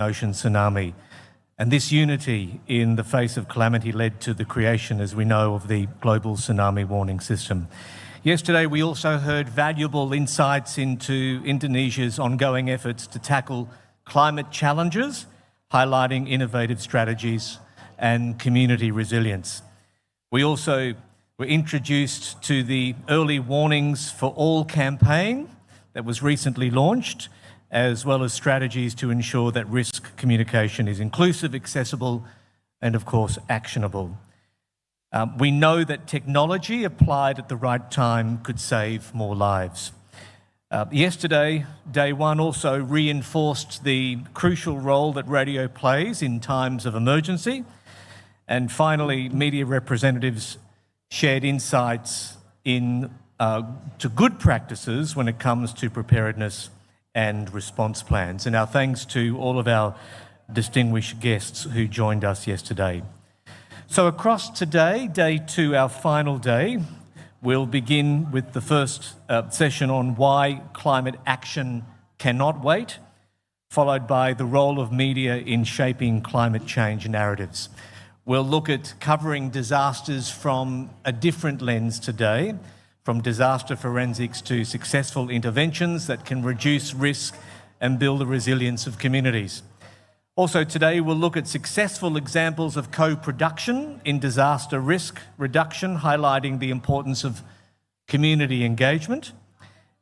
ocean tsunami. And this unity in the face of calamity led to the creation, as we know, of the global tsunami warning system. Yesterday, we also heard valuable insights into Indonesia's ongoing efforts to tackle climate challenges, highlighting innovative strategies and community resilience. We also were introduced to the Early Warnings for All campaign that was recently launched, as well as strategies to ensure that risk communication is inclusive, accessible, and of course, actionable. We know that technology applied at the right time could save more lives. Yesterday, day one also reinforced the crucial role that radio plays in times of emergency. And finally, media representatives shared insights to good practices when it comes to preparedness and response plans. And our thanks to all of our distinguished guests who joined us yesterday. So across today, day two, our final day, we'll begin with the first session on why climate action cannot wait, followed by the role of media in shaping climate change narratives. We'll look at covering disasters from a different lens today, from disaster forensics to successful interventions that can reduce risk and build the resilience of communities. Also today, we'll look at successful examples of co-production in disaster risk reduction, highlighting the importance of community engagement.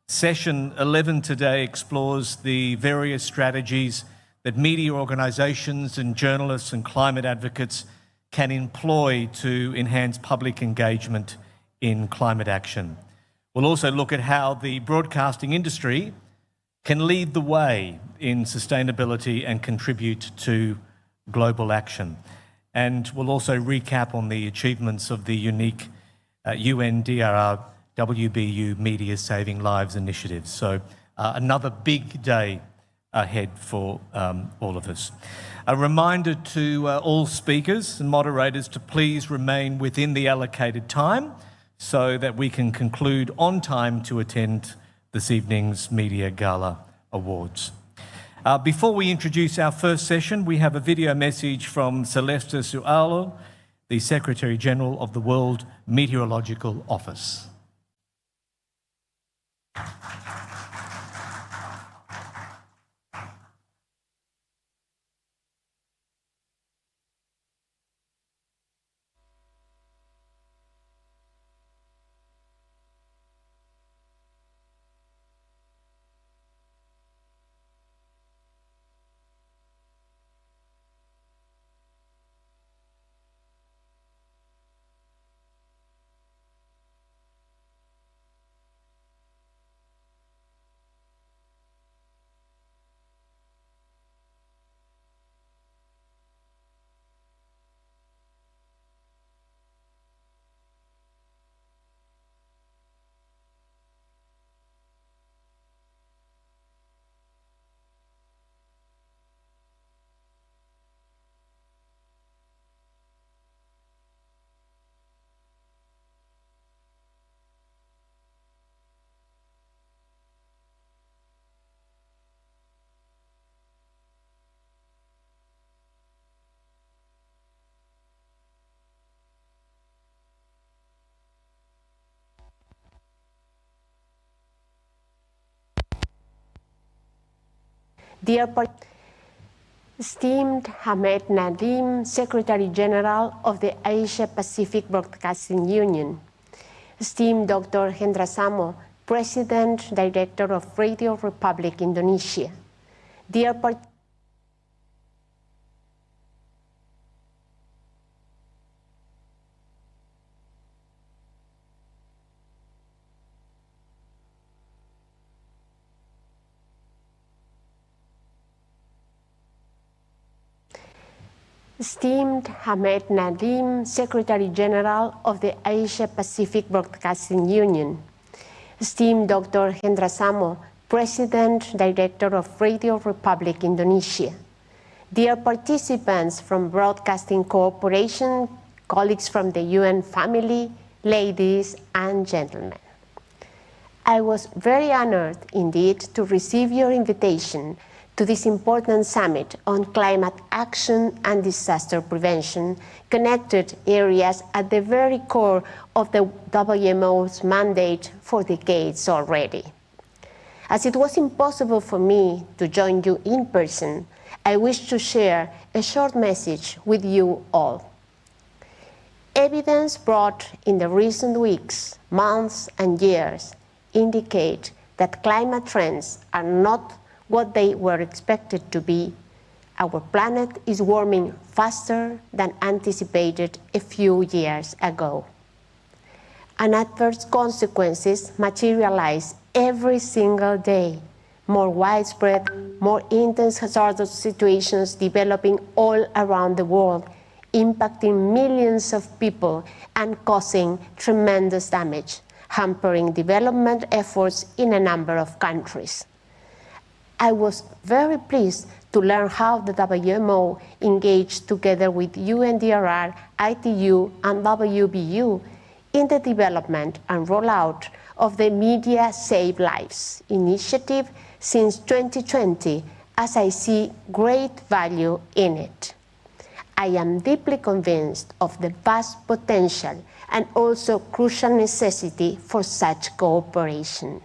Session 11 today explores the various strategies that media organisations and journalists and climate advocates can employ to enhance public engagement in climate action. We'll also look at how the broadcasting industry can lead the way in sustainability and contribute to global action. And we'll also recap on the achievements of the unique UNDRR WBU Media Saving Lives initiative. So another big day ahead for all of us. A reminder to all speakers and moderators to please remain within the allocated time so that we can conclude on time to attend this evening's Media Gala Awards. Before we introduce our first session, we have a video message from Celeste Sualo, the Secretary General of the World Meteorological Office. Dear esteemed Hamed Nadim, Secretary General of the Asia Pacific Broadcasting Union, esteemed Dr. Hendra Samo, President, Director of Radio Republic Indonesia, dear esteemed Hamed Nadim, Secretary General of the Asia Pacific Broadcasting Union, esteemed Dr. Hendra Samo, President, Director of Radio Republic Indonesia, dear participants from Broadcasting Cooperation, colleagues from the UN family, ladies and gentlemen. I was very honored indeed to receive your invitation to this important summit on climate action and disaster prevention, connected areas at the very core of the WMO's mandate for decades already. As it was impossible for me to join you in person, I wish to share a short message with you all. Evidence brought in the recent weeks, months, and years indicate that climate trends are not what they were expected to be. Our planet is warming faster than anticipated a few years ago. And adverse consequences materialize every single day. More widespread, more intense hazardous situations developing all around the world, impacting millions of people and causing tremendous damage, hampering development efforts in a number of countries. I was very pleased to learn how the WMO engaged together with UNDRR, ITU, and WBU in the development and rollout of the Media Save Lives initiative since 2020, as I see great value in it. I am deeply convinced of the vast potential and also crucial necessity for such cooperation.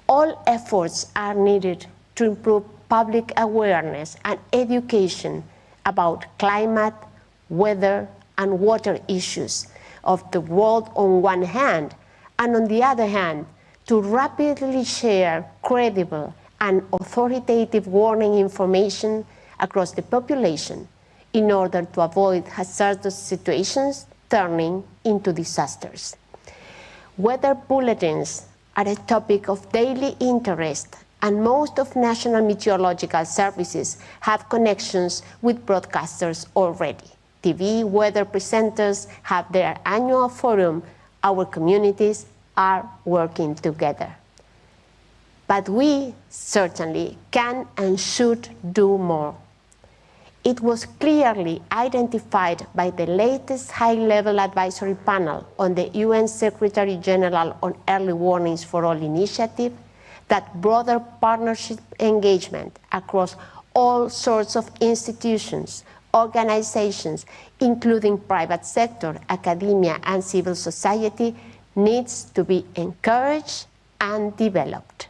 All efforts are needed to improve public awareness and education about climate, weather, and water issues of the world on one hand, and on the other hand, to rapidly share credible and authoritative warning information across the population in order to avoid hazardous situations turning into disasters. Weather bulletins are a topic of daily interest, and most of national meteorological services have connections with broadcasters already. TV weather presenters have their annual forum. Our communities are working together. But we certainly can and should do more. It was clearly identified by the latest high-level advisory panel on the UN Secretary General on Early Warnings for All initiative that broader partnership engagement across all sorts of institutions, organizations, including private sector, academia, and civil society, needs to be encouraged and developed.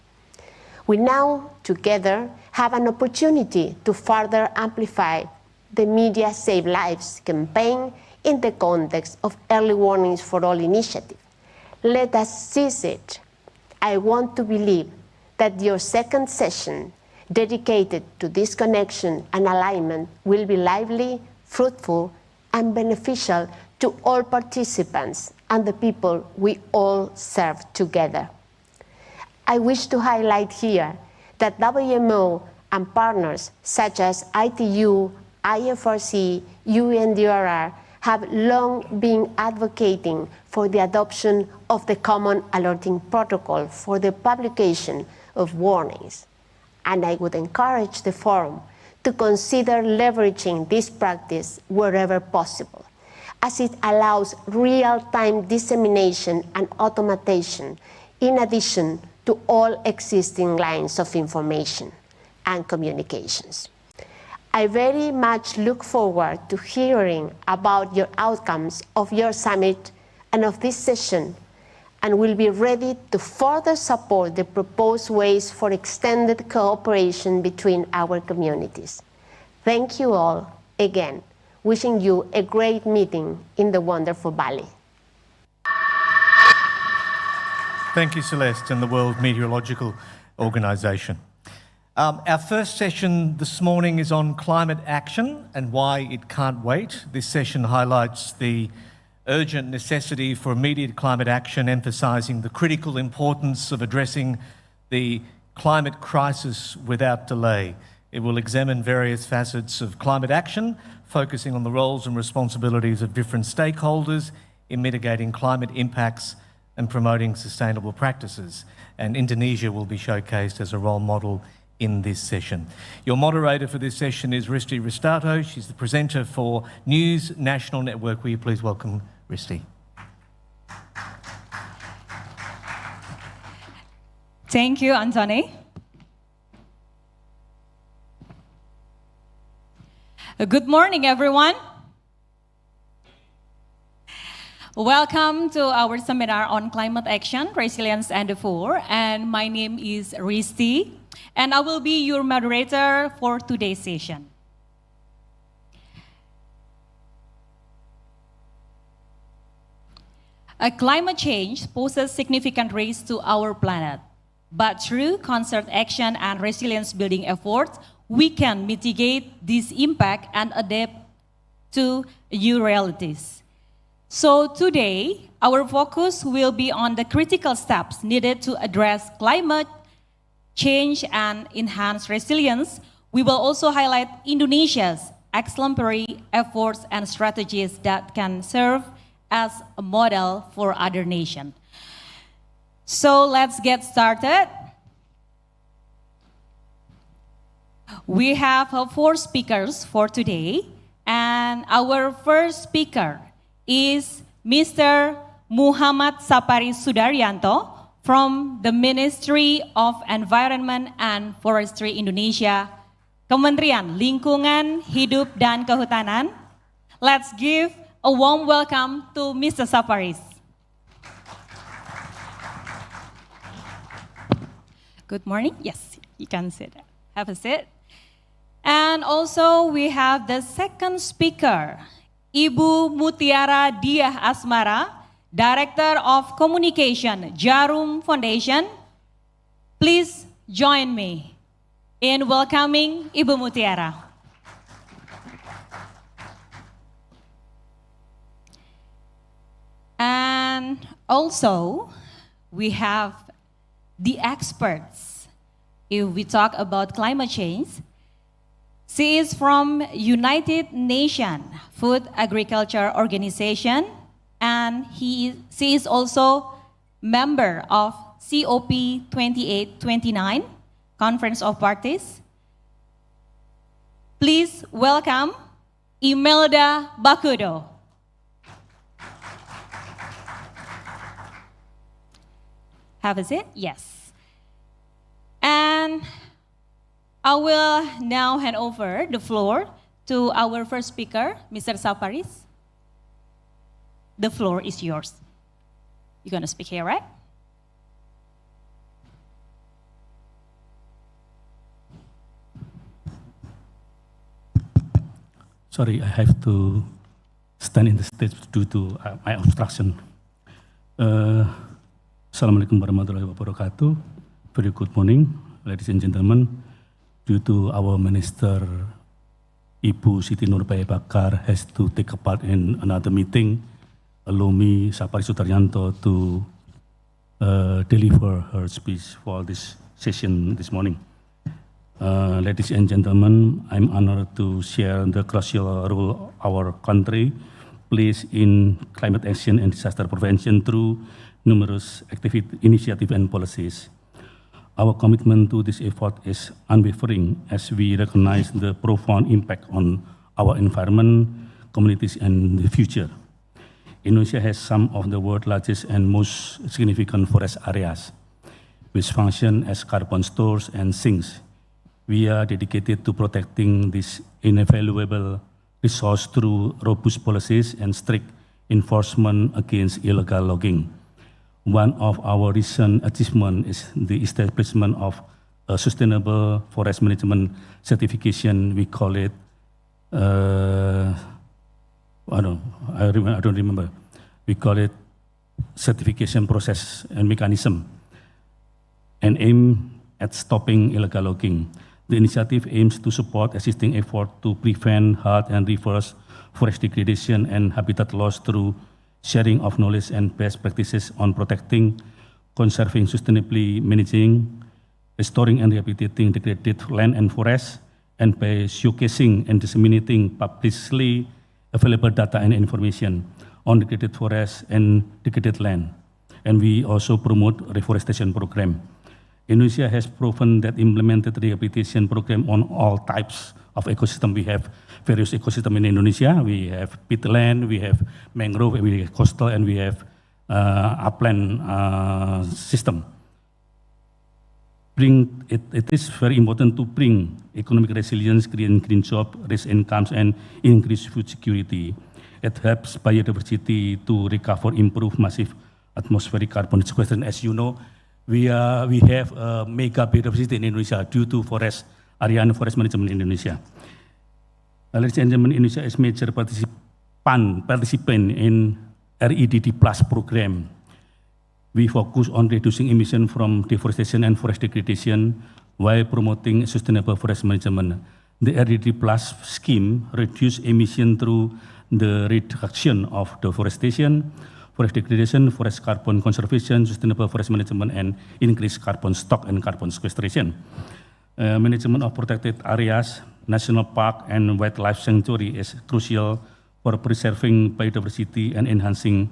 We now, together, have an opportunity to further amplify the Media Save Lives campaign in the context of Early Warnings for All initiative. Let us seize it. I want to believe that your second session dedicated to this connection and alignment will be lively, fruitful, and beneficial to all participants and the people we all serve together. I wish to highlight here that WMO and partners such as ITU, IFRC, UNDRR have long been advocating for the adoption of the Common Alerting Protocol for the publication of warnings. And I would encourage the Forum to consider leveraging this practice wherever possible, as it allows real-time dissemination and automation in addition to all existing lines of information and communications. I very much look forward to hearing about your outcomes of your summit and of this session, and will be ready to further support the proposed ways for extended cooperation between our communities. Thank you all again, wishing you a great meeting in the wonderful Bali. Thank you, Celeste, and the World Meteorological Organization. Our first session this morning is on climate action and why it can't wait. This session highlights the urgent necessity for immediate climate action, emphasising the critical importance of addressing the climate crisis without delay. It will examine various facets of climate action, focusing on the roles and responsibilities of different stakeholders in mitigating climate impacts and promoting sustainable practices. And Indonesia will be showcased as a role model in this session. Your moderator for this session is Risti Ristato. She's the presenter for News National Network. Will you please welcome Risti? Thank you, Anthony. Good morning, everyone. Welcome to our seminar on climate action, resilience, and the four. And my name is Risti, and I will be your moderator for today's session. Climate change poses significant risks to our planet, but through concerted action and resilience building efforts, we can mitigate this impact and adapt to new realities. So today, our focus will be on the critical steps needed to address climate change and enhance resilience. We will also highlight Indonesia's exemplary efforts and strategies that can serve as a model for other nations. So let's get started. We have 4 speakers for today, and our first speaker is Mr. Muhammad Sapari Sudaryanto from the Ministry of Environment and Forestry Indonesia, Kementerian Lingkungan Hidup dan Kehutanan. Let's give a warm welcome to Mr. Sapari. Good morning. Yes, you can sit. Have a seat. And also we have the second speaker, Ibu Mutiara Diah Asmara, Director of Communication, Jarum Foundation. Please join me in welcoming Ibu Mutiara. And also, we have the experts. If we talk about climate change, she is from United Nations Food Agriculture Organization, and she is also member of COP 2829, Conference of Parties. Please welcome Imelda Bakudo. Have a seat? Yes. And I will now hand over the floor to our first speaker, Mr. Sapari. The floor is yours. You're going to speak here, right? Sorry, I have to stand in the stage due to my obstruction. Assalamualaikum warahmatullahi wabarakatuh. Very good morning, ladies and gentlemen. Due to our Minister, Ibu Siti Nurbaya Bakar, has to take a part in another meeting, allow me, Sapari Sudaryanto, to deliver her speech for this session this morning. Ladies and gentlemen, I'm honored to share the crucial role our country plays in climate action and disaster prevention through numerous initiatives and policies. Our commitment to this effort is unwavering as we recognize the profound impact on our environment, communities, and the future. Indonesia has some of the world's largest and most significant forest areas, which function as carbon stores and sinks. We are dedicated to protecting this invaluable resource through robust policies and strict enforcement against illegal logging. One of our recent achievements is the establishment of a sustainable forest management certification. We call it, I don't remember. We call it certification process and mechanism, and aim at stopping illegal logging. The initiative aims to support existing efforts to prevent, halt, and reverse forest degradation and habitat loss through sharing of knowledge and best practices on protecting, conserving, sustainably managing, restoring and rehabilitating degraded land and forests, and by showcasing and disseminating publicly available data and information on degraded forests and degraded land. And we also promote reforestation program. Indonesia has proven that implemented rehabilitation program on all types of ecosystem. We have various ecosystems in Indonesia. We have peatland, we have mangrove, we have coastal, and we have upland system. it is very important to bring economic resilience, green jobs, raise incomes, and increase food security. It helps biodiversity to recover, improve massive atmospheric carbon sequestration. As you know, we have a mega biodiversity in Indonesia due to forest area and forest management in Indonesia. Ladies and gentlemen, Indonesia is major participant in REDD Plus program. We focus on reducing emission from deforestation and forest degradation while promoting sustainable forest management. The REDD Plus scheme reduces emission through the reduction of deforestation, forest degradation, forest carbon conservation, sustainable forest management, and increased carbon stock and carbon sequestration. Management of protected areas, national park, and wildlife sanctuary is crucial for preserving biodiversity and enhancing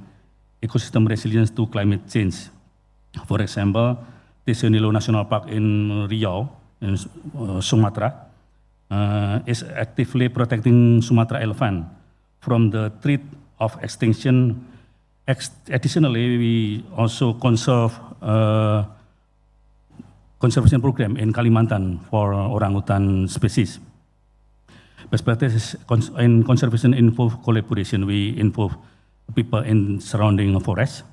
ecosystem resilience to climate change. For example, Tesionilo National Park in Riau, in Sumatra, is actively protecting Sumatra elephant from the threat of extinction. Additionally, we also conservation program in Kalimantan for orangutan species. Best practices in conservation involve collaboration. We involve people in surrounding forest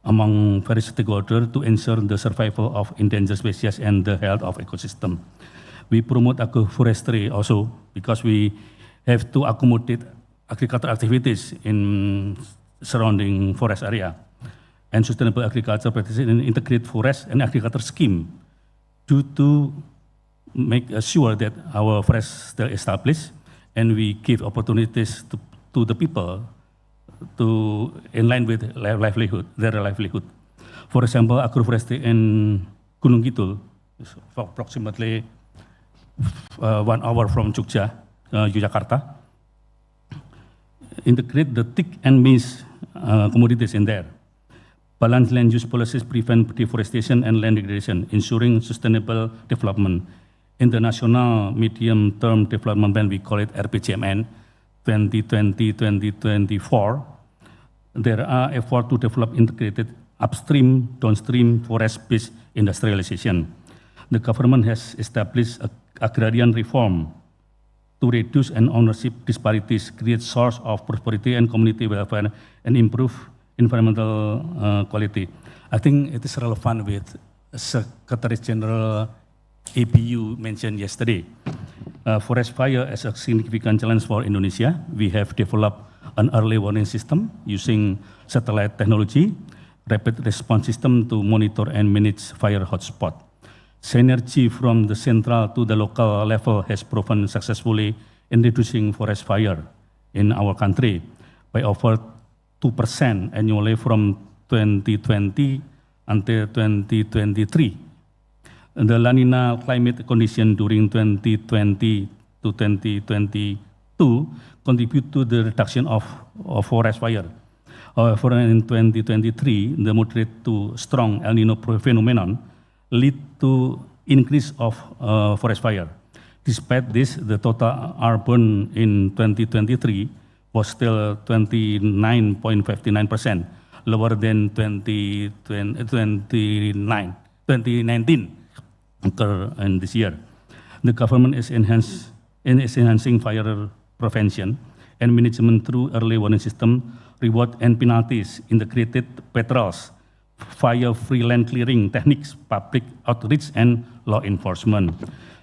among various stakeholders to ensure the survival of endangered species and the health of ecosystem. We promote agroforestry also because we have to accommodate agricultural activities in surrounding forest area and sustainable agriculture practices in integrate forest and agriculture scheme to make sure that our forests still established and we give opportunities to the people to in line with their livelihood. For example, agroforestry in Gunung Kidul, approximately 1 hour from Jogja, Yogyakarta, integrate the thick and maize commodities in there. Balanced land use policies prevent deforestation and land degradation, ensuring sustainable development. In the National Medium-Term Development Plan, we call it RPJMN 2020-2024, there are efforts to develop integrated upstream, downstream forest-based industrialization. The government has established agrarian reform to reduce and ownership disparities, create source of prosperity and community welfare, and improve environmental quality. I think it is relevant with Secretary General APU mentioned yesterday. Forest fire is a significant challenge for Indonesia. We have developed an early warning system using satellite technology, rapid response system to monitor and manage fire hotspot. Synergy from the central to the local level has proven successfully in reducing forest fire in our country by over 2% annually from 2020 until 2023. The La Nina climate condition during 2020 to 2022 contribute to the reduction of forest fire. However, in 2023, the moderate to strong El Nino phenomenon lead to increase of forest fire. Despite this, the total urban in 2023 was still 29.59%, lower than 2019 in this year. The government is enhancing fire prevention and management through early warning system, reward and penalties, integrated patrols, fire-free land clearing techniques, public outreach, and law enforcement.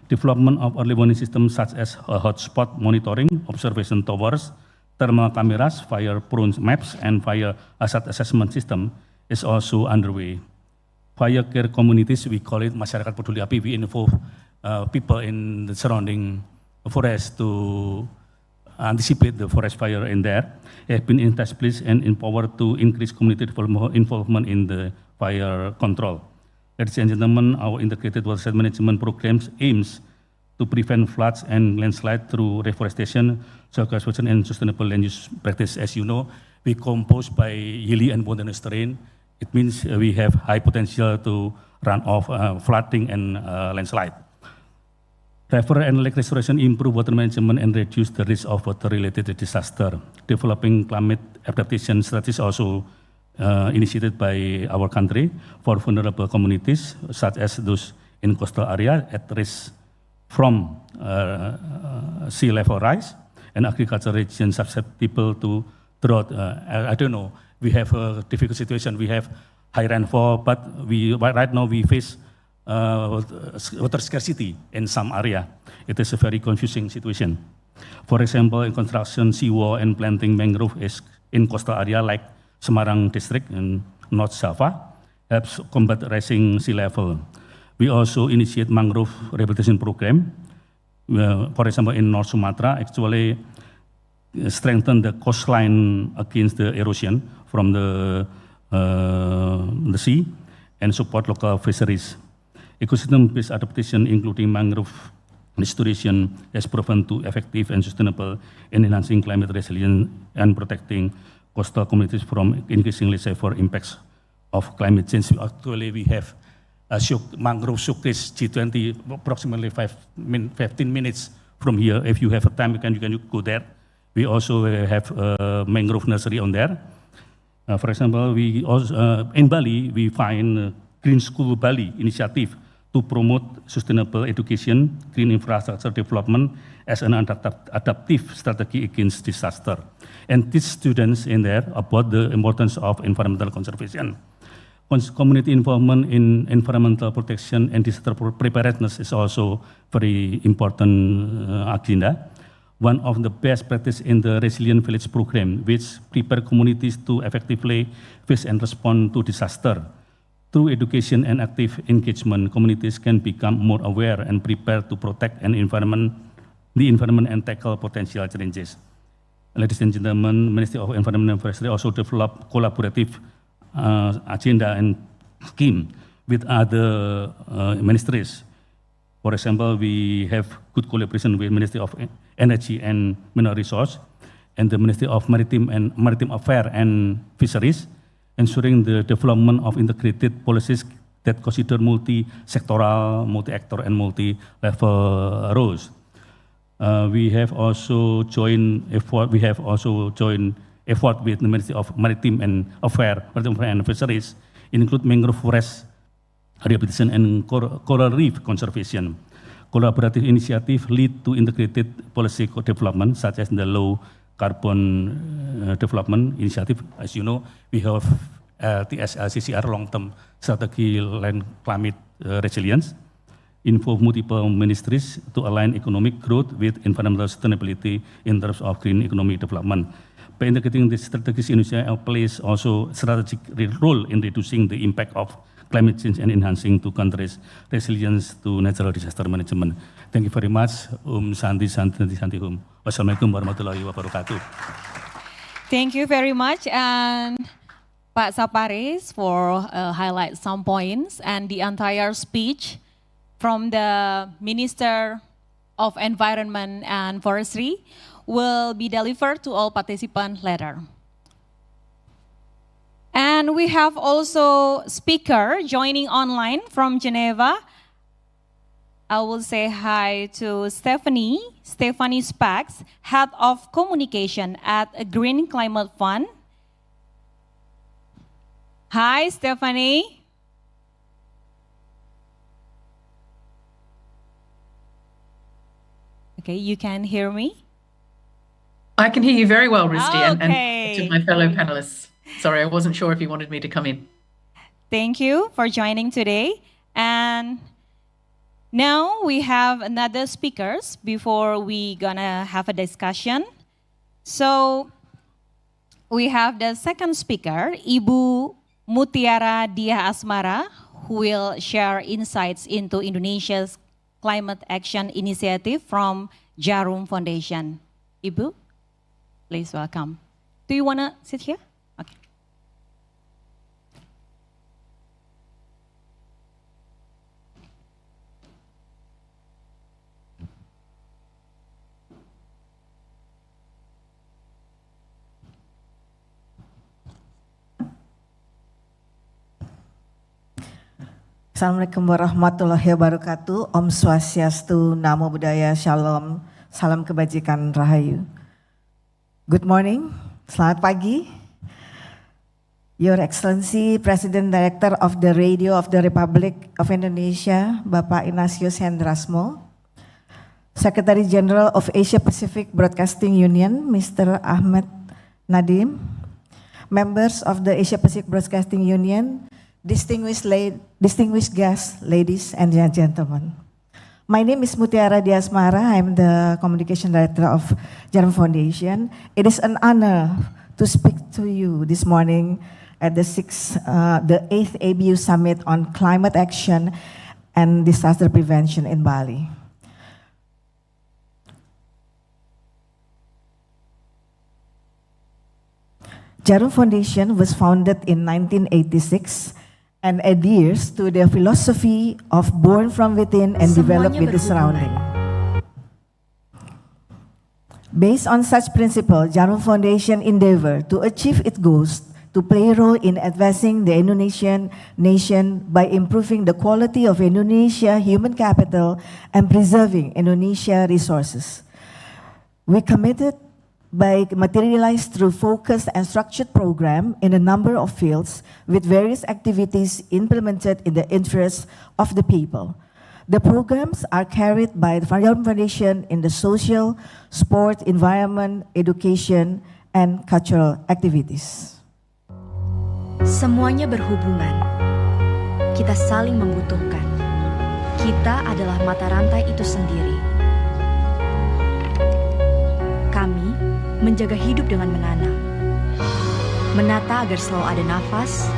Development of early warning systems such as hotspot monitoring, observation towers, thermal cameras, fire-prone maps, and fire hazard assessment system is also underway. Fire care communities, we call it Masyarakat Peduli Api, we involve people in the surrounding forest to anticipate the forest fire in there, have been established and empowered to increase community involvement in the fire control. Ladies and gentlemen, our integrated watershed management programs aims to prevent floods and landslide through reforestation, soil conservation, and sustainable land use practice. As you know, we composed by hilly and mountainous terrain. It means we have high potential to run off flooding and landslide. River and lake restoration improve water management and reduce the risk of water-related disaster. Developing climate adaptation strategies also initiated by our country for vulnerable communities, such as those in coastal area at risk from sea level rise, and agriculture regions susceptible to drought. I don't know, we have a difficult situation. We have high rainfall, but right now we face water scarcity in some area. It is a very confusing situation. For example, in construction, seawall and planting mangrove is in coastal area like Semarang district in North Java helps combat rising sea level. We also initiate mangrove rehabilitation program. For example, in North Sumatra, actually strengthen the coastline against the erosion from the sea and support local fisheries. Ecosystem-based adaptation, including mangrove restoration, has proven to effective and sustainable in enhancing climate resilience and protecting coastal communities from increasingly severe impacts of climate change. Actually, we have a mangrove showcase G20 approximately 15 minutes from here. If you have a time, you can go there. We also have a mangrove nursery on there. For example, we also, in Bali, we find Green School Bali initiative to promote sustainable education, green infrastructure development as an adaptive strategy against disaster. And teach students in there about the importance of environmental conservation. Community involvement in environmental protection and disaster preparedness is also very important agenda. One of the best practice in the Resilient Village program, which prepare communities to effectively face and respond to disaster. Through education and active engagement, communities can become more aware and prepared to protect the environment and tackle potential challenges. Ladies and gentlemen, Ministry of Environment and Forestry also developed collaborative agenda and scheme with other ministries. For example, we have good collaboration with Ministry of Energy and Mineral Resource and the Ministry of Maritime Affairs and Fisheries, ensuring the development of integrated policies that consider multi-sectoral, multi-actor, and multi-level roles. We have also joined effort with the Ministry of Maritime Affairs and Fisheries, include mangrove forest rehabilitation and coral reef conservation. Collaborative initiatives lead to integrated policy development, such as the low carbon development initiative. As you know, we have TSLCCR, long-term strategy land climate resilience, involve multiple ministries to align economic growth with environmental sustainability in terms of green economic development. By integrating these strategies, Indonesia plays also strategic role in reducing the impact of climate change and enhancing to countries' resilience to natural disaster management. Thank you very much. Santi Hum. Wassalamualaikum warahmatullahi wabarakatuh. Thank you very much, and Pak Saparis for highlight some points and the entire speech from the Minister of Environment and Forestry will be delivered to all participants later. And we have also speaker joining online from Geneva. I will say hi to Stephanie Spax, Head of Communication at a Green Climate Fund. Hi, Stephanie. Okay, you can hear me? I can hear you very well, Risti, okay. And to my fellow panelists. Sorry, I wasn't sure if you wanted me to come in. Thank you for joining today. And now we have another speakers before we gonna have a discussion. So we have the second speaker, Ibu Mutiara Dia Asmara, who will share insights into Indonesia's climate action initiative from Jarum Foundation. Ibu, please welcome. Do you wanna sit here? Okay. Assalamualaikum warahmatullahi wabarakatuh. Om Swastiastu, Namo Buddhaya, Shalom, Salam Kebajikan Rahayu. Good morning, selamat pagi. Your Excellency, President Director of the Radio of the Republic of Indonesia, Bapak Ignatius Hendrasmo, Secretary General of Asia Pacific Broadcasting Union, Mr. Ahmed Nadim, members of the Asia Pacific Broadcasting Union, distinguished guests, ladies and gentlemen. My name is Mutiara Diasmara. I'm the Communication Director of Jarum Foundation. It is an honor to speak to you this morning at the 8th ABU Summit on Climate Action and Disaster Prevention in Bali. Jarum Foundation was founded in 1986 and adheres to the philosophy of born from within and developed with the surrounding. Based on such principle, Jarum Foundation endeavor to achieve its goals to play a role in advancing the Indonesian nation by improving the quality of Indonesia human capital and preserving Indonesia resources. We committed by materialized through focused and structured program in a number of fields with various activities implemented in the interest of the people. The programs are carried by the Jarum Foundation in the social, sport, environment, education, and cultural activities. Semuanya berhubungan. Kita saling membutuhkan. Kita adalah mata rantai itu sendiri. Kami menjaga hidup dengan menanam, menata agar selalu ada nafas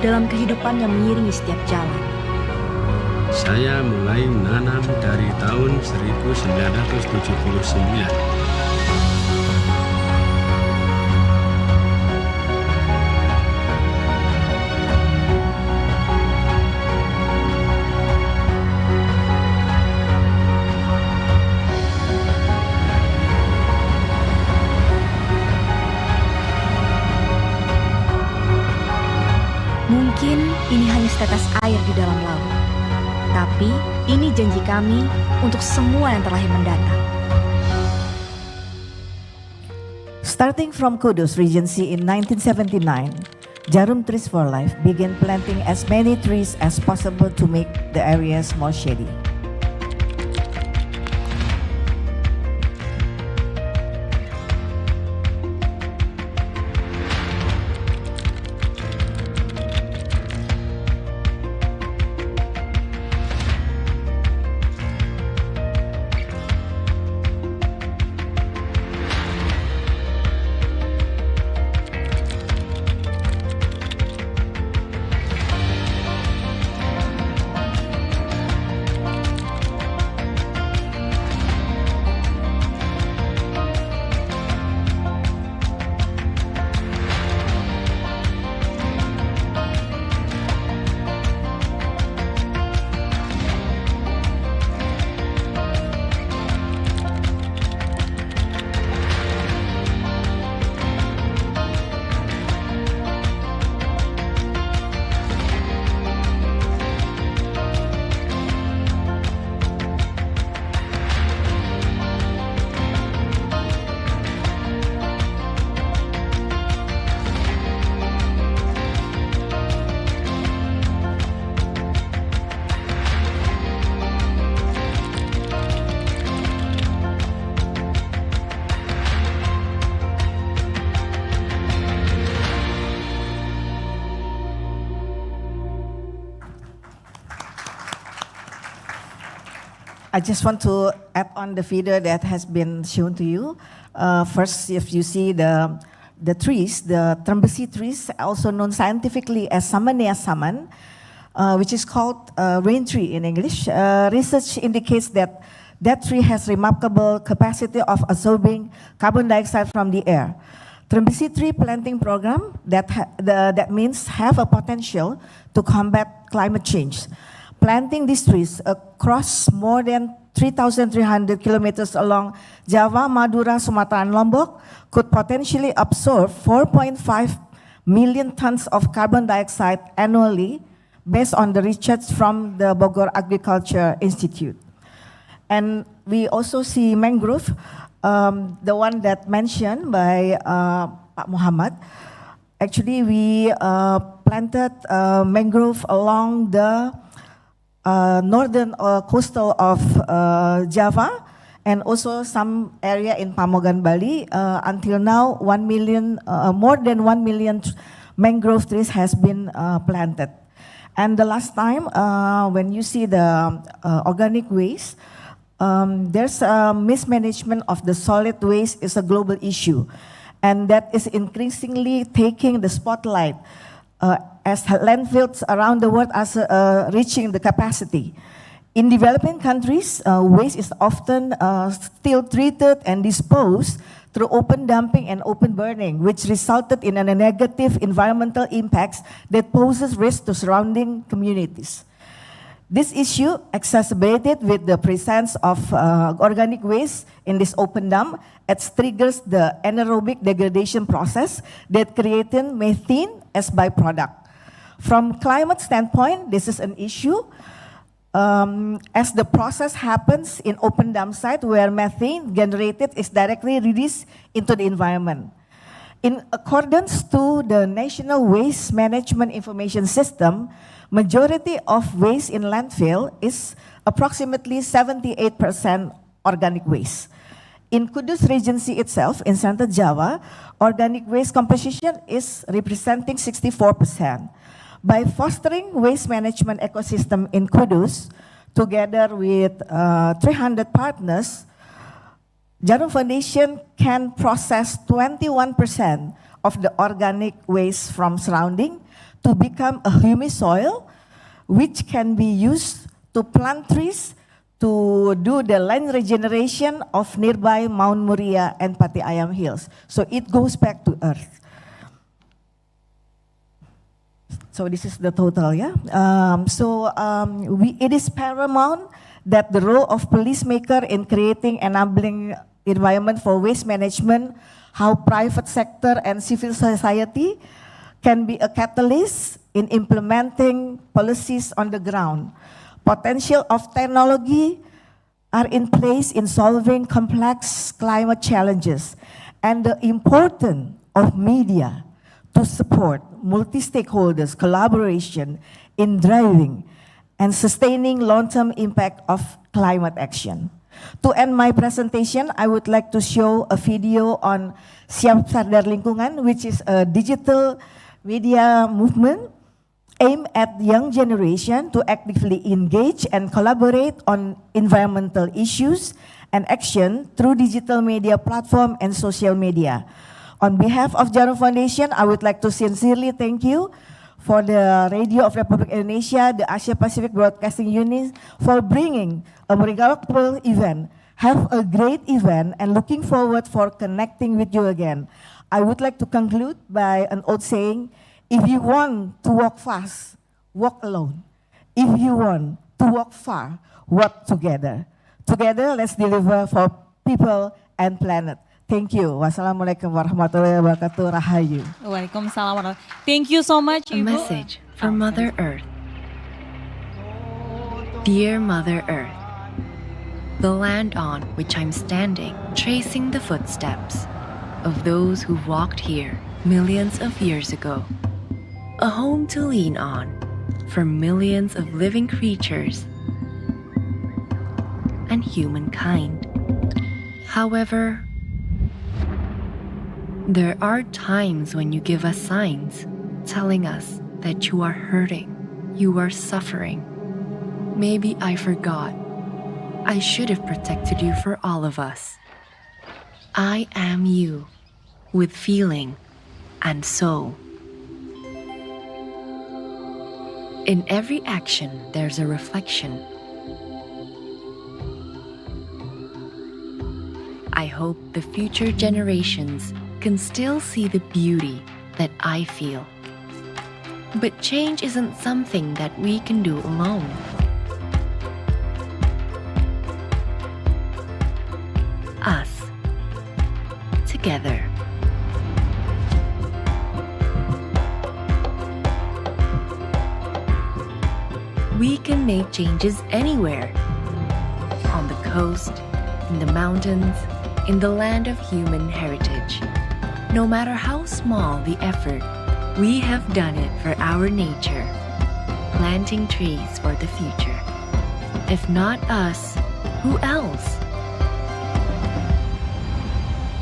dalam kehidupan yang mengiringi setiap jalan. Saya mulai menanam dari tahun 1979. Mungkin ini hanya setetes air di dalam laut, tapi ini janji kami untuk semua yang terlahir mendatang. Starting from Kudus Regency in 1979, Jarum Trees for Life began planting as many trees as possible to make the areas more shady. I just want to add on the video that has been shown to you. First, if you see the trees, the Trembesi trees, also known scientifically as Samanea saman, which is called rain tree in English. Research indicates that that tree has remarkable capacity of absorbing carbon dioxide from the air. Trembesi tree planting program that means have a potential to combat climate change. Planting these trees across more than 3,300 kilometers along Java, Madura, Sumatra, and Lombok could potentially absorb 4.5 million tons of carbon dioxide annually based on the research from the Bogor Agriculture Institute. And we also see mangrove, the one that mentioned by Pak Muhammad, Actually, we planted mangrove along the northern coastal of Java, and also some area in Pamogan, Bali. Until now, 1 million, more than 1 million mangrove trees has been planted. And the last time, when you see the organic waste, there's a mismanagement of the solid waste is a global issue, and that is increasingly taking the spotlight as landfills around the world are reaching the capacity. In developing countries, waste is often still treated and disposed through open dumping and open burning, which resulted in a negative environmental impacts that poses risk to surrounding communities. This issue, exacerbated with the presence of organic waste in this open dump, it triggers the anaerobic degradation process that creates methane as byproduct. From climate standpoint, this is an issue. As the process happens in open dump site where methane generated is directly released into the environment. In accordance to the National Waste Management Information System, majority of waste in landfill is approximately 78% organic waste. In Kudus Regency itself, in Central Java, organic waste composition is representing 64%. By fostering waste management ecosystem in Kudus, together with 300 partners, Jarum Foundation can process 21% of the organic waste from surrounding to become a humus soil, which can be used to plant trees to do the land regeneration of nearby Mount Muria and Pati Ayam Hills. So it goes back to earth. So this is the total, yeah? It is paramount that the role of policymaker in creating enabling environment for waste management, how private sector and civil society can be a catalyst in implementing policies on the ground. Potential of technology are in place in solving complex climate challenges, and the importance of media to support multi-stakeholders collaboration in driving and sustaining long-term impact of climate action. To end my presentation, I would like to show a video on Siap Sadar Lingkungan, which is a digital media movement aimed at young generation to actively engage and collaborate on environmental issues and action through digital media platform and social media. On behalf of Jarum Foundation, I would like to sincerely thank you for the Radio of Republic Indonesia, the Asia Pacific Broadcasting Unit, for bringing a remarkable event. Have a great event and looking forward for connecting with you again. I would like to conclude by an old saying, if you want to walk fast, walk alone. If you want to walk far, walk together. Together, let's deliver for people and planet. Thank you. Wassalamualaikum warahmatullahi wabarakatuh. Rahayu. Waalaikumsalam. Thank you so much, A Ibu. message from Mother Earth. Dear Mother Earth, the land on which I'm standing, tracing the footsteps of those who walked here millions of years ago, a home to lean on for millions of living creatures and humankind. However, there are times when you give us signs telling us that you are hurting, you are suffering. Maybe I forgot. I should have protected you for all of us. I am you with feeling and soul. In every action, there's a reflection. I hope the future generations can still see the beauty that I feel. But change isn't something that we can do alone. Us, together. We can make changes anywhere. On the coast, in the mountains, in the land of human heritage. No matter how small the effort, We have done it for our nature, planting trees for the future. If not us, who else?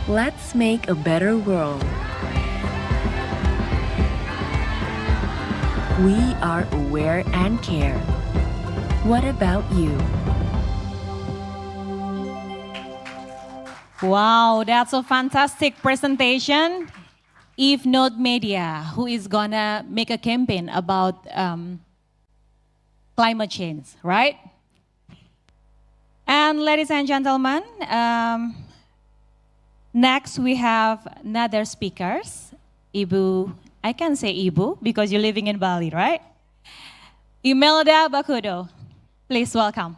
Let's make a better world. We are aware and care. What about you? Wow, that's a fantastic presentation. If not media, who is gonna make a campaign about climate change, right? And ladies and gentlemen, next we have another speakers, Ibu, I can say Ibu because you're living in Bali, right? Imelda Bakudo, please welcome.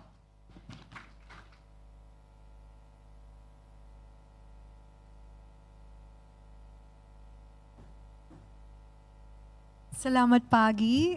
Selamat pagi.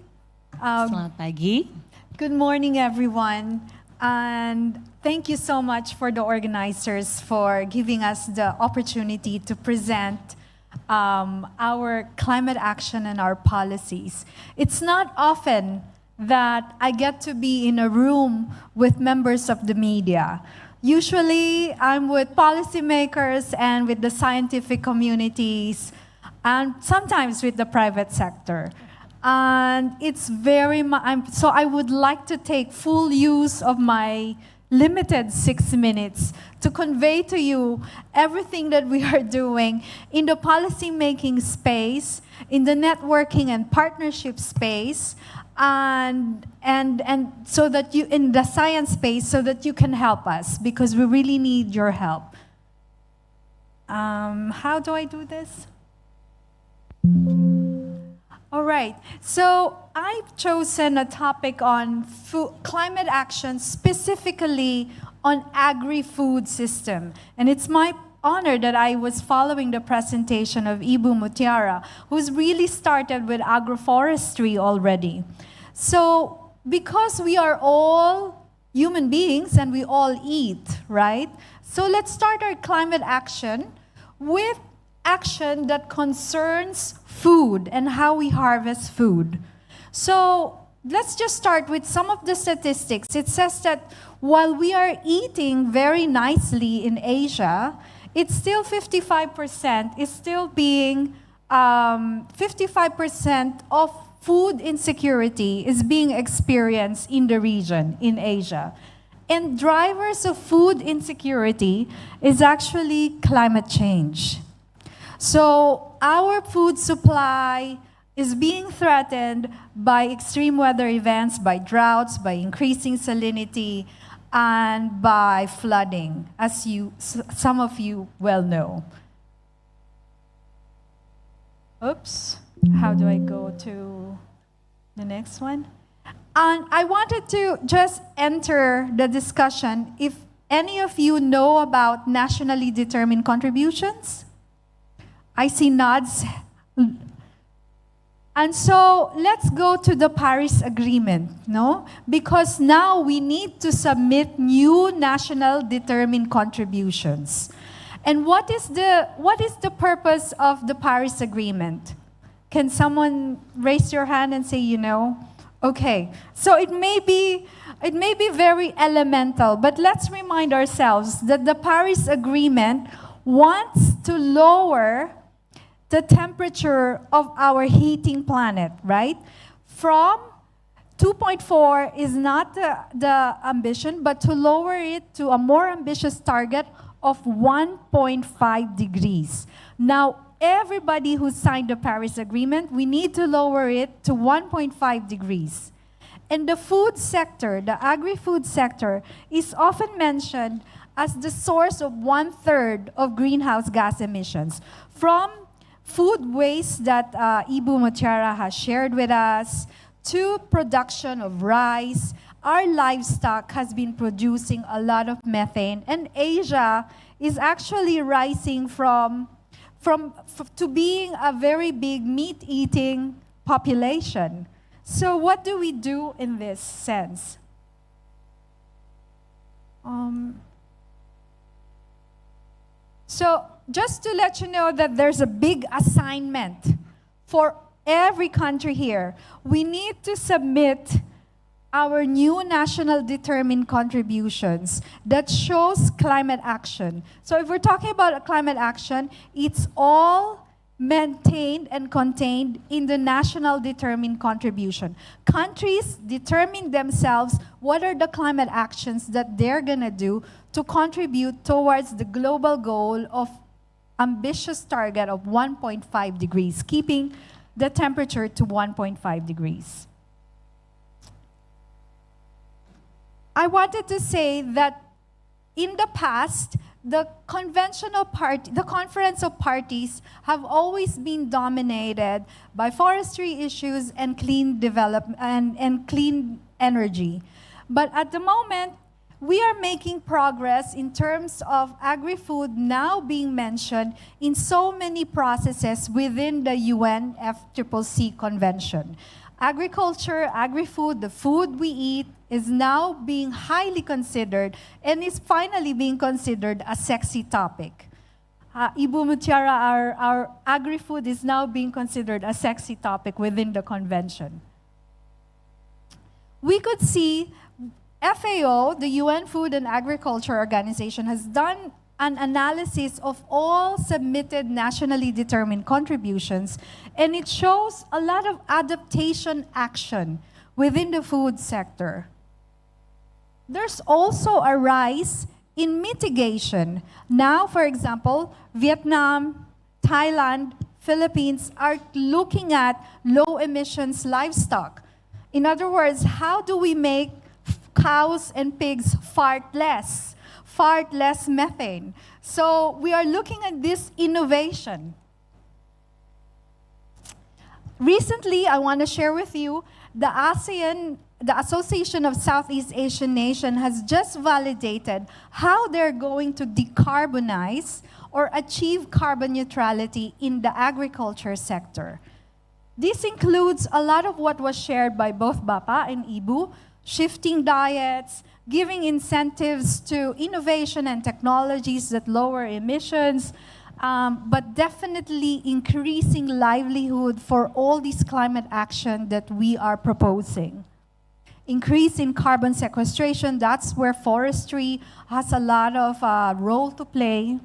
Selamat pagi. Good morning, everyone. And thank you so much for the organizers for giving us the opportunity to present our climate action and our policies. It's not often that I get to be in a room with members of the media. Usually, I'm with policymakers and with the scientific communities, and sometimes with the private sector. And it's very much, so I would like to take full use of my limited 6 minutes to convey to you everything that we are doing in the policy-making space, in the networking and partnership space, and so that you, in the science space, so that you can help us, because we really need your help. How do I do this? All right, so I've chosen a topic on climate action, specifically on agri-food system. And it's my honor that I was following the presentation of Ibu Mutiara, who's really started with agroforestry already. So because we are all human beings and we all eat, right? So let's start our climate action with action that concerns food and how we harvest food. So let's just start with some of the statistics. It says that while we are eating very nicely in Asia, it's still 55% is still being 55% of food insecurity is being experienced in the region, in Asia. And drivers of food insecurity is actually climate change. So our food supply is being threatened by extreme weather events, by droughts, by increasing salinity, and by flooding, as some of you well know. Oops, how do I go to the next one? And I wanted to just enter the discussion if any of you know about nationally determined contributions. I see nods. And so let's go to the Paris Agreement, no? Because now we need to submit new national determined contributions. And what is the purpose of the Paris Agreement? Can someone raise your hand and say, you know? Okay, so it may be very elemental, but let's remind ourselves that the Paris Agreement wants to lower the temperature of our heating planet, right? From 2.4 is not the ambition, but to lower it to a more ambitious target of 1.5 degrees. Now, everybody who signed the Paris Agreement, we need to lower it to 1.5 degrees. And the food sector, the agri-food sector, is often mentioned as the source of 1/3 of greenhouse gas emissions. From food waste that Ibu Mutiara has shared with us, to production of rice, our livestock has been producing a lot of methane, and Asia is actually rising to being a very big meat-eating population. So what do we do in this sense? So just to let you know that there's a big assignment for every country here, we need to submit our new national determined contributions that shows climate action. So if we're talking about climate action, it's all maintained and contained in the national determined contribution. Countries determine themselves what are the climate actions that they're gonna do to contribute towards the global goal of ambitious target of 1.5 degrees, keeping the temperature to 1.5 degrees. I wanted to say that in the past, the Conference of Parties have always been dominated by forestry issues and clean development and clean energy. But at the moment, we are making progress in terms of agri-food now being mentioned in so many processes within the UNFCCC Convention. Agriculture, agri-food, the food we eat, is now being highly considered and is finally being considered a sexy topic. Ibu Mutiara, our agri-food is now being considered a sexy topic within the convention. We could see FAO, the UN Food and Agriculture Organization, has done an analysis of all submitted nationally determined contributions, and it shows a lot of adaptation action within the food sector. There's also a rise in mitigation. Now, for example, Vietnam, Thailand, Philippines are looking at low emissions livestock. In other words, how do we make cows and pigs fart less methane? So we are looking at this innovation. Recently, I want to share with you, the ASEAN, the Association of Southeast Asian Nations, has just validated how they're going to decarbonize or achieve carbon neutrality in the agriculture sector. This includes a lot of what was shared by both Bapa and Ibu, shifting diets, giving incentives to innovation and technologies that lower emissions, but definitely increasing livelihood for all these climate action that we are proposing. Increase in carbon sequestration, that's where forestry has a lot of role to play.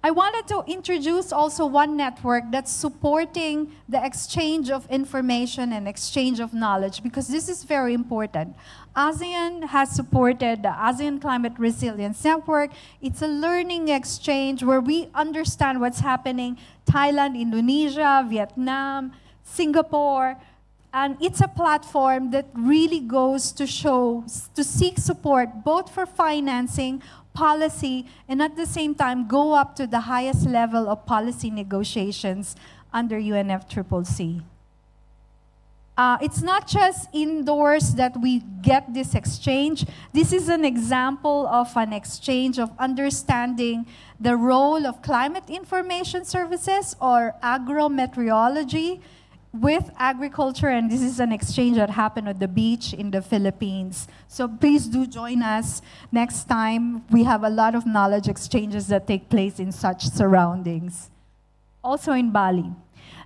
I wanted to introduce also one network that's supporting the exchange of information and exchange of knowledge, because this is very important. ASEAN has supported the ASEAN Climate Resilience Network. It's a learning exchange where we understand what's happening, Thailand, Indonesia, Vietnam, Singapore, and it's a platform that really goes to seek support both for financing, policy, and at the same time go up to the highest level of policy negotiations under UNFCCC. It's not just indoors that we get this exchange. This is an example of an exchange of understanding the role of climate information services or agrometeorology with agriculture, and this is an exchange that happened at the beach in the Philippines. So please do join us next time. We have a lot of knowledge exchanges that take place in such surroundings. Also in Bali.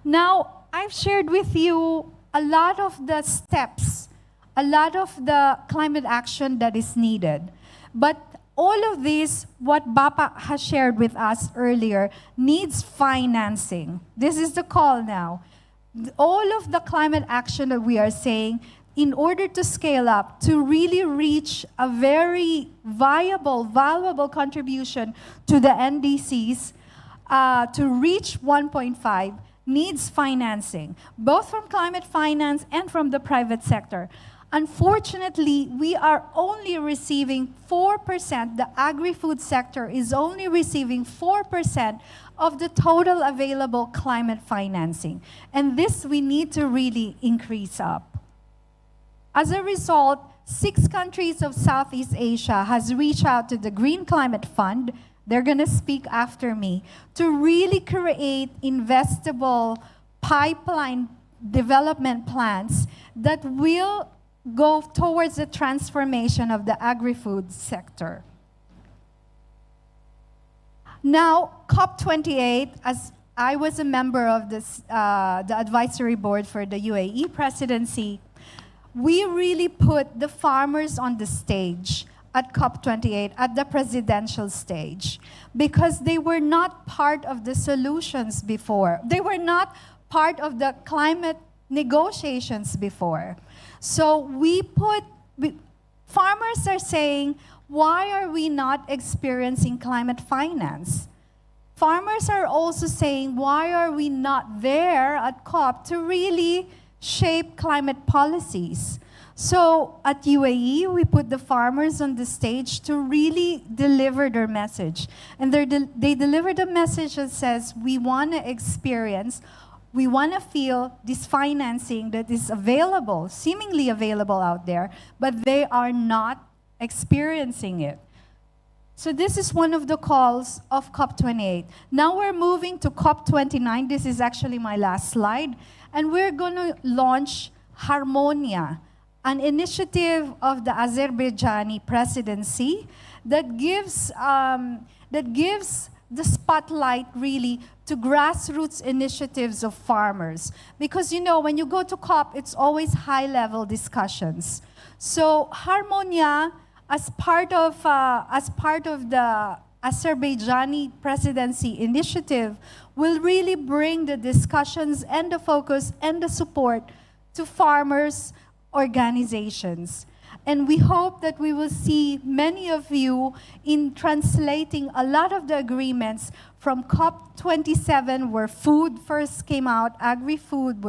Now, I've shared with you a lot of the steps, a lot of the climate action that is needed. But all of this, what Bapa has shared with us earlier, needs financing. This is the call now. All of the climate action that we are saying, in order to scale up, to really reach a very viable, valuable contribution to the NDCs, to reach 1.5, needs financing, both from climate finance and from the private sector. Unfortunately, we are only receiving 4%, the agri-food sector is only receiving 4% of the total available climate financing. And this we need to really increase up. As a result, 6 countries of Southeast Asia has reached out to the Green Climate Fund, they're gonna speak after me, to really create investable pipeline development plans that will go towards the transformation of the agri-food sector. Now, COP28, as I was a member of this, the advisory board for the UAE presidency. We really put the farmers on the stage at COP28, at the presidential stage, because they were not part of the solutions before. They were not part of the climate negotiations before. So farmers are saying, why are we not experiencing climate finance? Farmers are also saying, why are we not there at COP to really shape climate policies? So at UAE, we put the farmers on the stage to really deliver their message. And they delivered a message that says, we want to experience, we want to feel this financing that is available, seemingly available out there, but they are not experiencing it. So this is one of the calls of COP28. Now we're moving to COP29. This is actually my last slide. And we're going to launch Harmonia, an initiative of the Azerbaijani presidency that gives the spotlight really to grassroots initiatives of farmers. Because you know, when you go to COP, it's always high-level discussions. So Harmonia, as part of the Azerbaijani presidency initiative, will really bring the discussions and the focus and the support to farmers' organizations. And we hope that we will see many of you in translating a lot of the agreements from COP27, where food first came out, agri-food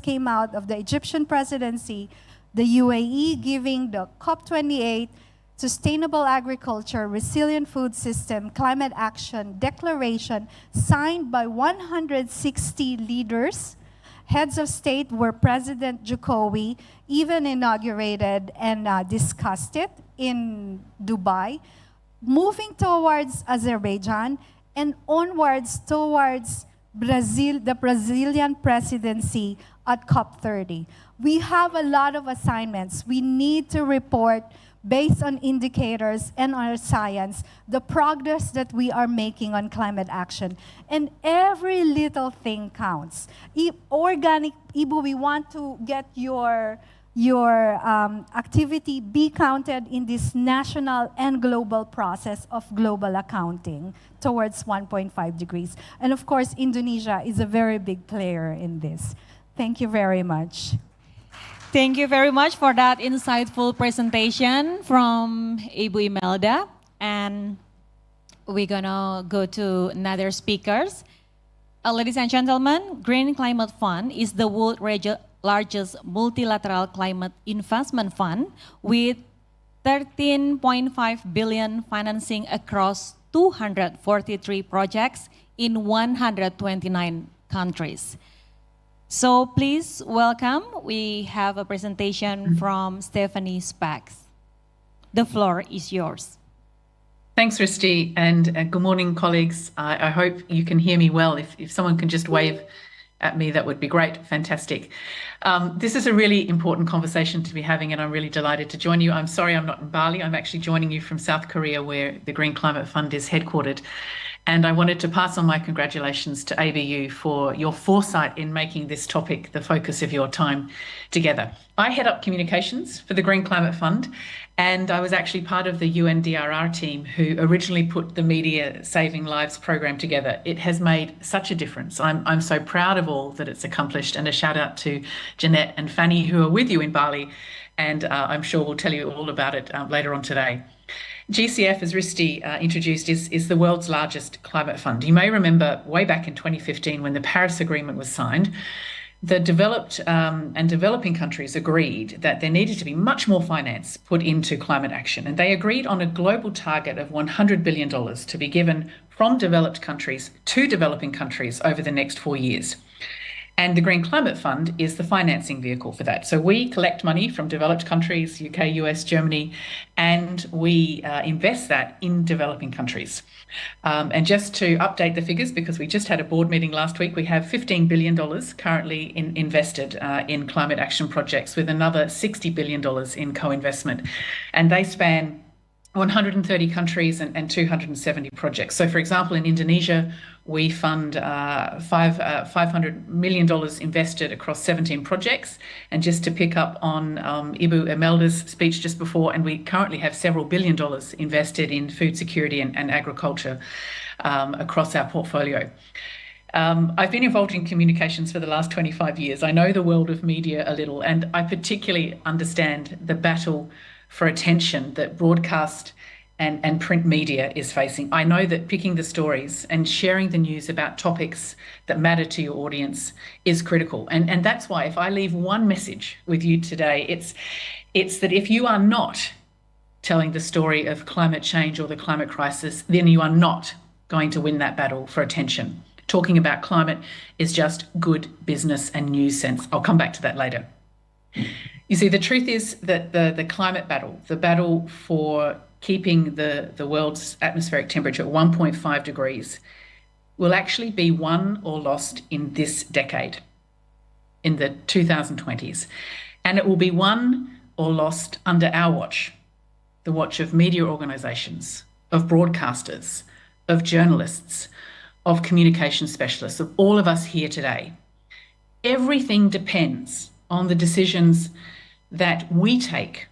came out of the Egyptian presidency, the UAE giving the COP28 Sustainable Agriculture, Resilient Food System, Climate Action Declaration, signed by 160 leaders, heads of state, where President Jokowi even inaugurated and discussed it in Dubai, moving towards Azerbaijan and onwards towards Brazil, the Brazilian presidency at COP30. We have a lot of assignments. We need to report based on indicators and our science, the progress that we are making on climate action. And every little thing counts. Ibu, we want to get your activity be counted in this national and global process of global accounting towards 1.5 degrees. And of course, Indonesia is a very big player in this. Thank you very much. Thank you very much for that insightful presentation from Ibu Imelda. And we're gonna go to another speakers. Ladies and gentlemen, Green Climate Fund is the world's largest multilateral climate investment fund with 13.5 billion financing across 243 projects in 129 countries. So please welcome, we have a presentation from Stephanie Spax. The floor is yours. Thanks, Risti, and good morning, colleagues. I hope you can hear me well. If someone can just wave at me, that would be great. Fantastic. This is a really important conversation to be having, and I'm really delighted to join you. I'm sorry I'm not in Bali. I'm actually joining you from South Korea, where the Green Climate Fund is headquartered. And I wanted to pass on my congratulations to ABU for your foresight in making this topic the focus of your time together. I head up communications for the Green Climate Fund, and I was actually part of the UNDRR team who originally put the Media Saving Lives program together. It has made such a difference. I'm so proud of all that it's accomplished, and a shout out to Jeanette and Fanny, who are with you in Bali, and I'm sure we'll tell you all about it later on today. GCF, as Risti introduced, is the world's largest climate fund. You may remember way back in 2015 when the Paris Agreement was signed, the developed and developing countries agreed that there needed to be much more finance put into climate action. And they agreed on a global target of $100 billion to be given from developed countries to developing countries over the next 4 years. And the Green Climate Fund is the financing vehicle for that. So we collect money from developed countries, UK, US, Germany, and we invest that in developing countries. And just to update the figures, because we just had a board meeting last week, we have $15 billion currently invested in climate action projects, with another $60 billion in co-investment. And they span 130 countries and 270 projects. So, for example, in Indonesia, we fund $500 million invested across 17 projects. And just to pick up on Ibu Imelda's speech just before, and we currently have several $billion invested in food security and agriculture across our portfolio. I've been involved in communications for the last 25 years. I know the world of media a little, and I particularly understand the battle for attention that broadcast and print media is facing. I know that picking the stories and sharing the news about topics that matter to your audience is critical. And that's why if I leave one message with you today, it's that if you are not telling the story of climate change or the climate crisis, then you are not going to win that battle for attention. Talking about climate is just good business and news sense. I'll come back to that later. You see, the truth is that the climate battle, the battle for keeping the world's atmospheric temperature at 1.5 degrees, will actually be won or lost in this decade, in the 2020s. And it will be won or lost under our watch, the watch of media organisations, of broadcasters, of journalists, of communication specialists, of all of us here today. Everything depends on the decisions that we take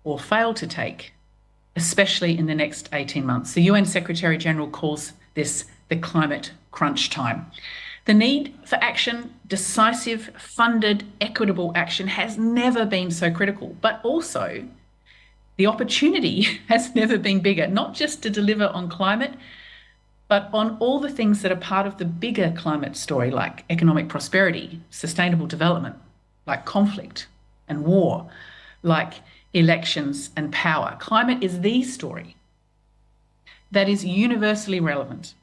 or fail to take, especially in the next 18 months. The UN Secretary General calls this the climate crunch time. The need for action, decisive, funded, equitable action has never been so critical, but also the opportunity has never been bigger, not just to deliver on climate, but on all the things that are part of the bigger climate story, like economic prosperity, sustainable development, like conflict and war, like elections and power. Climate is the story that is universally relevant.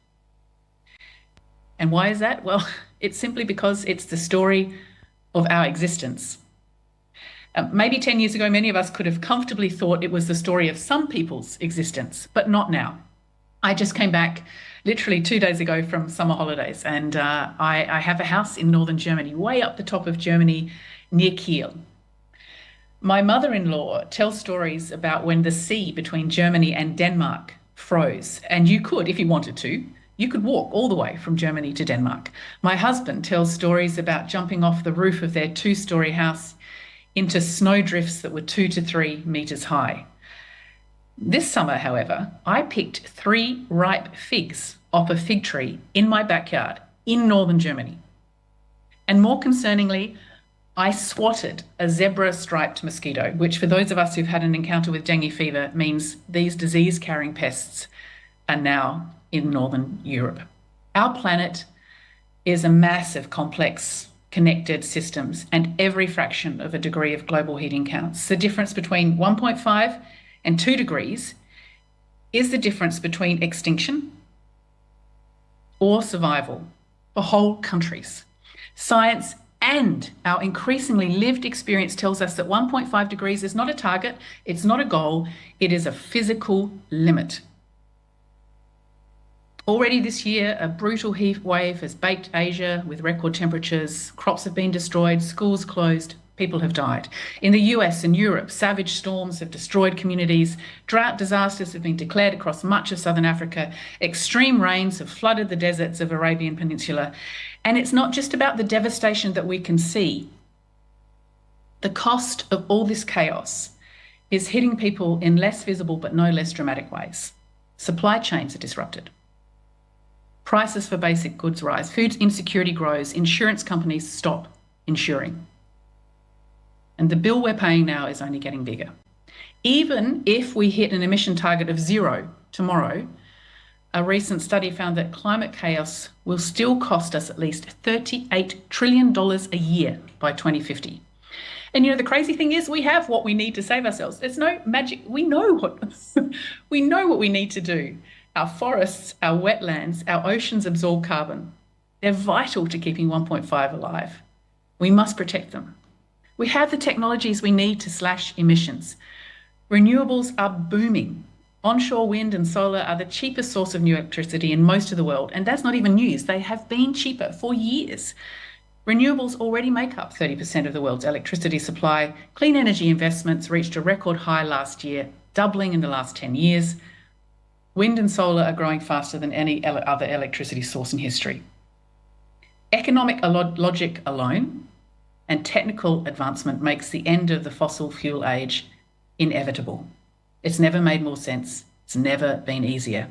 And why is that? Well, it's simply because it's the story of our existence. Maybe 10 years ago, many of us could have comfortably thought it was the story of some people's existence, but not now. I just came back literally 2 days ago from summer holidays, and I have a house in northern Germany, way up the top of Germany, near Kiel. My mother-in-law tells stories about when the sea between Germany and Denmark froze, and you could, if you wanted to, you could walk all the way from Germany to Denmark. My husband tells stories about jumping off the roof of their 2-story house into snowdrifts that were 2 to 3 meters high. This summer, however, I picked 3 ripe figs off a fig tree in my backyard in northern Germany. And more concerningly, I swatted a zebra-striped mosquito, which for those of us who've had an encounter with dengue fever means these disease-carrying pests are now in northern Europe. Our planet is a massive, complex, connected systems, and every fraction of a degree of global heating counts. The difference between 1.5 and 2 degrees is the difference between extinction or survival for whole countries. Science and our increasingly lived experience tells us that 1.5 degrees is not a target, it's not a goal, it is a physical limit. Already this year, a brutal heat wave has baked Asia with record temperatures, crops have been destroyed, schools closed, people have died. In the US and Europe, savage storms have destroyed communities, drought disasters have been declared across much of southern Africa, extreme rains have flooded the deserts of Arabian Peninsula, and it's not just about the devastation that we can see. The cost of all this chaos is hitting people in less visible but no less dramatic ways. Supply chains are disrupted. Prices for basic goods rise, food insecurity grows, insurance companies stop insuring. And the bill we're paying now is only getting bigger. Even if we hit an emission target of 0 tomorrow, a recent study found that climate chaos will still cost us at least $38 trillion a year by 2050. And you know, the crazy thing is we have what we need to save ourselves. There's no magic. We know what we need to do. Our forests, our wetlands, our oceans absorb carbon. They're vital to keeping 1.5 alive. We must protect them. We have the technologies we need to slash emissions. Renewables are booming. Onshore wind and solar are the cheapest source of new electricity in most of the world, and that's not even news. They have been cheaper for years. Renewables already make up 30% of the world's electricity supply. Clean energy investments reached a record high last year, doubling in the last 10 years. Wind and solar are growing faster than any other electricity source in history. Economic logic alone and technical advancement makes the end of the fossil fuel age inevitable. It's never made more sense. It's never been easier.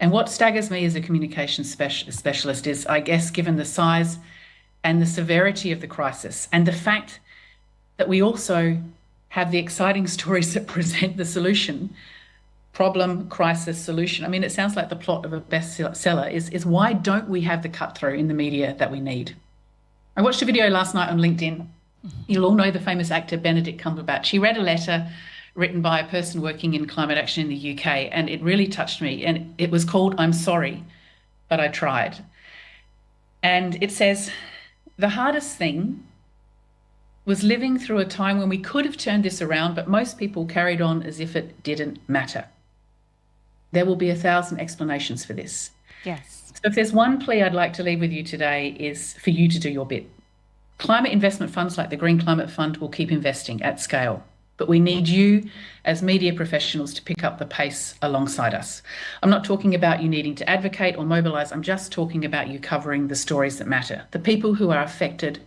And what staggers me as a communications specialist is, I guess, given the size and the severity of the crisis and the fact that we also have the exciting stories that present the solution, problem, crisis, solution. I mean, it sounds like the plot of a bestseller is why don't we have the cut through in the media that we need? I watched a video last night on LinkedIn. You'll all know the famous actor Benedict Cumberbatch. He read a letter written by a person working in climate action in the UK, and it really touched me. And it was called "I'm Sorry, But I Tried." And it says, "The hardest thing was living through a time when we could have turned this around, but most people carried on as if it didn't matter. There will be 1,000 explanations for this." Yes. So if there's one plea I'd like to leave with you today is for you to do your bit. Climate investment funds like the Green Climate Fund will keep investing at scale, but we need you as media professionals to pick up the pace alongside us. I'm not talking about you needing to advocate or mobilise, I'm just talking about you covering the stories that matter. The people who are affected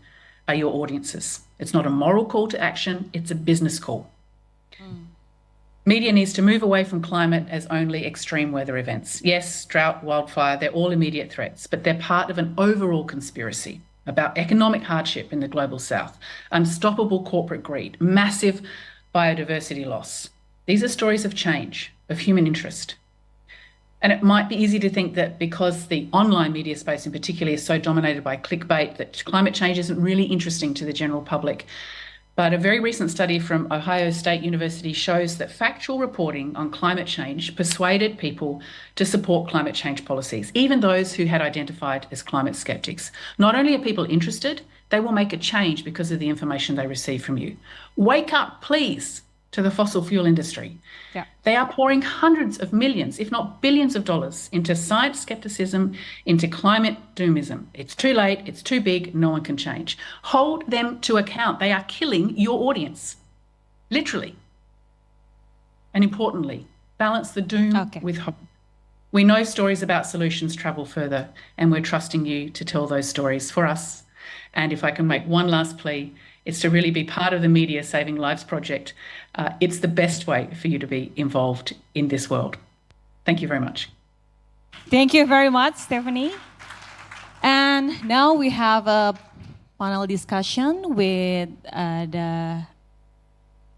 are your audiences. It's not a moral call to action, it's a business call. Media needs to move away from climate as only extreme weather events. Yes, drought, wildfire, they're all immediate threats, but they're part of an overall conspiracy about economic hardship in the global south, unstoppable corporate greed, massive biodiversity loss. These are stories of change, of human interest. And it might be easy to think that because the online media space in particular is so dominated by clickbait, that climate change isn't really interesting to the general public. But a very recent study from Ohio State University shows that factual reporting on climate change persuaded people to support climate change policies, even those who had identified as climate skeptics. Not only are people interested, they will make a change because of the information they receive from you. Wake up, please, to the fossil fuel industry. Yeah. They are pouring hundreds of millions, if not billions of dollars into science skepticism, into climate doomism. It's too late, it's too big, no one can change. Hold them to account. They are killing your audience, literally. And importantly, balance the doom with hope. We know stories about solutions travel further, and we're trusting you to tell those stories for us. And if I can make one last plea, it's to really be part of the Media Saving Lives project. It's the best way for you to be involved in this world. Thank you very much. Thank you very much, Stephanie. And now we have a panel discussion with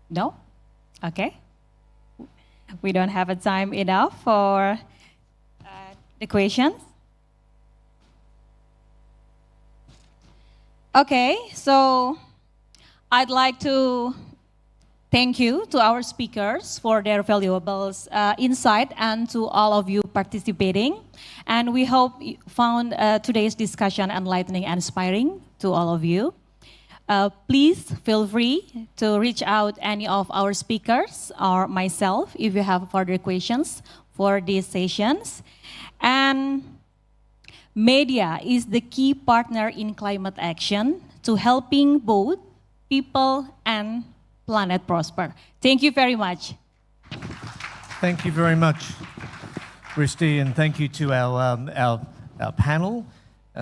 No? Okay. We don't have a time enough for the questions. Okay, so I'd like to thank you to our speakers for their valuable insight and to all of you participating. And we hope you found today's discussion enlightening and inspiring to all of you. Please feel free to reach out any of our speakers or myself if you have further questions for these sessions. And media is the key partner in climate action to helping both people and planet prosper. Thank you very much. Thank you very much, Christy, and thank you to our panel.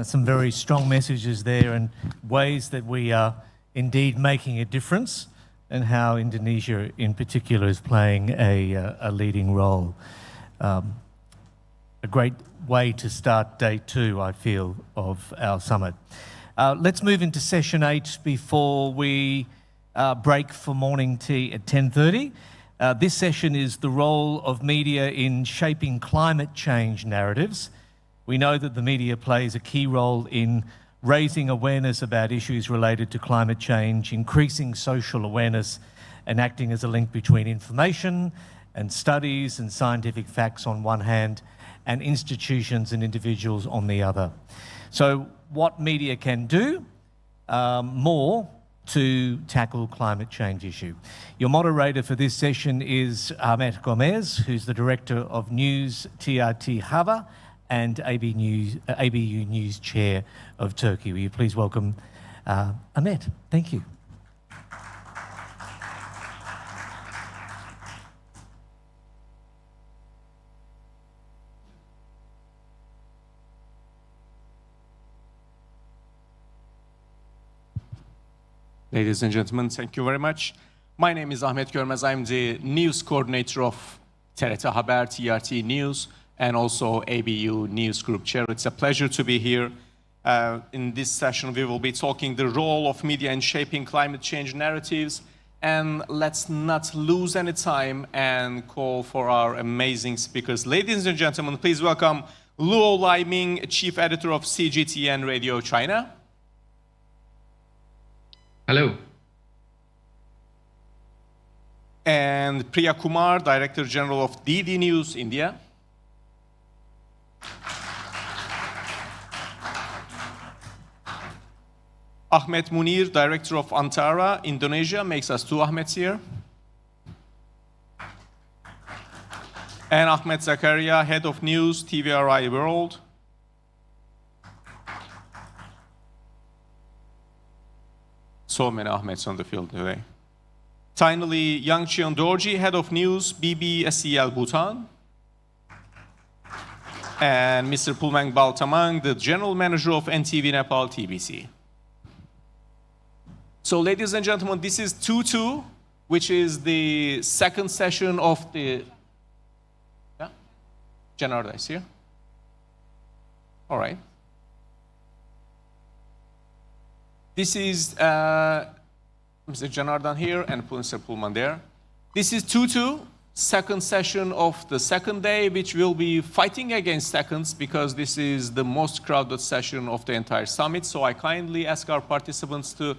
Some very strong messages there and ways that we are indeed making a difference and how Indonesia in particular is playing a leading role. A great way to start day 2, I feel, of our summit. Let's move into session 8 before we break for morning tea at 10:30. This session is the role of media in shaping climate change narratives. We know that the media plays a key role in raising awareness about issues related to climate change, increasing social awareness, and acting as a link between information and studies and scientific facts on one hand, and institutions and individuals on the other. So what media can do more to tackle climate change issue. Your moderator for this session is Ahmet Gomez, who's the Director of News TRT Hava and ABU News Chair of Turkey. Will you please welcome Ahmet? Thank you. Ladies and gentlemen, thank you very much. My name is Ahmet Görmez. I'm the news coordinator of TRT Haber, TRT News, and also ABU News Group Chair. It's a pleasure to be here. In this session, we will be talking the role of media in shaping climate change narratives. And let's not lose any time and call for our amazing speakers. Ladies and gentlemen, please welcome Luo Laiming, Chief Editor of CGTN Radio China. Hello. And Priya Kumar, Director General of DD News India. Ahmet Munir, Director of Antara, Indonesia, makes us two Ahmets here. And Ahmet Zakaria, Head of News, TVRI World. So many Ahmets on the field today. Finally, Yang Cheon Dorji, Head of News, BBSEL Bhutan. And Mr. Pulmang Baltamang, the General Manager of NTV Nepal TBC. So, ladies and gentlemen, this is 2-2, which is the second session of the... Yeah? Janarda is here. All right. This is Mr. Janardan here and Mr. Pullman there. This is 2-2, second session of the second day, which will be fighting against seconds because this is the most crowded session of the entire summit. So I kindly ask our participants to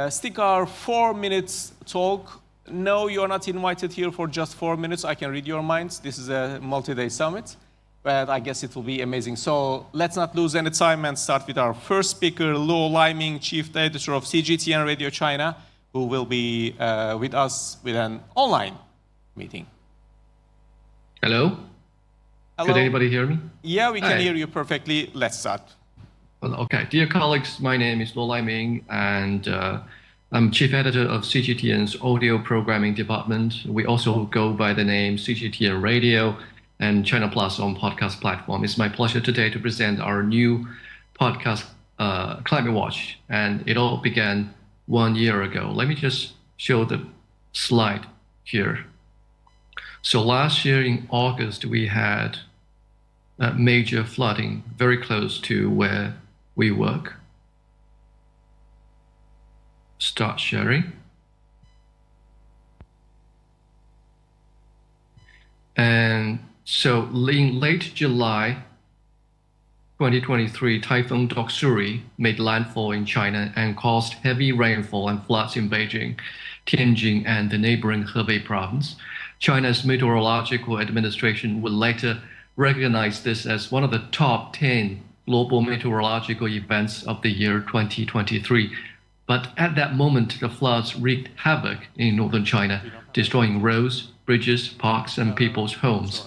stick our 4 minutes talk. No, you're not invited here for just 4 minutes. I can read your minds. This is a multi-day summit, but I guess it will be amazing. So let's not lose any time and start with our first speaker, Luo Laiming, Chief Editor of CGTN Radio China, who will be with us with an online meeting. Hello? Hello? Could anybody hear me? Yeah, we can Hi. hear you perfectly. Let's start. Well, okay. Dear colleagues, my name is Luo Laiming, and I'm Chief Editor of CGTN's Audio Programming Department. We also go by the name CGTN Radio and China Plus on podcast platform. It's my pleasure today to present our new podcast, Climate Watch, and it all began 1 year ago. Let me just show the slide here. So last year in August, we had major flooding very close to where we work. Start sharing. And so in late July 2023, Typhoon Doksuri made landfall in China and caused heavy rainfall and floods in Beijing, Tianjin, and the neighboring Hebei province. China's Meteorological Administration would later recognize this as one of the top 10 global meteorological events of the year 2023. But at that moment, the floods wreaked havoc in northern China, destroying roads, bridges, parks, and people's homes.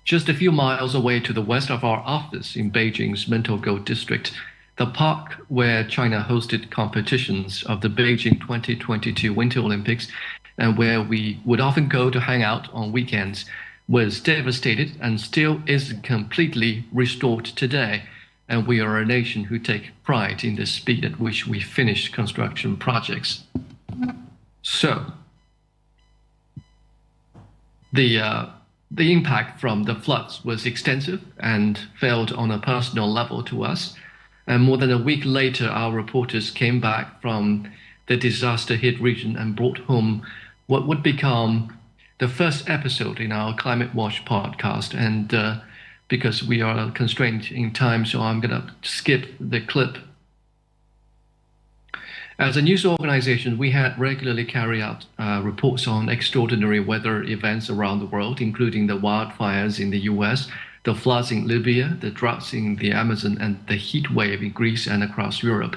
Just a few miles away to the west of our office in Beijing's Mentougou district, the park where China hosted competitions of the Beijing 2022 Winter Olympics and where we would often go to hang out on weekends, was devastated and still isn't completely restored today. And we are a nation who take pride in the speed at which we finish construction projects. So, the impact from the floods was extensive and felt on a personal level to us. And more than a week later, our reporters came back from the disaster-hit region and brought home what would become the first episode in our Climate Watch podcast. And because we are constrained in time, so I'm going to skip the clip. As a news organization, we had regularly carried out reports on extraordinary weather events around the world, including the wildfires in the US, the floods in Libya, the droughts in the Amazon, and the heat wave in Greece and across Europe.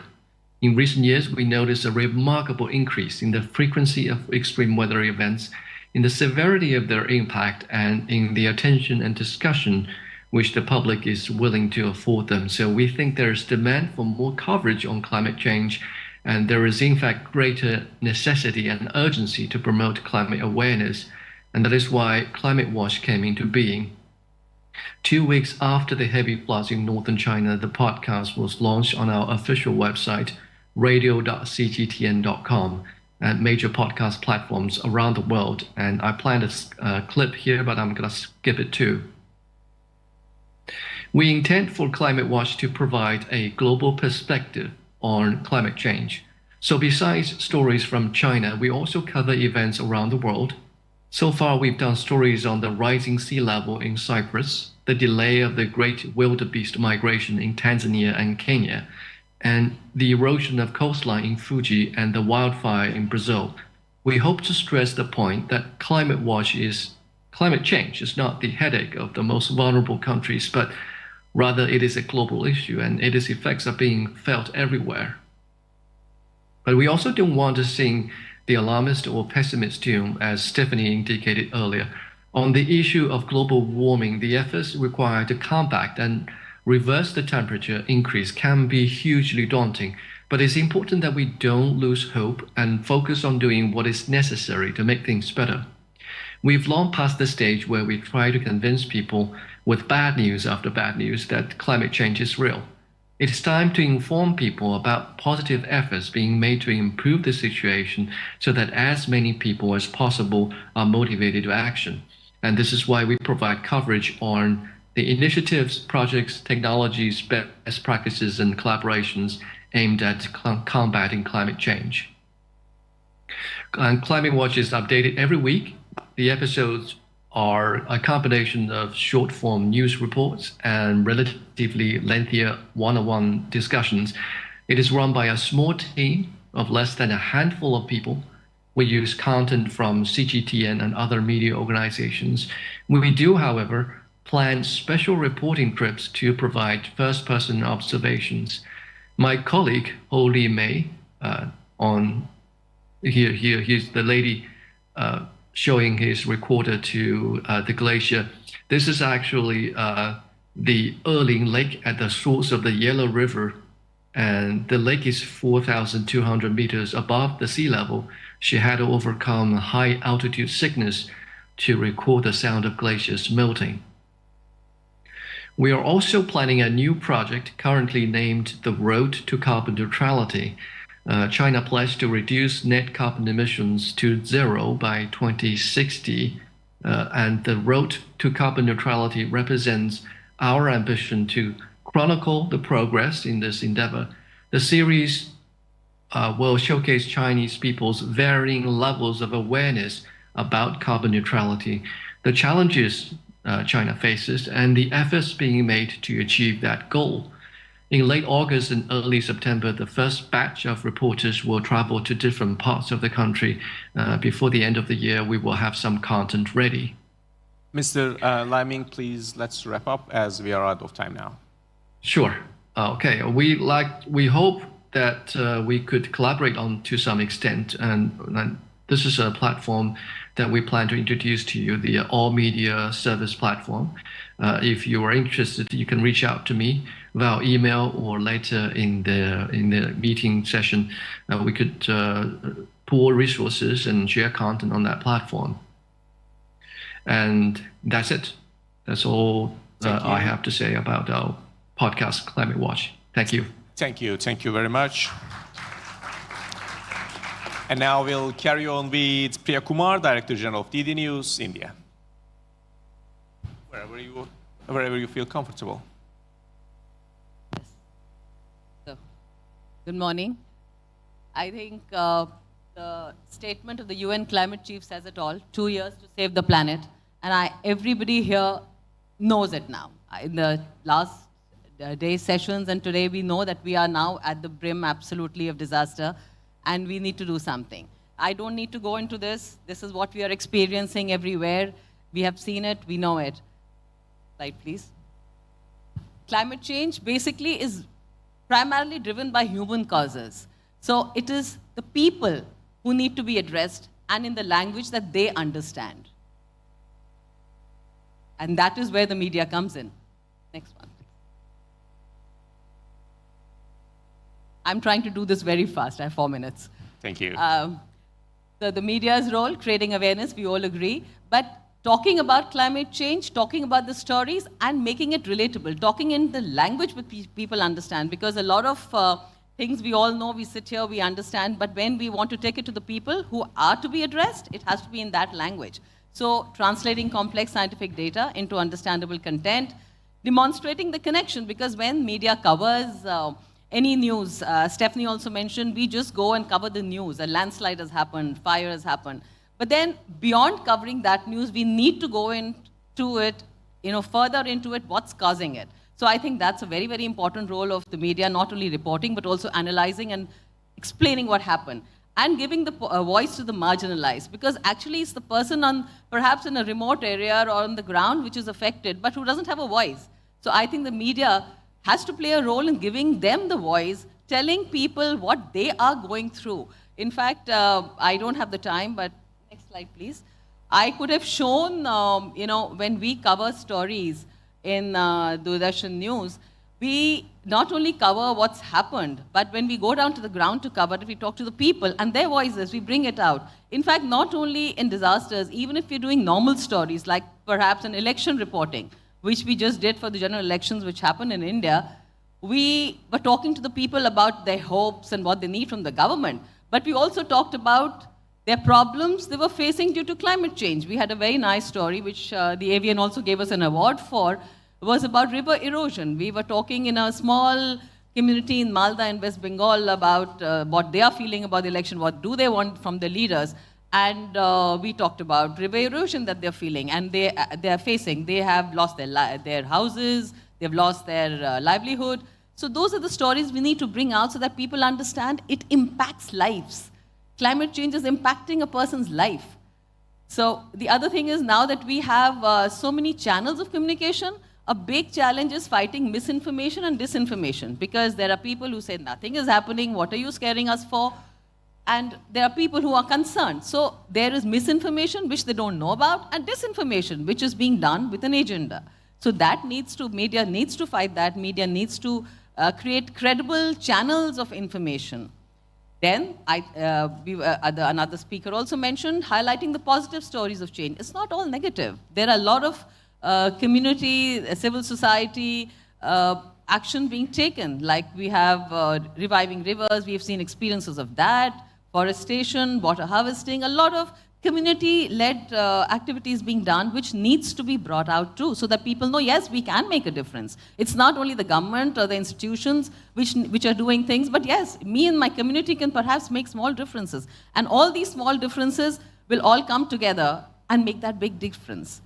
In recent years, we noticed a remarkable increase in the frequency of extreme weather events, in the severity of their impact, and in the attention and discussion which the public is willing to afford them. So we think there is demand for more coverage on climate change, and there is in fact greater necessity and urgency to promote climate awareness. And that is why Climate Watch came into being. 2 weeks after the heavy floods in northern China, the podcast was launched on our official website, radio.cgtn.com, and major podcast platforms around the world. And I planned a clip here, but I'm going to skip it too. We intend for Climate Watch to provide a global perspective on climate change. So besides stories from China, we also cover events around the world. So far, we've done stories on the rising sea level in Cyprus, the delay of the great wildebeest migration in Tanzania and Kenya, and the erosion of coastline in Fuji and the wildfire in Brazil. We hope to stress the point that climate change is not the headache of the most vulnerable countries, but rather it is a global issue and its effects are being felt everywhere. But we also don't want to sing the alarmist or pessimist tune, as Stephanie indicated earlier. On the issue of global warming, the efforts required to combat and reverse the temperature increase can be hugely daunting, but it's important that we don't lose hope and focus on doing what is necessary to make things better. We've long passed the stage where we try to convince people with bad news after bad news that climate change is real. It is time to inform people about positive efforts being made to improve the situation so that as many people as possible are motivated to action. And this is why we provide coverage on the initiatives, projects, technologies, best practices, and collaborations aimed at combating climate change. And Climate Watch is updated every week. The episodes are a combination of short-form news reports and relatively lengthier one-on-one discussions. It is run by a small team of less than a handful of people. We use content from CGTN and other media organizations. We do, however, plan special reporting trips to provide first-person observations. My colleague, Ho-Li Mei, here's the lady showing his recorder to the glacier. This is actually the Erling Lake at the source of the Yellow River, and the lake is 4,200 meters above the sea level. She had to overcome high altitude sickness to record the sound of glaciers melting. We are also planning a new project currently named the Road to Carbon Neutrality. China pledged to reduce net carbon emissions to zero by 2060, and the Road to Carbon Neutrality represents our ambition to chronicle the progress in this endeavor. The series will showcase Chinese people's varying levels of awareness about carbon neutrality, the challenges China faces, and the efforts being made to achieve that goal. In late August and early September, the first batch of reporters will travel to different parts of the country. Before the end of the year, we will have some content ready. Mr. Liming, please, let's wrap up as we are out of time now. Sure. Okay. We hope that we could collaborate on to some extent, and this is a platform that we plan to introduce to you, the All Media Service platform. If you are interested, you can reach out to me via email or later in the meeting session. We could pool resources and share content on that platform. And that's it. That's all I have to say about our podcast, Climate Watch. Thank you. Thank you. Thank you very much. And now we'll carry on with Priya Kumar, Director General of DD News, India. Wherever you feel comfortable. Yes. So, good morning. I think the statement of the UN climate chief says it all: 2 years to save the planet. And everybody here knows it now. In the last day's sessions and today, we know that we are now at the brim absolutely of disaster, and we need to do something. I don't need to go into this. This is what we are experiencing everywhere. We have seen it, we know it. Slide, please. Climate change basically is primarily driven by human causes. So it is the people who need to be addressed, and in the language that they understand. And that is where the media comes in. Next one. I'm trying to do this very fast. I have 4 minutes. Thank you. The media's role, creating awareness, we all agree. But talking about climate change, talking about the stories, and making it relatable, talking in the language that people understand. Because a lot of things we all know, we sit here, we understand, but when we want to take it to the people who are to be addressed, it has to be in that language. So translating complex scientific data into understandable content, demonstrating the connection, because when media covers any news, Stephanie also mentioned, we just go and cover the news. A landslide has happened, fire has happened. But then beyond covering that news, we need to go into it, further into it, what's causing it. So I think that's a very, very important role of the media, not only reporting, but also analyzing and explaining what happened. And giving the voice to the marginalized, because actually it's the person perhaps in a remote area or on the ground which is affected, but who doesn't have a voice. So I think the media has to play a role in giving them the voice, telling people what they are going through. In fact, I don't have the time, but next slide, please. I could have shown, when we cover stories in Doordarshan News, we not only cover what's happened, but when we go down to the ground to cover it, we talk to the people and their voices, we bring it out. In fact, not only in disasters, even if we're doing normal stories, like perhaps an election reporting, which we just did for the general elections which happened in India, we were talking to the people about their hopes and what they need from the government. But we also talked about their problems they were facing due to climate change. We had a very nice story, which the AVN also gave us an award for, was about river erosion. We were talking in a small community in Malda in West Bengal about what they are feeling about the election, what do they want from the leaders. And we talked about river erosion that they're feeling and they are facing. They have lost their houses, they've lost their livelihood. So those are the stories we need to bring out so that people understand it impacts lives. Climate change is impacting a person's life. So the other thing is, now that we have so many channels of communication, a big challenge is fighting misinformation and disinformation, because there are people who say nothing is happening, what are you scaring us for? And there are people who are concerned. So there is misinformation which they don't know about, and disinformation which is being done with an agenda. So that media needs to fight that. Media needs to create credible channels of information. Then another speaker also mentioned highlighting the positive stories of change. It's not all negative. There are a lot of community, civil society action being taken. Like we have reviving rivers, we have seen experiences of that, forestation, water harvesting, a lot of community-led activities being done, which needs to be brought out too, so that people know, yes, we can make a difference. It's not only the government or the institutions which are doing things, but yes, me and my community can perhaps make small differences. And all these small differences will all come together and make that big difference.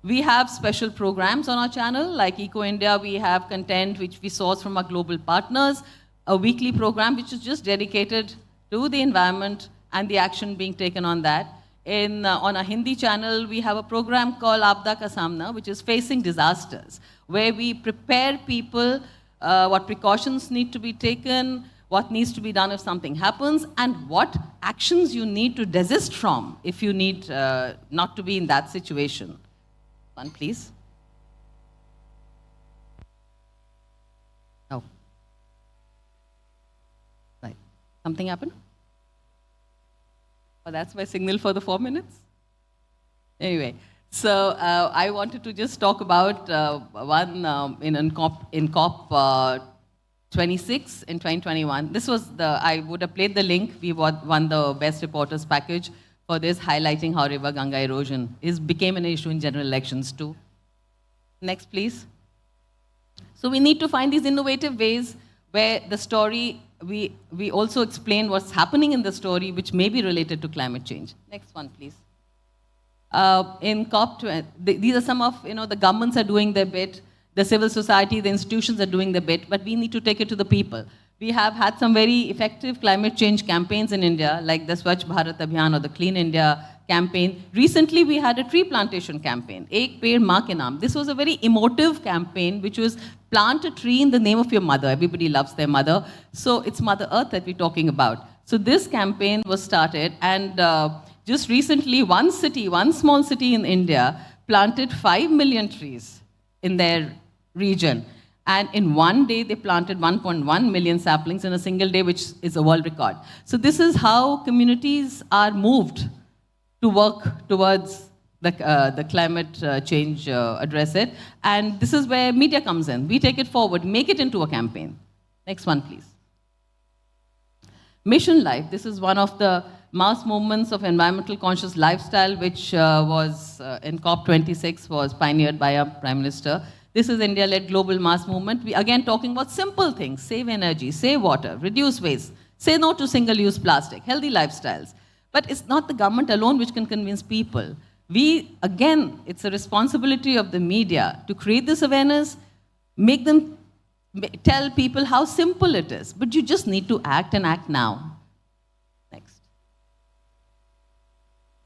We have special programs on our channel, like Eco India. We have content which we source from our global partners, a weekly program which is just dedicated to the environment and the action being taken on that. On our Hindi channel, we have a program called Aapda Ka Samna, which is facing disasters, where we prepare people what precautions need to be taken, what needs to be done if something happens, and what actions you need to desist from if you need not to be in that situation. One, please. Oh. Right. Something happened? Oh, that's my signal for the 4 minutes? Anyway, so I wanted to just talk about one in COP 26 in 2021. This was I would have played the link. We won the Best Reporters package for this, highlighting how river Ganga erosion became an issue in general elections too. Next, please. So we need to find these innovative ways where the story, we also explain what's happening in the story, which may be related to climate change. Next one, please. In COP, these are some of, the governments are doing their bit, the civil society, the institutions are doing their bit, but we need to take it to the people. We have had some very effective climate change campaigns in India, like the Swachh Bharat Abhiyan or the Clean India campaign. Recently, we had a tree plantation campaign, Ek Ped Maa Ke Naam. This was a very emotive campaign, which was plant a tree in the name of your mother. Everybody loves their mother. So it's Mother Earth that we're talking about. So this campaign was started, and just recently, one small city in India planted 5 million trees in their region. And in one day, they planted 1.1 million saplings in a single day, which is a world record. So this is how communities are moved to work towards the climate change, address it. And this is where media comes in. We take it forward, make it into a campaign. Next one, please. Mission Life, this is one of the mass movements of environmental conscious lifestyle, which was in COP26, was pioneered by our Prime Minister. This is India-led global mass movement. We again talking about simple things: save energy, save water, reduce waste, say no to single-use plastic, healthy lifestyles. But it's not the government alone which can convince people. We, again, it's a responsibility of the media to create this awareness, make them tell people how simple it is. But you just need to act and act now. Next.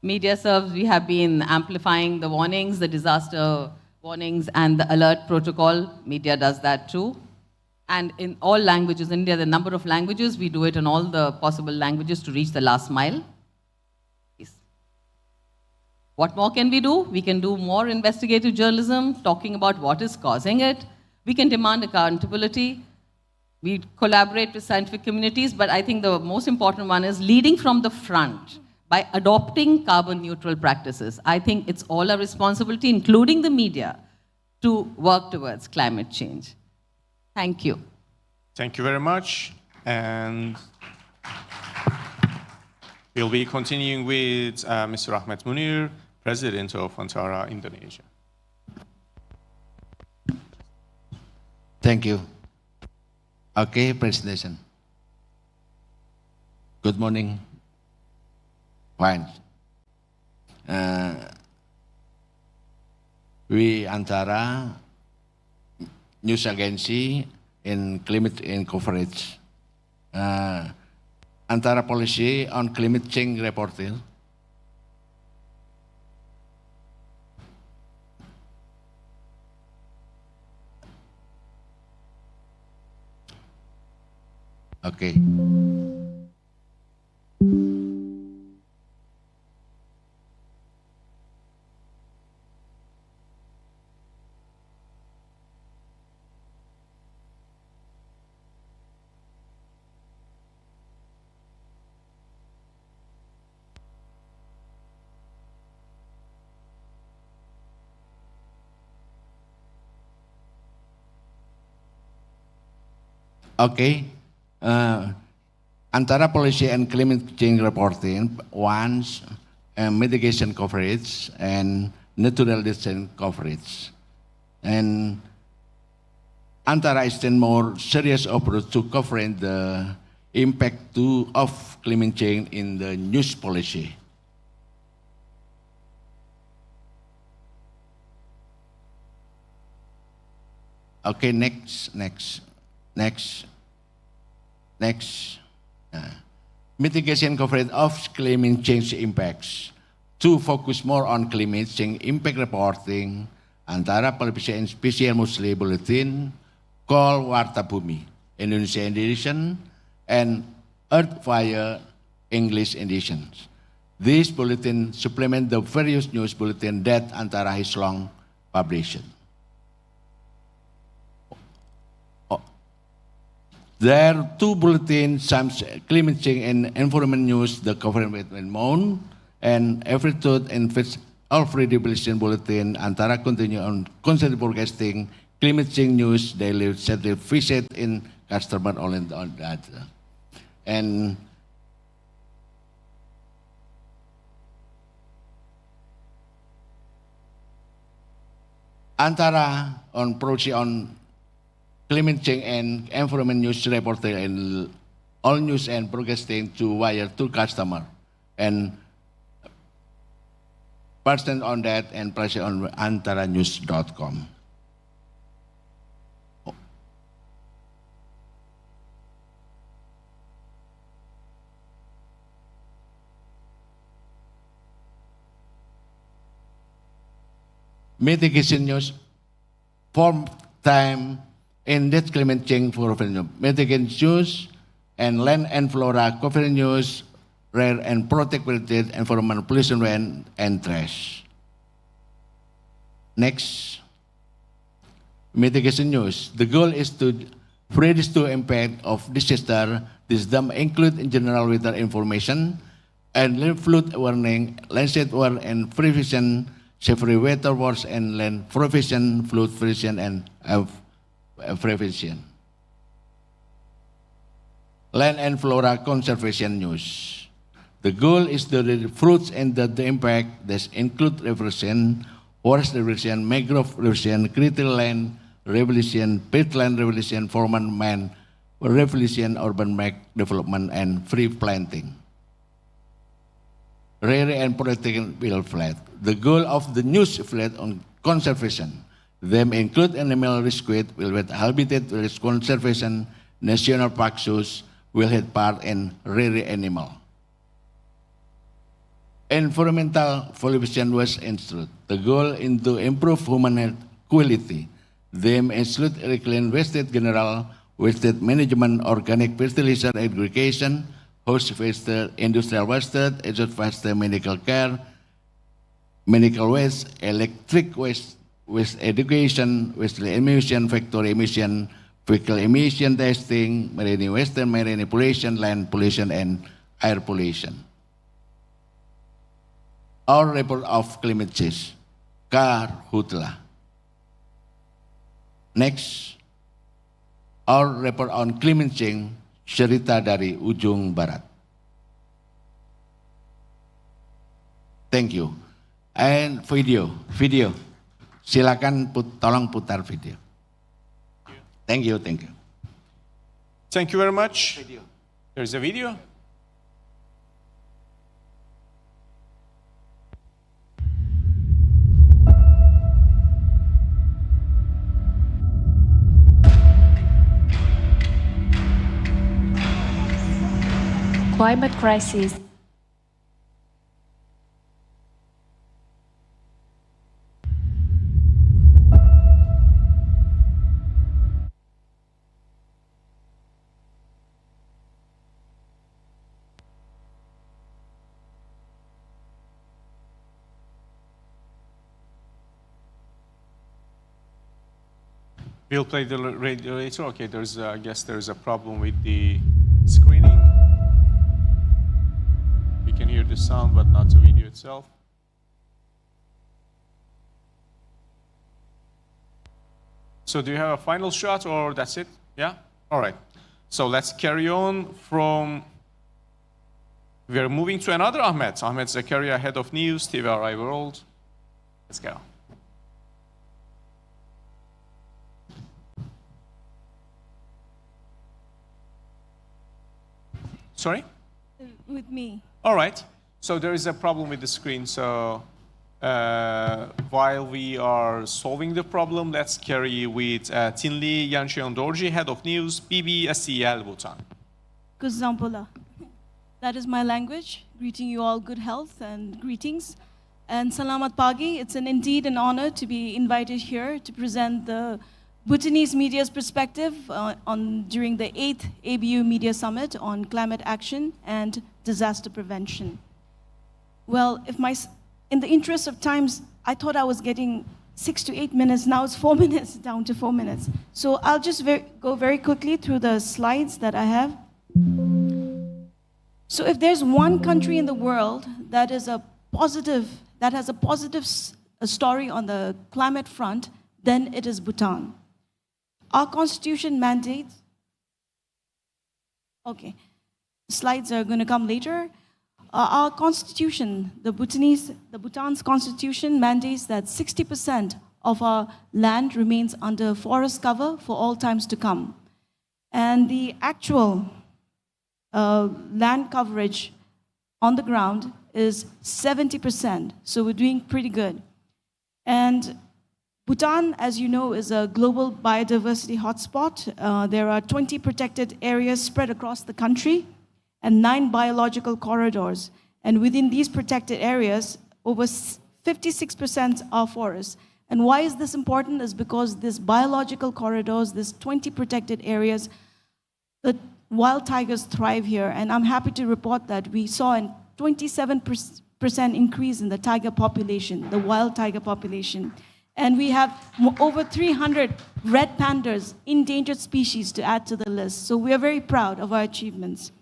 Media serves, we have been amplifying the warnings, the disaster warnings and the alert protocol. Media does that too. And in all languages, India, the number of languages, we do it in all the possible languages to reach the last mile. What more can we do? We can do more investigative journalism, talking about what is causing it. We can demand accountability. We collaborate with scientific communities, but I think the most important one is leading from the front by adopting carbon neutral practices. I think it's all our responsibility, including the media, to work towards climate change. Thank you. Thank you very much. And we'll be continuing with Mr. Ahmed Munir, President of Antara, Indonesia. Thank you. Okay, presentation. Good morning. Fine. We Antara news agency in climate and coverage. Antara policy on climate change reporting. Okay. Okay. Antara policy and climate change reporting wants mitigation coverage and natural disaster coverage. And Antara is then more serious approach to covering the impact of climate change in the news policy. Okay, next. Mitigation coverage of climate change impacts. To focus more on climate change impact reporting, Antara Policy and Special Muslim Bulletin, Call Warta Bumi, Indonesia edition, and Earth Fire English editions. These bulletins supplement the various news bulletins that Antara has long published. There are two bulletins, some climate change and environment news, the government and moon, and every third and fifth Alfred Bulletin bulletin, Antara continue on constant forecasting, climate change news, daily satellite visit in customer on that. And Antara on project on climate change and environment news reporting and all news and broadcasting to wire to customer and person on that and press on antaranews.com. Mitigation news form time in that climate change for mitigation news and land and flora cover news, rare and protected environment pollution rain and trash. Next, mitigation news. The goal is to reduce the impact of disaster. This include in general weather information and land flood warning, landslide warning and prevention, severe weather wars and land provision, flood prevention and prevention. land and flora conservation news. The goal is to read fruits and the impact that include revolution, forest revolution, mangrove revolution, critical land revolution, peatland revolution, formal man revolution, urban development, and free planting. Rare and protected wildlife. The goal of the news flat on conservation. Them include animal rescue, wildlife habitat risk conservation, national park zoos, wildlife park, and rare animal. Environmental pollution was instructed. The goal is to improve human health quality. Them include reclaim wasted general, wasted management, organic fertilizer aggregation, host waste, industrial waste, exhaust waste, medical care, medical waste, electric waste, waste education, waste emission, factory emission, vehicle emission testing, marine waste, marine pollution, land pollution, and air pollution. Our report of climate change, Karhutla. Next, our report on climate change, cerita dari ujung barat. Thank you. And video. Silakan tolong putar video. Thank you. Thank you very much. There's a video. Climate crisis. We'll play the radio later. Okay, I guess there's a problem with the screening. We can hear the sound, but not the video itself. So do you have a final shot, or that's it? Yeah? All right. So let's carry on from... We're moving to another Ahmed. Ahmed Zakaria, head of news, TVRI World. Let's go. Sorry? With me. All right. So there is a problem with the screen. So while we are solving the problem, let's carry with Tinli Yancheondorji, head of news, BBSCL Bhutan. Kuzampola. That is my language. Greeting you all good health and greetings. And Salamat Pagi. It's indeed an honor to be invited here to present the Bhutanese media's perspective during the 8th ABU Media Summit on climate action and disaster prevention. Well, in the interest of times, I thought I was getting 6 to 8 minutes. Now it's 4 minutes, down to 4 minutes. So I'll just go very quickly through the slides that I have. So if there's one country in the world that has a positive story on the climate front, then it is Bhutan. Our constitution mandates, okay, slides are going to come later. Our constitution, Bhutan's constitution mandates that 60% of our land remains under forest cover for all times to come. And the actual land coverage on the ground is 70%, so we're doing pretty good. And Bhutan, as you know, is a global biodiversity hotspot. There are 20 protected areas spread across the country and 9 biological corridors. And within these protected areas, over 56% are forests. And why is this important? Is because these biological corridors, these 20 protected areas, the wild tigers thrive here. And I'm happy to report that we saw a 27% increase in the tiger population, the wild tiger population. And we have over 300 red pandas, endangered species, to add to the list. So we are very proud of our achievements.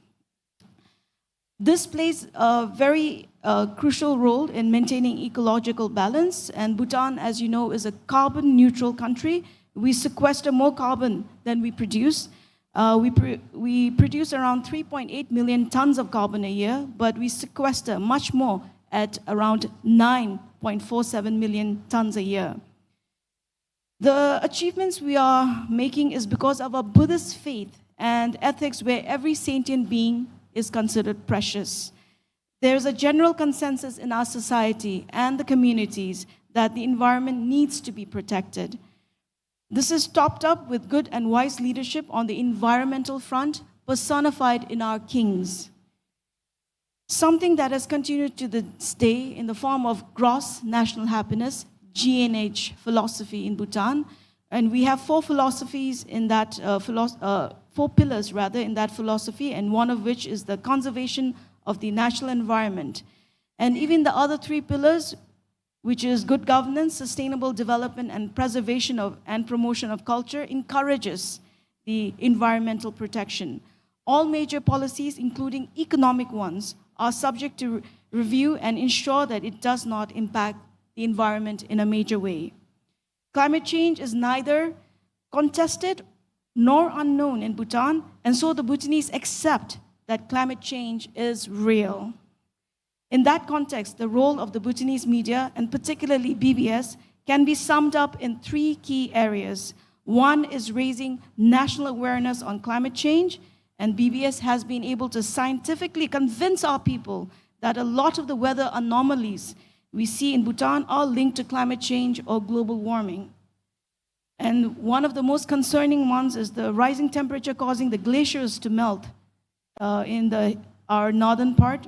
This plays a very crucial role in maintaining ecological balance. And Bhutan, as you know, is a carbon neutral country. We sequester more carbon than we produce. We produce around 3.8 million tons of carbon a year, but we sequester much more at around 9.47 million tons a year. The achievements we are making is because of our Buddhist faith and ethics where every sentient being is considered precious. There's a general consensus in our society and the communities that the environment needs to be protected. This is topped up with good and wise leadership on the environmental front, personified in our kings. Something that has continued to this day in the form of gross national happiness, GNH philosophy in Bhutan. And we have four philosophies in that, four pillars rather in that philosophy, and one of which is the conservation of the natural environment. And even the other three pillars, which is good governance, sustainable development, and preservation of and promotion of culture, encourages the environmental protection. All major policies, including economic ones, are subject to review and ensure that it does not impact the environment in a major way. Climate change is neither contested nor unknown in Bhutan, and so the Bhutanese accept that climate change is real. In that context, the role of the Bhutanese media, and particularly BBS, can be summed up in three key areas. One is raising national awareness on climate change, and BBS has been able to scientifically convince our people that a lot of the weather anomalies we see in Bhutan are linked to climate change or global warming. And one of the most concerning ones is the rising temperature causing the glaciers to melt in our northern part.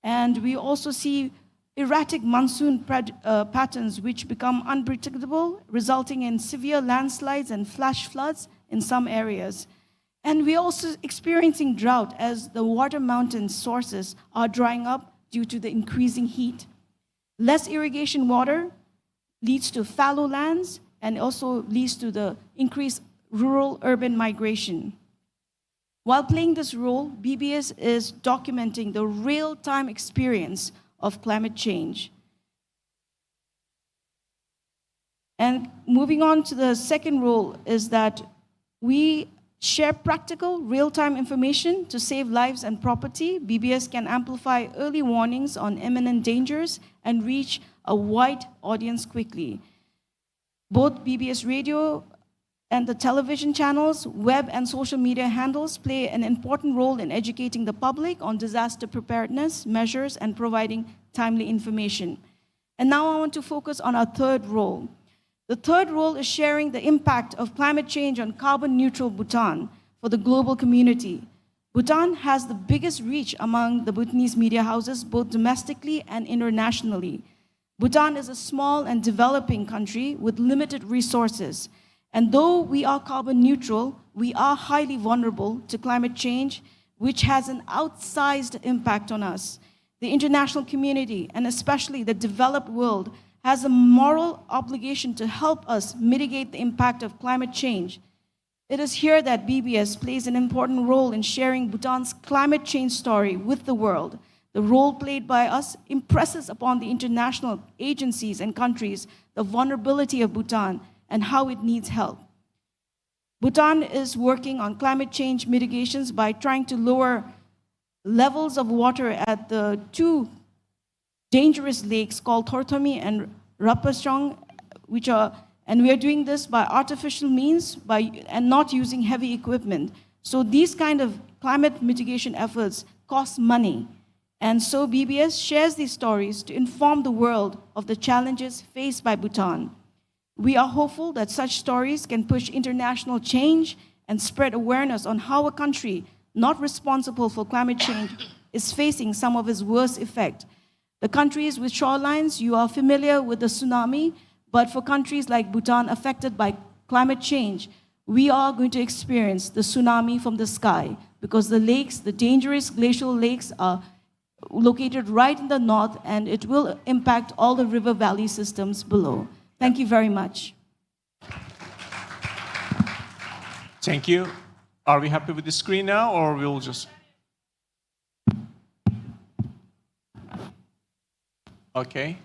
And we also see erratic monsoon patterns which become unpredictable, resulting in severe landslides and flash floods in some areas. And we're also experiencing drought as the water mountain sources are drying up due to the increasing heat. Less irrigation water leads to fallow lands and also leads to the increased rural-urban migration. While playing this role, BBS is documenting the real-time experience of climate change. And moving on to the second role is that we share practical, real-time information to save lives and property. BBS can amplify early warnings on imminent dangers and reach a wide audience quickly. Both BBS radio and the television channels, web and social media handles play an important role in educating the public on disaster preparedness measures and providing timely information. And now I want to focus on our third role. The third role is sharing the impact of climate change on carbon-neutral Bhutan for the global community. Bhutan has the biggest reach among the Bhutanese media houses, both domestically and internationally. Bhutan is a small and developing country with limited resources. And though we are carbon neutral, we are highly vulnerable to climate change, which has an outsized impact on us. The international community, and especially the developed world, has a moral obligation to help us mitigate the impact of climate change. It is here that BBS plays an important role in sharing Bhutan's climate change story with the world. The role played by us impresses upon the international agencies and countries the vulnerability of Bhutan and how it needs help. Bhutan is working on climate change mitigations by trying to lower levels of water at the two dangerous lakes called Thorthomi and Rapachong, and we are doing this by artificial means and not using heavy equipment. So these kind of climate mitigation efforts cost money. And so BBS shares these stories to inform the world of the challenges faced by Bhutan. We are hopeful that such stories can push international change and spread awareness on how a country not responsible for climate change is facing some of its worst effects. The countries with shorelines, you are familiar with the tsunami, but for countries like Bhutan affected by climate change, we are going to experience the tsunami from the sky because the lakes, the dangerous glacial lakes, are located right in the north, and it will impact all the river valley systems below. Thank you very much. Thank you. Are we happy with the screen now, or we'll just... Okay.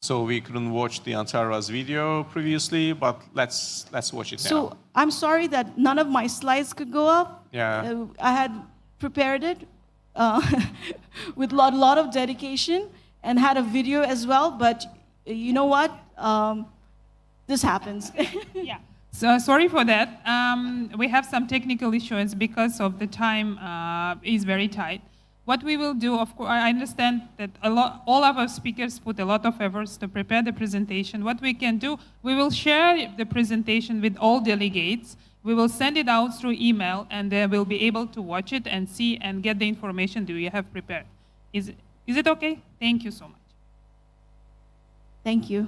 So we couldn't watch the Antara's video previously, but let's watch it now. So I'm sorry that none of my slides could go up. Yeah. I had prepared it with a lot of dedication and had a video as well, but you know what? This happens. Yeah. So sorry for that. We have some technical issues because of the time is very tight. What we will do, of course, I understand that all of our speakers put a lot of efforts to prepare the presentation. What we can do, we will share the presentation with all delegates. We will send it out through email, and they will be able to watch it and see and get the information that we have prepared. Is it okay? Thank you so much. Thank you.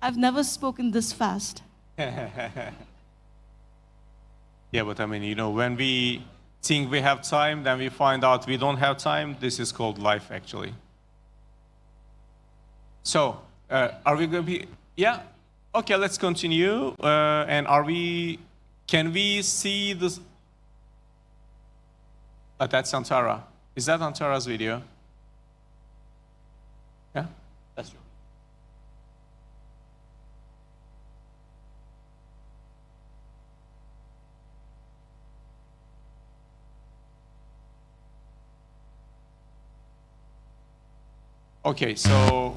I've never spoken this fast. Yeah, but I mean, you know, when we think we have time, then we find out we don't have time. This is called life, actually. So, are we going to be, yeah? Okay, let's continue. And can we see this? That's Antara. Is that Antara's video? Yeah, that's true. Okay, so,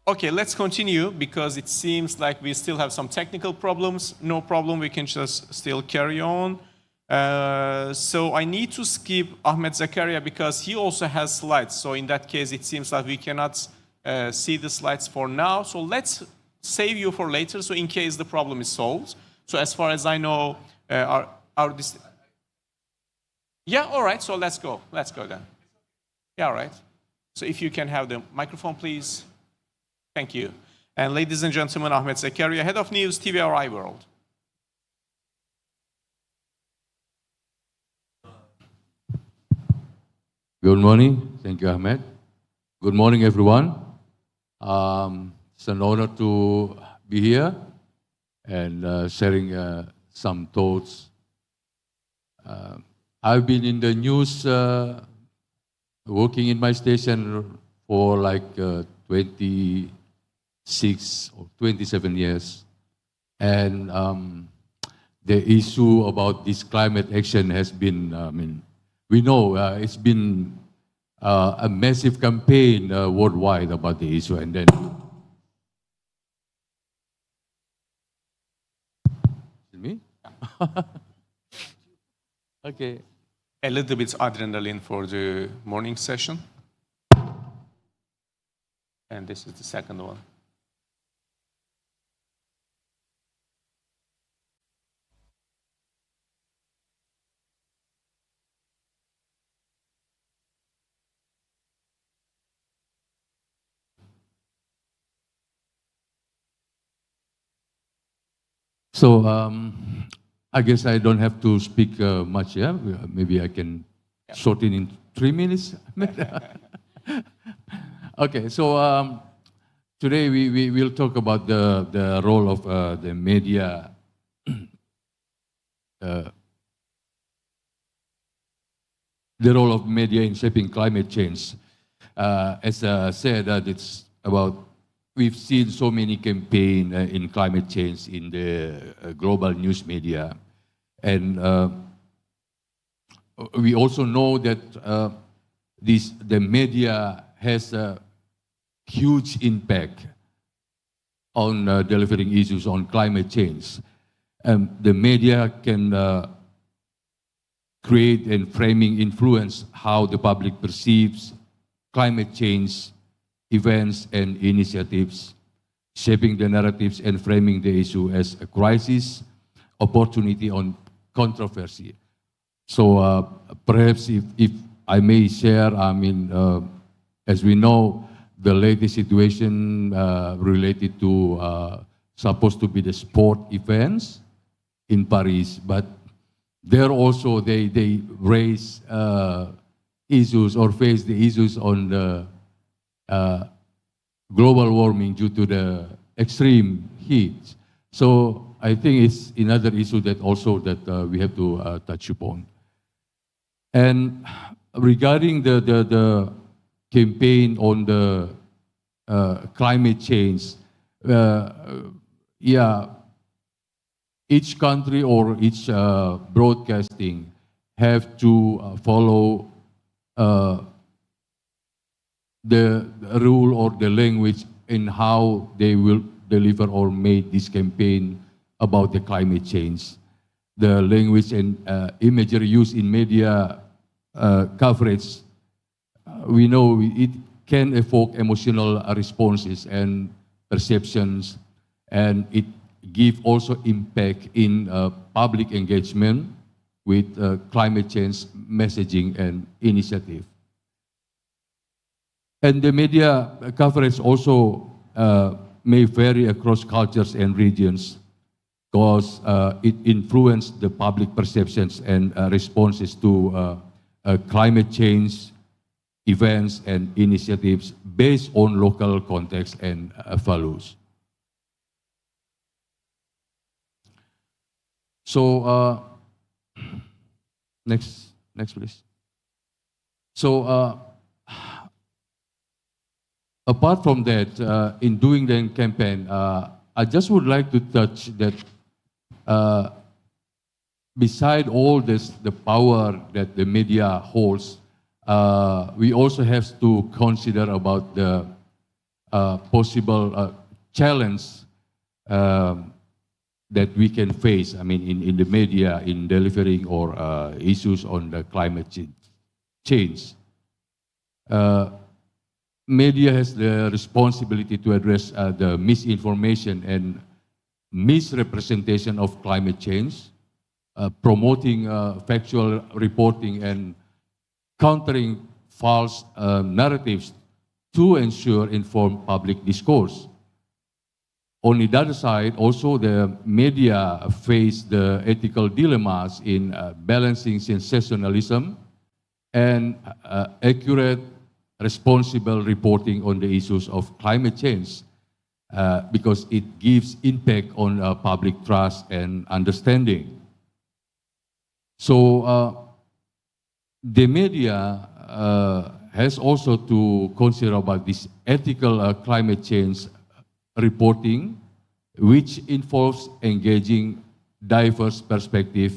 let's continue because it seems like we still have some technical problems. No problem, we can just still carry on. So I need to skip Ahmet Zakaria because he also has slides. So in that case, it seems like we cannot see the slides for now. So let's save you for later, so in case the problem is solved. So as far as I know, yeah, all right, so let's go then. Yeah, all right. So if you can have the microphone, please. Thank you. And ladies and gentlemen, Ahmet Zakaria, Head of News, TVRI World. Good morning. Thank you, Ahmed. Good morning, everyone. It's an honor to be here and sharing some thoughts. I've been in the news working in my station for like 26 or 27 years. And the issue about this climate action has been, we know it's been a massive campaign worldwide about the issue. And then, me? Okay. A little bit adrenaline for the morning session. And this is the second one. So I guess I don't have to speak much, yeah? Maybe I can shorten in 3 minutes. Okay, so today we will talk about the role of the media, the role of media in shaping climate change. As I said, it's about, we've seen so many campaigns in climate change in the global news media. And we also know that the media has a huge impact on delivering issues on climate change. The media can create and framing influence how the public perceives climate change events and initiatives, shaping the narratives and framing the issue as a crisis, opportunity, or controversy. So perhaps if I may share, as we know, the latest situation related to supposed to be the sport events in Paris, but there also they raise issues or face the issues on the global warming due to the extreme heat. So I think it's another issue that also that we have to touch upon. And regarding the campaign on the climate change, each country or each broadcasting have to follow the rule or the language in how they will deliver or make this campaign about the climate change. The language and imagery used in media coverage, we know it can evoke emotional responses and perceptions, and it give also impact in public engagement with climate change messaging and initiative. And the media coverage also may vary across cultures and regions because it influences the public perceptions and responses to climate change events and initiatives based on local context and values. So, next please. So, apart from that, in doing the campaign, I just would like to touch that beside all this, the power that the media holds, we also have to consider about the possible challenge that we can face, I mean, in the media, in delivering or issues on the climate change. Media has the responsibility to address the misinformation and misrepresentation of climate change, promoting factual reporting and countering false narratives to ensure informed public discourse. On the other side, also the media face the ethical dilemmas in balancing sensationalism and accurate, responsible reporting on the issues of climate change because it gives impact on public trust and understanding. So the media has also to consider about this ethical climate change reporting, which involves engaging diverse perspective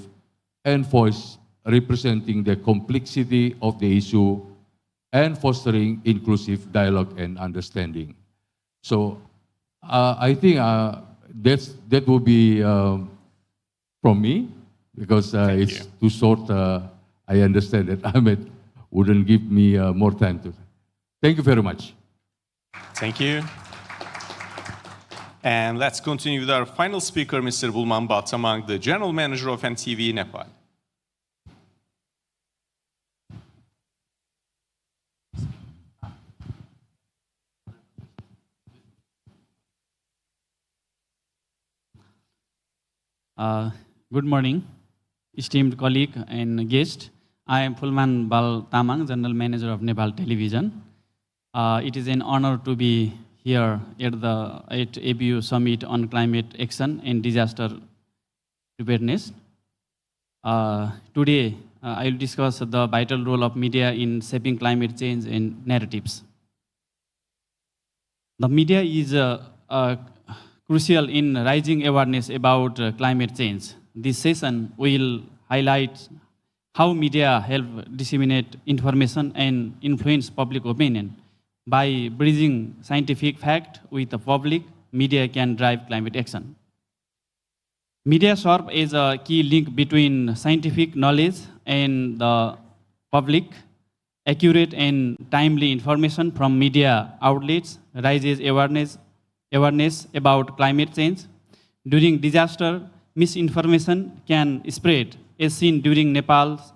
and voice representing the complexity of the issue and fostering inclusive dialogue and understanding. So I think that will be from me, because it's too short. I understand that Ahmed wouldn't give me more time to. Thank you very much. Thank you. And let's continue with our final speaker, Mr. Bulman Batamang, the General Manager of NTV Nepal. Good morning, esteemed colleague and guest. I am Phulman Bal Tamang, General Manager of Nepal Television. It is an honor to be here at ABU Summit on Climate Action and Disaster Preparedness. Today, I will discuss the vital role of media in shaping climate change and narratives. The media is crucial in raising awareness about climate change. This session will highlight how media help disseminate information and influence public opinion. By bridging scientific fact with the public, media can drive climate action. Media serve as a key link between scientific knowledge and the public. Accurate and timely information from media outlets raises awareness about climate change. During disaster, misinformation can spread, as seen during Nepal's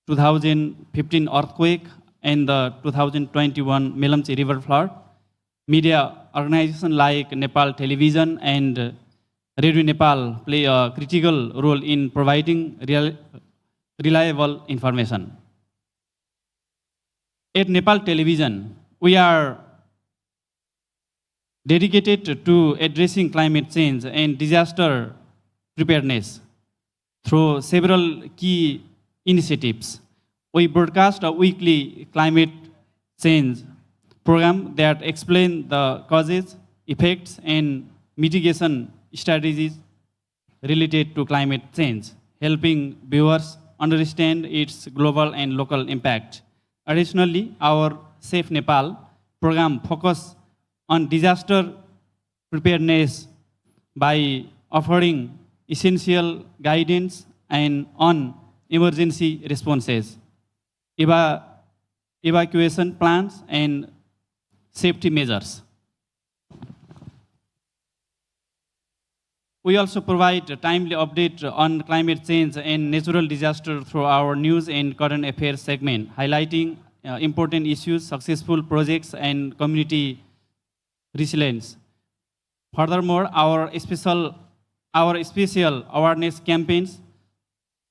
2015 earthquake and the 2021 Melamchi river flood. Media organizations like Nepal Television and Radio Nepal play a critical role in providing reliable information. At Nepal Television, we are dedicated to addressing climate change and disaster preparedness through several key initiatives. We broadcast a weekly climate change program that explain the causes, effects, and mitigation strategies related to climate change, helping viewers understand its global and local impact. Additionally, our Safe Nepal program focus on disaster preparedness by offering essential guidance and on emergency responses, evacuation plans, and safety measures. We also provide a timely update on climate change and natural disaster through our news and current affairs segment, highlighting important issues, successful projects, and community resilience. Furthermore, our special awareness campaigns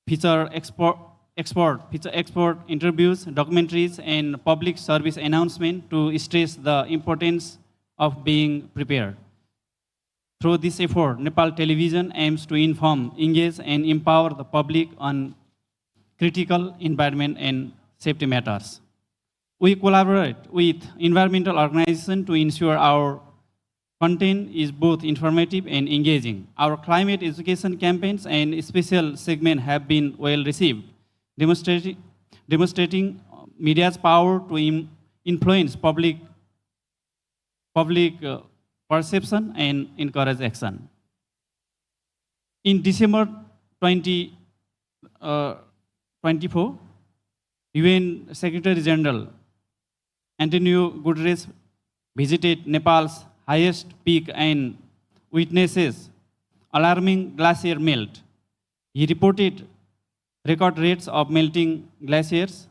feature expert interviews, documentaries, and public service announcements to stress the importance of being prepared. Through this effort, Nepal Television aims to inform, engage, and empower the public on critical environment and safety matters. We collaborate with environmental organizations to ensure our content is both informative and engaging. Our climate education campaigns and special segments have been well received, demonstrating media's power to influence public perception and encourage action. In December 2024, UN Secretary General Antonio Guterres visited Nepal's highest peak and witnesses alarming glacier melt. He reported record rates of melting glaciers,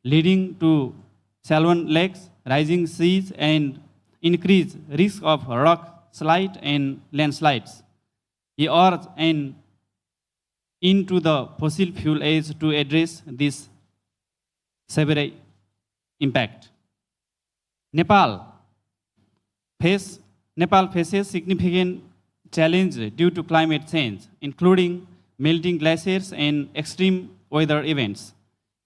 leading to salmon lakes, rising seas, and increased risk of rock slide and landslides. He urged an end to the fossil fuel age to address this severe impact. Nepal faces significant challenges due to climate change, including melting glaciers and extreme weather events.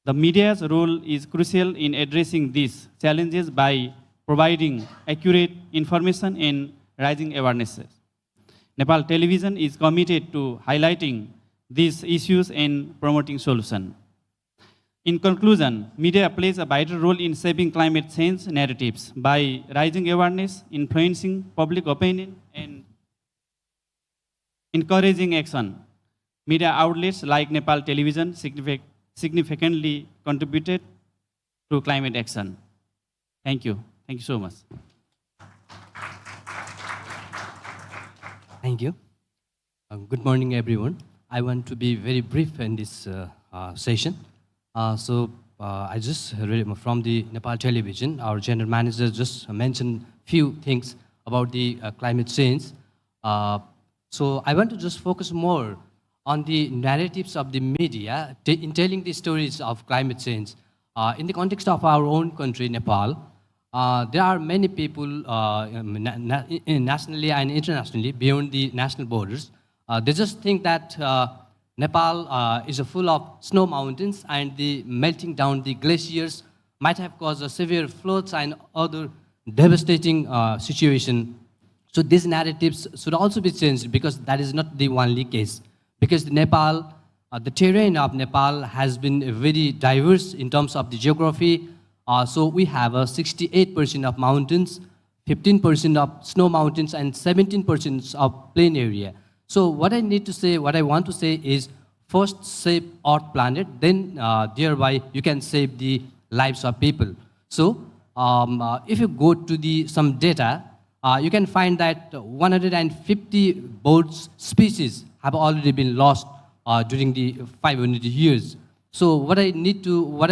The media's role is crucial in addressing these challenges by providing accurate information and raising awareness. Nepal Television is committed to highlighting these issues and promoting solutions. In conclusion, media plays a vital role in shaping climate change narratives by raising awareness, influencing public opinion, and encouraging action. Media outlets like Nepal Television significantly contributed to climate action. Thank you. Thank you so much. Thank you. Good morning, everyone. I want to be very brief in this session. I just read from the Nepal Television. Our general manager just mentioned few things about the climate change. So I want to just focus more on the narratives of the media in telling the stories of climate change. In the context of our own country, Nepal, there are many people nationally and internationally beyond the national borders. They just think that Nepal is full of snow mountains and the melting down the glaciers might have caused severe floods and other devastating situation. So these narratives should also be changed because that is not the only case. Because Nepal, the terrain of Nepal has been very diverse in terms of the geography. So we have 68% of mountains, 15% of snow mountains, and 17% of plain area. So what I want to say is, first save Earth planet, then thereby you can save the lives of people. So if you go to some data, you can find that 150 bird species have already been lost during the 500 years. So what I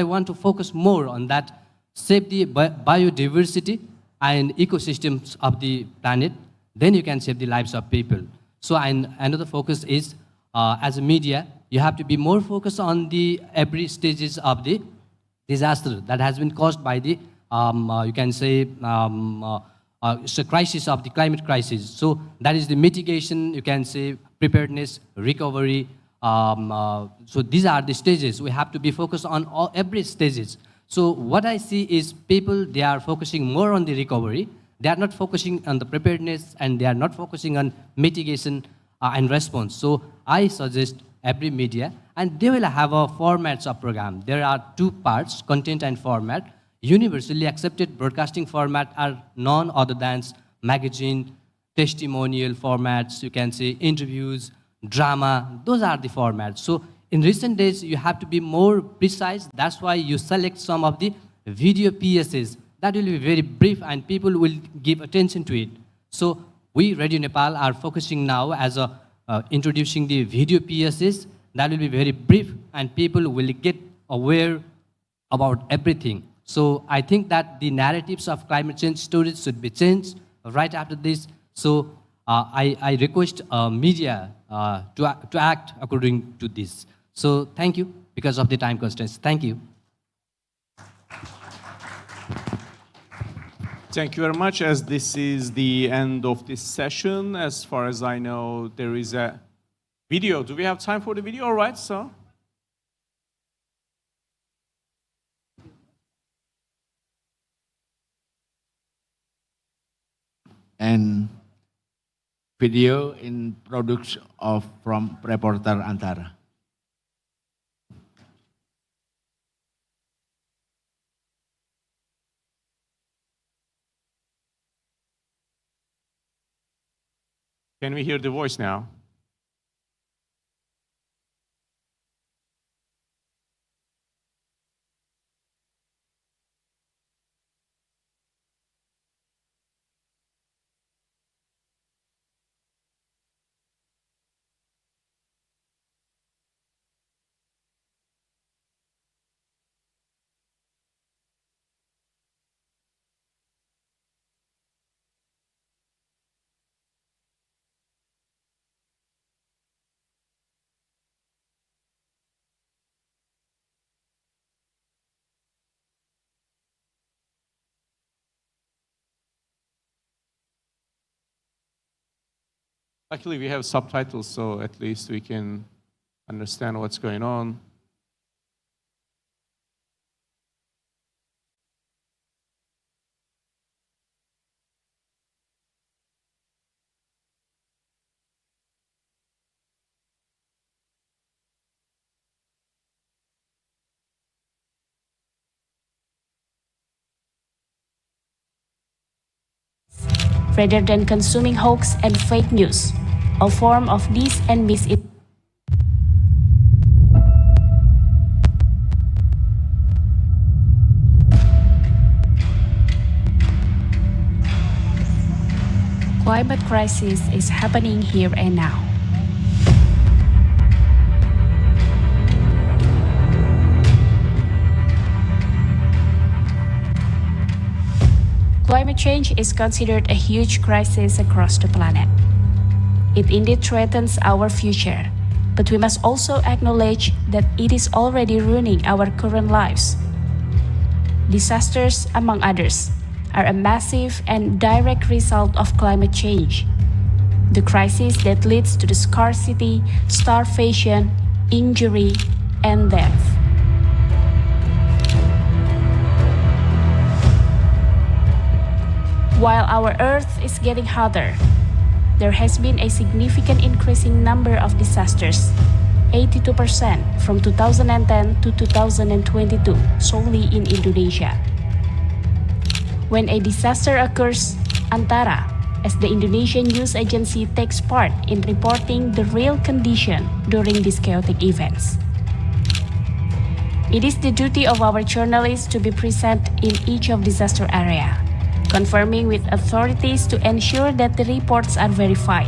want to focus more on that, save the biodiversity and ecosystems of the planet, then you can save the lives of people. So another focus is, as a media, you have to be more focused on the every stages of the disaster that has been caused by the, you can say, it's a crisis of the climate crisis. So that is the mitigation, you can say, preparedness, recovery. So these are the stages. We have to be focused on every stages. So what I see is people, they are focusing more on the recovery. They are not focusing on the preparedness, and they are not focusing on mitigation and response. So I suggest every media, and they will have a formats of program. There are two parts, content and format. Universally accepted broadcasting format are none other than magazine, testimonial formats, you can say interviews, drama, those are the formats. So in recent days, you have to be more precise. That's why you select some of the video PSAs. That will be very brief and people will give attention to it. So we, Radio Nepal, are focusing now as introducing the video PSAs. That will be very brief and people will get aware about everything. So I think that the narratives of climate change stories should be changed right after this. So I request media to act according to this. So thank you because of the time constraints. Thank you. Thank you very much. As this is the end of this session, as far as I know, there is a video. Do we have time for the video? All right, so. And video in products from reporter Antara. Can we hear the voice now? Luckily, we have subtitles, so at least we can understand what's going on. Rather than consuming hoax and fake news, a form of dis and misinformation. Climate crisis is happening here and now. Climate change is considered a huge crisis across the planet. It indeed threatens our future, but we must also acknowledge that it is already ruining our current lives. Disasters, among others, are a massive and direct result of climate change. The crisis that leads to the scarcity, starvation, injury, and death. While our Earth is getting hotter, there has been a significant increasing number of disasters, 82% from 2010 to 2022, solely in Indonesia. When a disaster occurs, Antara, as the Indonesian news agency, takes part in reporting the real condition during these chaotic events. It is the duty of our journalists to be present in each of disaster area, confirming with authorities to ensure that the reports are verified.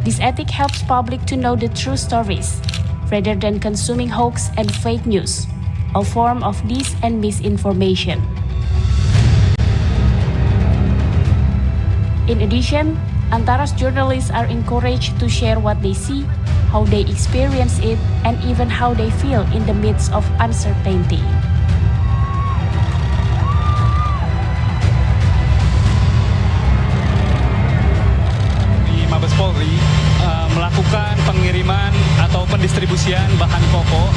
This ethic helps public to know the true stories, rather than consuming hoax and fake news, a form of dis and misinformation. In addition, Antara's journalists are encouraged to share what they see, how they experience it, and even how they feel in the midst of uncertainty. Mabes Polri melakukan pengiriman atau pendistribusian bahan pokok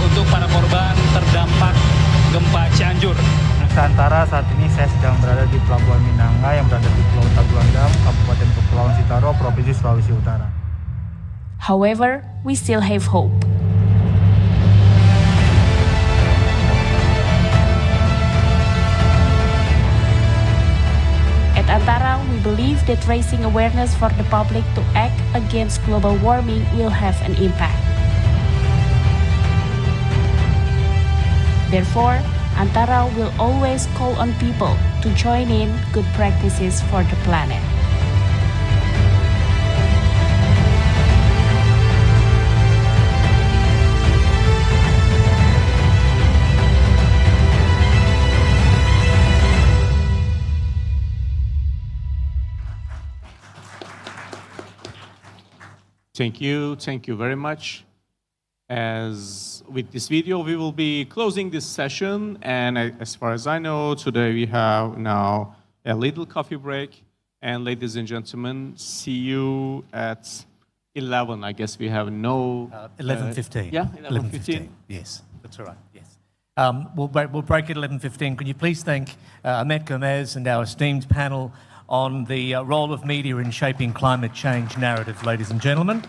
untuk para korban terdampak Nusantara, saat ini saya sedang berada di Pelabuhan Minanga yang berada di Pulau Tagulandang, Kabupaten Kepulauan Sitaro, Provinsi Sulawesi Utara. However, we still have hope. At Antara, we believe that raising awareness for the public to act against global warming will have an impact. Therefore, Antara will always call on people to join in good practices for the planet. Thank you very much. As with this video, we will be closing this session, and as far as I know, today we have now a little coffee break. And ladies and gentlemen, see you at 11. I guess we have no... 11:15. Yeah, 11:15. Yes, that's all right, yes. We'll break at 11:15. Could you please thank Ahmet Gomez and our esteemed panel on the role of media in shaping climate change narrative, ladies and gentlemen.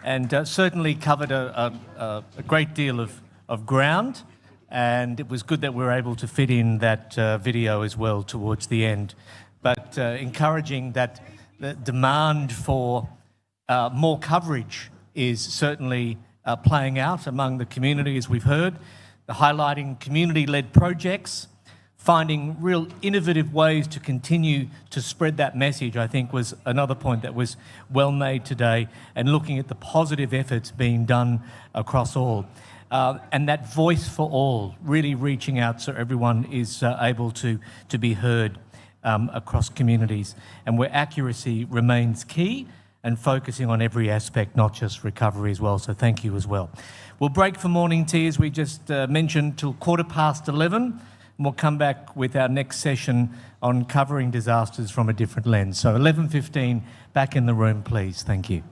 And certainly covered a great deal of ground, and it was good that we were able to fit in that video as well towards the end. But encouraging that the demand for more coverage is certainly playing out among the community, as we've heard, the highlighting community-led projects, finding real innovative ways to continue to spread that message, I think was another point that was well made today, and looking at the positive efforts being done across all. And that voice for all, really reaching out so everyone is able to be heard across communities, and where accuracy remains key and focusing on every aspect, not just recovery as well. So thank you as well. We'll break for morning tea, as we just mentioned, till 11:15. And we'll come back with our next session on covering disasters from a different lens. So 11:15, back in the room, please. Thank you.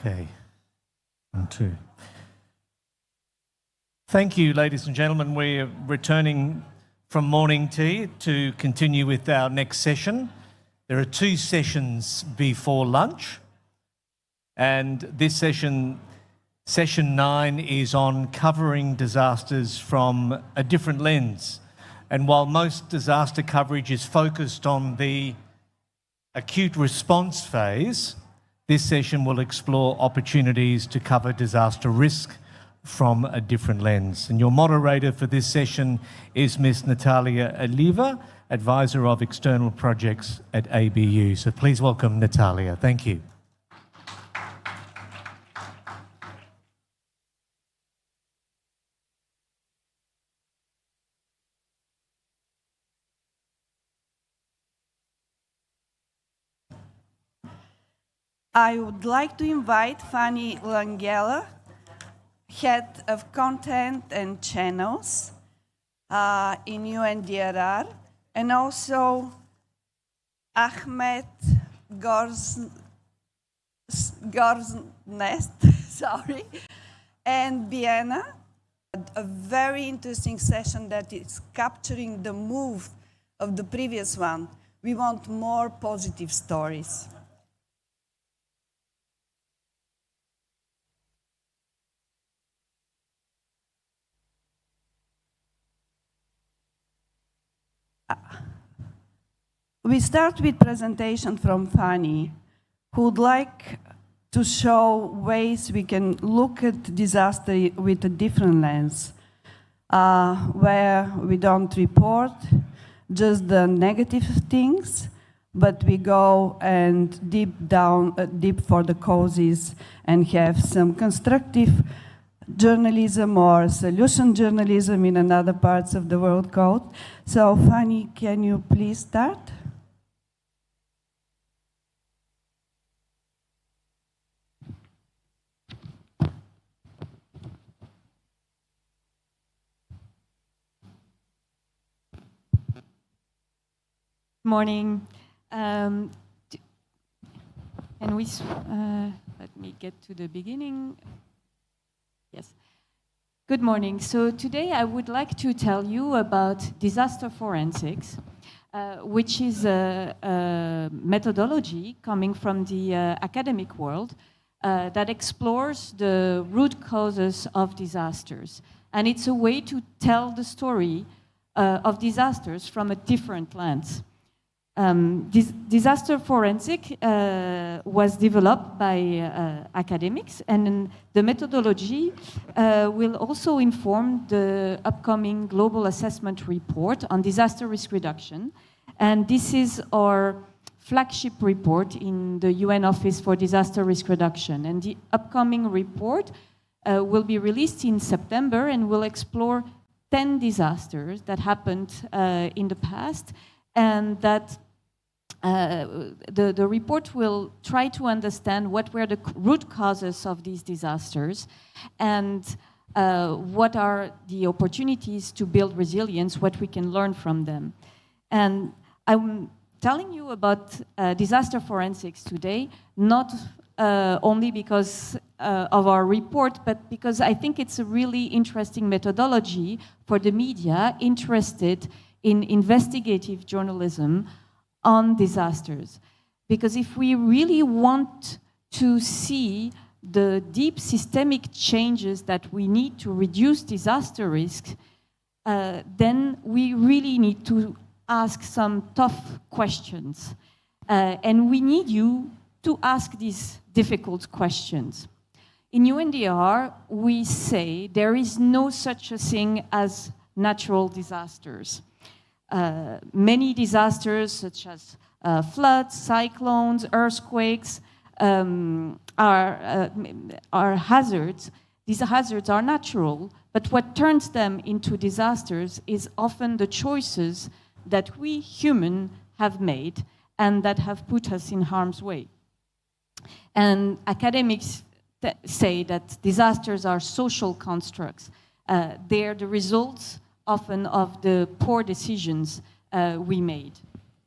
Okay. 1, 2. Thank you, ladies and gentlemen. We're returning from morning tea to continue with our next session. There are 2 sessions before lunch, and this session 9, is on covering disasters from a different lens. And while most disaster coverage is focused on the acute response phase, this session will explore opportunities to cover disaster risk from a different lens. And your moderator for this session is Ms. Natalia Oliva, Advisor of External Projects at ABU. So please welcome Natalia. Thank you. I would like to invite Fanny Langella, Head of Content and Channels in UNDRR, and also Ahmed Gorsnest, sorry, and Vienna. A very interesting session that is capturing the mood of the previous one. We want more positive stories. We start with presentation from Fanny, who would like to show ways we can look at disaster with a different lens, where we don't report just the negative things, but we go and deep for the causes and have some constructive journalism or solution journalism in another parts of the world code. So Fanny, can you please start? Morning. Can we, let me get to the beginning. Yes. Good morning. So today I would like to tell you about disaster forensics, which is a methodology coming from the academic world that explores the root causes of disasters. And it's a way to tell the story of disasters from a different lens. Disaster forensic was developed by academics, and the methodology will also inform the upcoming global assessment report on disaster risk reduction. And this is our flagship report in the UN Office for Disaster Risk Reduction. And the upcoming report will be released in September and will explore 10 disasters that happened in the past, and that the report will try to understand what were the root causes of these disasters and what are the opportunities to build resilience, what we can learn from them. And I'm telling you about disaster forensics today, not only because of our report, but because I think it's a really interesting methodology for the media interested in investigative journalism on disasters. Because if we really want to see the deep systemic changes that we need to reduce disaster risk, then we really need to ask some tough questions. And we need you to ask these difficult questions. In UNDR, we say there is no such a thing as natural disasters. Many disasters, such as floods, cyclones, earthquakes, are hazards. These hazards are natural, but what turns them into disasters is often the choices that we humans have made and that have put us in harm's way. And academics say that disasters are social constructs. They are the results often of the poor decisions we made.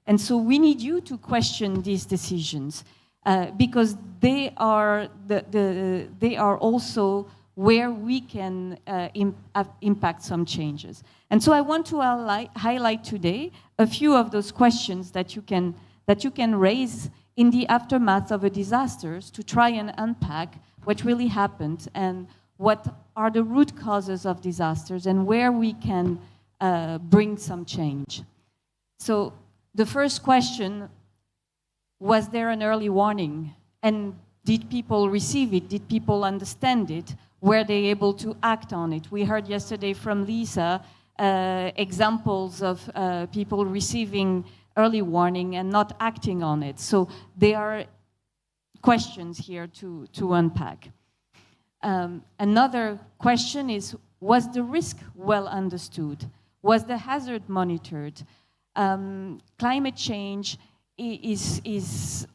And so we need you to question these decisions. because they are they are also where we can impact some changes. And so I want to highlight today a few of those questions that you can raise in the aftermath of a disaster to try and unpack what really happened and what are the root causes of disasters and where we can bring some change. So the first question, was there an early warning? And did people receive it? Did people understand it? Were they able to act on it? We heard yesterday from Lisa examples of people receiving early warning and not acting on it. So there are questions here to unpack. Another question is, was the risk well understood? Was the hazard monitored? Climate change is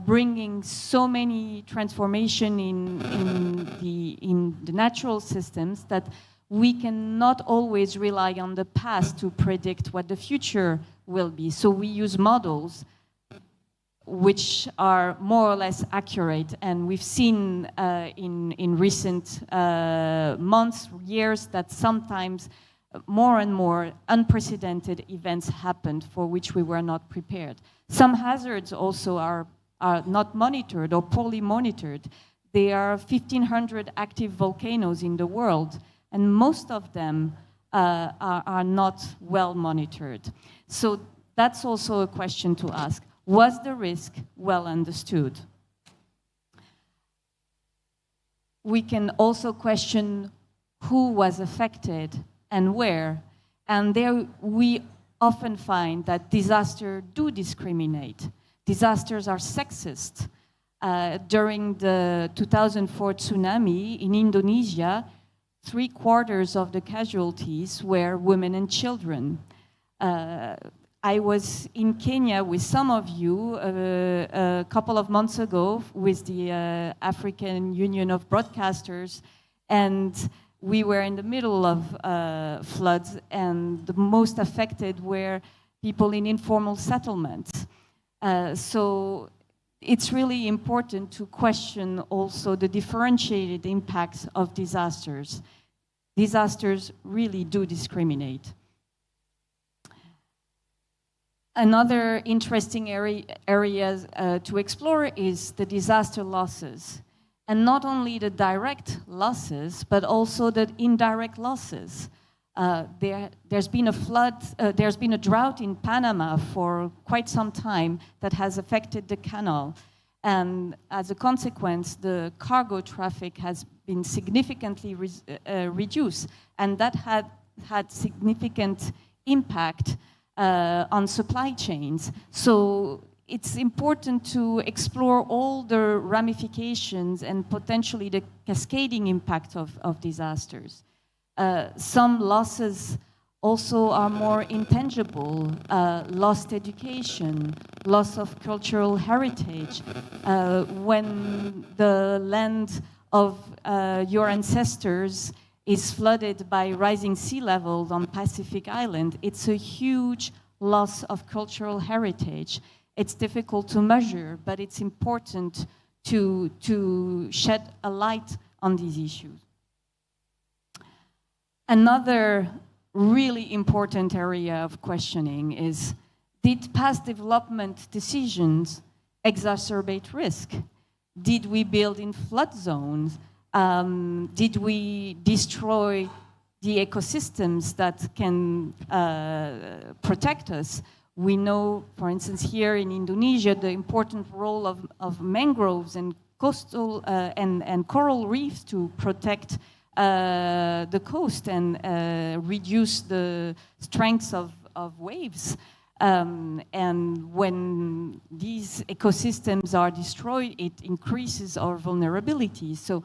bringing so many transformation in the natural systems that we cannot always rely on the past to predict what the future will be. So we use models which are more or less accurate, and we've seen in recent months, years, that sometimes more and more unprecedented events happened for which we were not prepared. Some hazards also are not monitored or poorly monitored. There are 1,500 active volcanoes in the world, and most of them are not well monitored. So that's also a question to ask. Was the risk well understood? We can also question who was affected and where. And there we often find that disasters do discriminate. Disasters are sexist. During the 2004 tsunami in Indonesia, 3/4 of the casualties were women and children. I was in Kenya with some of you a couple of months ago with the African Union of Broadcasters, and we were in the middle of floods, and the most affected were people in informal settlements. So it's really important to question also the differentiated impacts of disasters. Disasters really do discriminate. Another interesting area to explore is the disaster losses. And not only the direct losses, but also the indirect losses. There's been a flood, there's been a drought in Panama for quite some time that has affected the canal. And as a consequence, the cargo traffic has been significantly reduced. And that had significant impact on supply chains. So it's important to explore all the ramifications and potentially the cascading impact of disasters. Some losses also are more intangible, lost education, loss of cultural heritage. When the land of your ancestors is flooded by rising sea levels on Pacific Island, it's a huge loss of cultural heritage. It's difficult to measure, but it's important to shed a light on these issues. Another really important area of questioning is, did past development decisions exacerbate risk? Did we build in flood zones? Did we destroy the ecosystems that can protect us? We know, for instance, here in Indonesia, the important role of mangroves and coastal and coral reefs to protect the coast and reduce the strengths of waves. And when these ecosystems are destroyed, it increases our vulnerability. So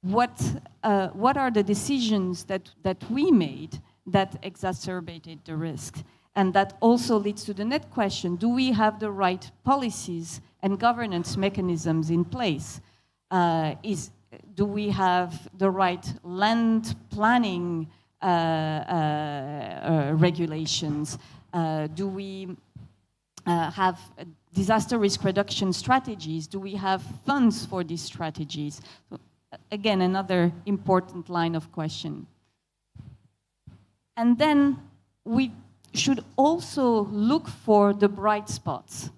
what are the decisions that we made that exacerbated the risk? And that also leads to the next question: do we have the right policies and governance mechanisms in place? Do we have the right land planning regulations? Do we have disaster risk reduction strategies? Do we have funds for these strategies? So, again, another important line of question. And then we should also look for the bright spots.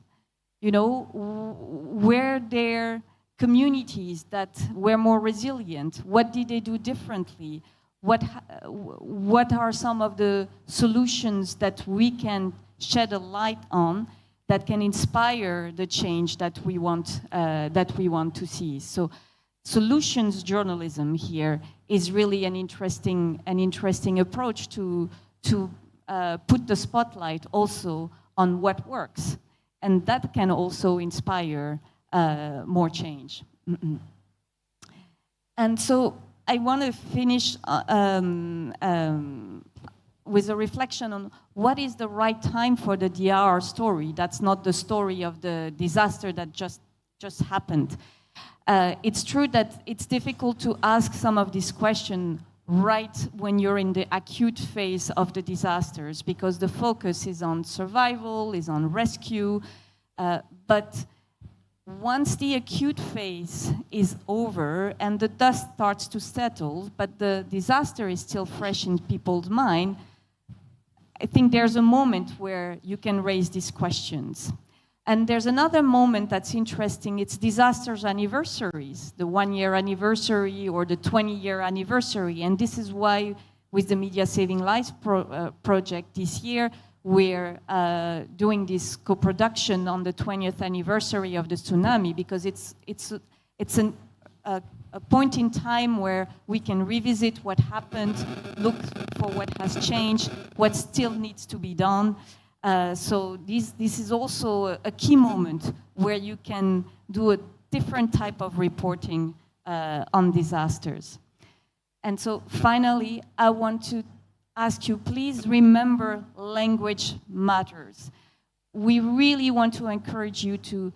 You know, where there communities that were more resilient? What did they do differently? What are some of the solutions that we can shed a light on that can inspire the change that we want to see? So, solutions journalism here is really an interesting approach to put the spotlight also on what works, and that can also inspire more change. And so I want to finish with a reflection on what is the right time for the DR story. That's not the story of the disaster that just happened. It's true that it's difficult to ask some of these questions right when you're in the acute phase of the disasters, because the focus is on survival, is on rescue, but once the acute phase is over and the dust starts to settle, but the disaster is still fresh in people's mind, I think there's a moment where you can raise these questions. And there's another moment that's interesting. It's disasters anniversaries, the 1-year anniversary or the 20-year anniversary. And this is why, with the Media Saving Lives project this year, we're doing this co-production on the 20th anniversary of the tsunami, because it's a point in time where we can revisit what happened, look for what has changed, what still needs to be done. So this is also a key moment where you can do a different type of reporting on disasters. And so finally, I want to ask you, please remember language matters. We really want to encourage you to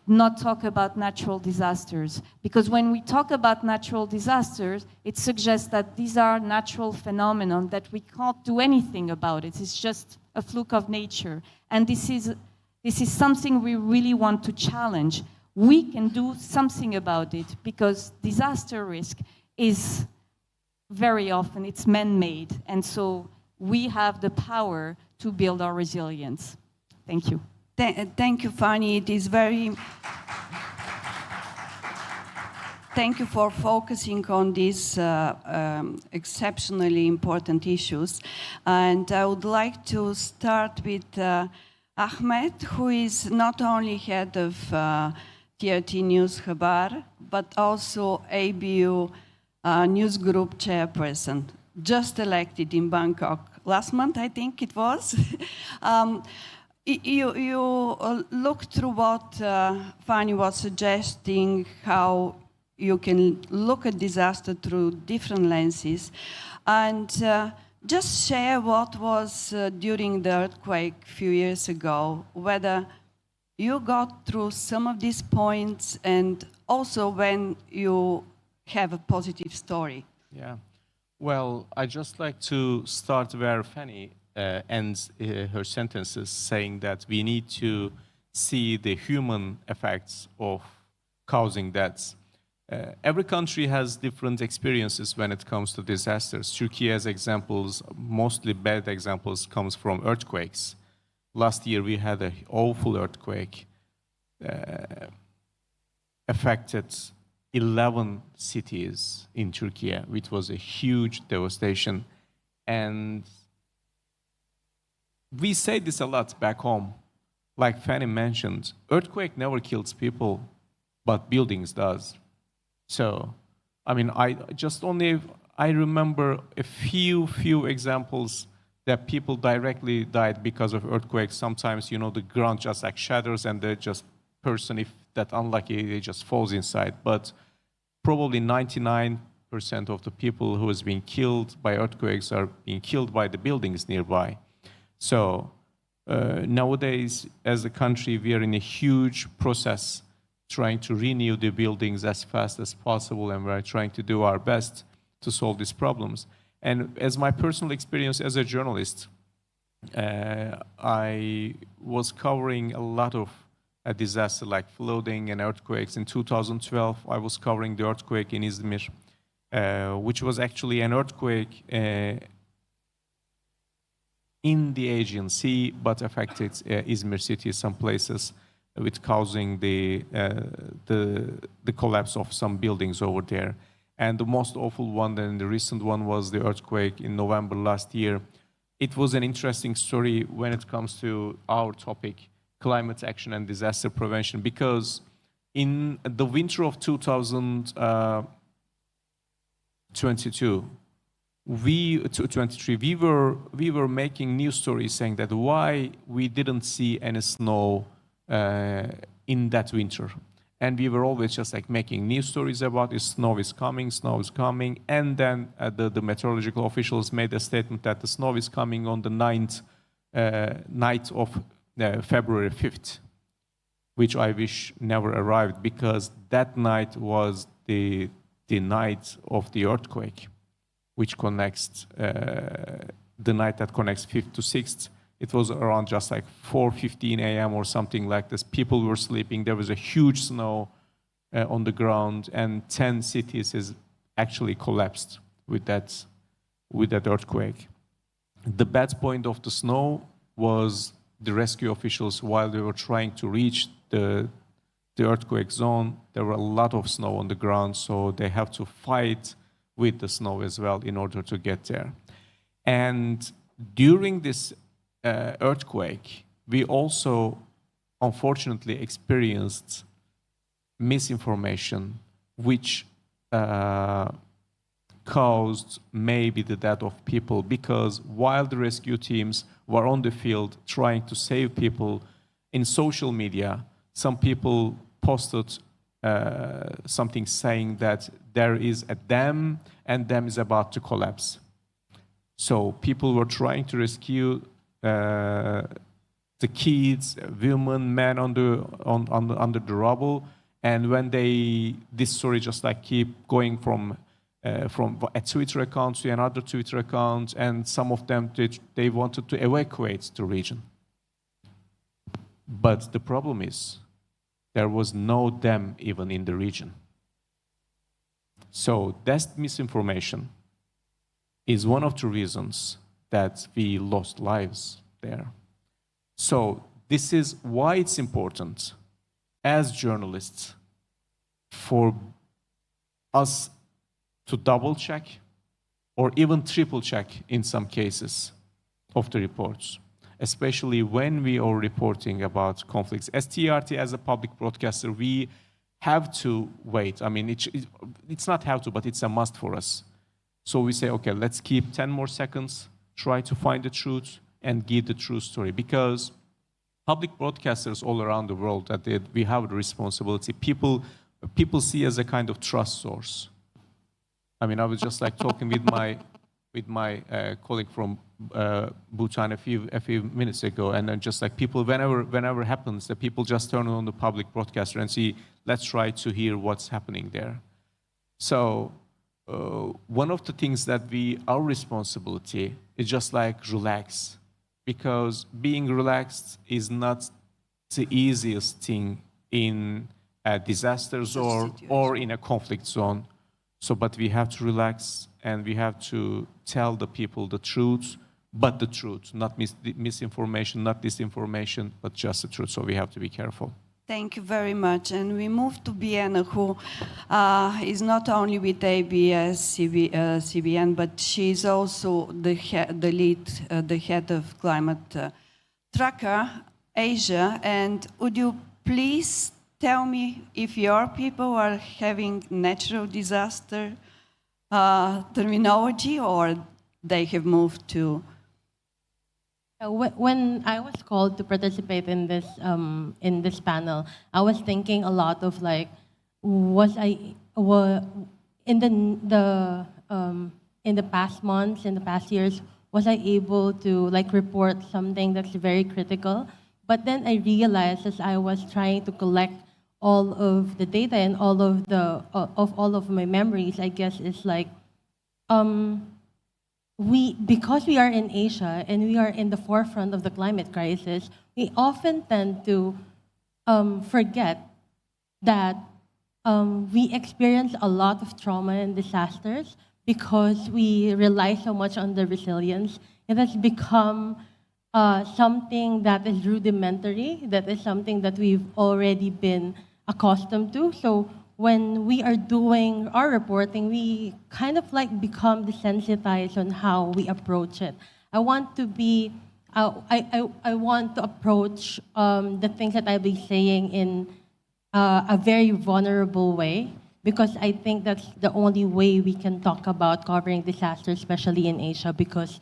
not talk about natural disasters, because when we talk about natural disasters, it suggests that these are natural phenomena that we can't do anything about it. It's just a fluke of nature. And this is something we really want to challenge. We can do something about it, because disaster risk is very often, it's man-made. And so we have the power to build our resilience. Thank you. Thank you, Fanny. It is very... Thank you for focusing on these exceptionally important issues. And I would like to start with Ahmed, who is not only head of TRT News Khabar, but also ABU News Group chairperson, just elected in Bangkok last month, I think it was. You look through what Fanny was suggesting, how you can look at disaster through different lenses, and just share what was during the earthquake a few years ago, whether you got through some of these points, and also when you have a positive story. Yeah. Well, I'd just like to start where Fanny ends her sentences, saying that we need to see the human effects of causing deaths. Every country has different experiences when it comes to disasters. Turkey, as examples, mostly bad examples, comes from earthquakes. Last year we had an awful earthquake, affected 11 cities in Turkey, which was a huge devastation. And we say this a lot back home. Like Fanny mentioned, earthquake never kills people, but buildings does. So, I mean, I remember a few examples that people directly died because of earthquakes. Sometimes, you know, the ground just like shatters and the just person, if that unlucky, they just falls inside. But probably 99% of the people who has been killed by earthquakes are being killed by the buildings nearby. So nowadays, as a country, we are in a huge process trying to renew the buildings as fast as possible, and we're trying to do our best to solve these problems. And as my personal experience as a journalist, I was covering a lot of disaster like flooding and earthquakes. In 2012, I was covering the earthquake in Izmir, which was actually an earthquake in the Aegean Sea, but affected Izmir city, some places, with causing the collapse of some buildings over there. And the most awful one, and the recent one, was the earthquake in November last year. It was an interesting story when it comes to our topic, climate action and disaster prevention, because in the winter of 2022, 23, we were making news stories saying that why we didn't see any snow in that winter. And we were always just like making news stories about it. Snow is coming, and then the meteorological officials made a statement that the snow is coming on the night of February 5th, which I wish never arrived, because that night was the night of the earthquake, which connects the night that connects 5th to 6th. It was around just like 4:15 a.m. or something like this. People were sleeping. There was a huge snow on the ground, and 10 cities has actually collapsed with that earthquake. The bad point of the snow was the rescue officials, while they were trying to reach the earthquake zone, there were a lot of snow on the ground, so they have to fight with the snow as well in order to get there. And during this earthquake, we also unfortunately experienced misinformation, which caused maybe the death of people, because while the rescue teams were on the field trying to save people, in social media, some people posted something saying that there is a dam and dam is about to collapse. So people were trying to rescue the kids, women, men under the rubble, and when this story just like keep going from a Twitter account to another Twitter account, and some of them they wanted to evacuate the region. But the problem is there was no dam even in the region. So that misinformation is one of the reasons that we lost lives there. So this is why it's important as journalists for us to double check or even triple check in some cases of the reports, especially when we are reporting about conflicts. As TRT, as a public broadcaster, we have to wait. I mean, it's not have to, but it's a must for us. So we say, okay, let's keep 10 more seconds, try to find the truth and give the true story, because public broadcasters all around the world, that we have the responsibility. People see as a kind of trust source. I mean, I was just like talking with my colleague from Bhutan a few minutes ago, and then just like people, whenever happens, that people just turn on the public broadcaster and see, let's try to hear what's happening there. So one of the things that our responsibility is just like relax, because being relaxed is not the easiest thing in disasters or in a conflict zone. So, but we have to relax and we have to tell the people the truth, but the truth, not misinformation, not disinformation, but just the truth. So we have to be careful. Thank you very much. And we move to Biena, who is not only with ABS, CBN, but she's also the head of Climate Tracker Asia. And would you please tell me if your people are having natural disaster terminology, or they have moved to? When I was called to participate in this panel, I was thinking a lot of like, in the past months, in the past years, was I able to like report something that's very critical? But then I realized, as I was trying to collect all of the data and all of my memories, I guess it's like, because we are in Asia and we are in the forefront of the climate crisis, we often tend to forget that we experience a lot of trauma and disasters because we rely so much on the resilience. It has become something that is rudimentary, that is something that we've already been accustomed to. So when we are doing our reporting, we kind of like become desensitized on how we approach it. I want to be, I want to approach the things that I'll be saying in a very vulnerable way, because I think that's the only way we can talk about covering disasters, especially in Asia, because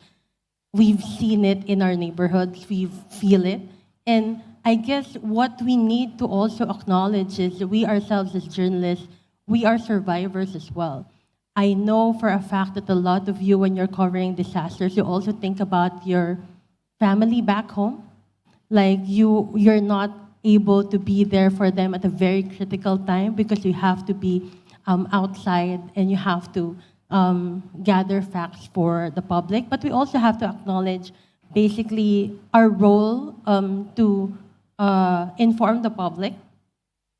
we've seen it in our neighborhoods, we feel it. And I guess what we need to also acknowledge is that we ourselves as journalists, we are survivors as well. I know for a fact that a lot of you, when you're covering disasters, you also think about your family back home. Like you're not able to be there for them at a very critical time because you have to be outside and you have to gather facts for the public. But we also have to acknowledge basically our role to inform the public.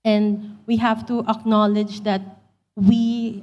And we have to acknowledge that we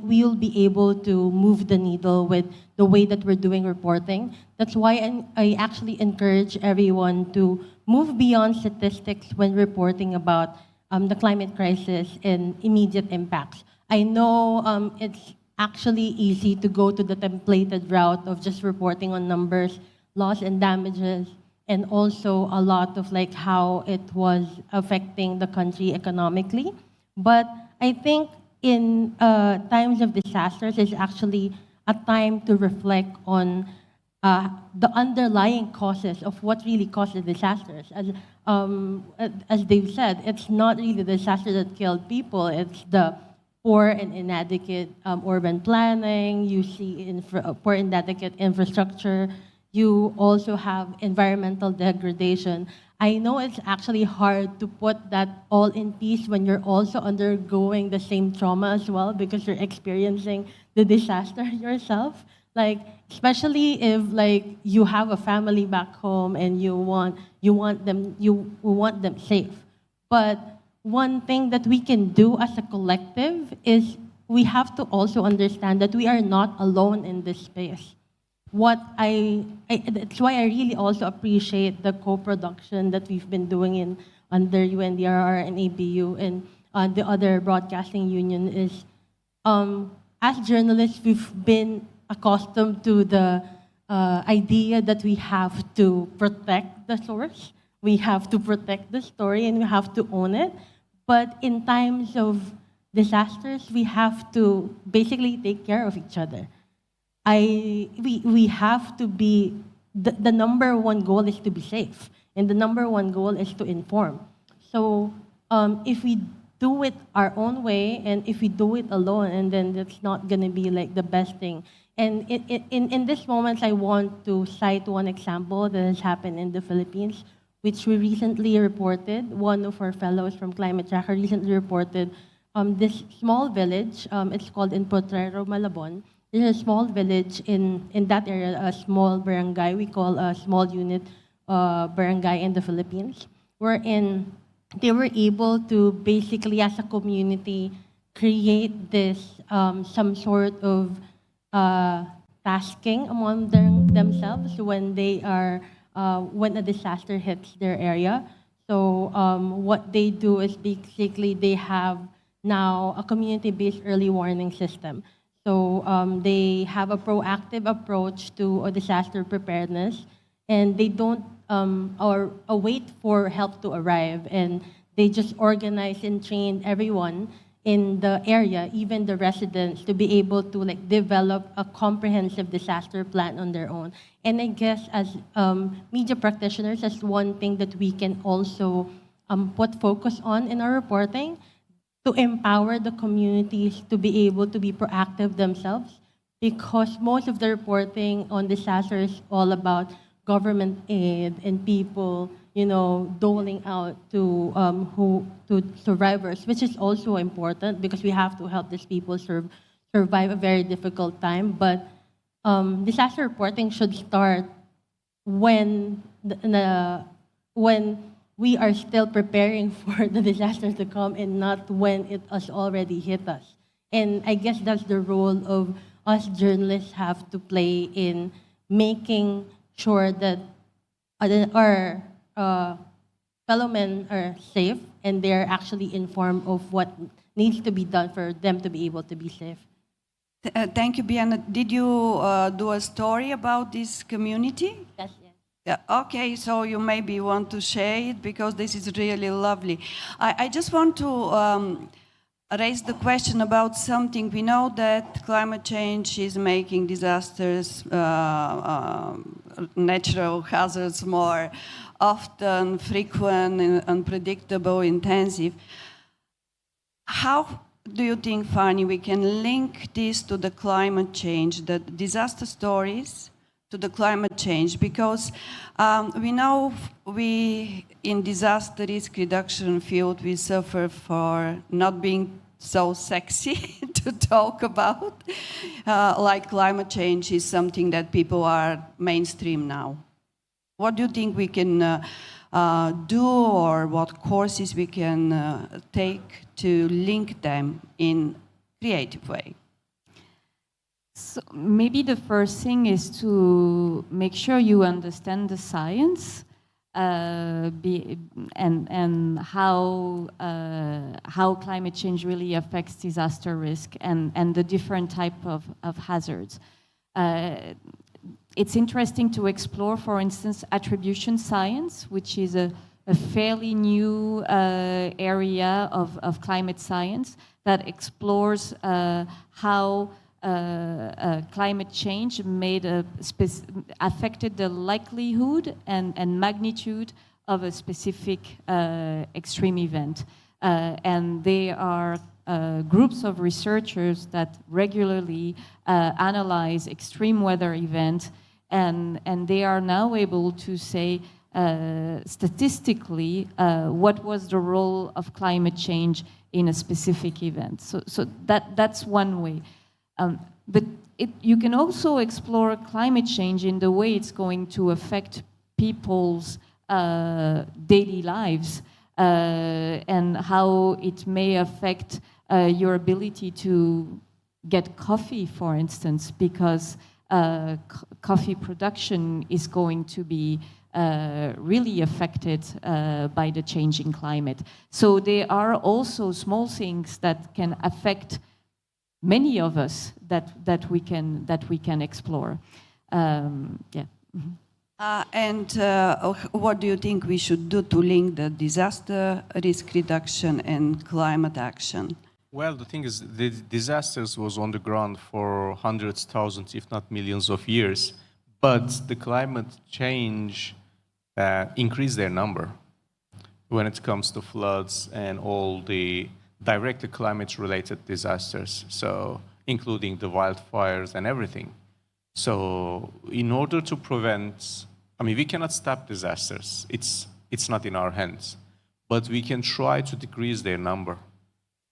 will be able to move the needle with the way that we're doing reporting. That's why I actually encourage everyone to move beyond statistics when reporting about the climate crisis and immediate impacts. I know it's actually easy to go to the templated route of just reporting on numbers, loss and damages, and also a lot of like how it was affecting the country economically. But I think in times of disasters is actually a time to reflect on the underlying causes of what really caused the disasters. As they've said, it's not really the disaster that killed people, it's the poor and inadequate urban planning, you see poor and inadequate infrastructure, you also have environmental degradation. I know it's actually hard to put that all in peace when you're also undergoing the same trauma as well because you're experiencing the disaster yourself. Like, especially if like you have a family back home and you want them safe. But one thing that we can do as a collective is we have to also understand that we are not alone in this space. That's why I really also appreciate the co-production that we've been doing under UNDRR and ABU and the other broadcasting union is, as journalists, we've been accustomed to the idea that we have to protect the source, we have to protect the story, and we have to own it. But in times of disasters, we have to basically take care of each other. We have to be, the number one goal is to be safe, and the number one goal is to inform. So if we do it our own way, and if we do it alone, and then that's not gonna be like the best thing. And in this moment, I want to cite one example that has happened in the Philippines, which we recently reported. One of our fellows from Climate Tracker recently reported this small village, it's called in Potrero, Malabon. There's a small village in that area, a small barangay, we call a small unit barangay in the Philippines, wherein they were able to basically, as a community, create this, some sort of tasking among themselves when they are, when a disaster hits their area. So what they do is basically they have now a community-based early warning system. So they have a proactive approach to a disaster preparedness, and they don't wait for help to arrive, and they just organize and train everyone in the area, even the residents, to be able to like develop a comprehensive disaster plan on their own. And I guess as media practitioners, that's one thing that we can also put focus on in our reporting, to empower the communities to be able to be proactive themselves, because most of the reporting on disaster is all about government aid and people, you know, doling out to survivors, which is also important because we have to help these people survive a very difficult time. But disaster reporting should start when when we are still preparing for the disaster to come and not when it has already hit us. And I guess that's the role of us journalists have to play in making sure that our fellow men are safe and they're actually informed of what needs to be done for them to be able to be safe. Thank you, Bianca. Did you do a story about this community? Yes. Yeah, okay, so you maybe want to share it because this is really lovely. I just want to raise the question about something. We know that climate change is making disasters, natural hazards more often, frequent, and unpredictable, intensive. How do you think, Fanny, we can link this to the climate change, the disaster stories, to the climate change? Because we know we, in disaster risk reduction field, we suffer for not being so sexy to talk about. Like climate change is something that people are mainstream now. What do you think we can do, or what courses we can take to link them in creative way? So maybe the first thing is to make sure you understand the science and how climate change really affects disaster risk and the different type of hazards. It's interesting to explore, for instance, attribution science, which is a fairly new area of climate science that explores how climate change affected the likelihood and magnitude of a specific extreme event. And there are groups of researchers that regularly analyze extreme weather events, and they are now able to say statistically what was the role of climate change in a specific event. So that's one way. But you can also explore climate change in the way it's going to affect people's daily lives and how it may affect your ability to get coffee, for instance, because coffee production is going to be really affected by the changing climate. So there are also small things that can affect many of us that we can explore. Yeah. And what do you think we should do to link the disaster risk reduction and climate action? Well, the thing is, the disasters was on the ground for hundreds, thousands, if not millions of years, but the climate change increased their number when it comes to floods and all the directly climate-related disasters, so including the wildfires and everything. So in order to prevent, I mean, we cannot stop disasters. It's not in our hands, but we can try to decrease their number.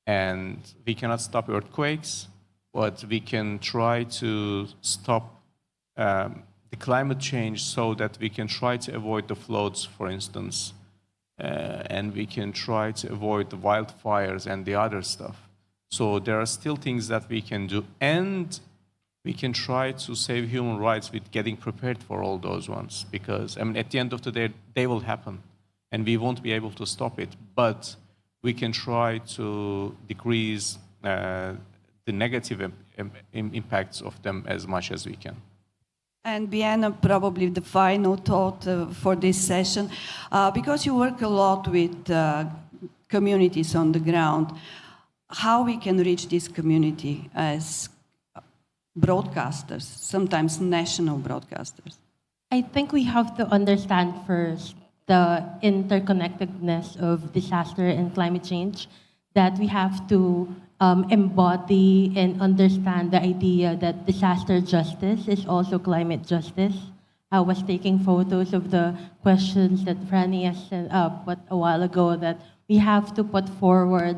And we cannot stop earthquakes, but we can try to stop the climate change so that we can try to avoid the floods, for instance, and we can try to avoid the wildfires and the other stuff. So there are still things that we can do, and we can try to save human rights with getting prepared for all those ones, because I mean, at the end of the day, they will happen, and we won't be able to stop it, but we can try to decrease the negative impacts of them as much as we can. And Bianca, probably the final thought for this session, because you work a lot with communities on the ground, how we can reach this community as broadcasters, sometimes national broadcasters? I think we have to understand first the interconnectedness of disaster and climate change, that we have to embody and understand the idea that disaster justice is also climate justice. I was taking photos of the questions that Franny has sent up a while ago, that we have to put forward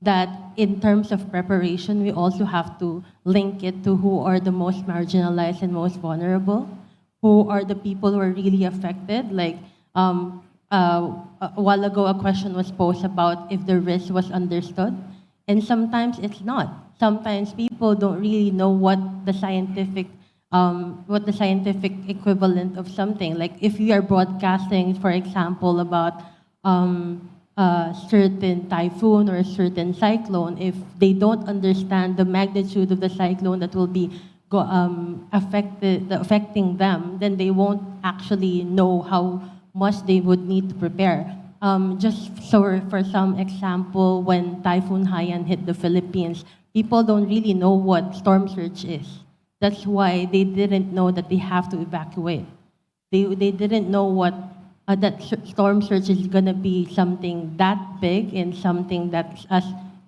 that in terms of preparation, we also have to link it to who are the most marginalized and most vulnerable, who are the people who are really affected. Like a while ago, a question was posed about if the risk was understood, and sometimes it's not. Sometimes people don't really know what the scientific equivalent of something. Like if you are broadcasting, for example, about a certain typhoon or a certain cyclone, if they don't understand the magnitude of the cyclone that will be affecting them, then they won't actually know how much they would need to prepare. Just so for some example, when Typhoon Haiyan hit the Philippines, people don't really know what storm surge is. That's why they didn't know that they have to evacuate. They didn't know what that storm surge is gonna be something that big and something that's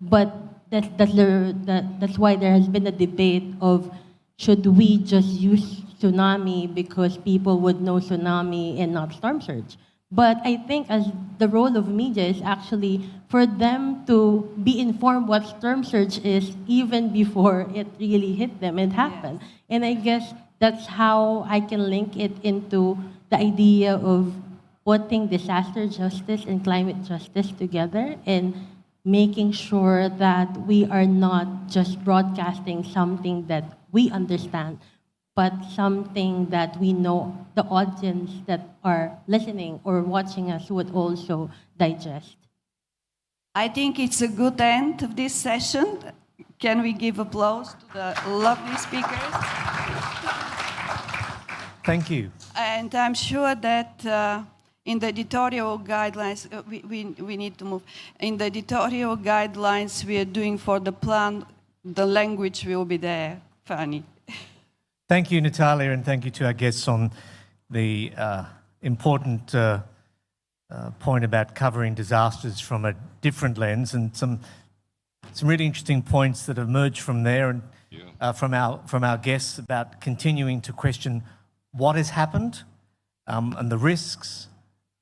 but that's why there has been a debate of should we just use tsunami because people would know tsunami and not storm surge. But I think as the role of media is actually for them to be informed what storm surge is even before it really hit them and happened. Yes. And I guess that's how I can link it into the idea of putting disaster justice and climate justice together and making sure that we are not just broadcasting something that we understand, but something that we know the audience that are listening or watching us would also digest. I think it's a good end of this session. Can we give applause to the lovely speakers? Thank you. And I'm sure that in the editorial guidelines, we need to move. In the editorial guidelines we are doing for the plan, the language will be there, Fanny. Thank you, Natalia, and thank you to our guests on the important point about covering disasters from a different lens, and some really interesting points that emerged from there and from our guests about continuing to question what has happened and the risks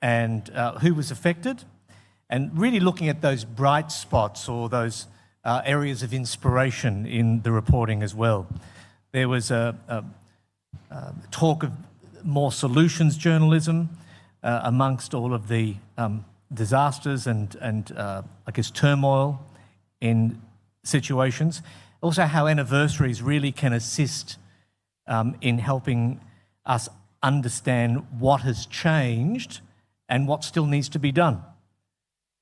and who was affected, and really looking at those bright spots or those areas of inspiration in the reporting as well. There was a talk of more solutions journalism amongst all of the disasters and I guess turmoil in situations. Also how anniversaries really can assist in helping us understand what has changed and what still needs to be done.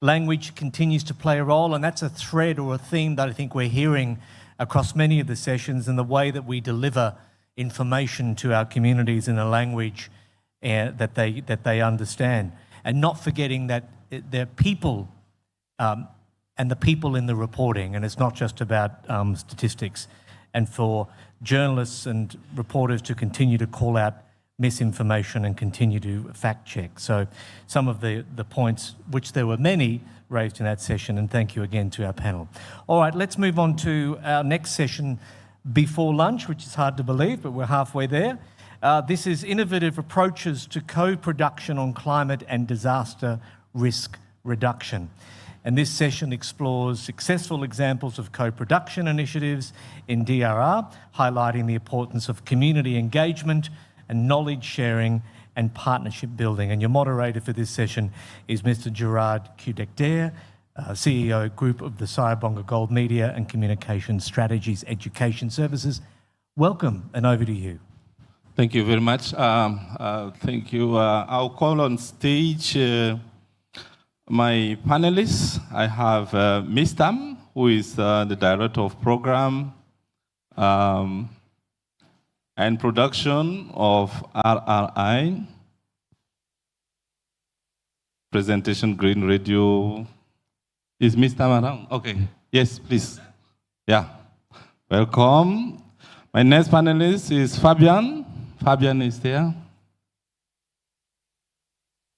Language continues to play a role, and that's a thread or a theme that I think we're hearing across many of the sessions, and the way that we deliver information to our communities in a language that they understand. And not forgetting that they're people and the people in the reporting, and it's not just about statistics. And for journalists and reporters to continue to call out misinformation and continue to fact check. So some of the points, which there were many, raised in that session, and thank you again to our panel. All right, let's move on to our next session before lunch, which is hard to believe, but we're halfway there. This is innovative approaches to co-production on climate and disaster risk reduction. And this session explores successful examples of co-production initiatives in DRR, highlighting the importance of community engagement and knowledge sharing and partnership building. And your moderator for this session is Mr. Gerard Cudecter, CEO Group of the Siribonga Gold Media and Communications Strategies Education Services. Welcome, and over to you. Thank you very much. Thank you. I'll call on stage my panelists. I have Ms. Tam, who is the Director of Program and Production of RRI, Presentation Green Radio. Is Ms. Tam around? Okay. Yes, please. Yeah. Welcome. My next panelist is Fabian. Fabian is there.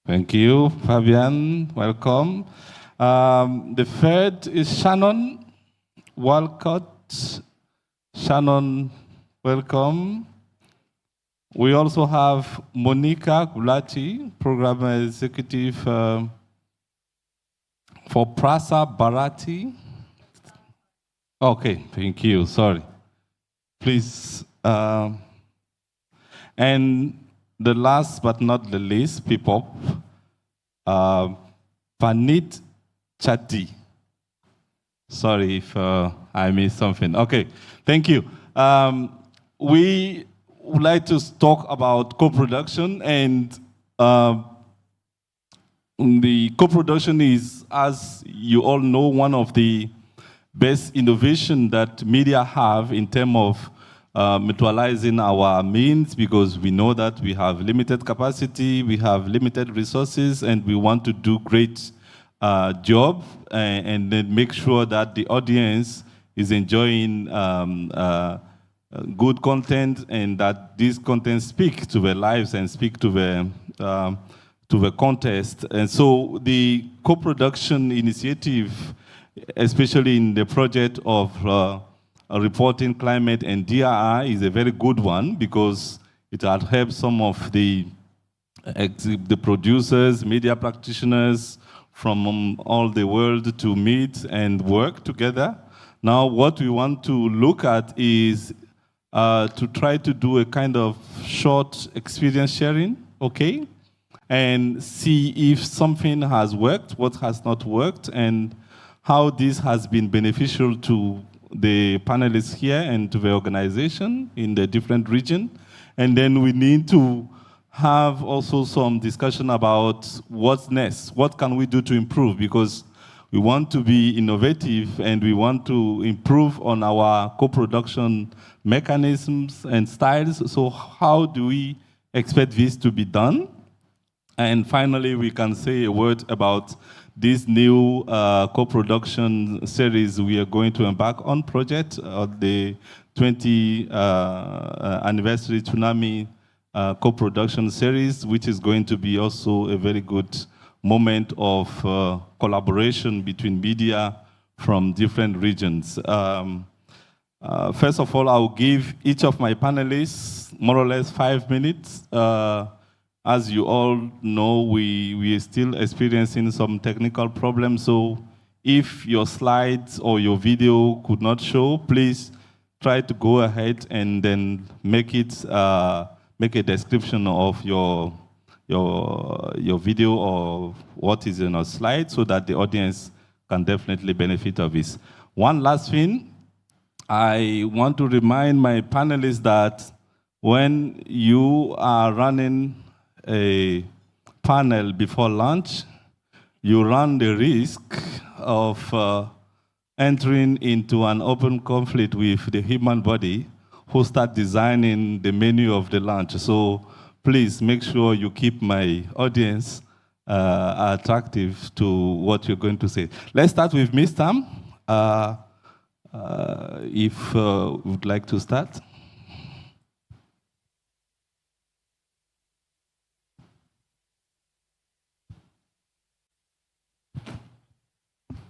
Thank you, Fabian. Welcome. The third is Shannon Walcott. Shannon, welcome. We also have Monica Gulati, Program Executive for Prasa Bharati. Okay, thank you. Sorry. Please. And the last but not the least, people, Panit Chatti. Sorry if I missed something. Okay, thank you. We would like to talk about co-production, and the co-production is, as you all know, one of the best innovation that media have in terms of mutualizing our means, because we know that we have limited capacity, we have limited resources, and we want to do great job and then make sure that the audience is enjoying good content, and that this content speak to their lives and speak to the contest. And so the co-production initiative, especially in the project of reporting climate and DRI, is a very good one, because it had helped some of the producers, media practitioners from all the world to meet and work together. Now what we want to look at is to try to do a kind of short experience sharing, okay? And see if something has worked, what has not worked, and how this has been beneficial to the panelists here and to the organization in the different region. And then we need to have also some discussion about what's next, what can we do to improve, because we want to be innovative and we want to improve on our co-production mechanisms and styles. So how do we expect this to be done? And finally, we can say a word about this new co-production series we are going to embark on, project, the 20th anniversary tsunami co-production series, which is going to be also a very good moment of collaboration between media from different regions. First of all, I'll give each of my panelists more or less 5 minutes. As you all know, we are still experiencing some technical problems, so if your slides or your video could not show, please try to go ahead and then make a description of your video or what is in a slide, so that the audience can definitely benefit of this. One last thing, I want to remind my panelists that when you are running a panel before lunch, you run the risk of entering into an open conflict with the human body, who start designing the menu of the lunch. So please make sure you keep my audience attractive to what you're going to say. Let's start with Ms. Tam. If you would like to start.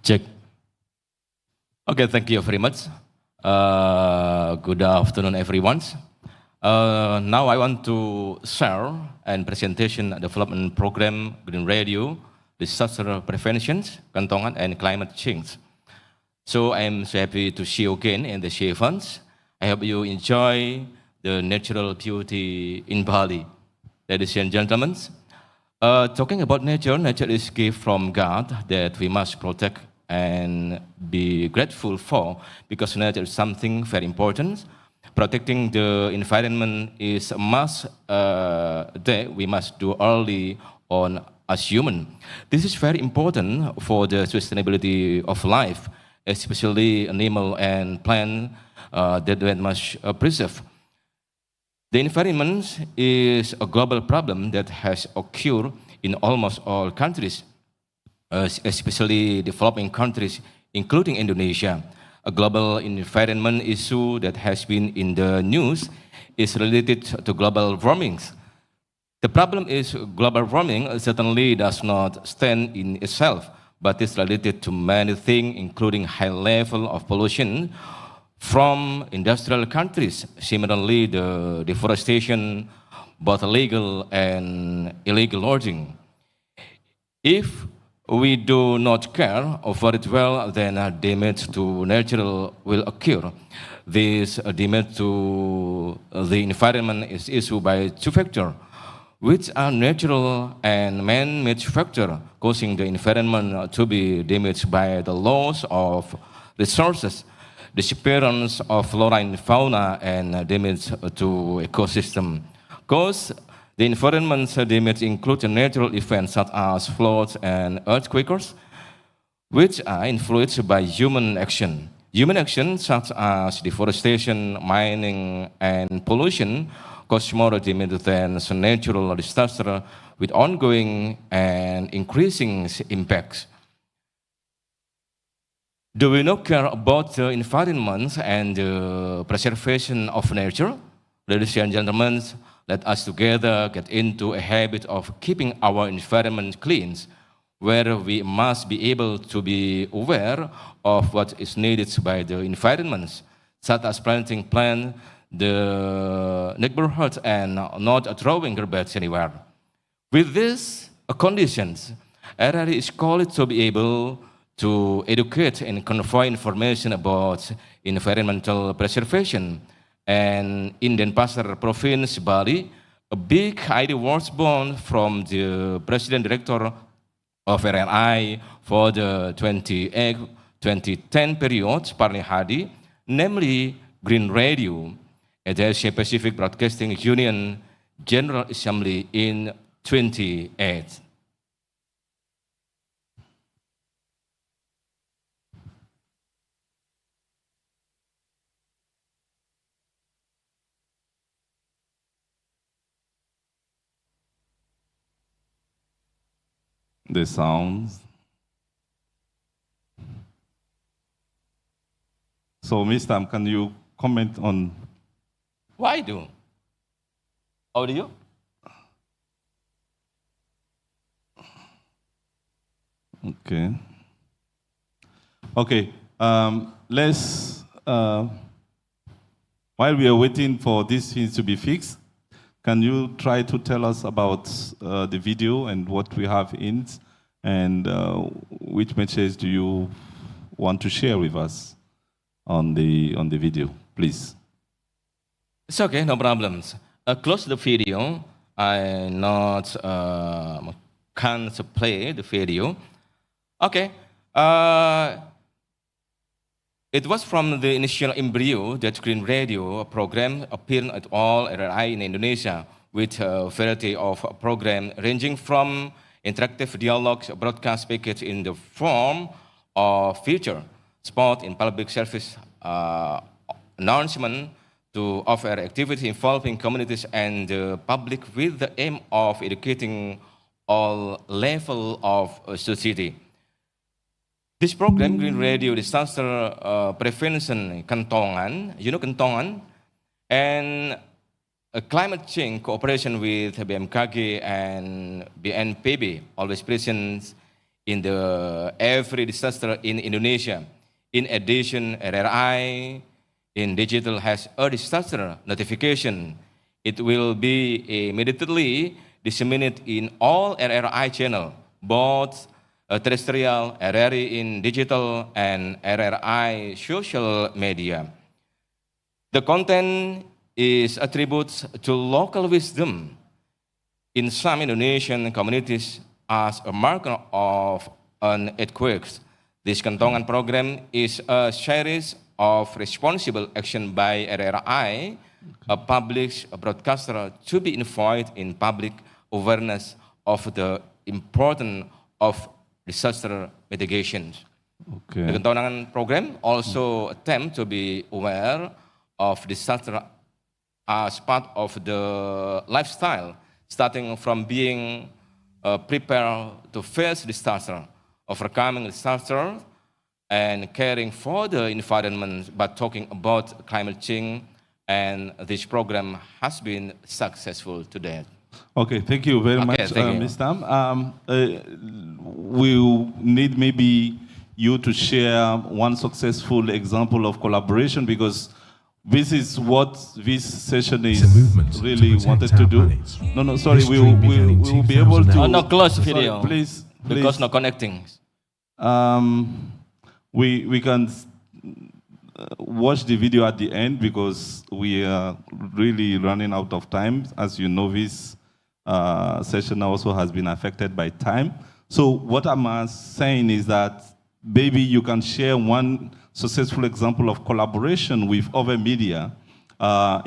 Check. Okay, thank you very much. Good afternoon, everyone. Now I want to share a presentation development program Green Radio, disaster prevention, Kantongan, and climate change. So I'm so happy to see you again in the event. I hope you enjoy the natural beauty in Bali. Ladies and gentlemen, talking about nature, nature is a gift from God that we must protect and be grateful for, because nature is something very important. Protecting the environment is a must that we must do early on as human. This is very important for the sustainability of life, especially animal and plant that we must preserve. The environment is a global problem that has occurred in almost all countries, especially developing countries, including Indonesia. A global environment issue that has been in the news is related to global warming. The problem is global warming certainly does not stand in itself, but is related to many things, including high level of pollution from industrial countries. Similarly, the deforestation, both legal and illegal logging. If we do not care very well, then damage to nature will occur. This damage to the environment is issued by two factors, which are natural and man-made factors, causing the environment to be damaged by the loss of resources, disappearance of flora and fauna, and damage to ecosystem. Cause the environment's damage includes natural events such as floods and earthquakes, which are influenced by human action. Human action such as deforestation, mining, and pollution cause more damage than natural disaster with ongoing and increasing impacts. Do we not care about the environment and the preservation of nature? Ladies and gentlemen, let us together get into a habit of keeping our environment clean, where we must be able to be aware of what is needed by the environment, such as planting plants, the neighborhood, and not throwing garbage anywhere. With these conditions, RRI is called to be able to educate and convey information about environmental preservation. And in Denpasar province, Bali, a big idea was born from the President Director of RRI for the 2010 period, Parli Hadi, namely Green Radio, at the Asia Pacific Broadcasting Union General Assembly in 2008. The sounds. So, Ms. Tam, can you comment on? Why do? Audio? Okay. Okay. Let's. While we are waiting for these things to be fixed, can you try to tell us about the video and what we have in it, and which message do you want to share with us on the video, please? It's okay, no problems. Close the video. I not can't play the video. Okay. It was from the initial embryo that Green Radio program appeared at all RRI in Indonesia, with a variety of programs ranging from interactive dialogues broadcast package in the form of feature, spot in public service announcement, to offer activity involving communities and the public with the aim of educating all levels of society. This program, Green Radio Disaster Prevention Kentongan, you know Kentongan, and a climate change cooperation with BMKG and BNPB, always present in the every disaster in Indonesia. In addition, RRI in digital has a disaster notification. It will be immediately disseminated in all RRI channels, both terrestrial, RRI in digital, and RRI social media. The content is a tribute to local wisdom in some Indonesian communities as a marker of an earthquake. This Kentongan program is a series of responsible action by RRI, a public broadcaster, to be involved in public awareness of the importance of disaster mitigation. Okay. The Kentongan program also attempt to be aware of disaster as part of the lifestyle, starting from being prepared to face disaster, overcoming disaster, and caring for the environment, but talking about climate change, and this program has been successful to date. Okay, thank you very much, Ms. Tam. We need maybe you to share one successful example of collaboration, because this is what this session is really wanted to do. No, sorry, we will be able to. No, close video. Sorry, please. Because no connecting. We can watch the video at the end because we are really running out of time. As you know, this session also has been affected by time. So what I'm saying is that maybe you can share one successful example of collaboration with other media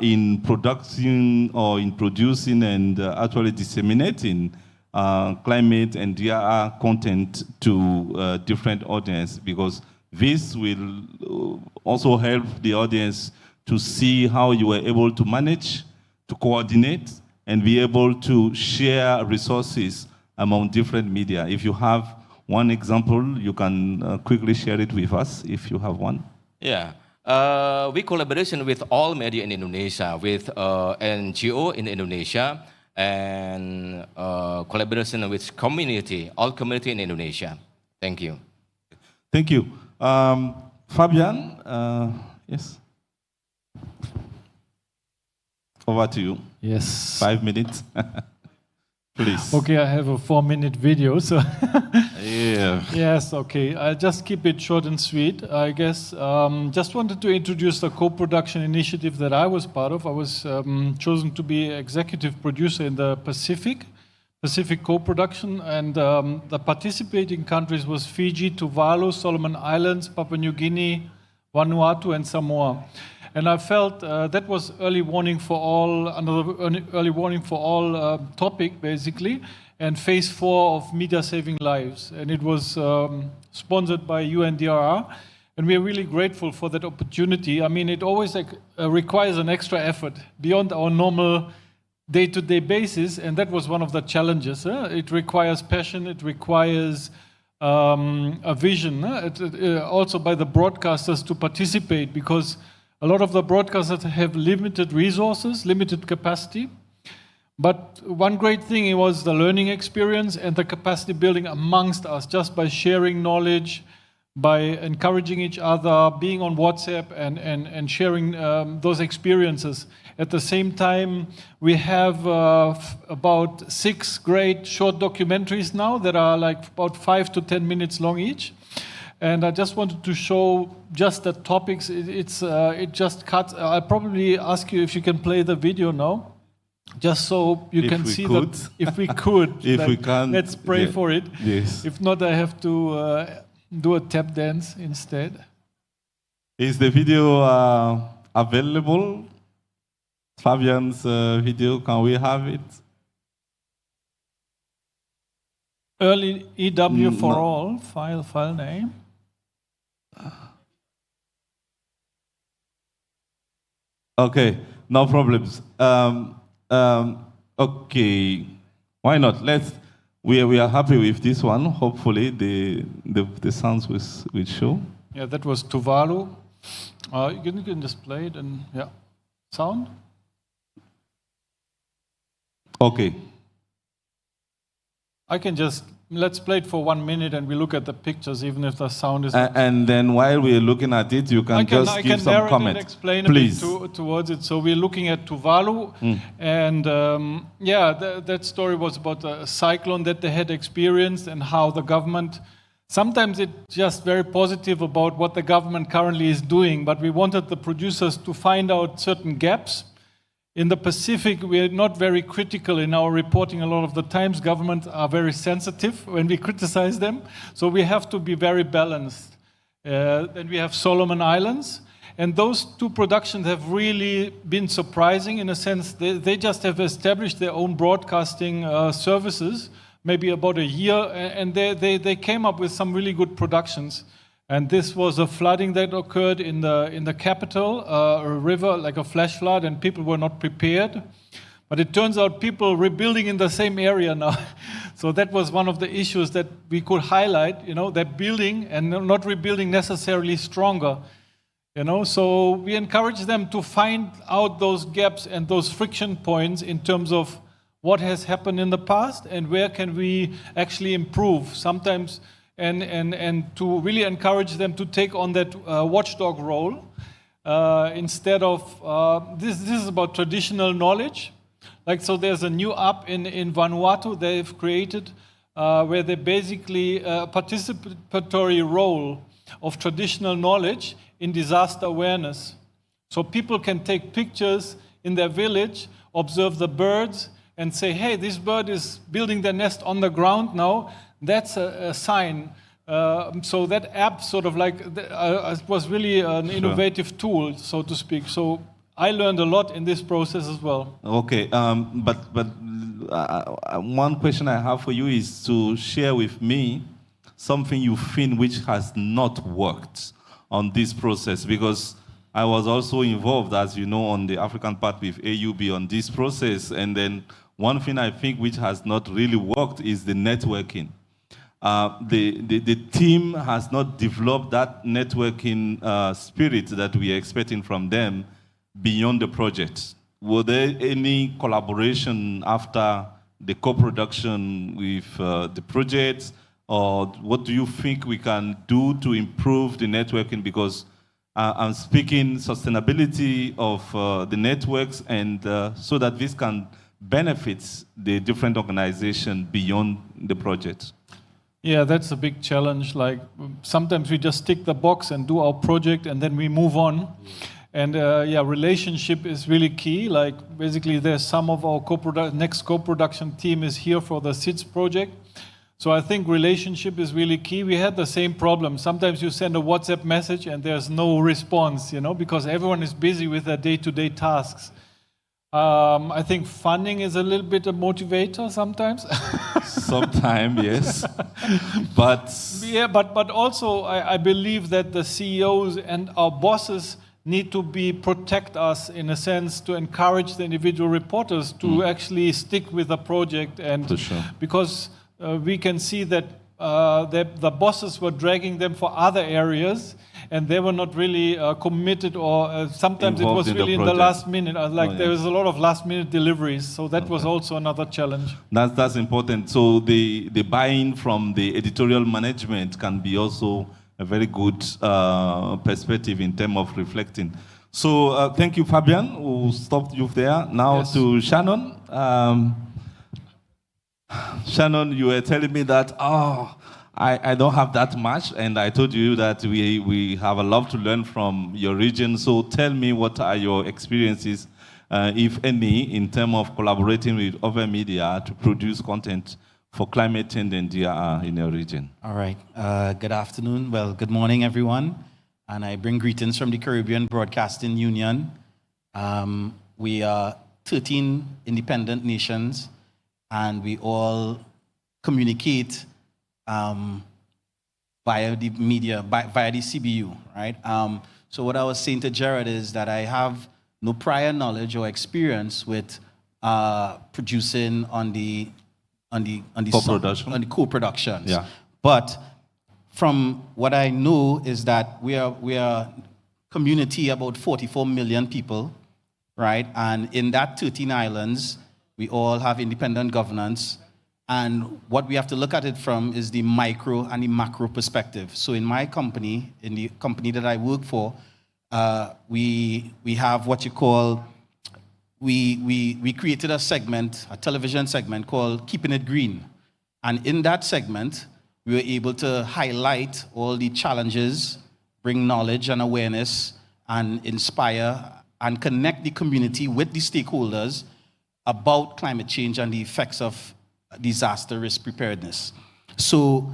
in production or in producing and actually disseminating climate and DRR content to different audience, because this will also help the audience to see how you were able to manage, to coordinate, and be able to share resources among different media. If you have one example, you can quickly share it with us if you have one. Yeah. We collaboration with all media in Indonesia, with NGO in Indonesia, and collaboration with community, all community in Indonesia. Thank you. Thank you. Fabian, yes. Over to you. Yes. 5 minutes. Please. Okay, I have a 4-minute video, so. Yeah. Yes, okay. I'll just keep it short and sweet, I guess. Just wanted to introduce the co-production initiative that I was part of. I was chosen to be executive producer in the Pacific co-production, and the participating countries was Fiji, Tuvalu, Solomon Islands, Papua New Guinea, Vanuatu, and Samoa. And I felt that was early warning for all, another early warning for all topic, basically, and phase 4 of Media Saving Lives. And it was sponsored by UNDRR, and we are really grateful for that opportunity. I mean, it always requires an extra effort beyond our normal day-to-day basis, and that was one of the challenges. It requires passion, it requires a vision, also by the broadcasters to participate, because a lot of the broadcasters have limited resources, limited capacity. But one great thing was the learning experience and the capacity building amongst us, just by sharing knowledge, by encouraging each other, being on WhatsApp and sharing those experiences. At the same time, we have about 6 great short documentaries now that are like about 5 to 10 minutes long each. And I just wanted to show just the topics. It just cuts. I'll probably ask you if you can play the video now, just so you can see that. If we could. If we can. Let's pray for it. Yes. If not, I have to do a tap dance instead. Is the video available? Fabian's video, can we have it? Early EW for all, file name. Okay, no problems. Okay, why not? We are happy with this one. Hopefully the sounds will show. Yeah, that was Tuvalu. You can just play it and yeah, sound. Okay. I can just, let's play it for 1 minute and we look at the pictures, even if the sound is... And then while we're looking at it, you can just give some comments. And explain please. A bit towards it. So we're looking at Tuvalu, and yeah, that story was about a cyclone that they had experienced and how the government... Sometimes it's just very positive about what the government currently is doing, but we wanted the producers to find out certain gaps. In the Pacific, we are not very critical in our reporting a lot of the times. Governments are very sensitive when we criticize them. So we have to be very balanced. Then we have Solomon Islands. And those 2 productions have really been surprising in a sense. They just have established their own broadcasting services, maybe about a year. And they came up with some really good productions. And this was a flooding that occurred in the capital, a river, like a flash flood, and people were not prepared. But it turns out people rebuilding in the same area now. So that was one of the issues that we could highlight, that building and not rebuilding necessarily stronger. So we encourage them to find out those gaps and those friction points in terms of what has happened in the past and where can we actually improve. Sometimes... And to really encourage them to take on that watchdog role instead of, this is about traditional knowledge. Like, so there's a new app in Vanuatu they've created where they basically participatory role of traditional knowledge in disaster awareness. So people can take pictures in their village, observe the birds, and say, hey, this bird is building their nest on the ground now. That's a sign. So that app sort of like was really an innovative tool, so to speak. So I learned a lot in this process as well. Okay, but one question I have for you is to share with me something you think which has not worked on this process, because I was also involved, as you know, on the African part with AUB on this process, and then one thing I think which has not really worked is the networking. The team has not developed that networking spirit that we are expecting from them beyond the project. Were there any collaboration after the co-production with the project, or what do you think we can do to improve the networking? Because I'm speaking sustainability of the networks, and so that this can benefit the different organizations beyond the project. Yeah, that's a big challenge. Like sometimes we just tick the box and do our project and then we move on. And yeah, relationship is really key. Like basically there's some of our next co-production team is here for the SIDS project. So I think relationship is really key. We had the same problem. Sometimes you send a WhatsApp message and there's no response, you know, because everyone is busy with their day-to-day tasks. I think funding is a little bit a motivator sometimes. Sometimes, yes. But yeah, but also I believe that the CEOs and our bosses need to protect us in a sense, to encourage the individual reporters to actually stick with the project, and because we can see that the bosses were dragging them for other areas, and they were not really committed, or sometimes it was really in the last minute. There was a lot of last minute deliveries, so that was also another challenge. That's important. So the buy-in from the editorial management can be also a very good perspective in terms of reflecting. So thank you, Fabian, who stopped you there. Now to Shannon. Shannon, you were telling me that, I don't have that much, and I told you that we have a lot to learn from your region. So tell me, what are your experiences, if any, in terms of collaborating with other media to produce content for climate change and DRR in your region? All right. Good afternoon. Well, good morning, everyone. And I bring greetings from the Caribbean Broadcasting Union. We are 13 independent nations, and we all communicate via the media, via the CBU, right? So what I was saying to Jared is that I have no prior knowledge or experience with producing on the co-productions. Yeah. But from what I know is that we are a community about 44 million people, right? And in that 13 islands, we all have independent governance. And what we have to look at it from is the micro and the macro perspective. So in my company, in the company that I work for, we have what you call, we created a segment, a television segment called Keeping It Green. And in that segment, we were able to highlight all the challenges, bring knowledge and awareness, and inspire and connect the community with the stakeholders about climate change and the effects of disaster risk preparedness. So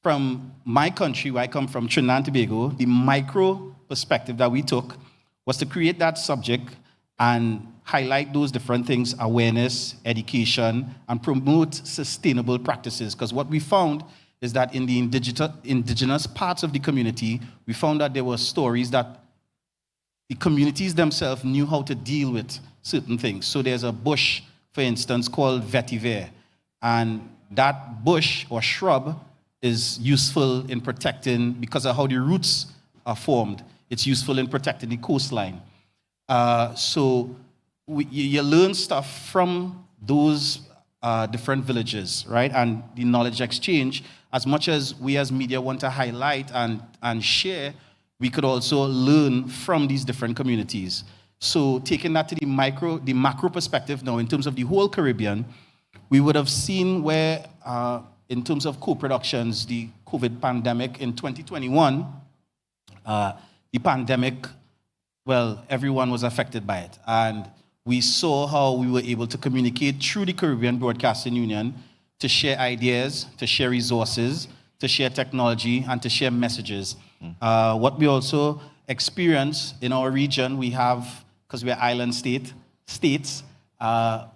from my country, where I come from, Trinidad and Tobago, the micro perspective that we took was to create that subject and highlight those different things, awareness, education, and promote sustainable practices. Because what we found is that in the indigenous parts of the community, we found that there were stories that the communities themselves knew how to deal with certain things. So there's a bush, for instance, called vetiver. And that bush or shrub is useful in protecting, because of how the roots are formed, it's useful in protecting the coastline. So you learn stuff from those different villages, right? And the knowledge exchange, as much as we as media want to highlight and share, we could also learn from these different communities. So taking that to the macro perspective now, in terms of the whole Caribbean, we would have seen where in terms of co-productions, the COVID pandemic in 2021, the pandemic, well, everyone was affected by it. And we saw how we were able to communicate through the Caribbean Broadcasting Union to share ideas, to share resources, to share technology, and to share messages. What we also experience in our region, we have, because we're island states,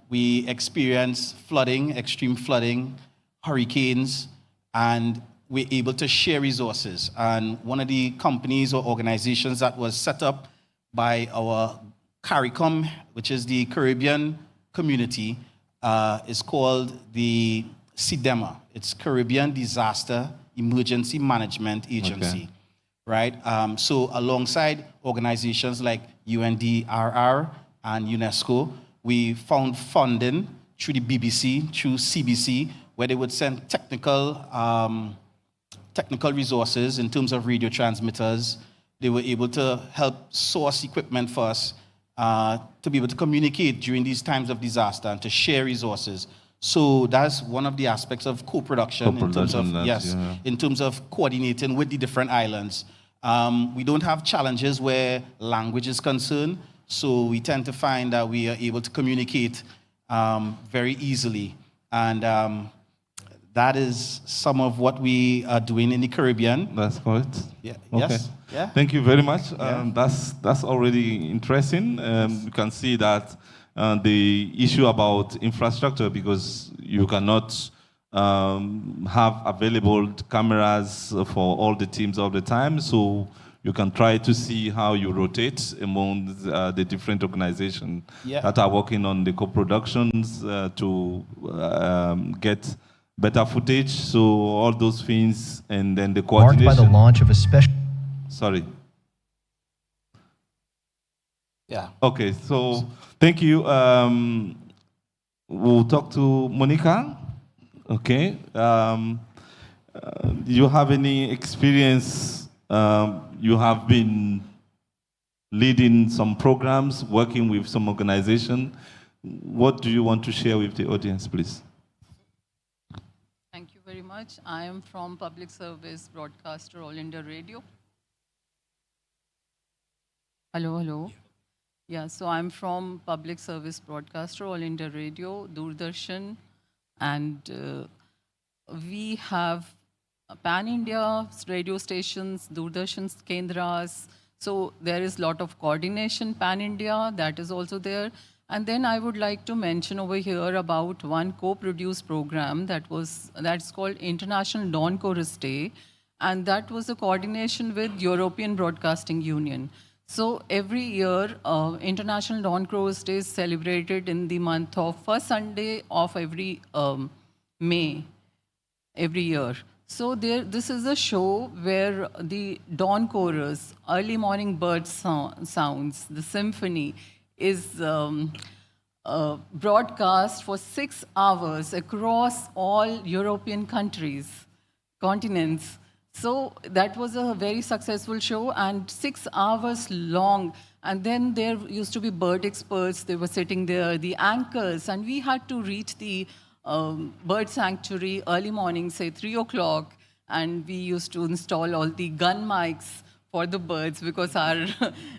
we experience flooding, extreme flooding, hurricanes, and we're able to share resources. And one of the companies or organizations that was set up by our CARICOM, which is the Caribbean community, is called the CIDEMA. It's Caribbean Disaster Emergency Management Agency, right? So alongside organizations like UNDRR and UNESCO, we found funding through the BBC, through CBC, where they would send technical resources in terms of radio transmitters. They were able to help source equipment for us to be able to communicate during these times of disaster and to share resources. So that's one of the aspects of co-production in terms of, in terms of coordinating with the different islands. We don't have challenges where language is concerned, so we tend to find that we are able to communicate very easily. And that is some of what we are doing in the Caribbean. That's correct. Yeah. Okay. Yes. Yeah. Thank you very much. Yeah. That's already interesting. You can see that the issue about infrastructure, because you cannot have available cameras for all the teams all the time, so you can try to see how you rotate among the different organizations that are working on the co-productions to get better footage, so all those things, and then the coordination. Marked by the launch of a special... Sorry. Yeah. Okay, so thank you. We'll talk to Monica. Okay. You have any experience? You have been leading some programs, working with some organization. What do you want to share with the audience, please? Thank you very much. I am from Public Service Broadcaster All India Radio. Hello, hello. Yeah, so I'm from Public Service Broadcaster All India Radio, Doordarshan, and we have pan-India radio stations, Doordarshan Kendras. So there is a lot of coordination pan-India, that is also there. And then I would like to mention over here about one co-produced program that's called International Dawn Chorus Day, and that was a coordination with European Broadcasting Union. So every year, International Dawn Chorus Day is celebrated in the month of first Sunday of every May, every year. So this is a show where the dawn chorus, early morning bird sounds, the symphony, is broadcast for 6 hours across all European continents. So that was a very successful show, and 6 hours long. And then there used to be bird experts, they were sitting there, the anchors, and we had to reach the bird sanctuary early morning, say 3 o'clock, and we used to install all the gun mics for the birds because our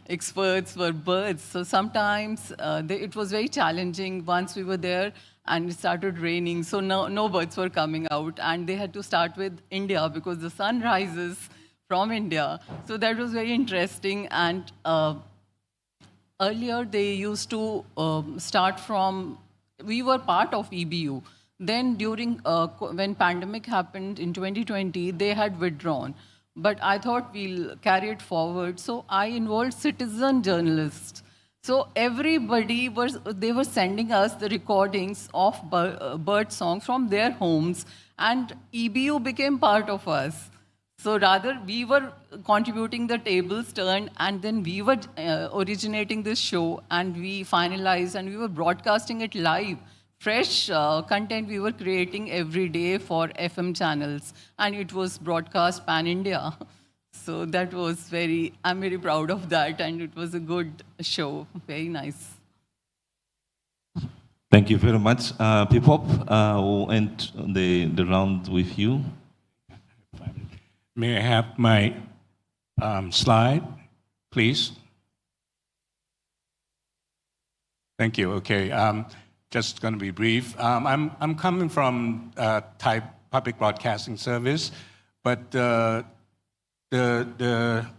experts were birds. So sometimes it was very challenging once we were there and it started raining, so no birds were coming out. And they had to start with India because the sun rises from India. So that was very interesting. And earlier they used to start from, we were part of EBU. Then during, when pandemic happened in 2020, they had withdrawn. But I thought we'll carry it forward. So I involved citizen journalists. So everybody they were sending us the recordings of bird songs from their homes, and EBU became part of us. So rather, we were contributing the tables turn, and then we were originating this show, and we finalized, and we were broadcasting it live. Fresh content we were creating every day for FM channels, and it was broadcast pan-India. So that was I'm very proud of that, and it was a good show, very nice. Thank you very much. Pipop, we'll end the round with you. May I have my slide, please? Thank you. Okay, just going to be brief. I'm coming from Thai Public Broadcasting Service, but the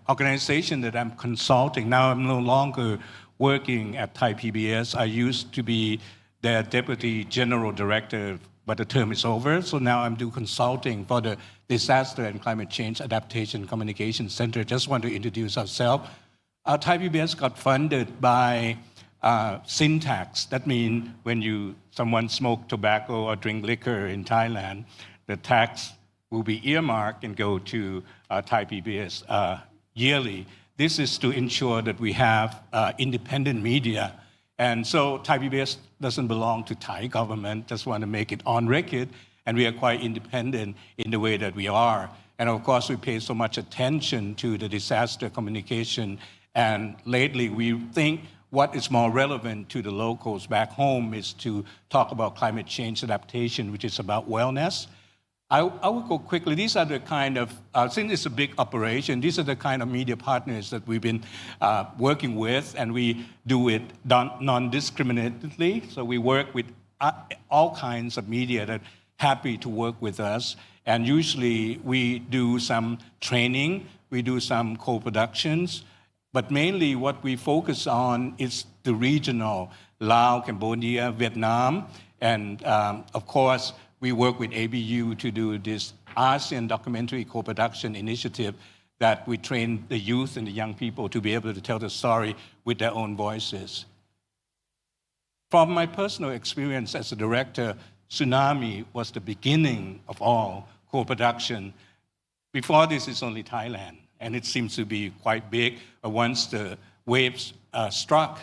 organization that I'm consulting now, I'm no longer working at Thai PBS. I used to be their deputy general director, but the term is over. So now I'm doing consulting for the Disaster and Climate Change Adaptation Communication Center. Just want to introduce ourselves. Thai PBS got funded by sin tax. That means when someone smoke tobacco or drink liquor in Thailand, the tax will be earmarked and go to Thai PBS yearly. This is to ensure that we have independent media. And so Thai PBS doesn't belong to Thai government, just want to make it on record, and we are quite independent in the way that we are. And of course, we pay so much attention to the disaster communication, and lately we think what is more relevant to the locals back home is to talk about climate change adaptation, which is about wellness. I will go quickly. These are the kind of, since it's a big operation, these are the kind of media partners that we've been working with, and we do it non-discriminately. So we work with all kinds of media that are happy to work with us. And usually we do some training, we do some co-productions, but mainly what we focus on is the regional, Laos, Cambodia, Vietnam, and of course, we work with ABU to do this ASEAN documentary co-production initiative that we train the youth and the young people to be able to tell the story with their own voices. From my personal experience as a director, tsunami was the beginning of all co-production. Before this, it's only Thailand, and it seems to be quite big. But once the waves struck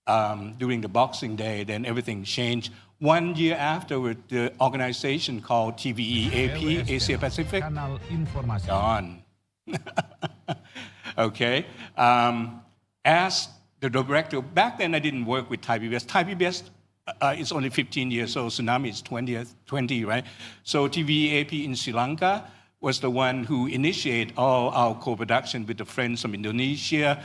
during the Boxing Day, then everything changed. 1 year afterward, the organization called TVEAP, Asia Pacific, gone. Okay. As the director, back then I didn't work with Thai PBS. Thai PBS is only 15 years old, Tsunami is 20, right? So TVEAP in Sri Lanka was the one who initiated all our co-production with the friends from Indonesia,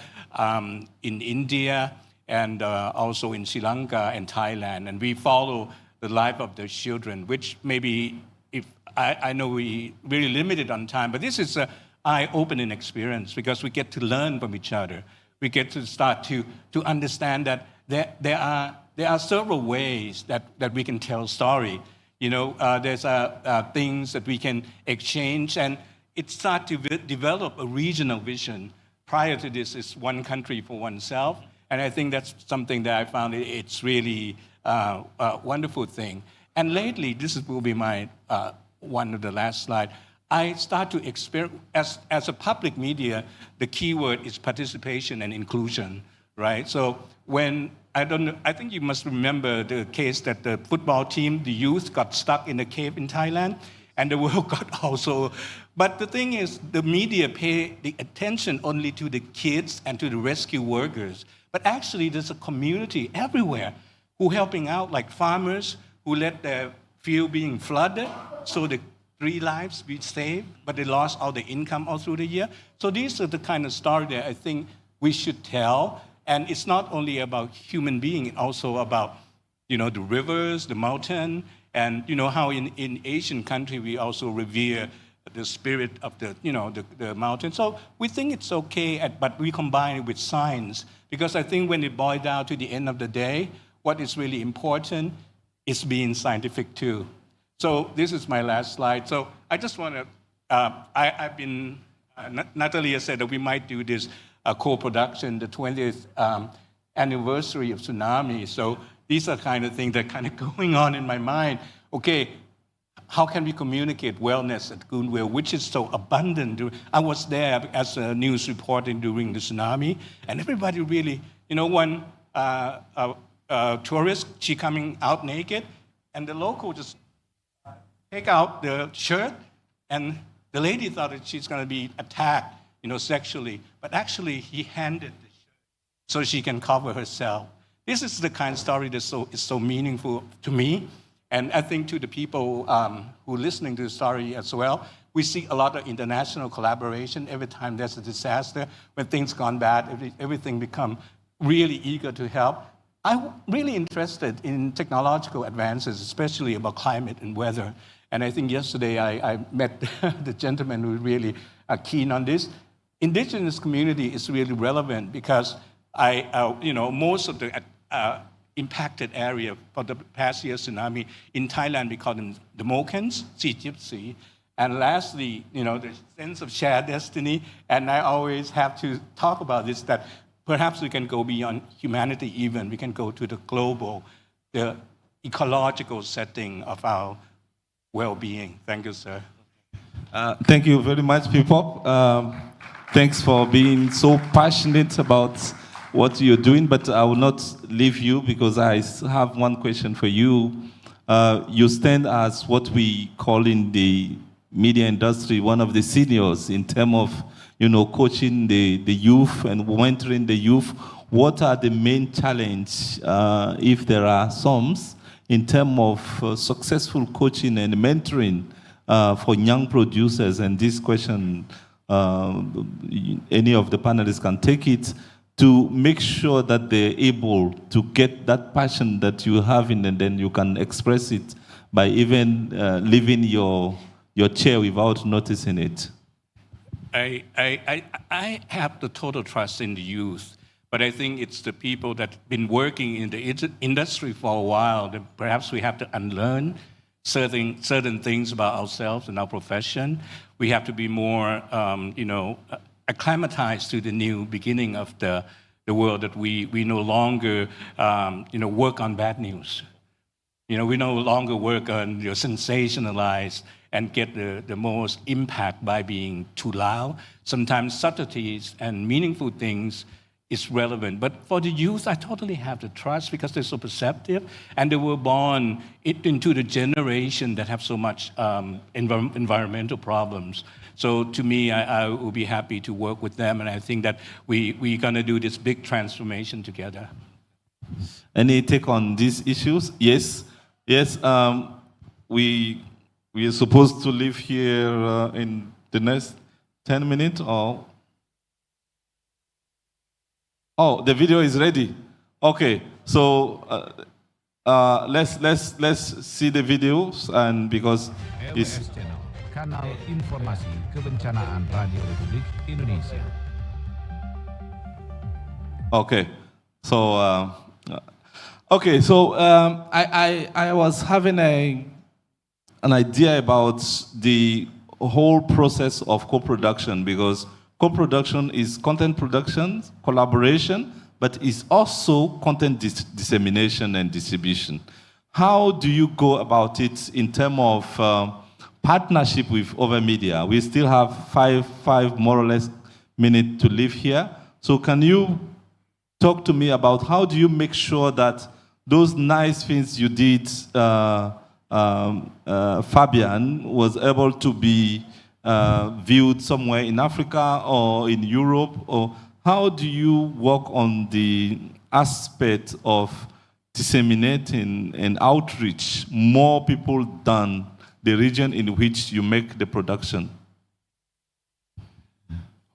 in India, and also in Sri Lanka and Thailand. And we follow the life of the children, which maybe, if I know we really limited on time, but this is an eye-opening experience because we get to learn from each other. We get to start to understand that there are several ways that we can tell story. You know, there's things that we can exchange, and it starts to develop a regional vision. Prior to this, it's one country for oneself. And I think that's something that I found it's really a wonderful thing. And lately, this will be my one of the last slide. I start to experience, as a public media, the key word is participation and inclusion, right? So when, I think you must remember the case that the football team, the youth got stuck in a cave in Thailand, and the world got also. But the thing is, the media pay the attention only to the kids and to the rescue workers. But actually, there's a community everywhere who helping out, like farmers who let their field being flooded, so the 3 lives be saved, but they lost all the income all through the year. So these are the kind of story that I think we should tell. And it's not only about human being, it's also about, you know, the rivers, the mountain, and you know how in Asian country we also revere the spirit of the, you know, the mountain. So we think it's okay, but we combine it with science. Because I think when it boils down to the end of the day, what is really important is being scientific too. So this is my last slide. So I just want to, I've been, Natalie has said that we might do this co-production, the 20th anniversary of tsunami. So these are kind of things that are kind of going on in my mind. Okay, how can we communicate wellness at Goonwill, which is so abundant? I was there as a news reporter during the tsunami, and everybody really, you know, one tourist, she coming out naked, and the local just take out the shirt, and the lady thought that she's going to be attacked, you know, sexually, but actually he handed the shirt so she can cover herself. This is the kind of story that is so meaningful to me, and I think to the people who are listening to the story as well. We see a lot of international collaboration every time there's a disaster. When things gone bad, everything become really eager to help. I'm really interested in technological advances, especially about climate and weather. And I think yesterday I met the gentleman who really are keen on this. Indigenous community is really relevant because most of the impacted area for the past year tsunami in Thailand, we call them the Mokens, Gypsy. And lastly, the sense of shared destiny. And I always have to talk about this, that perhaps we can go beyond humanity even. We can go to the global, the ecological setting of our well-being. Thank you, sir. Thank you very much, people. Thanks for being so passionate about what you're doing, but I will not leave you because I have one question for you. You stand as what we call in the media industry one of the seniors in terms of coaching the youth and mentoring the youth. What are the main challenges, if there are some, in terms of successful coaching and mentoring for young producers? And this question, any of the panelists can take it, to make sure that they're able to get that passion that you have in, and then you can express it by even leaving your chair without noticing it. I have the total trust in the youth, but I think it's the people that have been working in the industry for a while that perhaps we have to unlearn certain things about ourselves and our profession. We have to be more, acclimatized to the new beginning of the world, that we no longer, work on bad news. We no longer work on sensationalized and get the most impact by being too loud. Sometimes subtleties and meaningful things is relevant. But for the youth, I totally have the trust because they're so perceptive, and they were born into the generation that have so much environmental problems. So to me, I will be happy to work with them, and I think that we're going to do this big transformation together. Any take on these issues? Yes. We are supposed to leave here in the next 10 minutes, or? Oh, the video is ready. Okay, so let's see the videos, and because it's Kanal Informasi Kebencanaan Radio Republik Indonesia. Okay, so I was having an idea about the whole process of co-production, because co-production is content production, collaboration, but it's also content dissemination and distribution. How do you go about it in terms of partnership with other media? We still have five more or less minutes to live here. So can you talk to me about how do you make sure that those nice things you did, Fabian, was able to be viewed somewhere in Africa or in Europe? Or how do you work on the aspect of disseminating and outreach more people than the region in which you make the production?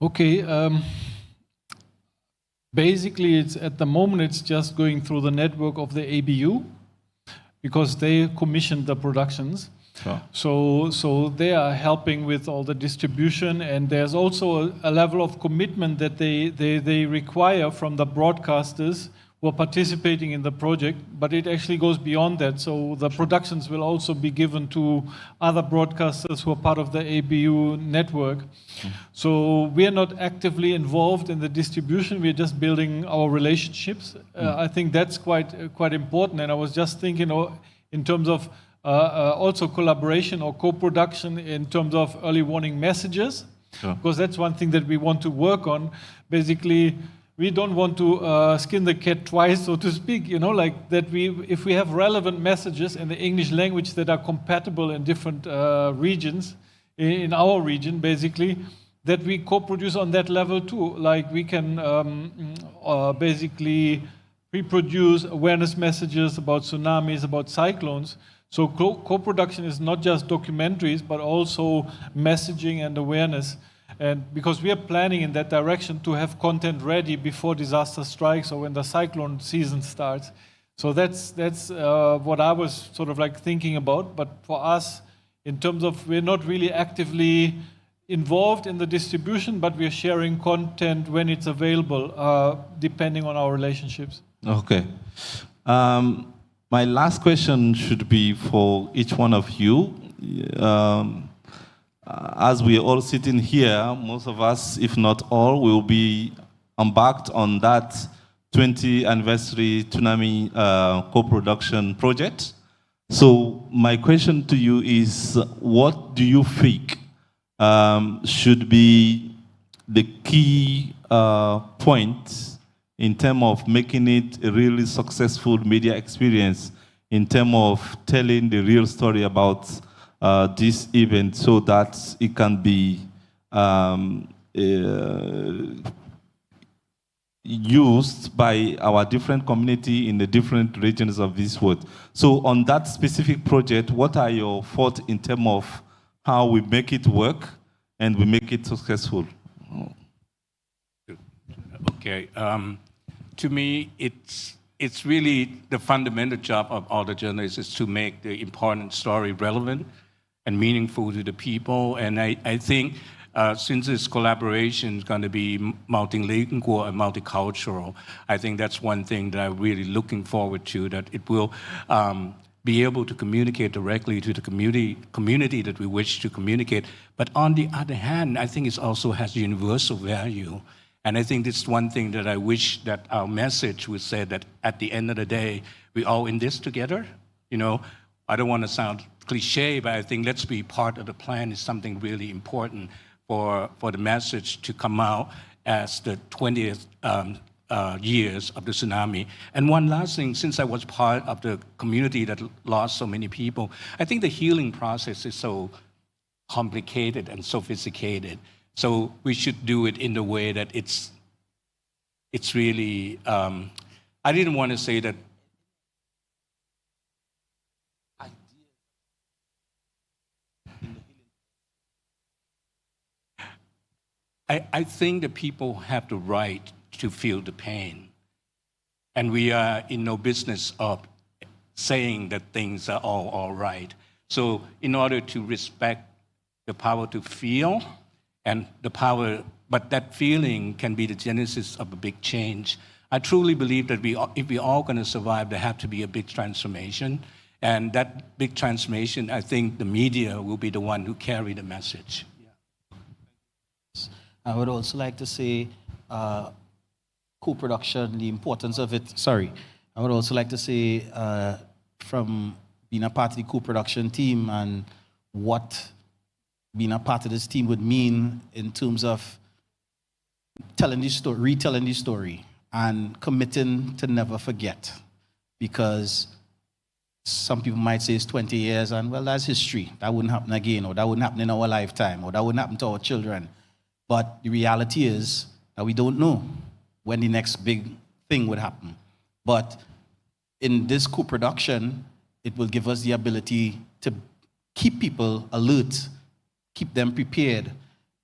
Okay. Basically, at the moment, it's just going through the network of the ABU, because they commissioned the productions. Sure. So they are helping with all the distribution, and there's also a level of commitment that they require from the broadcasters who are participating in the project, but it actually goes beyond that. So the productions will also be given to other broadcasters who are part of the ABU network. So we are not actively involved in the distribution, we're just building our relationships. I think that's quite important, and I was just thinking in terms of also collaboration or co-production in terms of early warning messages, because that's one thing that we want to work on. Basically, we don't want to skin the cat twice, so to speak, like that if we have relevant messages in the English language that are compatible in different regions, in our region, basically, that we co-produce on that level too. Like we can basically pre-produce awareness messages about tsunamis, about cyclones. So co-production is not just documentaries, but also messaging and awareness. And because we are planning in that direction to have content ready before disaster strikes or when the cyclone season starts. So that's what I was sort of like thinking about. But for us, in terms of we're not really actively involved in the distribution, but we're sharing content when it's available, depending on our relationships. Okay. My last question should be for each one of you. As we are all sitting here, most of us, if not all, will be embarked on that 20th anniversary tsunami co-production project. So my question to you is, what do you think should be the key points in terms of making it a really successful media experience, in terms of telling the real story about this event so that it can be used by our different community in the different regions of this world. So on that specific project, what are your thoughts in terms of how we make it work and we make it successful? Okay. To me, it's really the fundamental job of all the journalists is to make the important story relevant and meaningful to the people. And I think since this collaboration is going to be multilingual and multicultural, I think that's one thing that I'm really looking forward to, that it will be able to communicate directly to the community that we wish to communicate. But on the other hand, I think it also has universal value. And I think this is one thing that I wish that our message would say, that at the end of the day, we're all in this together. You know, I don't want to sound cliche, but I think let's be part of the plan is something really important for the message to come out as the 20th years of the tsunami. And one last thing, since I was part of the community that lost so many people, I think the healing process is so complicated and sophisticated. So we should do it in the way that it's really, I didn't want to say that I think that people have the right to feel the pain. And we are in no business of saying that things are all right. So in order to respect the power to feel and the power, but that feeling can be the genesis of a big change. I truly believe that if we're all going to survive, there have to be a big transformation. And that big transformation, I think the media will be the one who carry the message. I would also like to say co-production, the importance of it. Sorry. I would also like to say from being a part of the co-production team and what being a part of this team would mean in terms of telling the story, retelling the story, and committing to never forget. Because some people might say it's 20 years and, well, that's history. That wouldn't happen again, or that wouldn't happen in our lifetime, or that wouldn't happen to our children. But the reality is that we don't know when the next big thing would happen. But in this co-production, it will give us the ability to keep people alert, keep them prepared.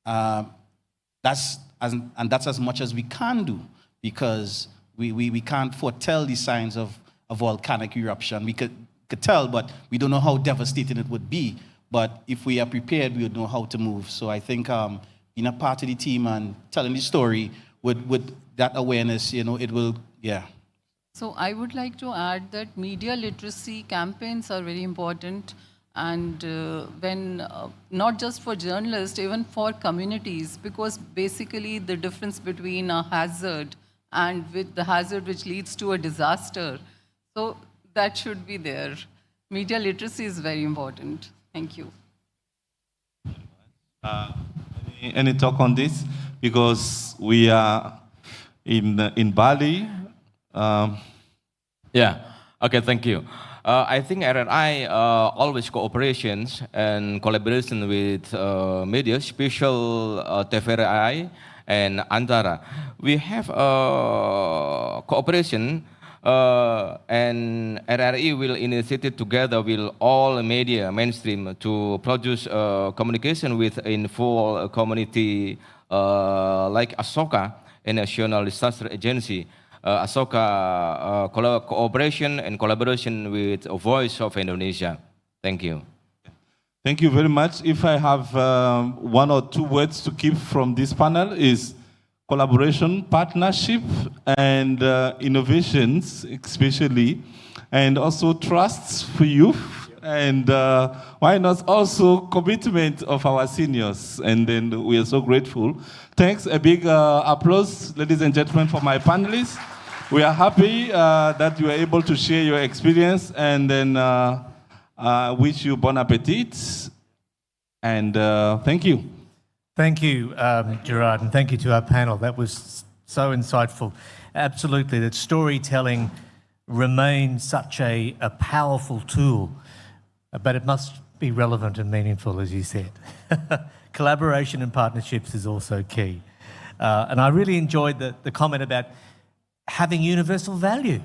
That's as much as we can do, because we can't foretell the signs of a volcanic eruption. We could tell, but we don't know how devastating it would be. But if we are prepared, we would know how to move. So I think being a part of the team and telling the story with that awareness, you know, it will, yeah. So I would like to add that media literacy campaigns are very important. And when, not just for journalists, even for communities, because basically the difference between a hazard and with the hazard which leads to a disaster, so that should be there. Media literacy is very important. Thank you. Any talk on this? Because we are in Bali. Yeah. Okay. Thank you. I think RRI always cooperations and collaboration with media, special TVRI and Antara. We have cooperation And RRI will initiate together with all media mainstream to produce communication with info community like ASOCA, a National Disaster Agency, ASOCA cooperation and collaboration with Voice of Indonesia. Thank you. Thank you very much. If I have one or two words to keep from this panel is collaboration, partnership, and innovations, especially, and also trusts for youth, and why not also commitment of our seniors, and then we are so grateful. Thanks, a big applause, ladies and gentlemen, for my panelists. We are happy that you are able to share your experience, and then wish you bon appetit, and thank you. Thank you, Gerard, and thank you to our panel. That was so insightful. Absolutely, that storytelling remains such a powerful tool, but it must be relevant and meaningful, as you said. Collaboration and partnerships is also key. And I really enjoyed the comment about having universal value.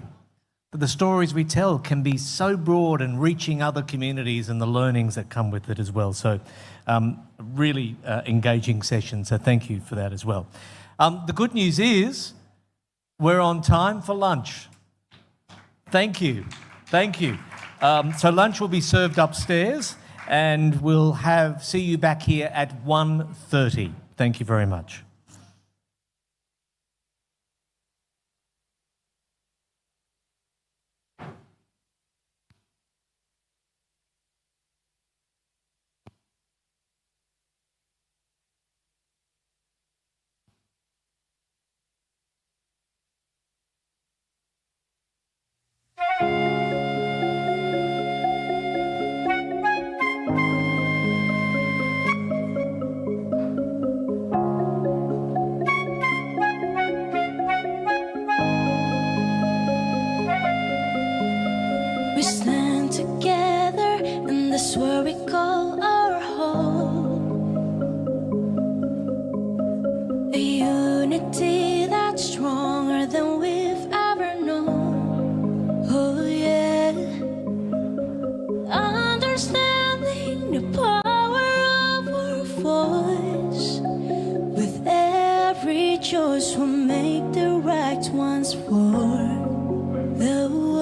That the stories we tell can be so broad and reaching other communities and the learnings that come with it as well. So really engaging session, so thank you for that as well. The good news is we're on time for lunch. Thank you, thank you. So lunch will be served upstairs and we'll see you back here at 1:30. Thank you very much. We stand together in this world we call our home. A unity that's stronger than we've ever known. Oh yeah. Understanding the power of our voice. With every choice we'll make the right ones for the world.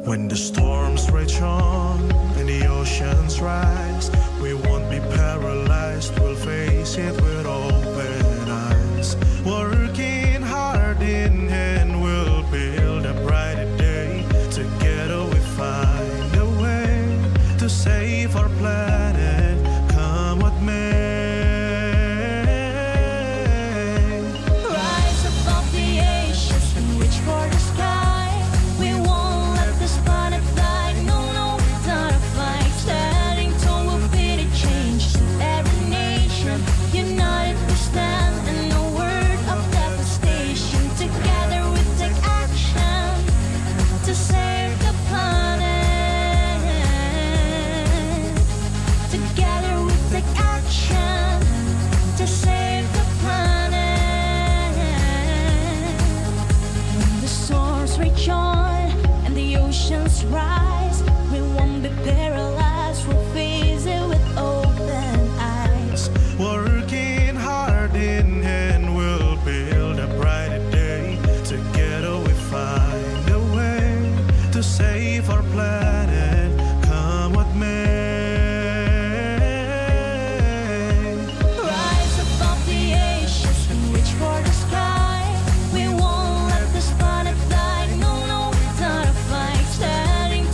When the storms rage on and the oceans rise, we won't be paralyzed, we'll face it with open eyes. Working hard in hand, we'll build a brighter day. Together we find a way to save our planet, come what may. Rise above the oceans and reach for the sky. We won't let this planet fly. No, no, not a fight. Standing tall will be the change to every nation. United we stand and no word of devastation. Together we take action to save the planet. Together we take action to save the planet. When the storms rage on and the oceans rise, we won't be paralyzed, we'll face it with open eyes. Working hard in hand, we'll build a brighter day. Together we find a way to save our planet, come what may. Rise above the oceans and reach for the sky. We won't let this planet fly. No, no, not a fight. Standing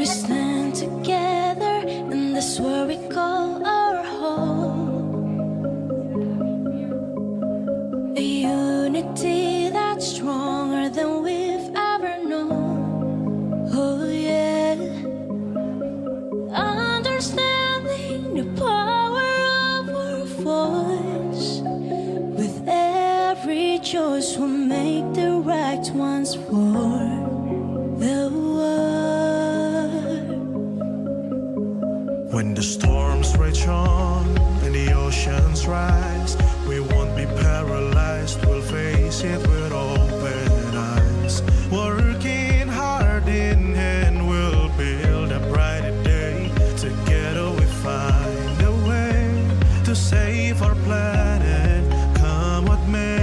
We stand together, and that's where we call our home. A unity that's stronger than we've ever known. Oh yeah. Understanding the power of our voice. With every choice we'll make the right ones for the world. When the storms rage on and the oceans rise, we won't be paralyzed, we'll face it with open eyes. Working hard in hand, we'll build a brighter day. Together we find a way to save our planet, come what may.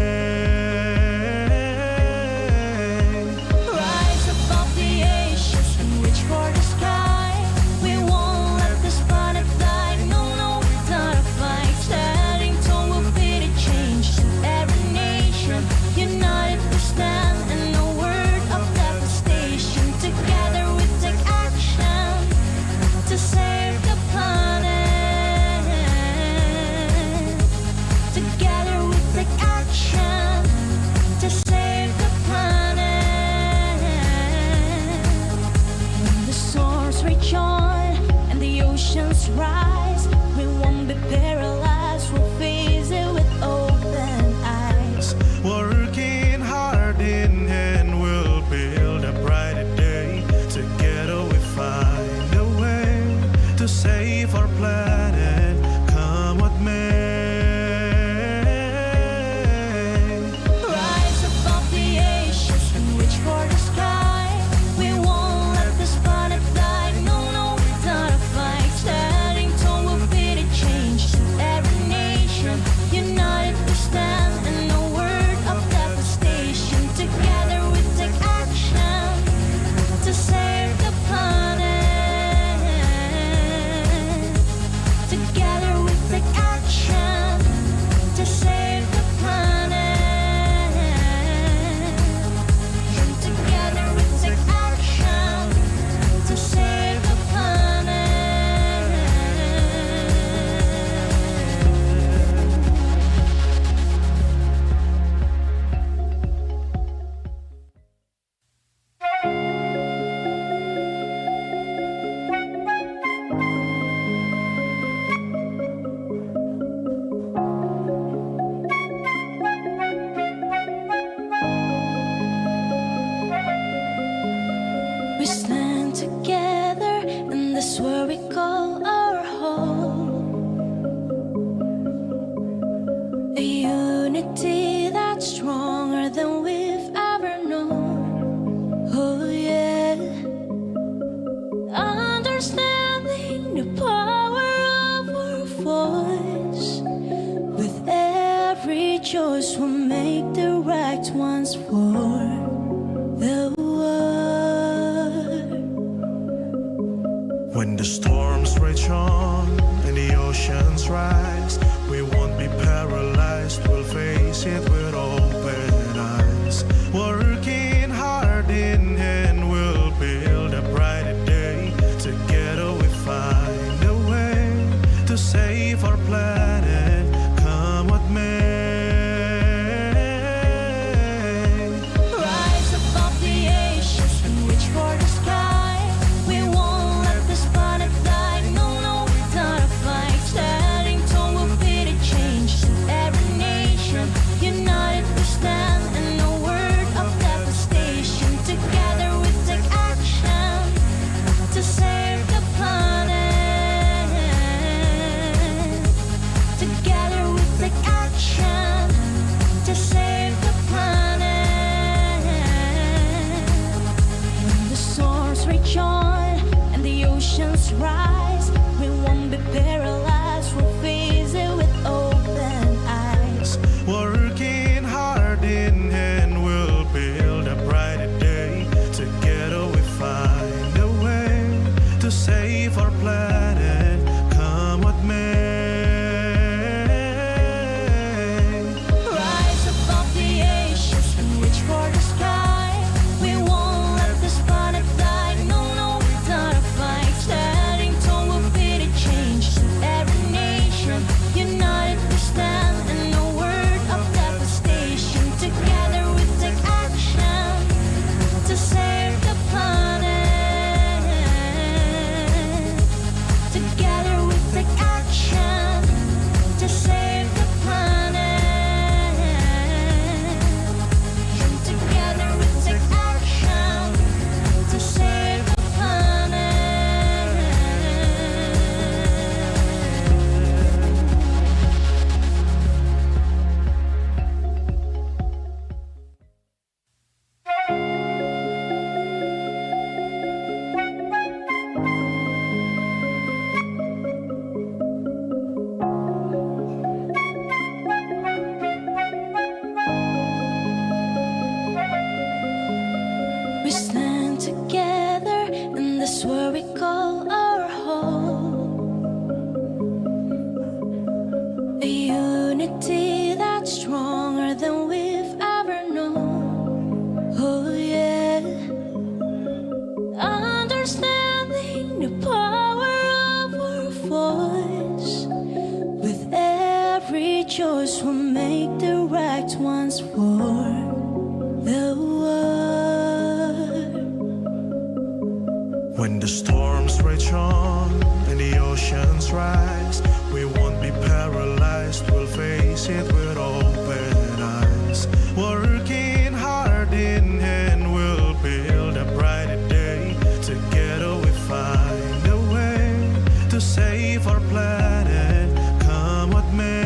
Rise above the oceans and reach for the sky. We won't let this planet die. No, no, not a fight. Standing tall will be the change to every nation. United we stand, and no word of devastation. Together we take action to save the planet. Together we take action to save the planet. When the storms rage on and the oceans rise, we won't be paralyzed, we'll face it with open eyes. Working hard in hand, we'll build a brighter day. Together we find a way to save our planet, come what may. Rise above the oceans and reach for the sky. We won't let this planet die. No, no, not a fight. Standing tall will be the change to every nation. United we stand, and no word of devastation. Together we take action to save the planet. Together we take action to save the planet. And together we take action to save the planet. We stand together, and that's where we call our home. A unity that's stronger than we've ever known. Oh yeah. Understanding the power of our voice. With every choice we'll make the right ones for the world. When the storms rage on and the oceans rise, we won't be paralyzed, we'll face it with open eyes. Working hard in hand, we'll build a brighter day. Together we find a way to save our planet, come what may. Rise above the oceans and reach for the sky. We won't let this planet die. No, no, not a fight. Standing tall will be the change to every nation. United we stand, and no word of devastation. Together we take action to save the planet. Together we take action to save the planet. When the storms rage on and the oceans rise, we won't be paralyzed, we'll face it with open eyes. Working hard in hand, we'll build a brighter day. Together we find a way to save our planet, come what may. Rise above the oceans and reach for the sky. We won't let this planet die. No, no, not a we call our home. A unity that's stronger than we've ever known. Oh yeah. Understanding the power of our voice. With every choice we'll make the right ones for the world. When the storms rage on and the oceans rise, we won't be paralyzed, we'll face it with open eyes. Working hard in hand, we'll build a brighter day. Together we find a way to save our planet, come what may.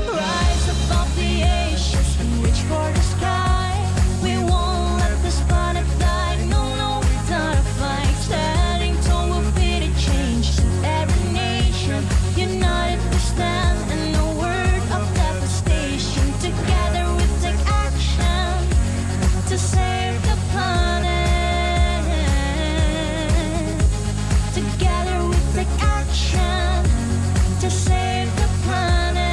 Rise above the ashes and reach for the sky. We won't let this planet die. No, no, it's not a fight. Standing tall will be the change to every nation. United we stand and no word of devastation. Together we take action to save the planet. Together we take action to save the planet.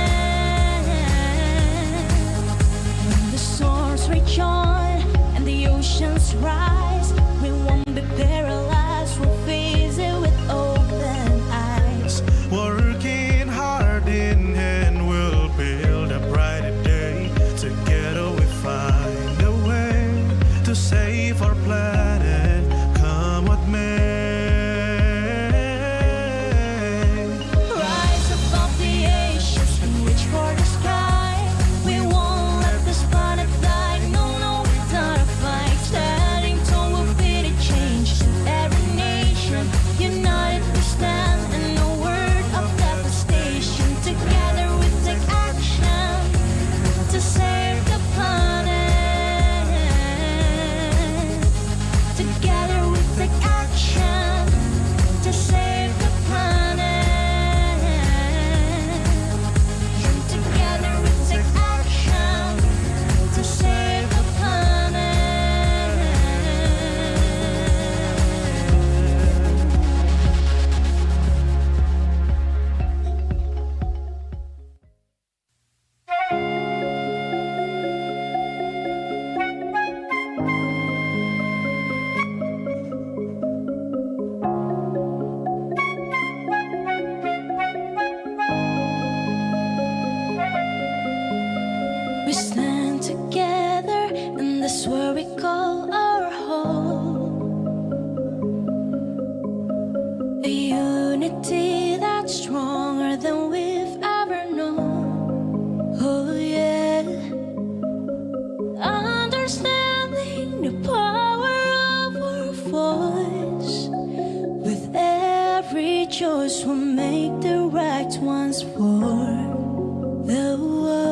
When the storms rage on and the oceans rise, we won't be paralyzed, we'll face it with open eyes. Working hard in hand, we'll build a brighter day. Together we find a way to save our planet, come what may. Rise above the ashes and reach for the sky. We won't let this planet die. No, no, it's not a fight. Standing tall will be the change to every nation. United we stand and no word of devastation. Together we take action to save the planet. Together we take action to save the planet. Together we take action to save the planet. We stand together, and that's where we call our home. A unity that's stronger than we've ever known. Oh yeah. Understanding the power of our voice. With every choice we'll make the right ones for the world.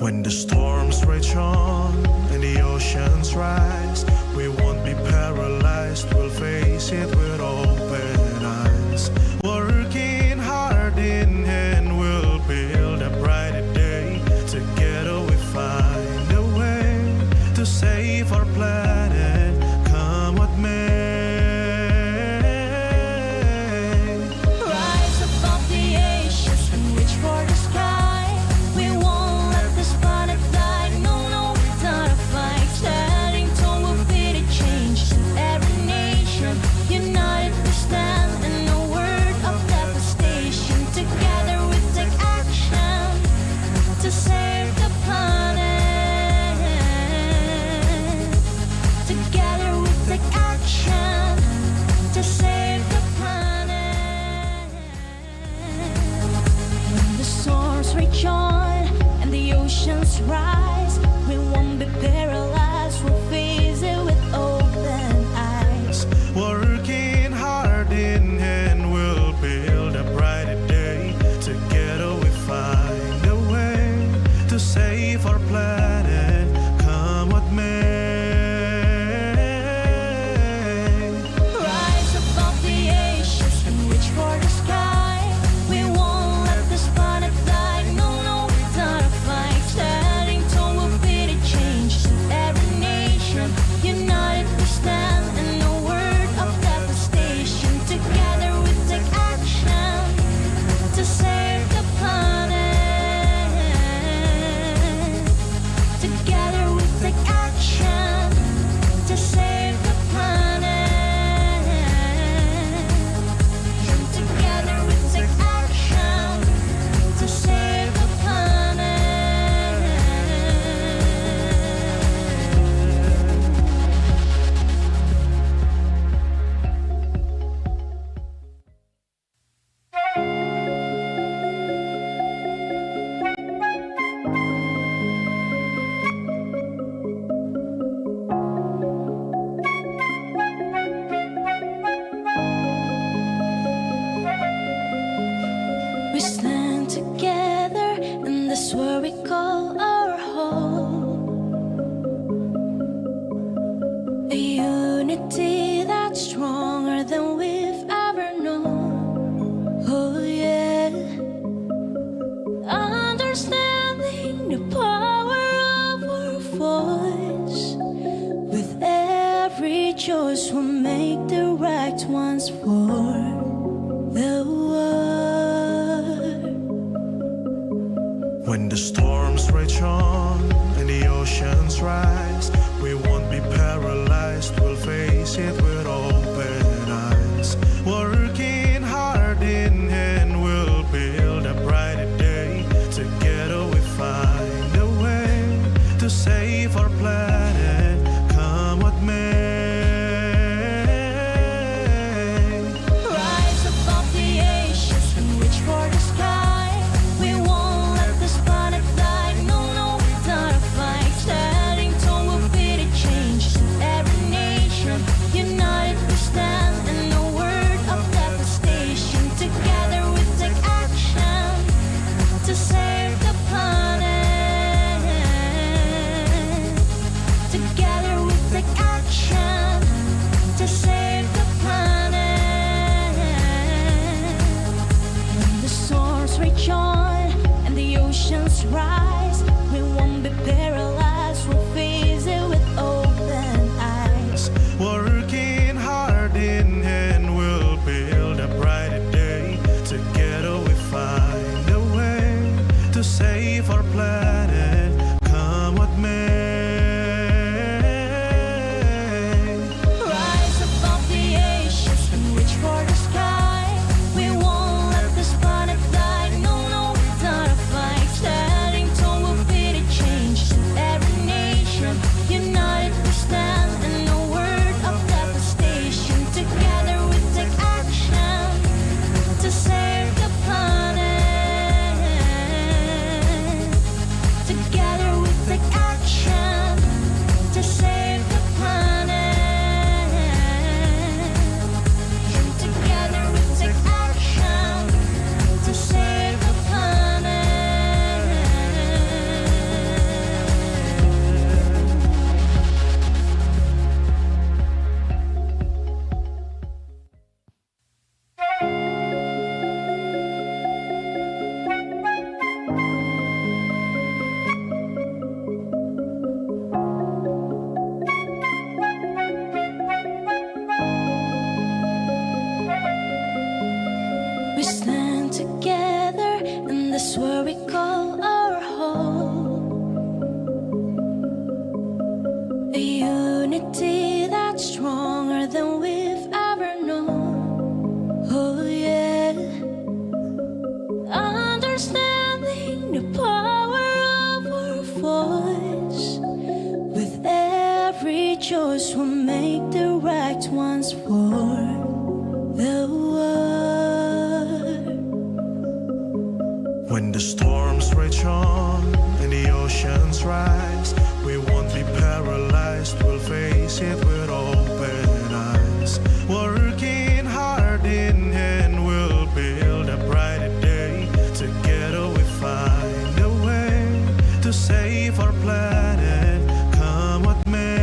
When the storms rage on and the oceans rise, we won't be paralyzed, we'll face it with open eyes. Working hard in hand, we'll build a brighter day. Together we find a way to save our planet, come what may. Rise above the ashes and reach for the sky. We won't let this planet die. No, no, it's not a fight. Standing tall will be the change to every nation. United we stand and no word of devastation. Together we take action to save the planet. Together we take action unity that's stronger than we've ever known. Oh yeah, understanding the power of our voice. With every choice we'll make the right ones for the world. When the storms rage on and the oceans rise, we won't be paralyzed, we'll face it with open eyes. Working hard in hand, we'll build a brighter day. Together we find a way to save our planet, come what may. Rise above the ashes and reach for the sky. We won't let the spotlight fly. No, no, not a flight. Standing tall will be the change. Every nation united we stand, and no word of devastation. Together we take action to save the planet. Together we take action to save the planet. When the storms rage on and the oceans rise, we won't be paralyzed, we'll face it with open eyes. Working hard in hand, we'll build a brighter day. Together we find a way to save our planet, come what may. Rise above the ashes and reach for the sky. We won't let the spotlight fly. No, no, not a flight. Standing tall will be the change. Every nation united we stand, and no word of devastation. Together we take action to save the planet. Together we take action to save the planet. Together we take action to save the planet. We stand together, and that's where we call our home. A unity that's stronger than we've ever known. Oh yeah, understanding the power of our voice. With every choice we'll make the right ones for the world. When the storms rage on and the oceans rise, we won't be paralyzed, we'll face it with open eyes. Working hard in hand, we'll build a brighter day. Together we find a way to save our planet, come what may.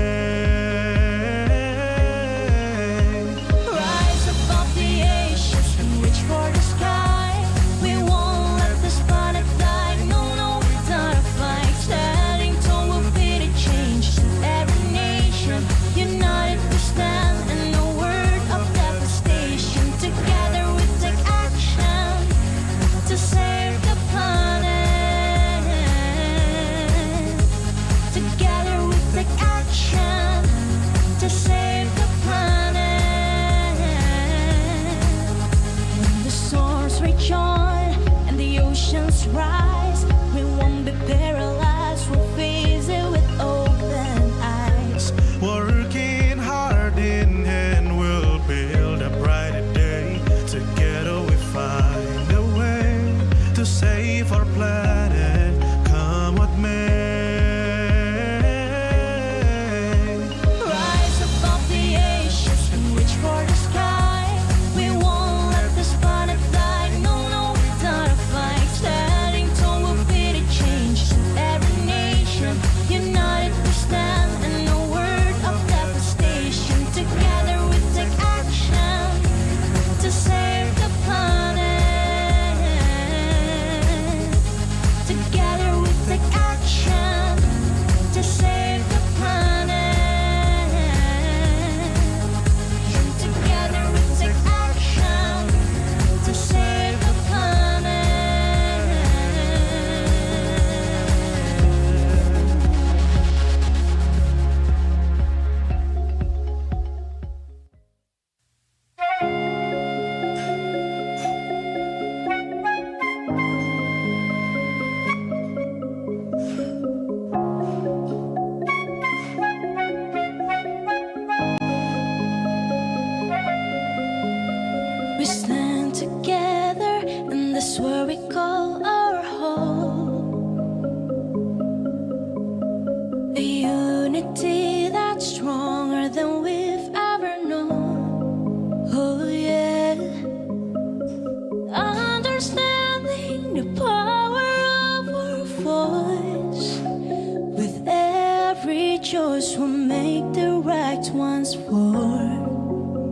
will make the right ones for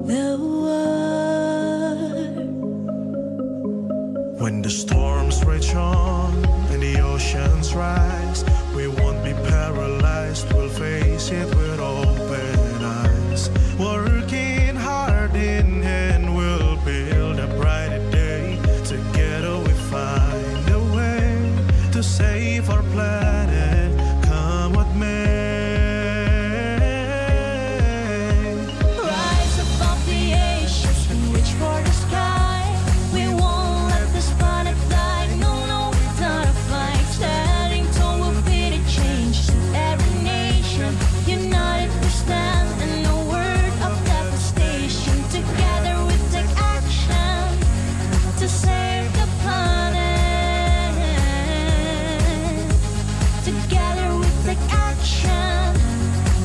the world. When the storms rage on and the oceans rise, we won't be paralyzed, we'll face it with open eyes. Working hard in hand, we'll build a brighter day. Together we find a way to save our planet, come what may. Rise above the ashes and reach for the sky. We won't let this planet die. No, no, not a fight. Standing tall will be the change to every nation. United we stand, and no word of devastation. Together we take action to save the planet. Together we take action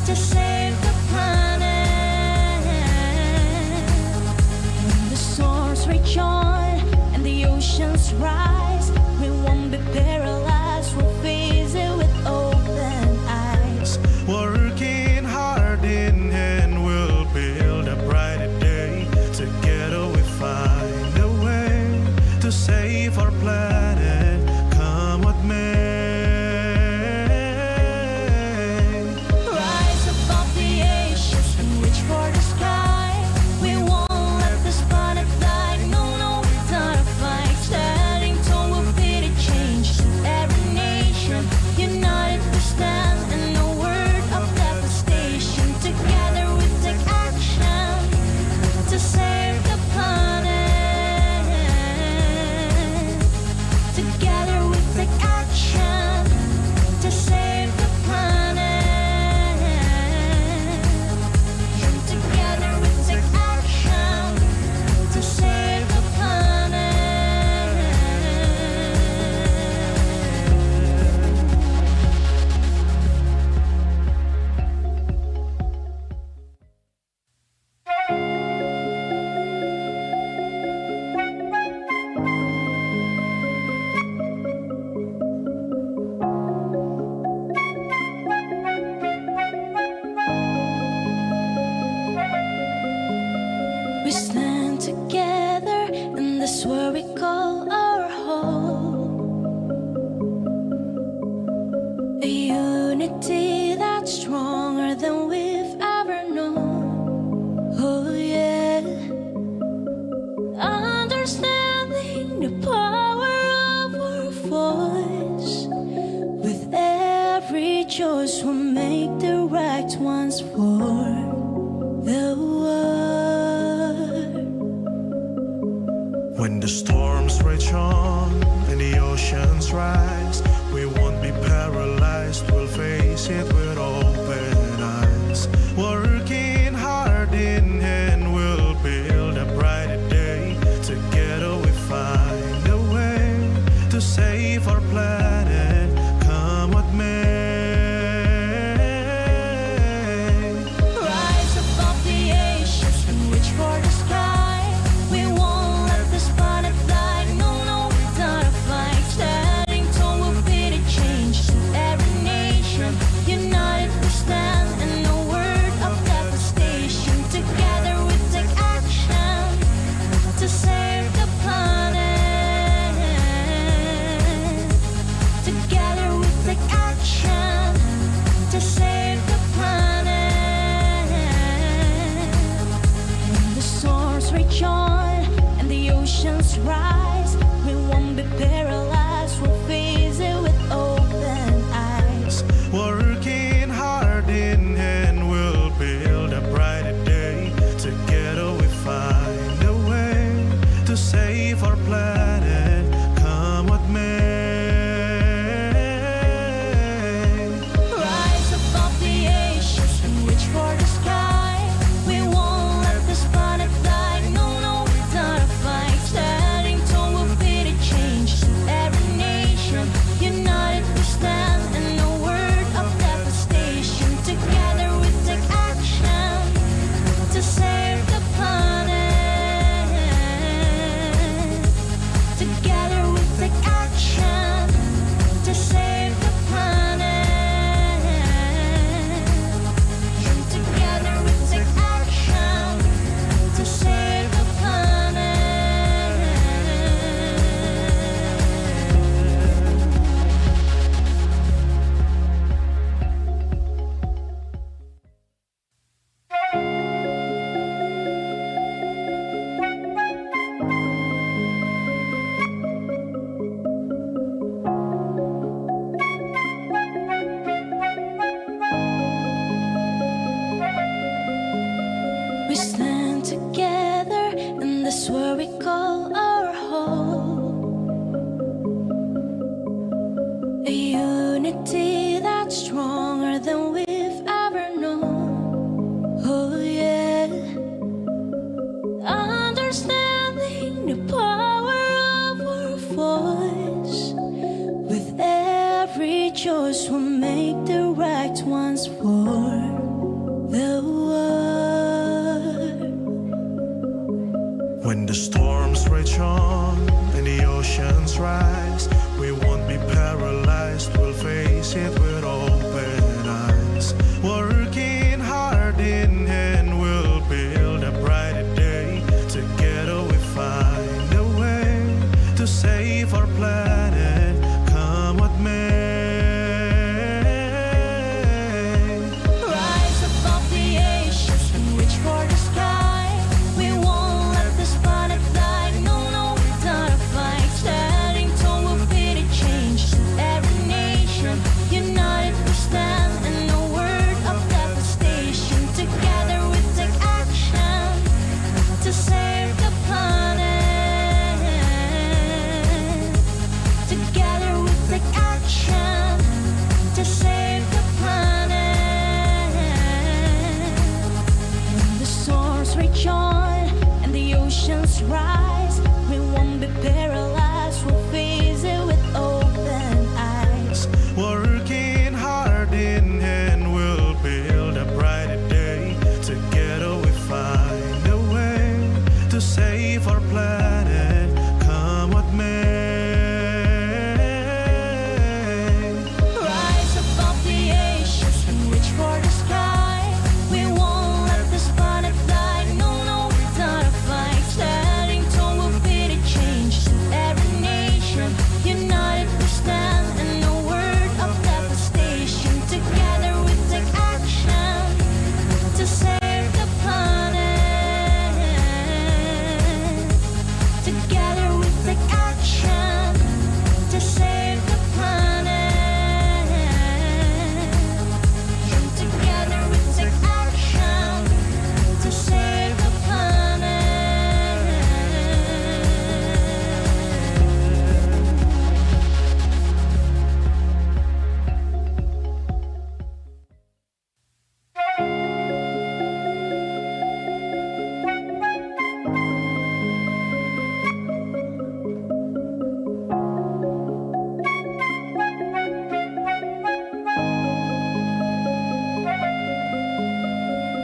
to save the planet. When the storms rage on and the oceans rise, we won't be paralyzed, we'll face it with open eyes. Working hard in hand, we'll build a brighter day. Together we find a way to save our planet, come what may. Rise above the ashes and reach for the sky. We won't let this planet die. No, no, not a fight. Standing tall will be the change to every nation. United we stand, and no word of devastation. Together we take action to save the planet. Together we take action to save the planet. Together we take action to save the planet. We stand together, and that's where we call our home. A unity that's stronger than we've ever known. Oh yeah, understanding the power of our voice. With every choice, we'll make the right ones for the world. When the storms rage on and the oceans rise, we won't be paralyzed, we'll face it with open eyes. Working hard in hand, we'll build a brighter day. Together we find a way to save our planet, come what may. Rise We stand together in this world we call our home. A unity that's stronger than we've ever known. Oh yeah. Understanding the power of our voice. With every choice we'll make the right ones for the world. When the storms rage on and the oceans rise, we won't be paralyzed, we'll face it with open eyes. Working hard in hand, we'll build a brighter day. Together we find a way to save our planet, come what may. Rise above the ashes and reach for the sky. We won't let this planet die. No, no, not a fight. Standing tall will be the change to every nation. United we stand and no word of devastation. Together we take action to save the planet. Together we take action to save the planet. When the storms rage on and the oceans rise, we won't be paralyzed, we'll face it with open eyes. Working hard in hand, we'll build a brighter day. Together we find a way to save our planet, come what may. Rise above the ashes and reach for the sky. We won't let this planet die. No, no, not a fight. Standing tall will be the change to every nation. United we stand and no word of devastation. Together we take action to save the planet. Together we take action to save the planet. Together we take action to save the planet.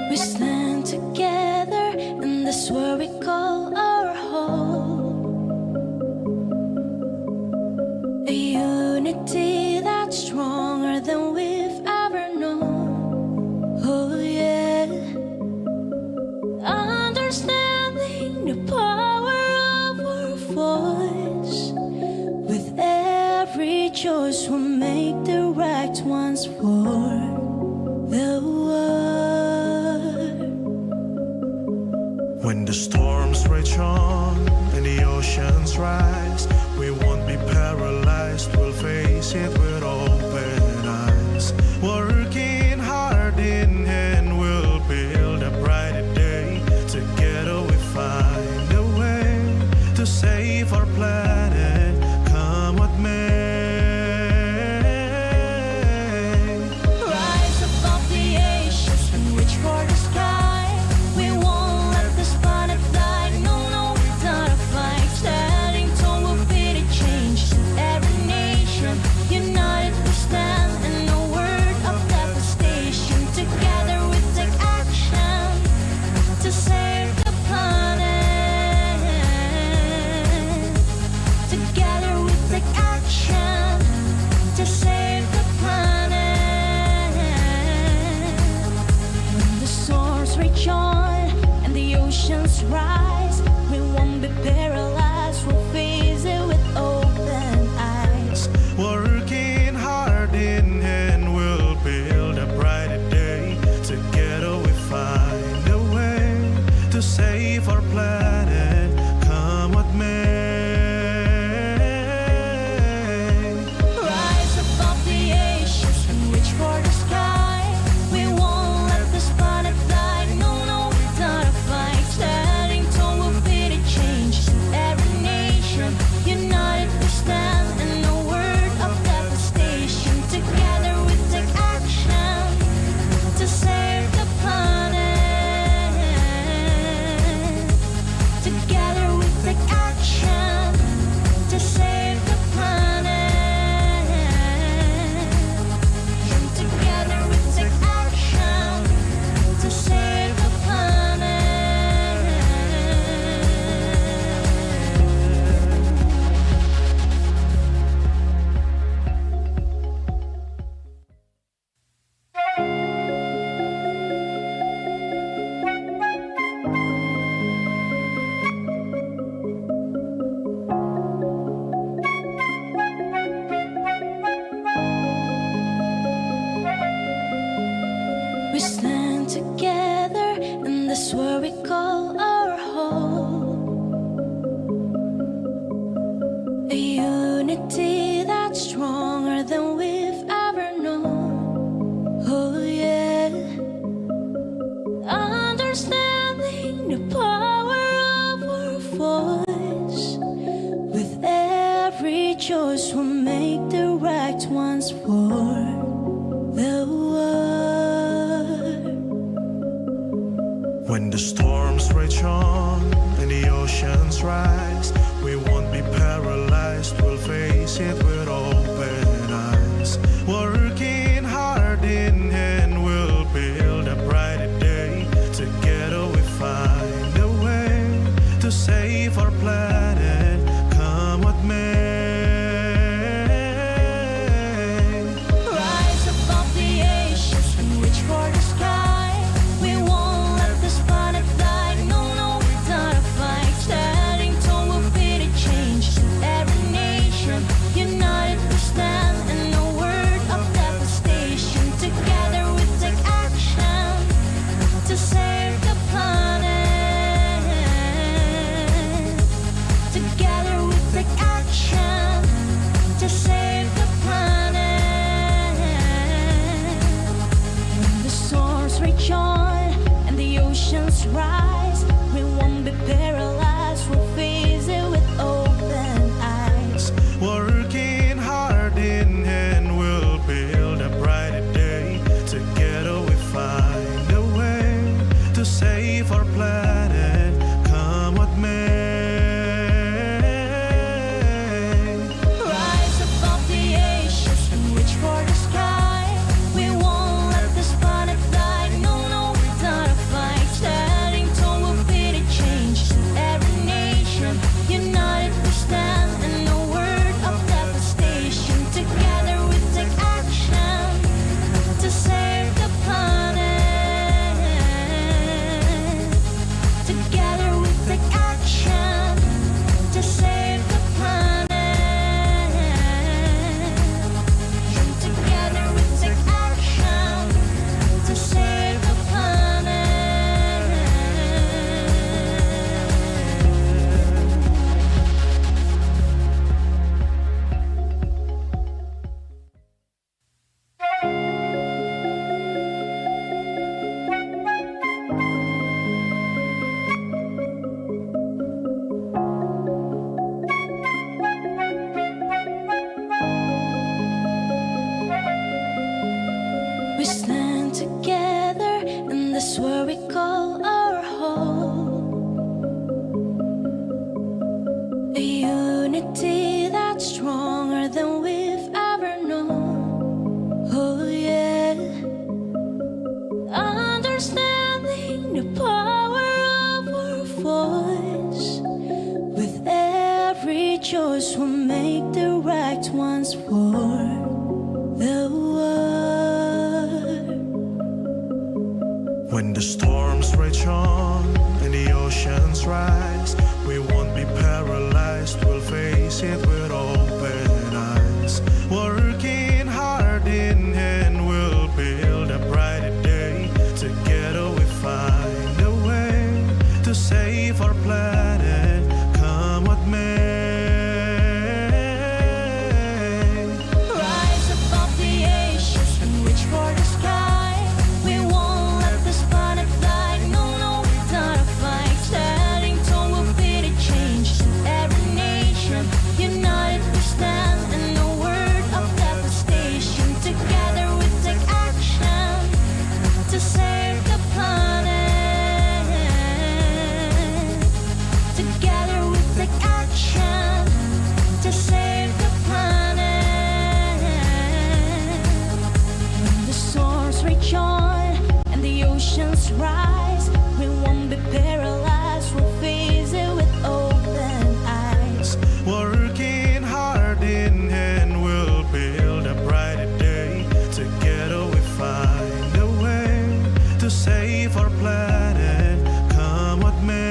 We stand together in this world we call our home. A unity that's stronger than we've ever known. Oh yeah. Understanding the power of our voice. With every choice we'll make the right ones for the world. When the storms rage on and the oceans rise, we won't be paralyzed, we'll face it with open eyes. Working hard in hand, we'll build a brighter day. Together we find a way to save our planet, come what may. Rise above the ashes and reach for the sky. We won't let this planet die. No, no, not a fight. Standing tall will be the change to every nation. United we stand and no word of devastation. Together we take action to save the planet. Together we take action to save the planet. When the storms rage on and the oceans rise, we won't be paralyzed, we'll face it with open eyes. Working hard in hand, we'll build a brighter day. Together we find a way to save our planet, come what may. Rise above the ashes and reach for the sky. We won't let this planet die. No, no, not a When the storms rage on and the oceans rise, we won't be paralyzed, we'll face it with open eyes. Working hard in hand, we'll build a brighter day. Together we find a way to save our planet, come what may. Rise above the oceans and reach for the sky. We won't let this planet die. No, no, not a fight. Standing tall will be the change. Every nation united we stand, and no word of devastation. Together we take action to save the planet. Together we take action to save the planet. When the storms rage on and the oceans rise, we won't be paralyzed, we'll face it with open eyes. Working hard in hand, we'll build a brighter day. Together we find a way to save our planet, come what may. Rise above the oceans and reach for the sky. We won't let this planet die. No, no, not a fight. Standing tall will be the change. Every nation united we stand, and no word of devastation. Together we take action to save the planet. Together we take action to save the planet. Together we take action to save the planet. We stand together, and that's where we call our home. A unity that's stronger than we've ever known. Oh yeah, understanding the power of our voice. With every choice, we'll make the right ones for the world. When the storms rage on and the oceans rise, we won't be paralyzed, we'll face it with open eyes. Working hard in hand, we'll build a brighter day. Together we find a way to save our planet, come what may. Rise above the oceans and reach for the sky. We won't let this planet die. No, no, not a fight. Standing tall will be the change. Every nation united we stand, and no word of devastation. Together we take action to save the planet. Together we take action to save the planet. When the storms rage on and the oceans rise, we won't be paralyzed, we'll face it with open eyes. Working hard in hand, we'll build a brighter day. Together we find a way to save our planet, come what may.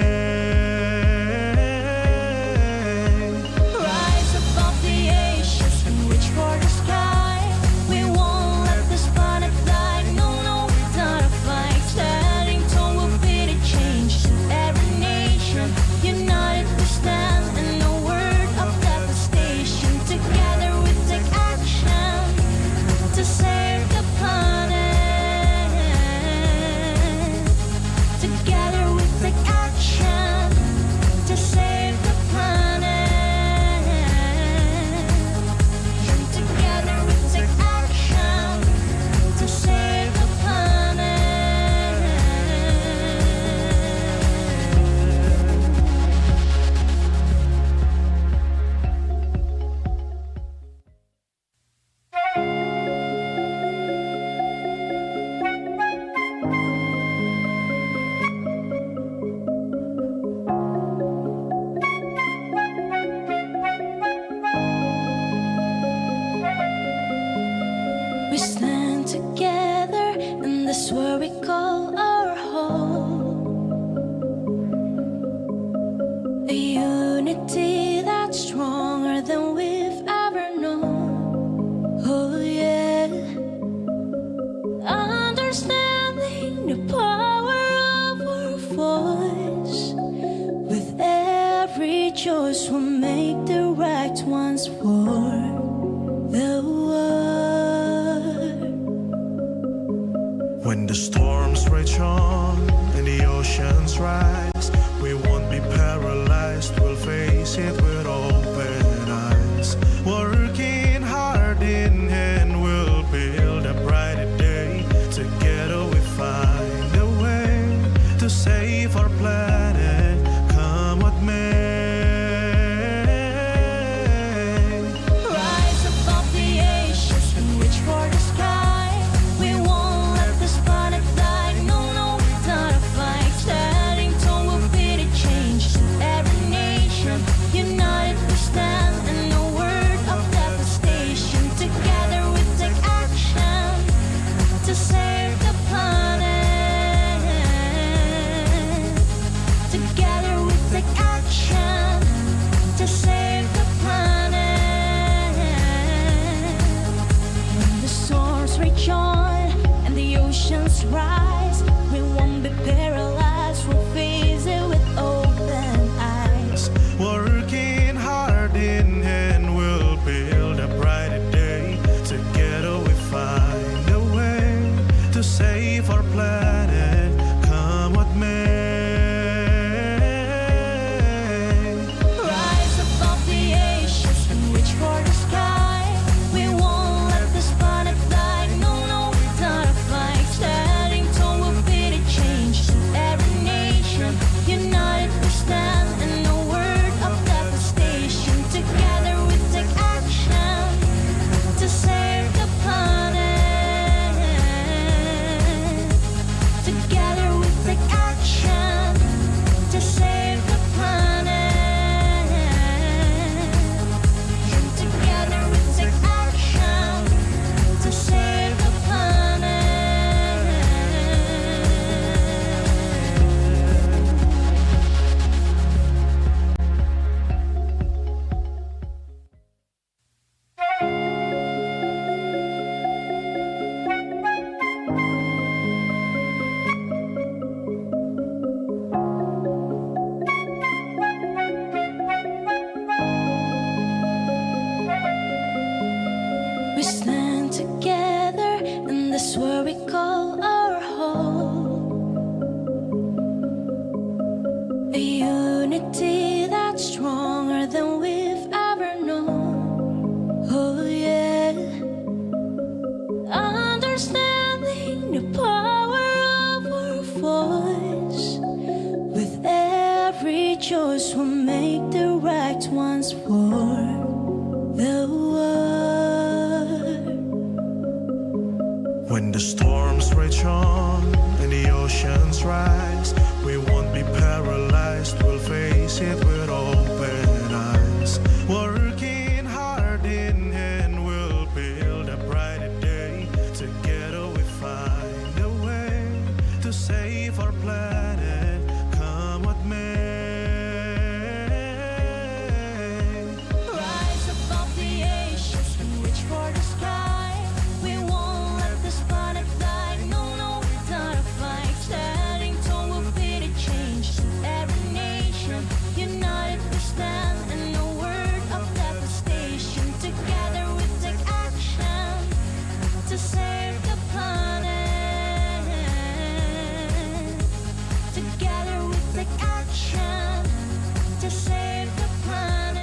Rise above the oceans and reach for the sky. We won't let this planet die. No, no, not a fight. Standing tall will be the change. Every nation united we stand, and no word of devastation. Together we take action to save the planet. A unity that's stronger than we've ever known. Oh yeah. Understanding the power of our voice. With every choice we'll make the right ones for the world. When the storms rage on and the oceans rise, we won't be paralyzed, we'll face it with open eyes. Working hard in hand, we'll build a brighter day. Together we find a way to save our planet, come what may. Rise above the ashes and reach for the sky. We won't let this planet die. No, no, not a fight. Standing tall will be the change. Every nation united we stand, and no word of devastation. Together we take action to save the planet. Together we take action to save the planet.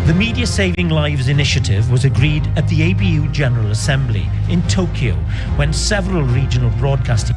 The Media Saving Lives initiative was agreed at the ABU General Assembly in Tokyo when several regional broadcasting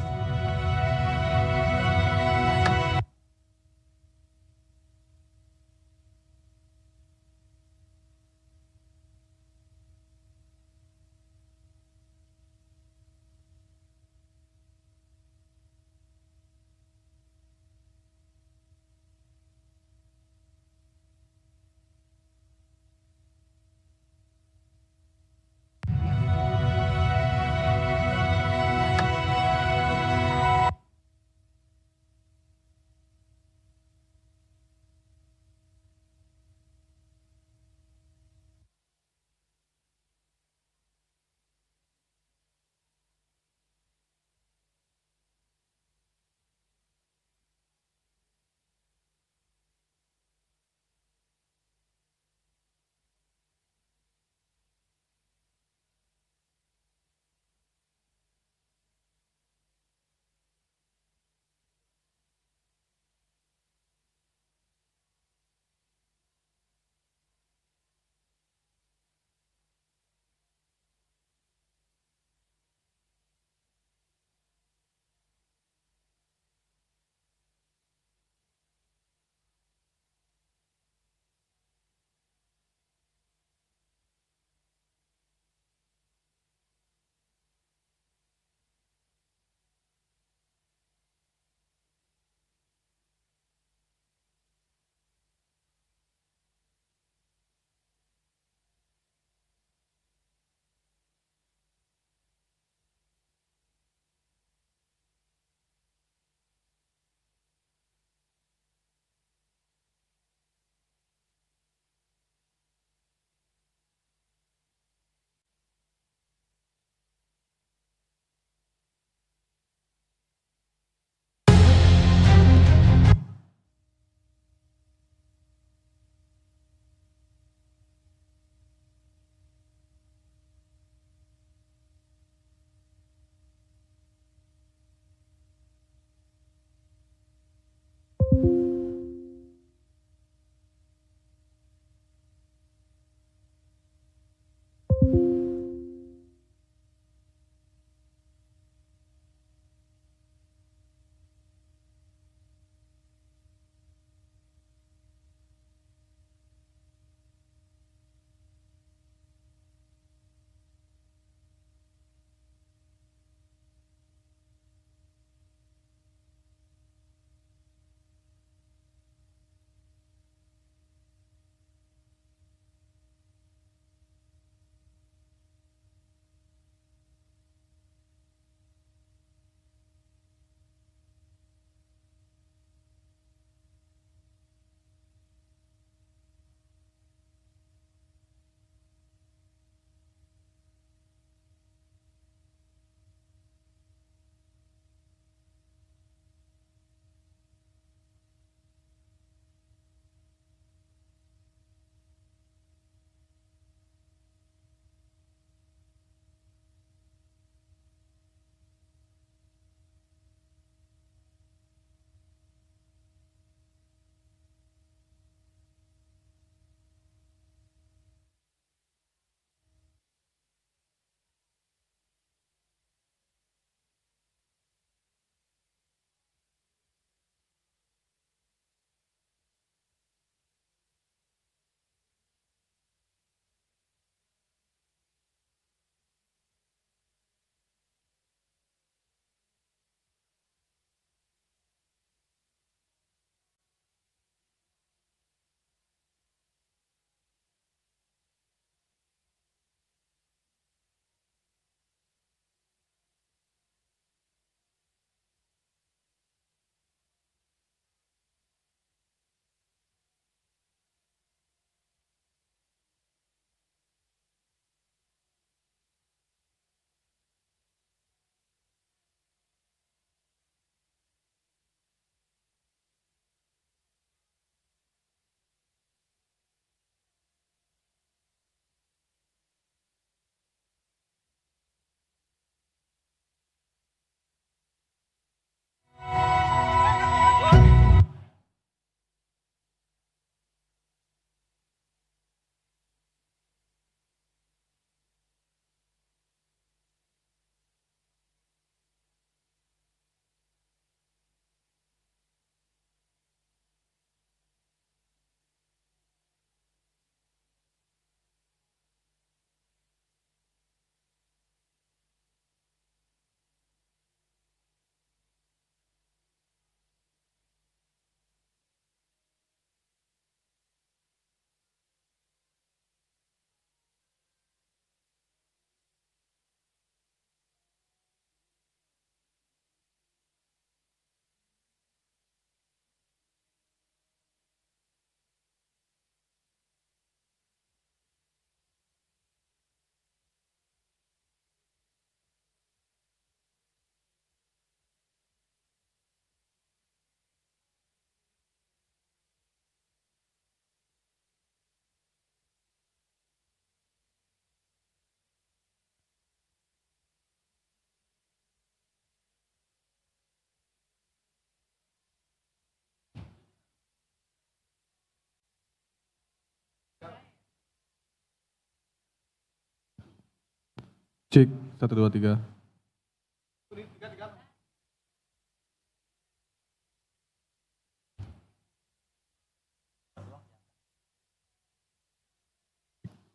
Cek 1 2 3.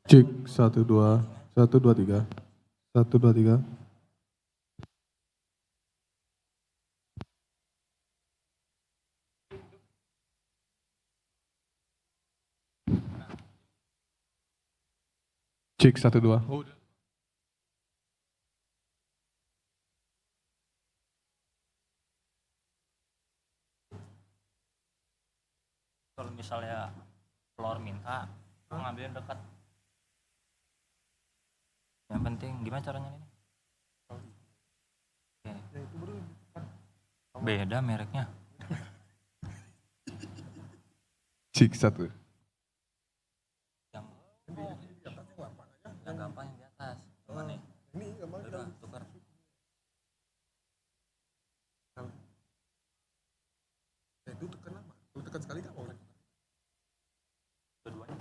Cek 1 2 1 2 3. 1 2 3. Cek 1 2. Kalau misalnya floor minta, aku ngambilin dekat. Yang penting gimana caranya ini? Oke. Beda mereknya. Cek 1. Yang gampang yang di atas. Mana? Ini gampang. Tukar. Itu tekan apa? Lu tekan sekali nggak mau? Dua-duanya.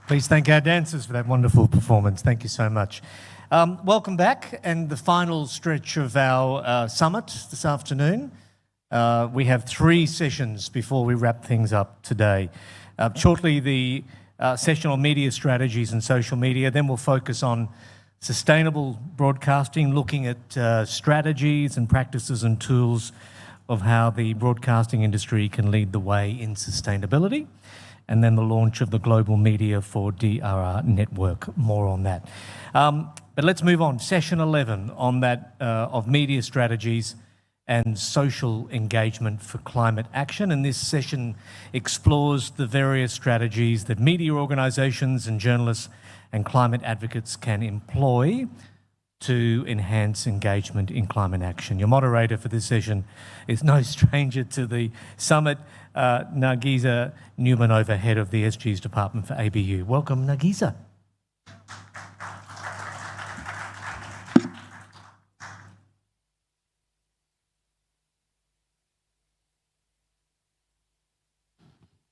Please thank our dancers for that wonderful performance. Thank you so much. Welcome back, and the final stretch of our summit this afternoon. We have 3 sessions before we wrap things up today. Shortly, the session on media strategies and social media, then we'll focus on sustainable broadcasting, looking at strategies and practices and tools of how the broadcasting industry can lead the way in sustainability, and then the launch of the Global Media for DRR Network. More on that. But let's move on. Session 11 on that of media strategies and social engagement for climate action. And this session explores the various strategies that media organisations and journalists and climate advocates can employ to enhance engagement in climate action. Your moderator for this session is no stranger to the summit, Nargisa Newmanova, head of the SG's Department for ABU. Welcome, Nargisa.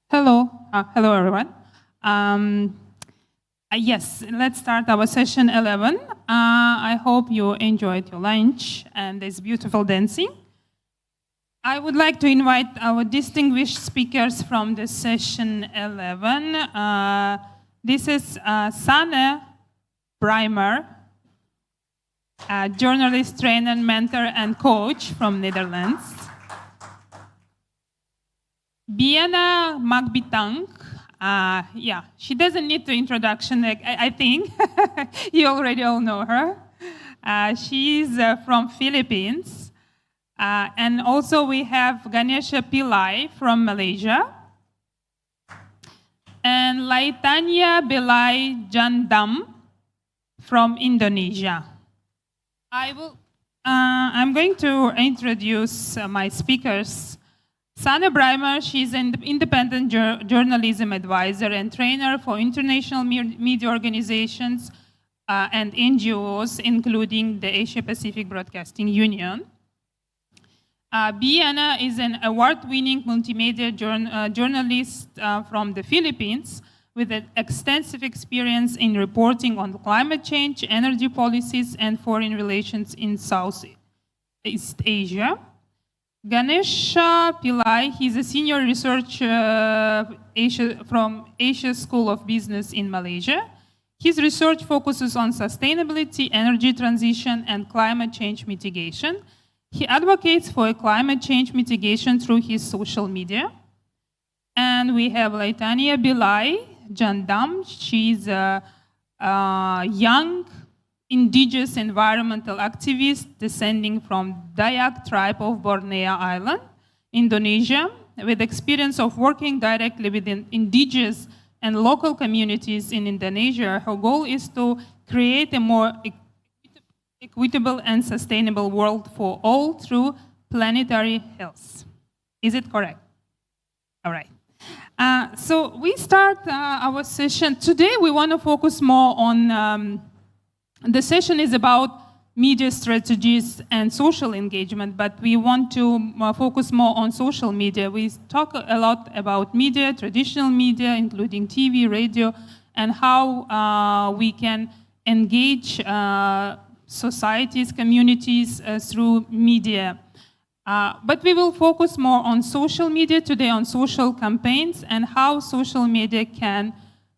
Hello, hello everyone. Yes, let's start our session 11. I hope you enjoyed your lunch and this beautiful dancing. I would like to invite our distinguished speakers from the session 11. This is Sanne Breimer, a journalist, trainer, mentor, and coach from Netherlands. Biana Magbitang, yeah, she doesn't need the introduction, I think. You already all know her. She's from Philippines. And also we have Ganesha Pillai from Malaysia. And Laitanya Belai Jandam from Indonesia. I'm going to introduce my speakers. Sanne Breimer, she's an independent journalism advisor and trainer for international media organizations and NGOs, including the Asia Pacific Broadcasting Union. Biana is an award-winning multimedia journalist from the Philippines with an extensive experience in reporting on climate change, energy policies, and foreign relations in Southeast Asia. Ganesha Pillai, he's a senior researcher from Asia School of Business in Malaysia. His research focuses on sustainability, energy transition, and climate change mitigation. He advocates for climate change mitigation through his social media. And we have Laitanya Belai Jandam. She's a young indigenous environmental activist descending from Dayak tribe of Borneo Island, Indonesia, with experience of working directly with indigenous and local communities in Indonesia. Her goal is to create a more equitable and sustainable world for all through planetary health. Is it correct? All right. So we start our session. Today we want to focus more on the session is about media strategies and social engagement, but we want to focus more on social media. We talk a lot about media, traditional media, including TV, radio, and how we can engage societies, communities through media. But we will focus more on social media today, on social campaigns, and how social media can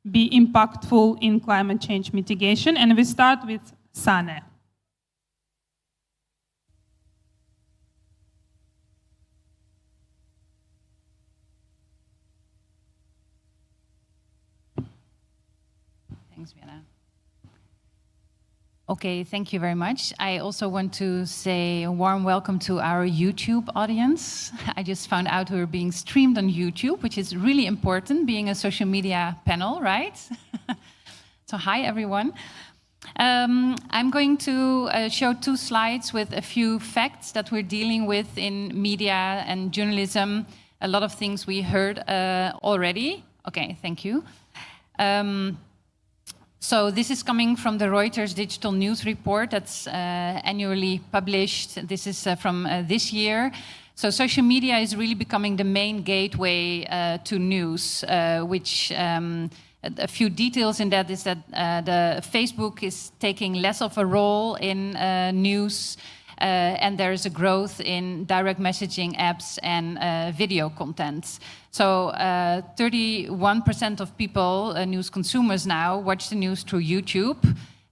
be impactful in climate change mitigation. And we start with Sanne. Thanks, Vienna. Okay, thank you very much. I also want to say a warm welcome to our YouTube audience. I just found out we're being streamed on YouTube, which is really important, being a social media panel, right? So hi, everyone. I'm going to show 2 slides with a few facts that we're dealing with in media and journalism. A lot of things we heard already. Okay, thank you. So this is coming from the Reuters Digital News Report that's annually published. This is from this year. So social media is really becoming the main gateway to news, which a few details in that is that the Facebook is taking less of a role in news, and there is a growth in direct messaging apps and video content. So 31% of people, news consumers now, watch the news through YouTube,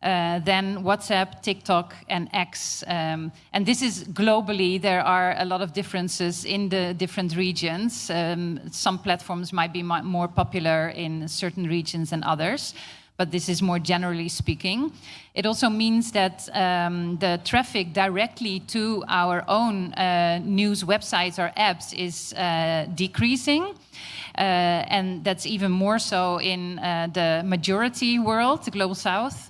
then WhatsApp, TikTok, and X. And this is globally. There are a lot of differences in the different regions. Some platforms might be more popular in certain regions than others, but this is more generally speaking. It also means that the traffic directly to our own news websites or apps is decreasing. And that's even more so in the majority world, the Global South.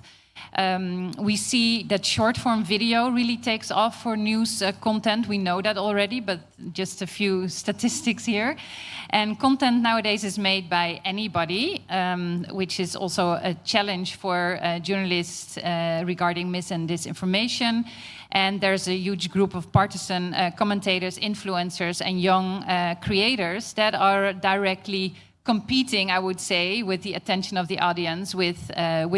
We see that short-form video really takes off for news content. We know that already, but just a few statistics here. And content nowadays is made by anybody, which is also a challenge for journalists regarding mis and disinformation. And there's a huge group of partisan commentators, influencers, and young creators that are directly competing, I would say, with the attention of the audience with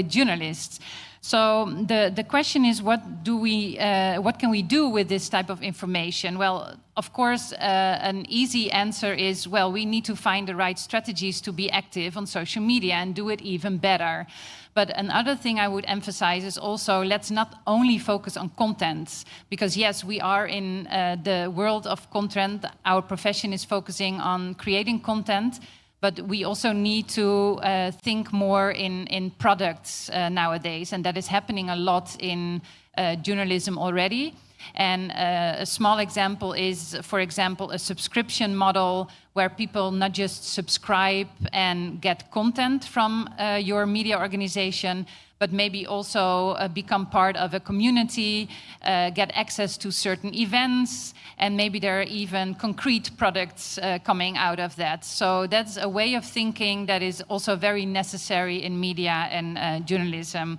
journalists. So the question is, what can we do with this type of information? Well, of course, an easy answer is, well, we need to find the right strategies to be active on social media and do it even better. But another thing I would emphasize is also, let's not only focus on content, because yes, we are in the world of content. Our profession is focusing on creating content, but we also need to think more in products nowadays, and that is happening a lot in journalism already. And a small example is, for example, a subscription model where people not just subscribe and get content from your media organization, but maybe also become part of a community, get access to certain events, and maybe there are even concrete products coming out of that. So that's a way of thinking that is also very necessary in media and journalism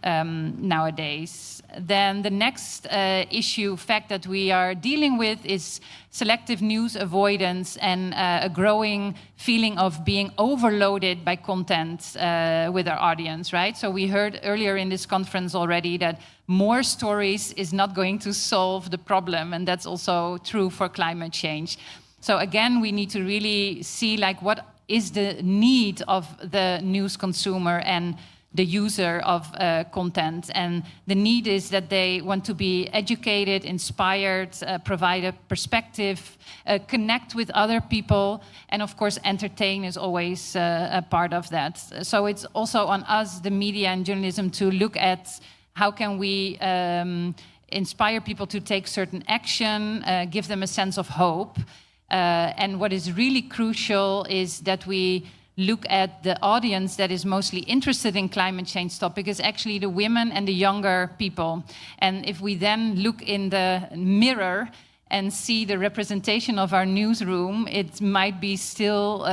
nowadays. Then the next fact that we are dealing with is selective news avoidance and a growing feeling of being overloaded by content with our audience, right? So we heard earlier in this conference already that more stories is not going to solve the problem, and that's also true for climate change. So again, we need to really see like what is the need of the news consumer and the user of content. And the need is that they want to be educated, inspired, provide a perspective, connect with other people, and of course entertain is always a part of that. So it's also on us, the media and journalism, to look at how can we inspire people to take certain action, give them a sense of hope. And what is really crucial is that we look at the audience that is mostly interested in climate change topic is actually the women and the younger people. And if we then look in the mirror and see the representation of our newsroom, it might be still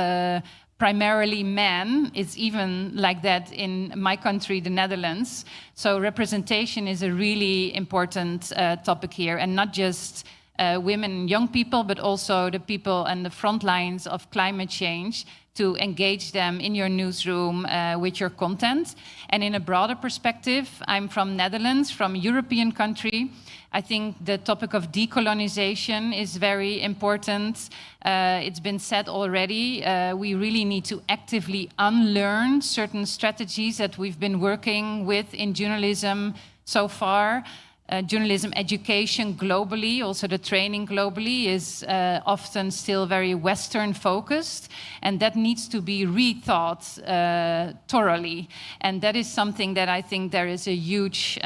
primarily men. It's even like that in my country, the Netherlands. So representation is a really important topic here, and not just women and young people, but also the people on the front lines of climate change, to engage them in your newsroom with your content. And in a broader perspective, I'm from Netherlands, from a European country. I think the topic of decolonization is very important. It's been said already. We really need to actively unlearn certain strategies that we've been working with in journalism so far. Journalism education globally, also the training globally, is often still very Western focused, and that needs to be rethought thoroughly. And that is something that I think there is a huge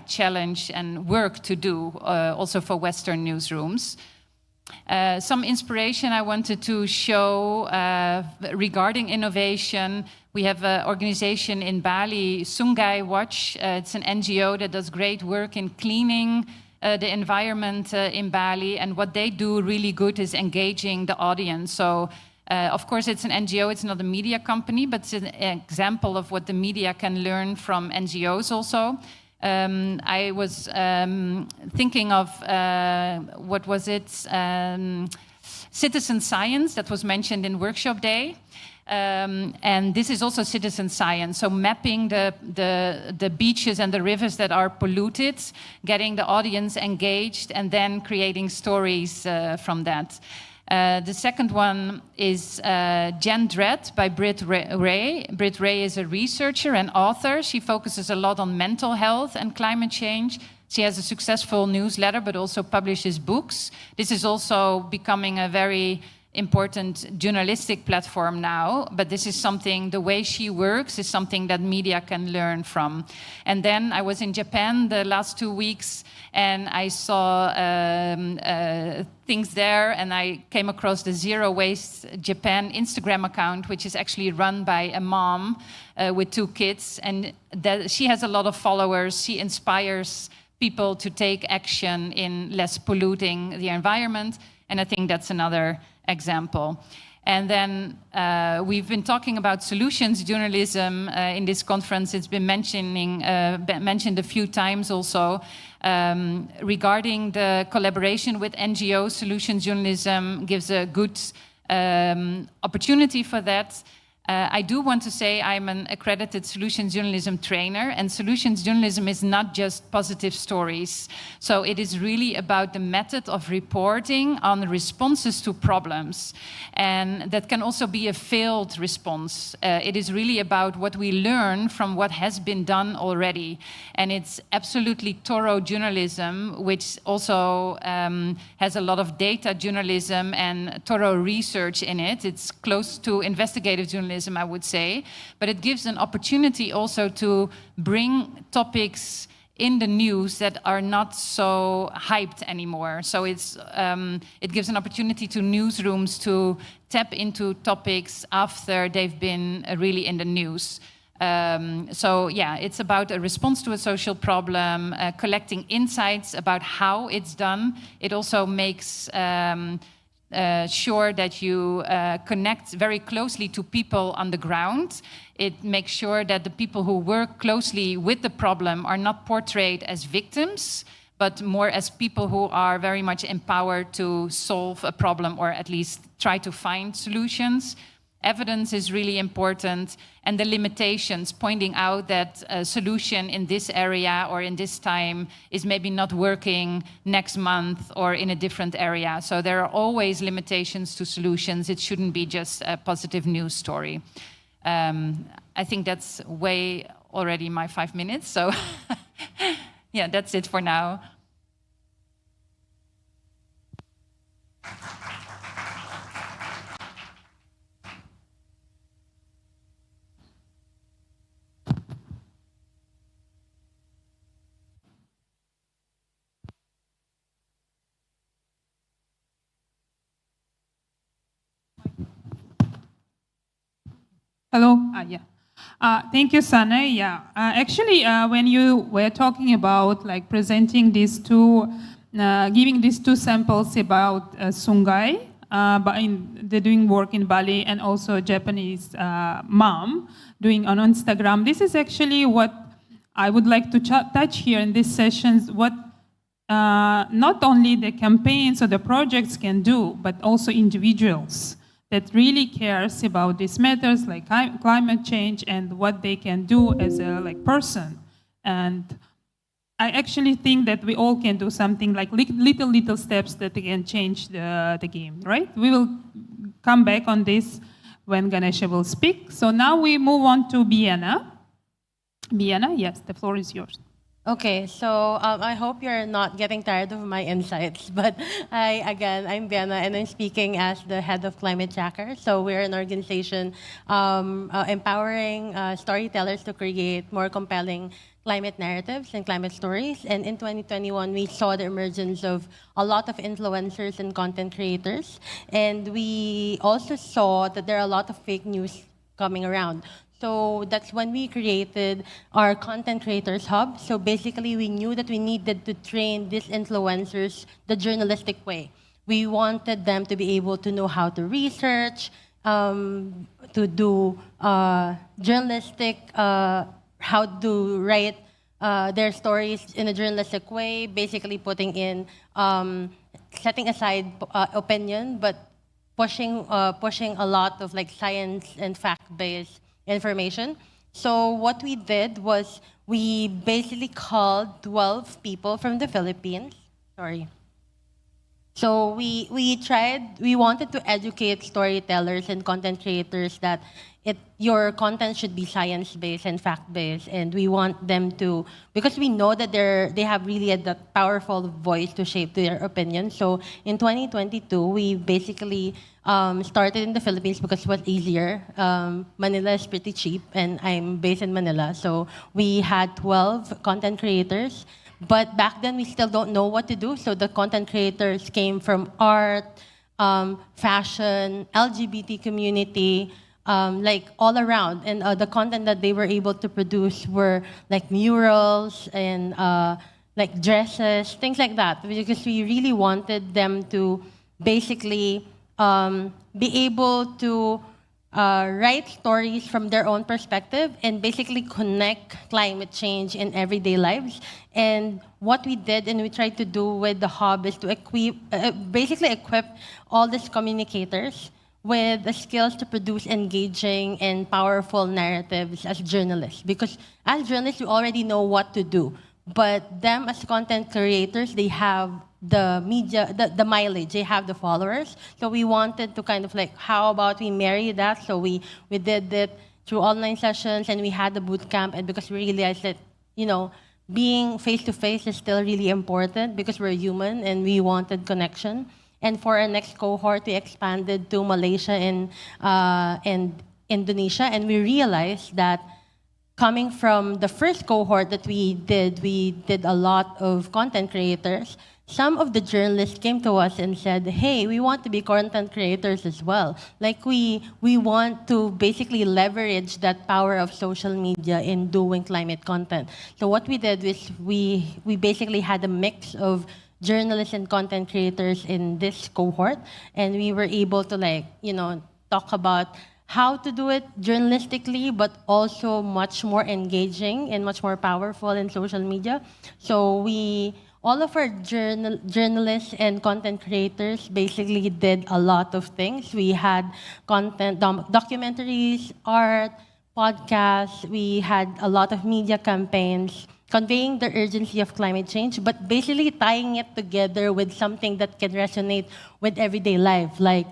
challenge and work to do also for Western newsrooms. Some inspiration I wanted to show regarding innovation. We have an organization in Bali, Sungai Watch. It's an NGO that does great work in cleaning the environment in Bali. And what they do really good is engaging the audience. So, of course, it's an NGO, it's not a media company, but it's an example of what the media can learn from NGOs also. I was thinking of, what was it? Citizen science that was mentioned in workshop day. And this is also citizen science, so mapping the beaches and the rivers that are polluted, getting the audience engaged, and then creating stories from that. The second one is Gen Dread by Britt Ray. Britt Ray is a researcher and author. She focuses a lot on mental health and climate change. She has a successful newsletter, but also publishes books. This is also becoming a very important journalistic platform now, but this is something, the way she works is something that media can learn from. And then I was in Japan the last 2 weeks, and I saw things there, and I came across the Zero Waste Japan Instagram account, which is actually run by a mom with 2 kids, and that she has a lot of followers. She inspires people to take action in less polluting the environment, and I think that's another example. And then we've been talking about solutions journalism in this conference. It's been mentioned a few times also. Regarding the collaboration with NGOs, solutions journalism gives a good opportunity for that. I do want to say I'm an accredited solutions journalism trainer, and solutions journalism is not just positive stories. So it is really about the method of reporting on responses to problems. And that can also be a failed response. It is really about what we learn from what has been done already. And it's absolutely thorough journalism, which also has a lot of data journalism and thorough research in it. It's close to investigative journalism, I would say, but it gives an opportunity also to bring topics in the news that are not so hyped anymore. So it gives an opportunity to newsrooms to tap into topics after they've been really in the news. So yeah, it's about a response to a social problem, collecting insights about how it's done. It also makes sure that you connect very closely to people on the ground. It makes sure that the people who work closely with the problem are not portrayed as victims, but more as people who are very much empowered to solve a problem or at least try to find solutions. Evidence is really important, and the limitations, pointing out that a solution in this area or in this time is maybe not working next month or in a different area. So there are always limitations to solutions. It shouldn't be just a positive news story. I think that's way already my 5 minutes. So yeah, that's it for now. Hello. Yeah. Thank you, Sana. Yeah. Actually, when you were talking about like presenting these two, giving these 2 samples about Sungai, they're doing work in Bali, and also a Japanese mom doing on Instagram. This is actually what I would like to touch here in these sessions. What not only the campaigns or the projects can do, but also individuals that really cares about these matters like climate change and what they can do as a person. And I actually think that we all can do something like little steps that can change the game, right? We will come back on this when Ganesha will speak. So now we move on to Biana. Biana, yes, the floor is yours. Okay, so I hope you're not getting tired of my insights, but I'm Biana, and I'm speaking as the head of Climate Tracker. So we're an organization empowering storytellers to create more compelling climate narratives and climate stories. And in 2021, we saw the emergence of a lot of influencers and content creators. And we also saw that there are a lot of fake news coming around. So that's when we created our Content Creators Hub. So basically, we knew that we needed to train these influencers the journalistic way. We wanted them to be able to know how to research, to do journalistic, how to write their stories in a journalistic way, basically putting in, setting aside opinion, but pushing a lot of like science and fact-based information. So what we did was we basically called 12 people from the Philippines. Sorry. So we wanted to educate storytellers and content creators that your content should be science-based and fact-based, and we want them to, because we know that they have really that powerful voice to shape their opinion. So in 2022, we basically started in the Philippines because it was easier. Manila is pretty cheap, and I'm based in Manila, so we had 12 content creators. But back then, we still don't know what to do. So the content creators came from art, fashion, LGBT community, like all around. And the content that they were able to produce were like murals and like dresses, things like that. Because we really wanted them to basically be able to write stories from their own perspective and basically connect climate change in everyday lives. And what we did and we tried to do with the hub is to basically equip all these communicators with the skills to produce engaging and powerful narratives as journalists. Because as journalists, we already know what to do. But them as content creators, they have the media, the mileage, they have the followers. So we wanted to kind of like, how about we marry that? So we did it through online sessions and we had the boot camp, and because we realized that, being face-to-face is still really important because we're human and we wanted connection. And for our next cohort, we expanded to Malaysia and Indonesia, and we realized that coming from the first cohort that we did a lot of content creators. Some of the journalists came to us and said, hey, we want to be content creators as well. Like we want to basically leverage that power of social media in doing climate content. So what we did was we basically had a mix of journalists and content creators in this cohort, and we were able to talk about how to do it journalistically, but also much more engaging and much more powerful in social media. So all of our journalists and content creators basically did a lot of things. We had content, documentaries, art, podcasts. We had a lot of media campaigns conveying the urgency of climate change, but basically tying it together with something that can resonate with everyday life. Like,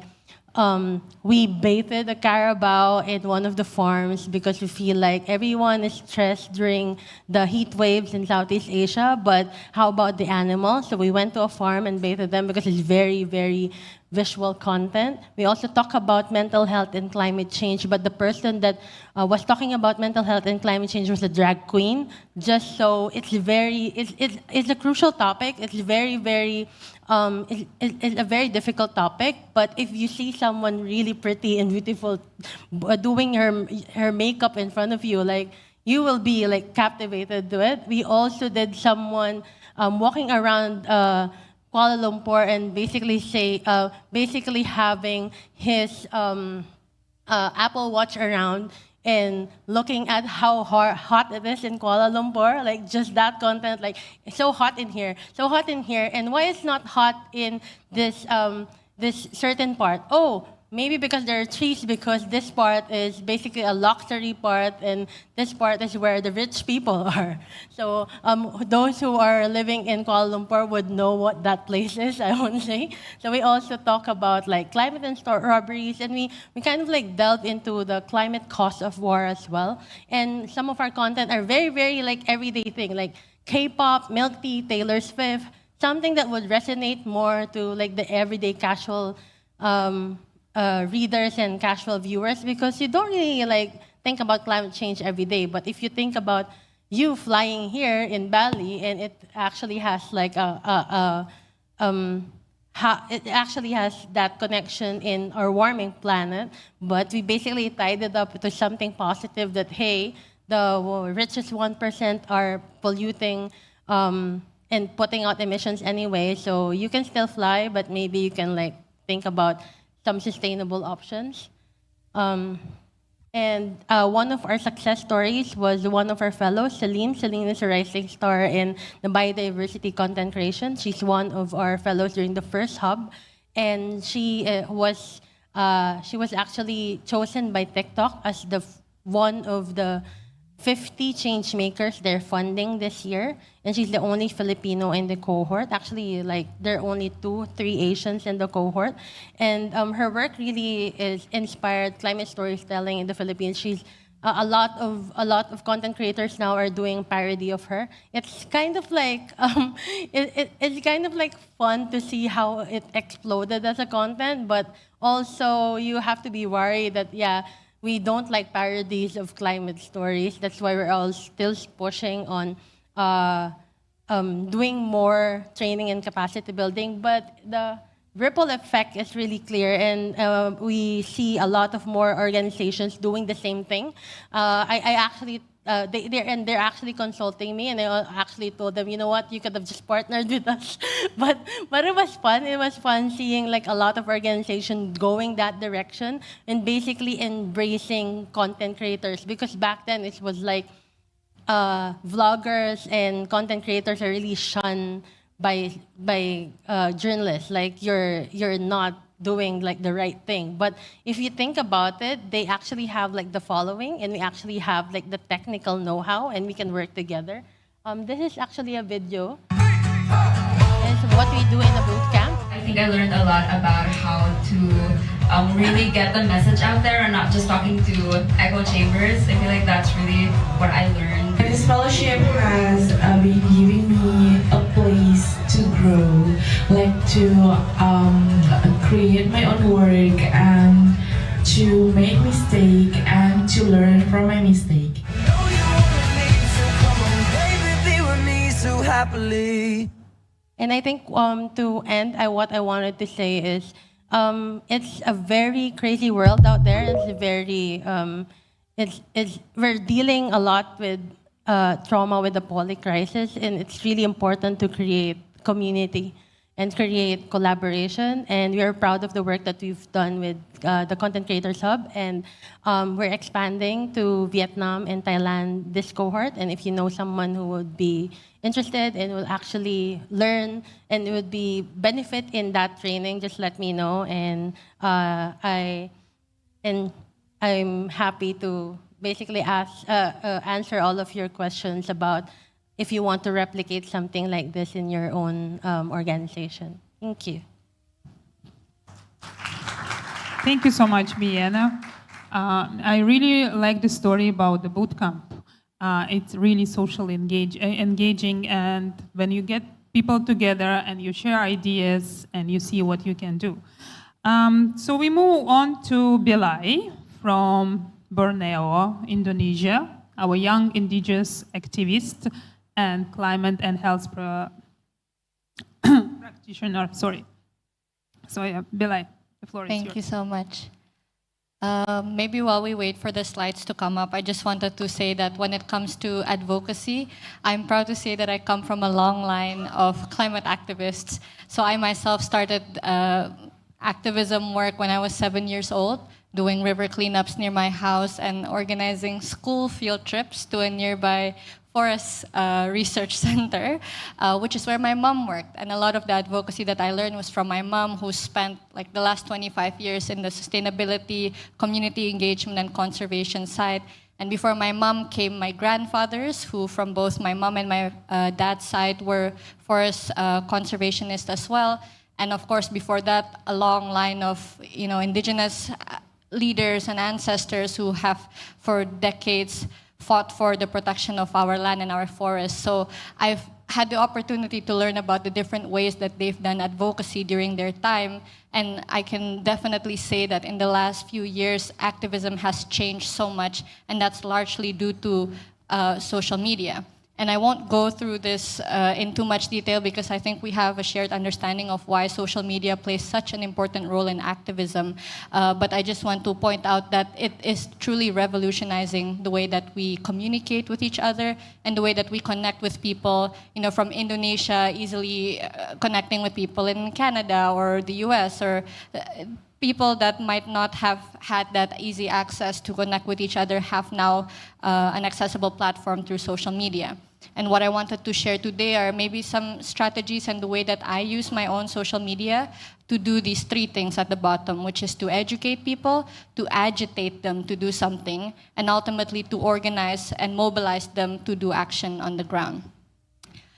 we bathed a carabao in one of the farms because we feel like everyone is stressed during the heat waves in Southeast Asia, but how about the animals? So we went to a farm and bathed them because it's very, very visual content. We also talk about mental health and climate change, but the person that was talking about mental health and climate change was a drag queen. Just so it's a crucial topic. It's very, very it's a very difficult topic, but if you see someone really pretty and beautiful doing her makeup in front of you, like, you will be like captivated to it. We also did someone walking around Kuala Lumpur and basically having his Apple Watch around and looking at how hot it is in Kuala Lumpur, like just that content, like it's so hot in here, and why it's not hot in this this certain part? Oh, maybe because there are trees, because this part is basically a luxury part, and this part is where the rich people are. So those who are living in Kuala Lumpur would know what that place is, I want to say. So we also talk about like climate and store robberies, and we kind of like delve into the climate cost of war as well. And some of our content are very, very like everyday thing, like K-pop, milk tea, Taylor Swift, something that would resonate more to like the everyday casual readers and casual viewers, because you don't really like think about climate change every day. But if you think about you flying here in Bali, and it actually has like it actually has that connection in our warming planet, but we basically tied it up to something positive that, hey, the richest 1% are polluting and putting out emissions anyway, so you can still fly, but maybe you can like think about some sustainable options. And one of our success stories was one of our fellows, Celine. Celine is a rising star in the biodiversity content creation. She's one of our fellows during the first hub, and she was She was actually chosen by TikTok as one of the 50 change makers they're funding this year, and she's the only Filipino in the cohort. Actually, like there are only 2-3 Asians in the cohort, and her work really is inspired climate storytelling in the Philippines. She's a lot of content creators now are doing parody of her. It's kind of like it's kind of like fun to see how it exploded as a content, but also you have to be worried that we don't like parodies of climate stories. That's why we're all still pushing on doing more training and capacity building. But the ripple effect is really clear, and we see a lot of more organizations doing the same thing. I actually, they're actually consulting me, and I actually told them, you know what, you could have just partnered with us. but it was fun. It was fun seeing like a lot of organizations going that direction and basically embracing content creators, because back then it was like vloggers and content creators are really shunned by journalists, like you're not doing like the right thing. But if you think about it, they actually have like the following, and we actually have like the technical know-how, and we can work together. This is actually a video. It's what we do in a boot camp. I think I learned a lot about how to really get the message out there and not just talking to echo chambers. I feel like that's really what I learned. This fellowship has been giving me a place to grow, like to create my own work and to make mistake and to learn from my mistake. And I think to end, what I wanted to say is, it's a very crazy world out there. It's very, we're dealing a lot with trauma with the poly crisis, and it's really important to create community and create collaboration. And we are proud of the work that we've done with the Content Creators Hub, and we're expanding to Vietnam and Thailand this cohort. And if you know someone who would be interested and will actually learn and would be benefit in that training, just let me know. And I'm happy to basically answer all of your questions about if you want to replicate something like this in your own organization. Thank you. Thank you so much, Vienna. I really like the story about the boot camp. It's really socially engaging, and when you get people together and you share ideas and you see what you can do. So we move on to Bilai from Borneo, Indonesia, our young indigenous activist and climate and health practitioner. Sorry. So Bilai, the floor is yours. Thank you so much. Maybe while we wait for the slides to come up, I just wanted to say that when it comes to advocacy, I'm proud to say that I come from a long line of climate activists. So I myself started activism work when I was 7 years old, doing river cleanups near my house and organizing school field trips to a nearby forest research center, which is where my mom worked. And a lot of the advocacy that I learned was from my mom, who spent like the last 25 years in the sustainability, community engagement, and conservation side. And before my mom came my grandfathers, who from both my mom and my dad's side were forest conservationists as well. And of course, before that, a long line of indigenous leaders and ancestors who have for decades fought for the protection of our land and our forests. So I've had the opportunity to learn about the different ways that they've done advocacy during their time. And I can definitely say that in the last few years, activism has changed so much, and that's largely due to social media. And I won't go through this in too much detail because I think we have a shared understanding of why social media plays such an important role in activism. But I just want to point out that it is truly revolutionizing the way that we communicate with each other and the way that we connect with people, from Indonesia, easily connecting with people in Canada or the US, or people that might not have had that easy access to connect with each other have now an accessible platform through social media. And what I wanted to share today are maybe some strategies and the way that I use my own social media to do these three things at the bottom, which is to educate people, to agitate them to do something, and ultimately to organize and mobilize them to do action on the ground.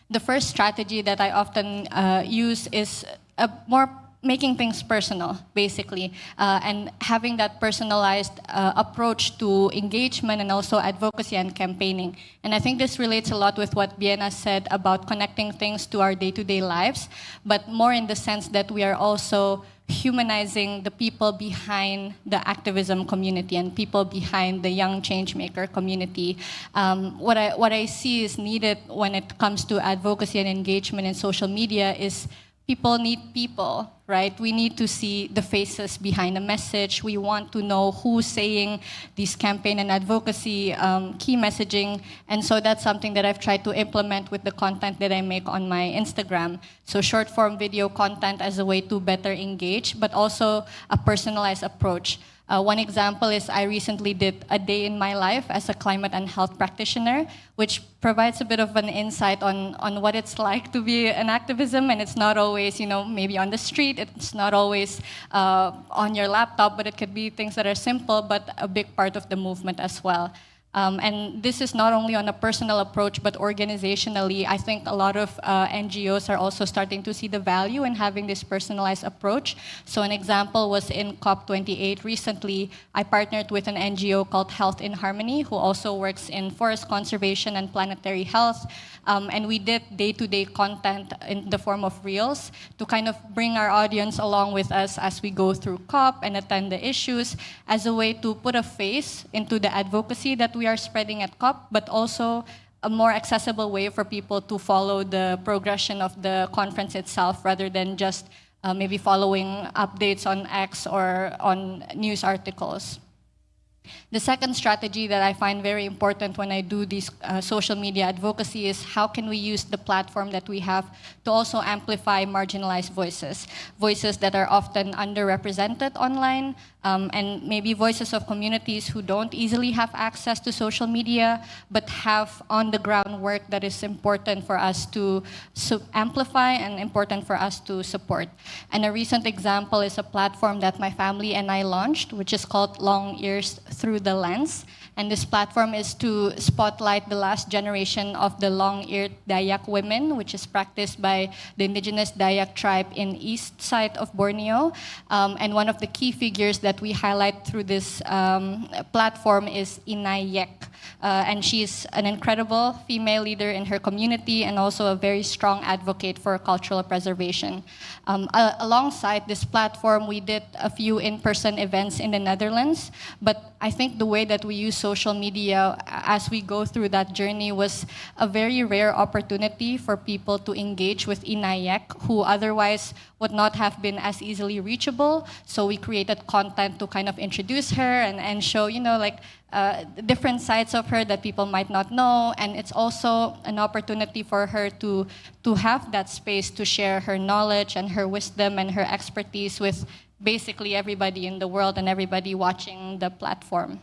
The first strategy that I often use is more making things personal, basically, and having that personalized approach to engagement and also advocacy and campaigning. And I think this relates a lot with what Biena said about connecting things to our day-to-day lives, but more in the sense that we are also humanizing the people behind the activism community and people behind the young changemaker community. What I see is needed when it comes to advocacy and engagement in social media is people need people, right? We need to see the faces behind the message. We want to know who's saying these campaign and advocacy key messaging. And so that's something that I've tried to implement with the content that I make on my Instagram. So short form video content as a way to better engage, but also a personalized approach. One example is I recently did a day in my life as a climate and health practitioner, which provides a bit of an insight on what it's like to be an activism. And it's not always, maybe on the street, it's not always on your laptop, but it could be things that are simple, but a big part of the movement as well. And this is not only on a personal approach, but organizationally, I think a lot of NGOs are also starting to see the value in having this personalized approach. So an example was in COP28 recently, I partnered with an NGO called Health in Harmony, who also works in forest conservation and planetary health. And we did day-to-day content in the form of reels to kind of bring our audience along with us as we go through COP and attend the issues as a way to put a face into the advocacy that we are spreading at COP, but also a more accessible way for people to follow the progression of the conference itself rather than just maybe following updates on X or on news articles. The second strategy that I find very important when I do these social media advocacy is how can we use the platform that we have to also amplify marginalized voices, voices that are often underrepresented online, and maybe voices of communities who don't easily have access to social media, but have on-the-ground work that is important for us to amplify and important for us to support. And a recent example is a platform that my family and I launched, which is called Long Ears Through the Lens. And this platform is to spotlight the last generation of the long-eared Dayak women, which is practiced by the indigenous Dayak tribe in east side of Borneo. And one of the key figures that we highlight through this platform is Inay Yek. And she's an incredible female leader in her community and also a very strong advocate for cultural preservation. Alongside this platform, we did a few in-person events in the Netherlands, but I think the way that we use social media as we go through that journey was a very rare opportunity for people to engage with Inay Yek, who otherwise would not have been as easily reachable. So we created content to kind of introduce her and show, different sides of her that people might not know. And it's also an opportunity for her to have that space to share her knowledge and her wisdom and her expertise with basically everybody in the world and everybody watching the platform.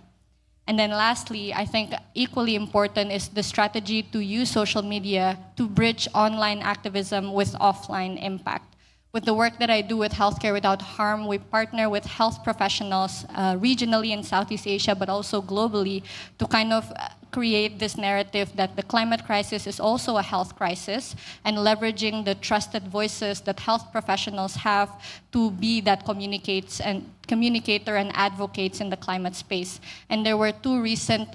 And then lastly, I think equally important is the strategy to use social media to bridge online activism with offline impact. With the work that I do with Healthcare Without Harm, we partner with health professionals regionally in Southeast Asia, but also globally, to kind of create this narrative that the climate crisis is also a health crisis, and leveraging the trusted voices that health professionals have to be that communicator and advocates in the climate space. And there were two recent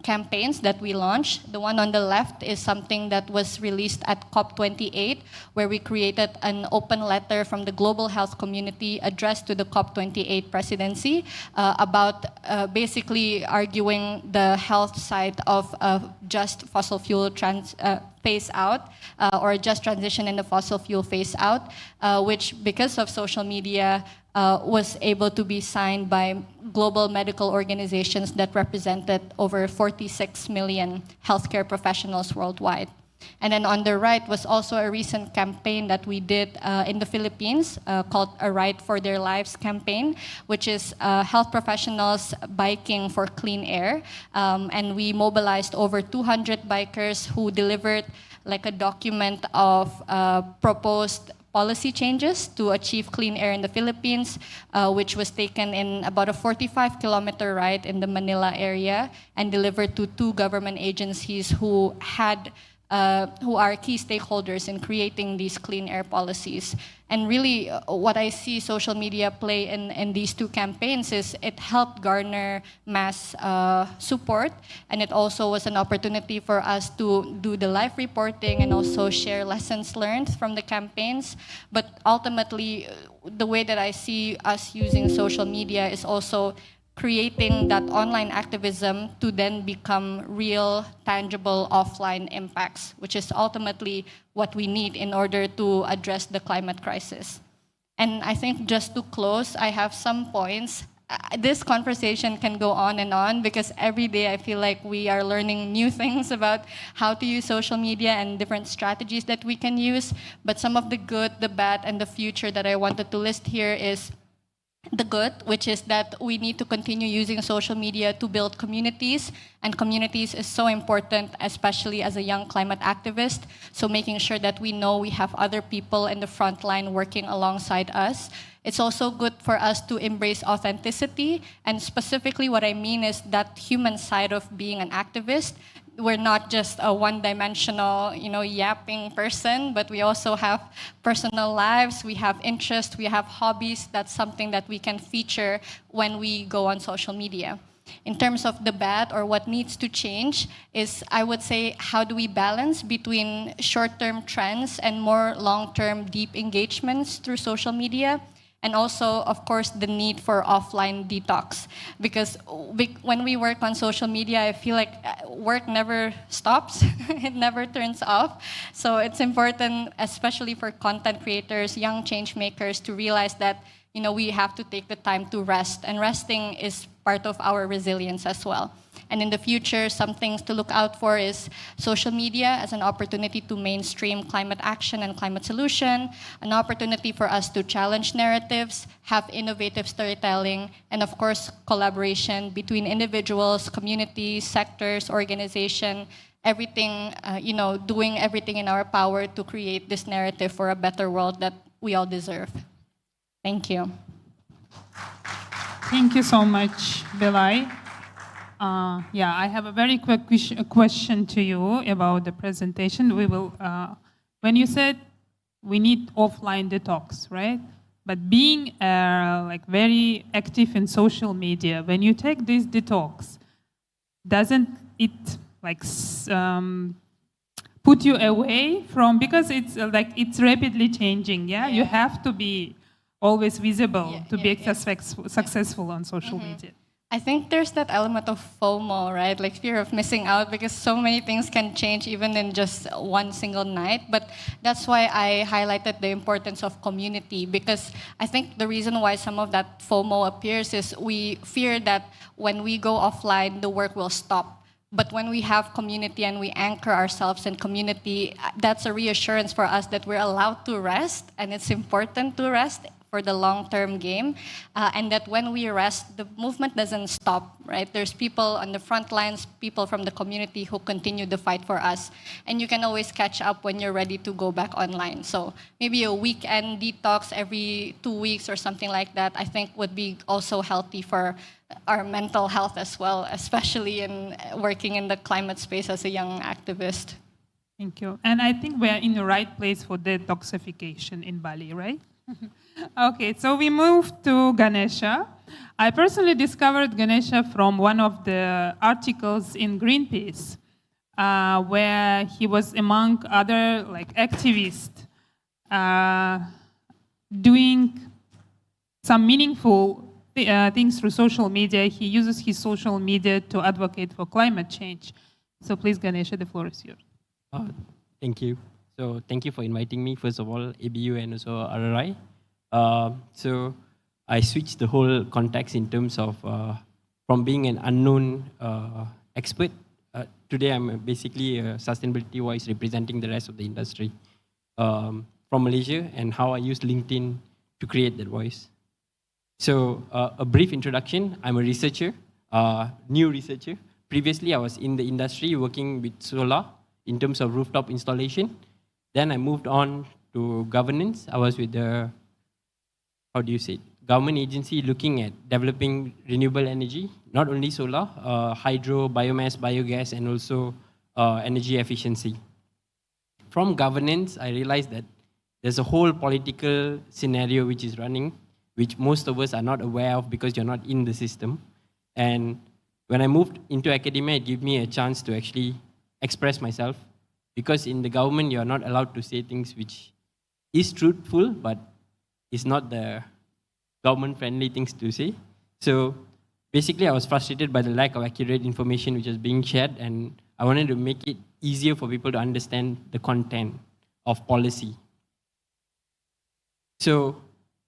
campaigns that we launched. The one on the left is something that was released at COP28, where we created an open letter from the global health community addressed to the COP28 presidency about basically arguing the health side of just fossil fuel phase out or just transition in the fossil fuel phase out, which because of social media was able to be signed by global medical organizations that represented over 46 million healthcare professionals worldwide. And then on the right was also a recent campaign that we did in the Philippines called A Ride for Their Lives campaign, which is health professionals biking for clean air. And we mobilized over 200 bikers who delivered like a document of proposed policy changes to achieve clean air in the Philippines, which was taken in about a 45-kilometer ride in the Manila area and delivered to 2 government agencies who are key stakeholders in creating these clean air policies. And really, what I see social media play in these 2 campaigns is it helped garner mass support, and it also was an opportunity for us to do the live reporting and also share lessons learned from the campaigns. But ultimately, the way that I see us using social media is also creating that online activism to then become real, tangible offline impacts, which is ultimately what we need in order to address the climate crisis. And I think just to close, I have some points. This conversation can go on and on because every day I feel like we are learning new things about how to use social media and different strategies that we can use. But some of the good, the bad, and the future that I wanted to list here is the good, which is that we need to continue using social media to build communities, and communities is so important, especially as a young climate activist. So making sure that we know we have other people in the front line working alongside us. It's also good for us to embrace authenticity, and specifically what I mean is that human side of being an activist. We're not just a one-dimensional, yapping person, but we also have personal lives, we have interests, we have hobbies. That's something that we can feature when we go on social media. In terms of the bad or what needs to change is, I would say, how do we balance between short-term trends and more long-term deep engagements through social media? And also, of course, the need for offline detox. Because when we work on social media, I feel like work never stops. It never turns off. So it's important, especially for content creators, young change makers, to realize that we have to take the time to rest. And resting is part of our resilience as well. And in the future, some things to look out for is social media as an opportunity to mainstream climate action and climate solution, an opportunity for us to challenge narratives, have innovative storytelling, and of course, collaboration between individuals, communities, sectors, organizations, everything, doing everything in our power to create this narrative for a better world that we all deserve. Thank you. Thank you so much, Belai. I have a very quick question to you about the presentation. We will, when you said we need offline detox, right? But being very active in social media, when you take this detox, doesn't it put you away from, because it's rapidly changing, yeah? You have to be always visible to be successful on social media. I think there's that element of FOMO, right? Like fear of missing out, because so many things can change even in just one single night. But that's why I highlighted the importance of community, because I think the reason why some of that FOMO appears is we fear that when we go offline, the work will stop. But when we have community and we anchor ourselves in community, that's a reassurance for us that we're allowed to rest, and it's important to rest for the long-term game, and that when we rest, the movement doesn't stop, right? There's people on the front lines, people from the community who continue the fight for us, and you can always catch up when you're ready to go back online. So maybe a weekend detox every 2 weeks or something like that, I think would be also healthy for our mental health as well, especially in working in the climate space as a young activist. Thank you. And I think we're in the right place for detoxification in Bali, right? Okay, so we move to Ganesha. I personally discovered Ganesha from one of the articles in Greenpeace, where he was among other activists doing some meaningful things through social media. He uses his social media to advocate for climate change. So please, Ganesha, the floor is yours. Thank you. So thank you for inviting me, first of all, ABU and also RRI. So I switched the whole context in terms of from being an unknown expert today I'm basically a sustainability voice representing the rest of the industry from Malaysia, and how I use LinkedIn to create that voice. So a brief introduction, I'm a researcher, new researcher. Previously, I was in the industry working with solar in terms of rooftop installation. Then I moved on to governance. I was with the, government agency looking at developing renewable energy, not only solar, hydro, biomass, biogas, and also energy efficiency. From governance, I realized that there's a whole political scenario which is running, which most of us are not aware of because you're not in the system. And when I moved into academia, it gave me a chance to actually express myself, because in the government, you're not allowed to say things which is truthful, but it's not the government-friendly things to say. So basically, I was frustrated by the lack of accurate information which was being shared, and I wanted to make it easier for people to understand the content of policy. So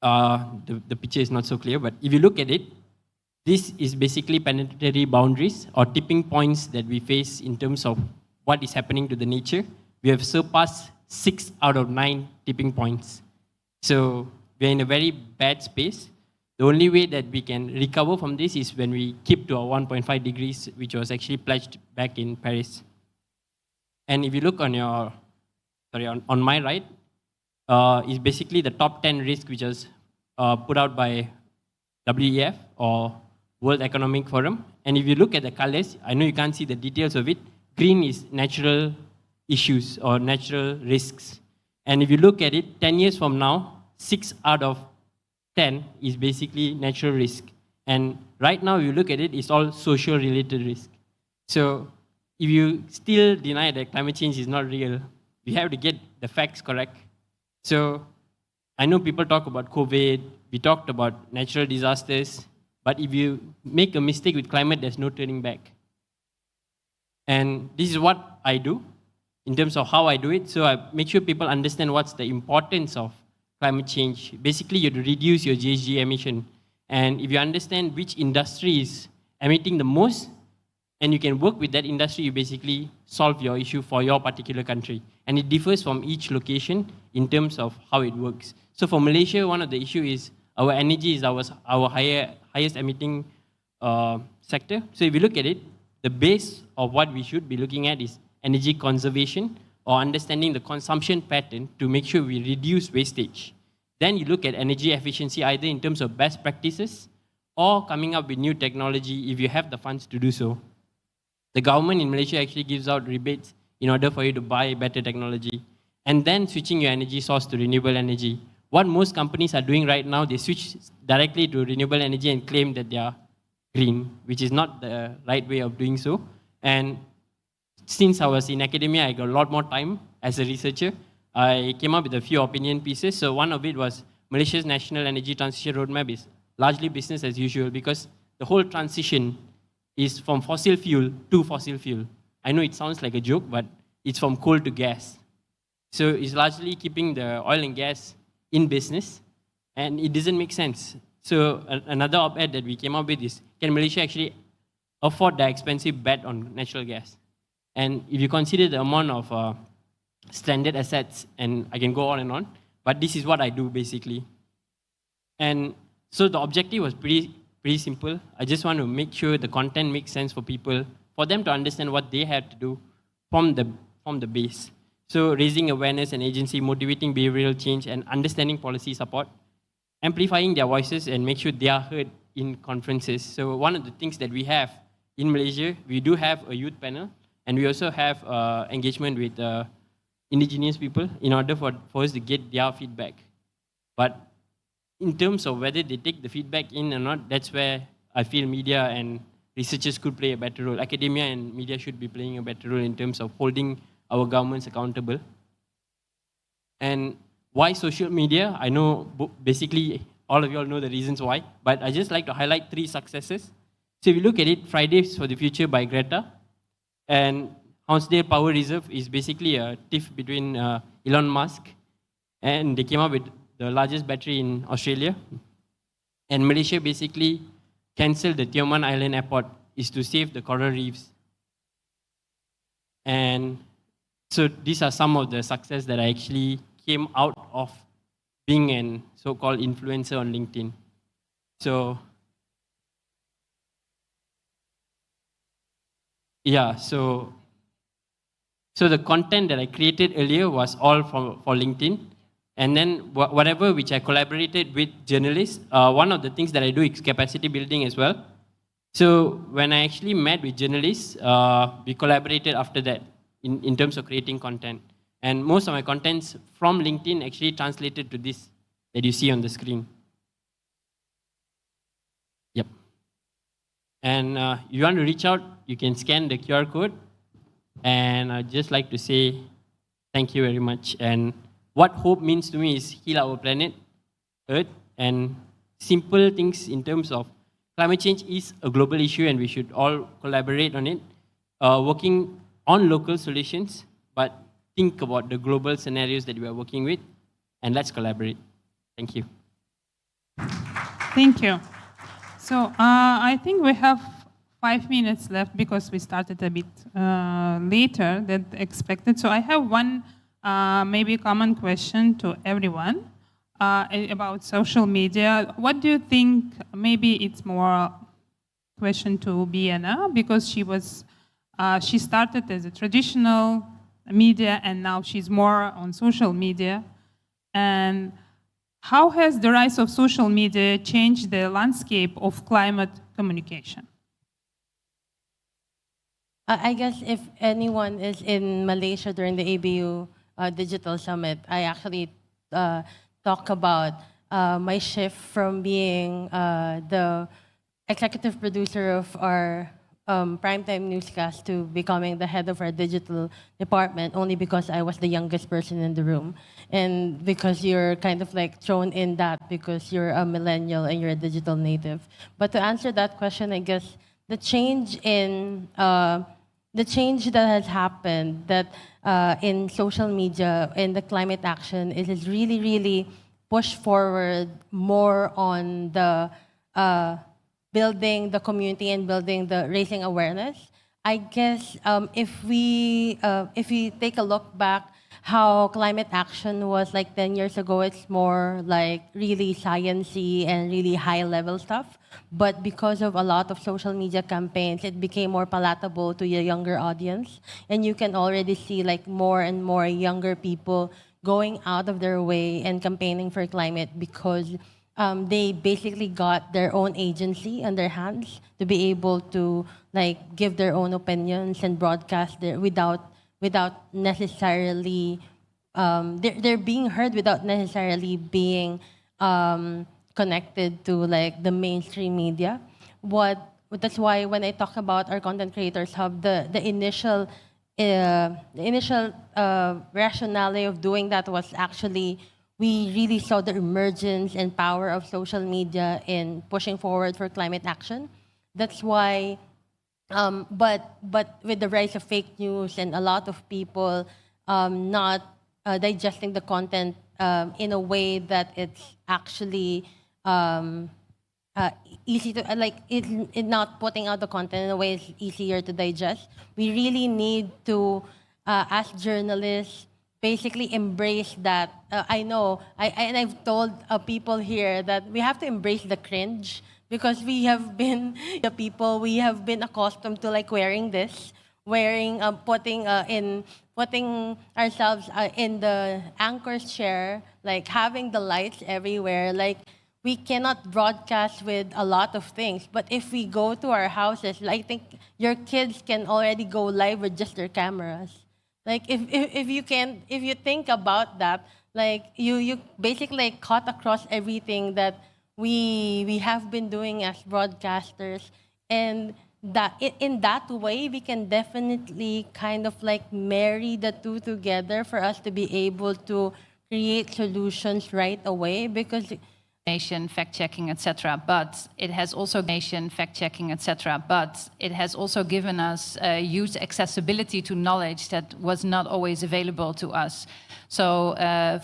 the picture is not so clear, but if you look at it, this is basically planetary boundaries or tipping points that we face in terms of what is happening to the nature. We have surpassed 6 out of 9 tipping points. So we're in a very bad space. The only way that we can recover from this is when we keep to our 1.5 degrees, which was actually pledged back in Paris. And if you look on your, on my right, is basically the top 10 risks which was put out by WEF or World Economic Forum. And if you look at the colors, I know you can't see the details of it. Green is natural issues or natural risks. And if you look at it, 10 years from now, 6 out of 10 is basically natural risk. And right now, if you look at it, it's all social related risk. So if you still deny that climate change is not real, we have to get the facts correct. So I know people talk about COVID, we talked about natural disasters, but if you make a mistake with climate, there's no turning back. And this is what I do in terms of how I do it. So I make sure people understand what's the importance of climate change. Basically, you have to reduce your GHG emission. And if you understand which industry is emitting the most, and you can work with that industry, you basically solve your issue for your particular country. And it differs from each location in terms of how it works. So for Malaysia, one of the issues is our energy is our highest emitting sector. So if you look at it, the base of what we should be looking at is energy conservation or understanding the consumption pattern to make sure we reduce wastage. Then you look at energy efficiency either in terms of best practices or coming up with new technology if you have the funds to do so. The government in Malaysia actually gives out rebates in order for you to buy better technology. And then switching your energy source to renewable energy. What most companies are doing right now, they switch directly to renewable energy and claim that they are green, which is not the right way of doing so. And since I was in academia, I got a lot more time as a researcher. I came up with a few opinion pieces. So one of it was Malaysia's National Energy Transition Roadmap is largely business as usual because the whole transition is from fossil fuel to fossil fuel. I know it sounds like a joke, but it's from coal to gas. So it's largely keeping the oil and gas in business, and it doesn't make sense. So another op-ed that we came up with is, can Malaysia actually afford the expensive bet on natural gas? And if you consider the amount of stranded assets, and I can go on and on, but this is what I do basically. And so the objective was pretty simple. I just want to make sure the content makes sense for people, for them to understand what they have to do from the base. So raising awareness and agency, motivating behavioral change, and understanding policy support, amplifying their voices and make sure they are heard in conferences. So one of the things that we have in Malaysia, we do have a youth panel, and we also have engagement with indigenous people in order for us to get their feedback. But in terms of whether they take the feedback in or not, that's where I feel media and researchers could play a better role. Academia and media should be playing a better role in terms of holding our governments accountable. And why social media? I know basically all of you all know the reasons why, but I just like to highlight 3 successes. So if you look at it, Fridays for the Future by Greta, and Hounsdale Power Reserve is basically a tiff between Elon Musk, and they came up with the largest battery in Australia. And Malaysia basically cancelled the Tioman Island Airport is to save the coral reefs. And so these are some of the success that I actually came out of being an so-called influencer on LinkedIn. So yeah, so the content that I created earlier was all for LinkedIn. And then whatever which I collaborated with journalists, one of the things that I do is capacity building as well. So when I actually met with journalists, we collaborated after that in terms of creating content. And most of my contents from LinkedIn actually translated to this that you see on the screen. Yep. And you want to reach out, you can scan the QR code. And I'd just like to say thank you very much. And what hope means to me is heal our planet, Earth, and simple things in terms of climate change is a global issue and we should all collaborate on it, working on local solutions, but think about the global scenarios that we are working with, and let's collaborate. Thank you. Thank you. So I think we have 5 minutes left because we started a bit later than expected. So I have one maybe common question to everyone about social media. What do you think? Maybe it's more question to Biena because she started as a traditional media and now she's more on social media. And how has the rise of social media changed the landscape of climate communication? I guess if anyone is in Malaysia during the ABU Digital Summit, I actually talk about my shift from being the executive producer of our primetime newscast to becoming the head of our digital department only because I was the youngest person in the room. And because you're kind of like thrown in that because you're a millennial and you're a digital native. But to answer that question, I guess the change that has happened that in social media, in the climate action, it has really, really pushed forward more on the building the community and raising awareness. I guess if we take a look back, how climate action was like 10 years ago, it's more like really sciencey and really high level stuff. But because of a lot of social media campaigns, it became more palatable to a younger audience. And you can already see like more and more younger people going out of their way and campaigning for climate because they basically got their own agency in their hands to be able to like give their own opinions and broadcast without necessarily they're being heard without necessarily being connected to like the mainstream media. That's why when I talk about our Content Creators Hub, the initial rationale of doing that was actually we really saw the emergence and power of social media in pushing forward for climate action. That's why, but with the rise of fake news and a lot of people not digesting the content in a way that it's actually easy to, like, it not putting out the content in a way it's easier to digest. We really need to, as journalists, basically embrace that. I know, and I've told people here that we have to embrace the cringe because we have been the people, we have been accustomed to like wearing this, putting ourselves in the anchor's chair, like having the lights everywhere, like we cannot broadcast with a lot of things. But if we go to our houses, I think your kids can already go live with just their cameras. Like if you think about that, like you basically cut across everything that we have been doing as broadcasters, and that in that way we can definitely kind of like marry the two together for us to be able to create solutions right away because fact-checking, etc. But it has also fact-checking, etc. But it has also given us huge accessibility to knowledge that was not always available to us. So,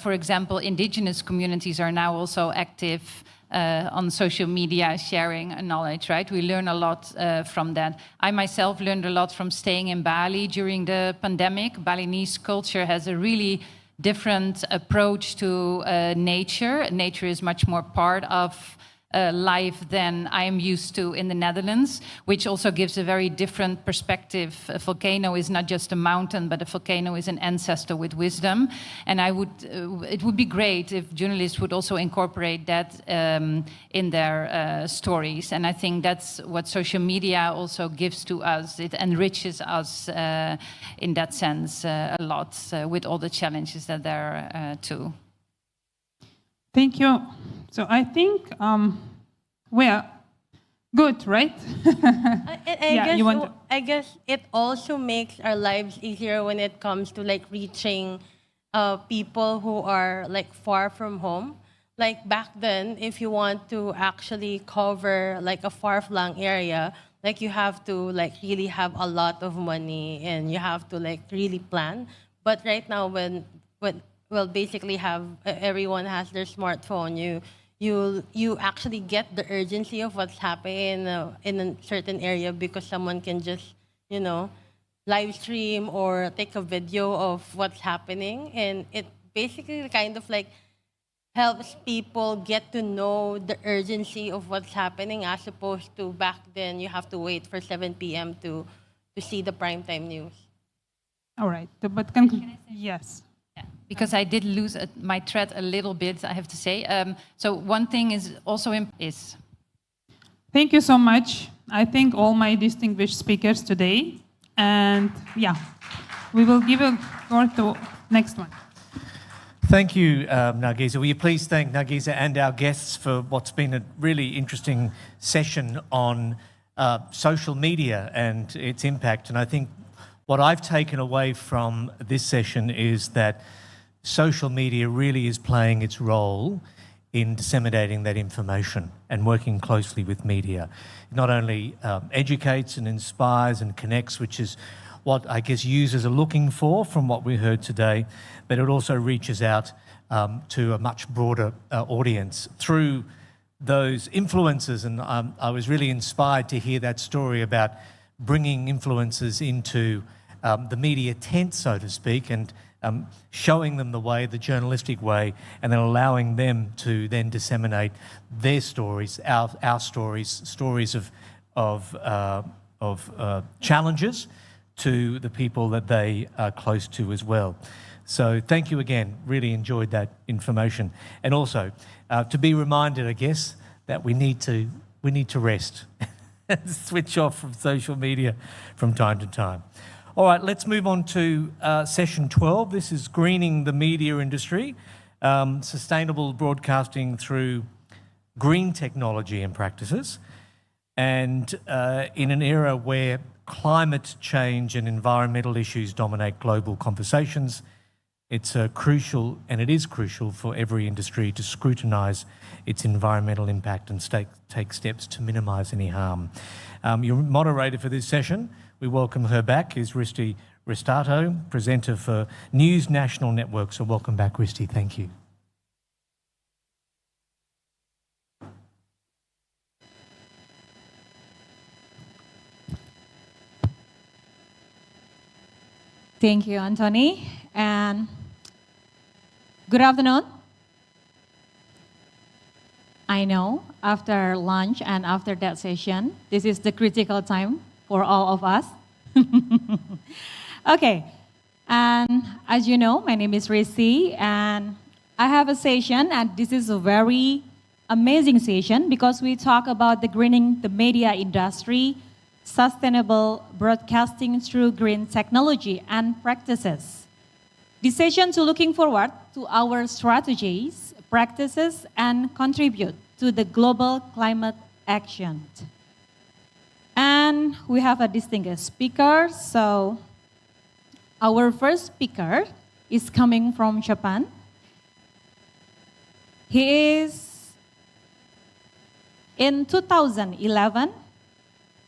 for example, indigenous communities are now also active on social media, sharing knowledge, right? We learn a lot from that. I myself learned a lot from staying in Bali during the pandemic. Balinese culture has a really different approach to nature. Nature is much more part of life than I am used to in the Netherlands, which also gives a very different perspective. A volcano is not just a mountain, but a volcano is an ancestor with wisdom. And it would be great if journalists would also incorporate that in their stories. And I think that's what social media also gives to us. It enriches us in that sense a lot with all the challenges that there are too. Thank you. So I think we're good, right? I guess it also makes our lives easier when it comes to like reaching people who are like far from home. Like back then, if you want to actually cover like a far-flung area, like you have to like really have a lot of money and you have to like really plan. But right now, when well, basically everyone has their smartphone. You actually get the urgency of what's happening in a certain area because someone can just, live stream or take a video of what's happening. And it basically kind of like helps people get to know the urgency of what's happening as opposed to back then you have to wait for 7 p.m. to see the primetime news. All right, but yes. Because I did lose my thread a little bit, I have to say. So one thing is also Thank you so much. I thank all my distinguished speakers today. And yeah, we will give a floor to next one. Thank you, Nargisa. Will you please thank Nargisa and our guests for what's been a really interesting session on social media and its impact. And I think what I've taken away from this session is that social media really is playing its role in disseminating that information and working closely with media. It not only educates and inspires and connects, which is what I guess users are looking for from what we heard today, but it also reaches out to a much broader audience through those influencers. And I was really inspired to hear that story about bringing influencers into the media tent, so to speak, and showing them the way, the journalistic way, and then allowing them to then disseminate their stories, our stories of challenges to the people that they are close to as well. So thank you again. Really enjoyed that information, and also to be reminded, I guess, that we need to rest, switch off from social media from time to time. All right, let's move on to session 12. This is greening the media industry, sustainable broadcasting through green technology and practices. And in an era where climate change and environmental issues dominate global conversations, it's crucial, and it is crucial for every industry to scrutinise its environmental impact and take steps to minimise any harm. Your moderator for this session, we welcome her back, is Risti Ristato, presenter for News National Network. So welcome back, Risti. Thank you. Thank you, Anthony. And good afternoon. I know after lunch and after that session, this is the critical time for all of us. Okay, and as you know, my name is Risti, and I have a session, and this is a very amazing session because we talk about the greening the media industry, sustainable broadcasting through green technology and practices. This session is looking forward to our strategies, practices, and contribute to the global climate action. And we have a distinguished speaker. So our first speaker is coming from Japan. He is in 2011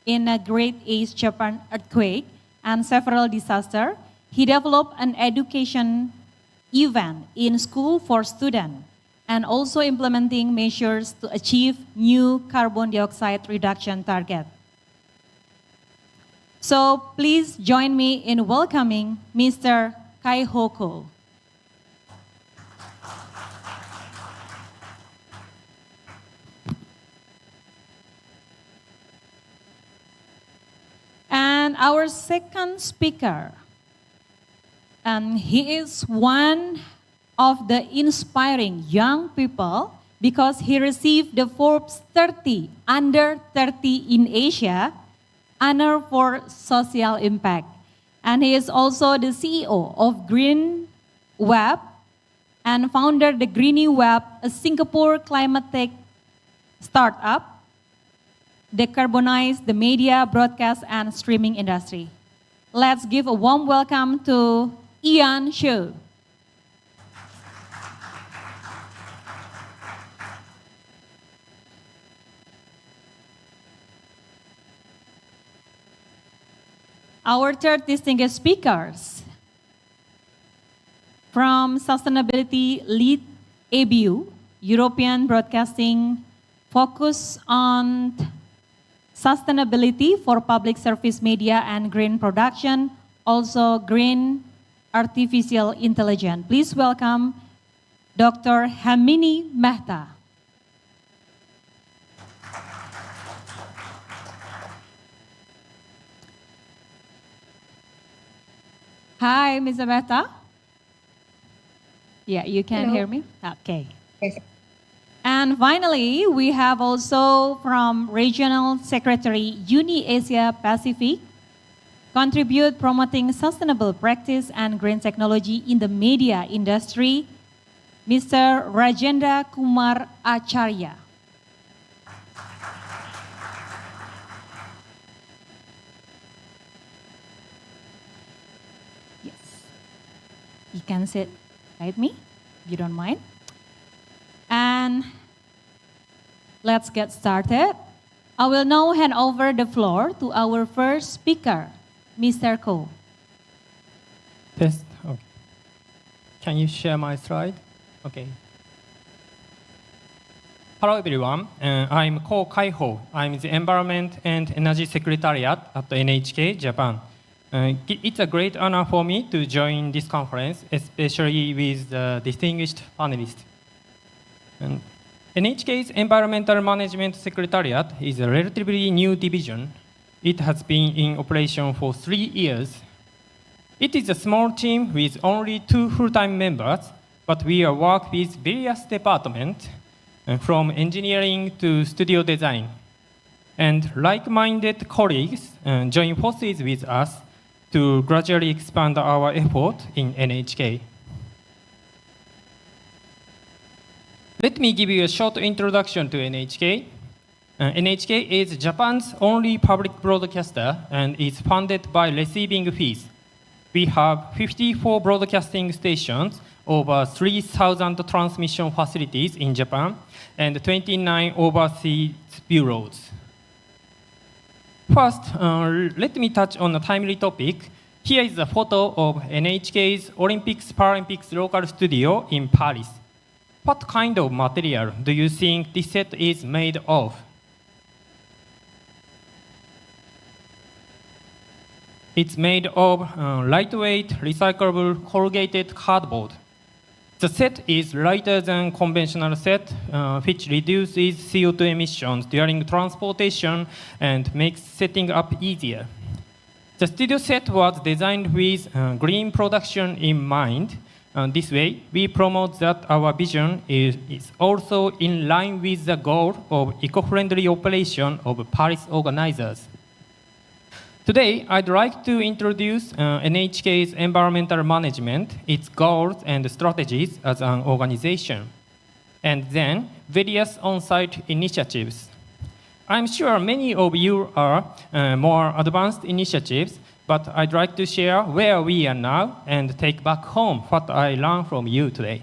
in a Great East Japan earthquake and several disasters. He developed an education event in school for students and also implementing measures to achieve new carbon dioxide reduction target. So please join me in welcoming Mr. Kai Hoko. And our second speaker, and he is one of the inspiring young people because he received the Forbes 30 under 30 in Asia honor for social impact. And he is also the CEO of Green Web and founder the Greeny Web, a Singapore climate tech startup decarbonize the media, broadcast, and streaming industry. Let's give a warm welcome to Ian Shu. Our third distinguished speakers from Sustainability Lead ABU, European Broadcasting, focus on sustainability for public service media and green production, also green artificial intelligence. Please welcome Dr. Hamini Mehta. Hi, Mr. Mehta. Yeah, you can hear me? Okay. Yes. And finally, we have also from Regional Secretary Uni Asia Pacific, contribute promoting sustainable practice and green technology in the media industry, Mr. Rajendra Kumar Acharya. Yes. You can sit right me, if you don't mind. And let's get started. I will now hand over the floor to our first speaker, Mr. Ko. Test. Okay. Can you share my slide? Okay. Hello, everyone. I'm Ko Kaiho. I'm the Environment and Energy Secretariat at the NHK Japan. It's a great honor for me to join this conference, especially with the distinguished panelists. And NHK's Environmental Management Secretariat is a relatively new division. It has been in operation for 3 years. It is a small team with only 2 full-time members, but we work with various departments, from engineering to studio design. And like-minded colleagues join forces with us to gradually expand our effort in NHK. Let me give you a short introduction to NHK. NHK is Japan's only public broadcaster and is funded by receiving fees. We have 54 broadcasting stations, over 3,000 transmission facilities in Japan, and 29 overseas bureaus. First, let me touch on a timely topic. Here is a photo of NHK's Olympics-Paralympics local studio in Paris. What kind of material do you think this set is made of? It's made of lightweight, recyclable, corrugated cardboard. The set is lighter than conventional set, which reduces CO2 emissions during transportation and makes setting up easier. The studio set was designed with green production in mind. This way, we promote that our vision is also in line with the goal of eco-friendly operation of Paris organizers. Today, I'd like to introduce NHK's environmental management, its goals and strategies as an organization, and then various on-site initiatives. I'm sure many of you are more advanced initiatives, but I'd like to share where we are now and take back home what I learned from you today.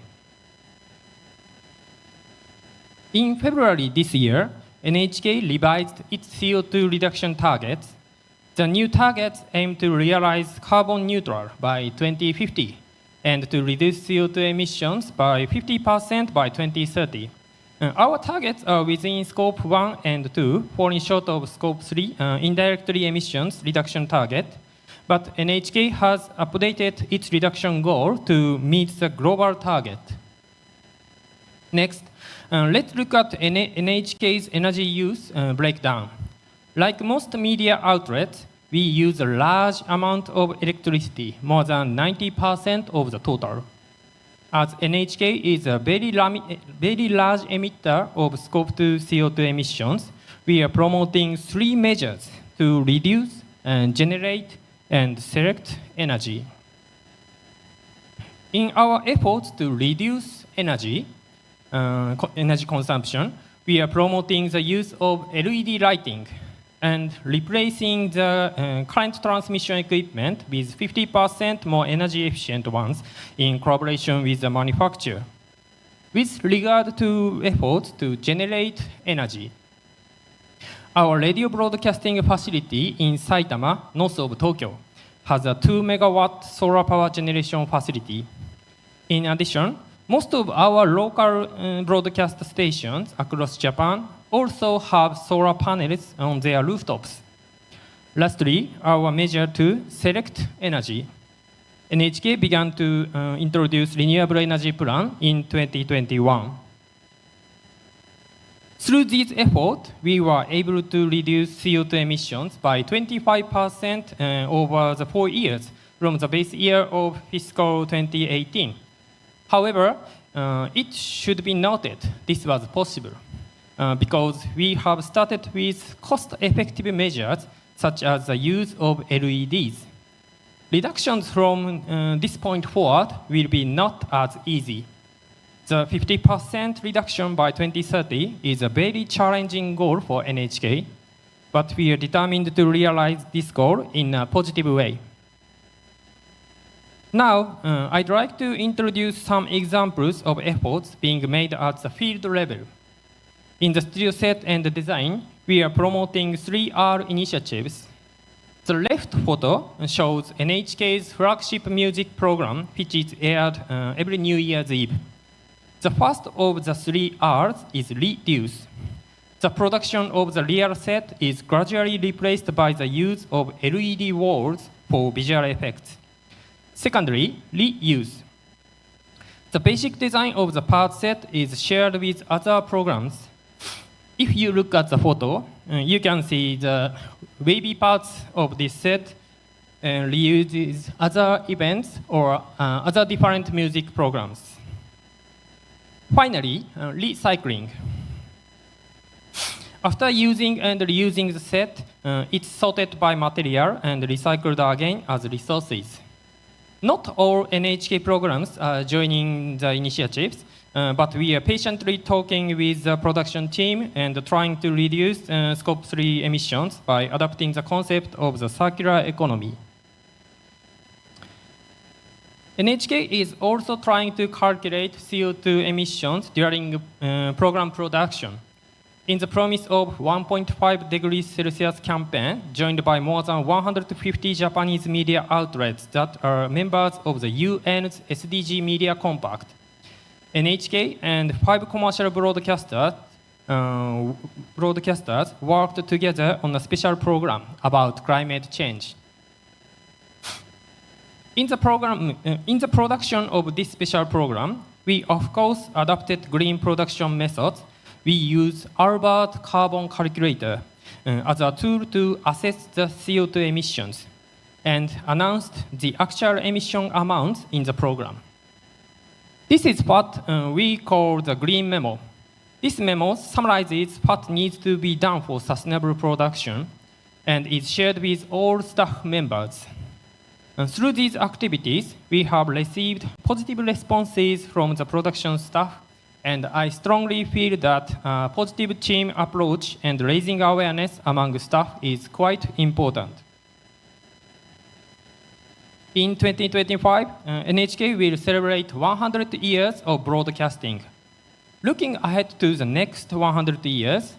In February this year, NHK revised its CO2 reduction targets. The new targets aim to realize carbon neutral by 2050 and to reduce CO2 emissions by 50% by 2030. Our targets are within Scope 1 and 2, falling short of Scope 3 indirectly emissions reduction target. But NHK has updated its reduction goal to meet the global target. Next, let's look at NHK's energy use breakdown. Like most media outlets, we use a large amount of electricity, more than 90% of the total. As NHK is a very large emitter of Scope 2 CO2 emissions, we are promoting 3 measures to reduce and generate and select energy. In our efforts to reduce energy consumption, we are promoting the use of LED lighting and replacing the current transmission equipment with 50% more energy efficient ones in collaboration with the manufacturer. With regard to efforts to generate energy, our radio broadcasting facility in Saitama, north of Tokyo, has a 2 megawatt solar power generation facility. In addition, most of our local broadcast stations across Japan also have solar panels on their rooftops. Lastly, our measure to select energy. NHK began to introduce renewable energy plan in 2021. Through this effort, we were able to reduce CO2 emissions by 25% over the 4 years from the base year of fiscal 2018. However, it should be noted this was possible because we have started with cost-effective measures such as the use of LEDs. Reductions from this point forward will be not as easy. The 50% reduction by 2030 is a very challenging goal for NHK, but we are determined to realize this goal in a positive way. Now, I'd like to introduce some examples of efforts being made at the field level. In the studio set and design, we are promoting 3R initiatives. The left photo shows NHK's flagship music program, which is aired every New Year's Eve. The first of the 3 R's is reduce. The production of the real set is gradually replaced by the use of LED walls for visual effects. Secondly, reuse. The basic design of the part set is shared with other programs. If you look at the photo, you can see the wavy parts of this set reuses other events or other different music programs. Finally, recycling. After using and reusing the set, it's sorted by material and recycled again as resources. Not all NHK programs are joining the initiatives, but we are patiently talking with the production team and trying to reduce Scope 3 emissions by adapting the concept of the circular economy. NHK is also trying to calculate CO2 emissions during program production. In the promise of 1.5 degrees Celsius campaign, joined by more than 150 Japanese media outlets that are members of the UN's SDG Media Compact, NHK and 5 commercial broadcasters worked together on a special program about climate change. In the production of this special program, we of course adopted green production methods. We use Albert Carbon Calculator as a tool to assess the CO2 emissions and announced the actual emission amounts in the program. This is what we call the green memo. This memo summarizes what needs to be done for sustainable production and is shared with all staff members. And through these activities, we have received positive responses from the production staff, and I strongly feel that a positive team approach and raising awareness among staff is quite important. In 2025, NHK will celebrate 100 years of broadcasting. Looking ahead to the next 100 years,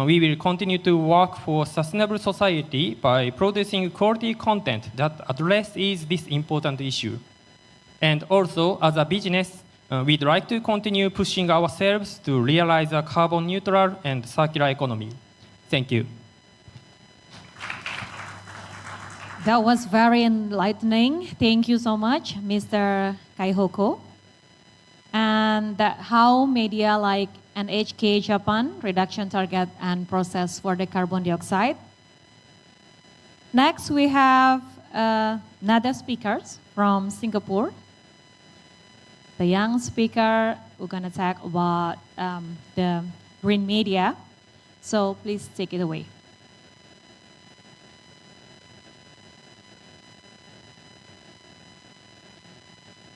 we will continue to work for sustainable society by producing quality content that addresses this important issue. And also, as a business, we'd like to continue pushing ourselves to realize a carbon neutral and circular economy. Thank you. That was very enlightening. Thank you so much, Mr. Kaihoko. And how media like NHK Japan reduction target and process for the carbon dioxide. Next, we have another speakers from Singapore. The young speaker, we're gonna talk about the green media. So please take it away.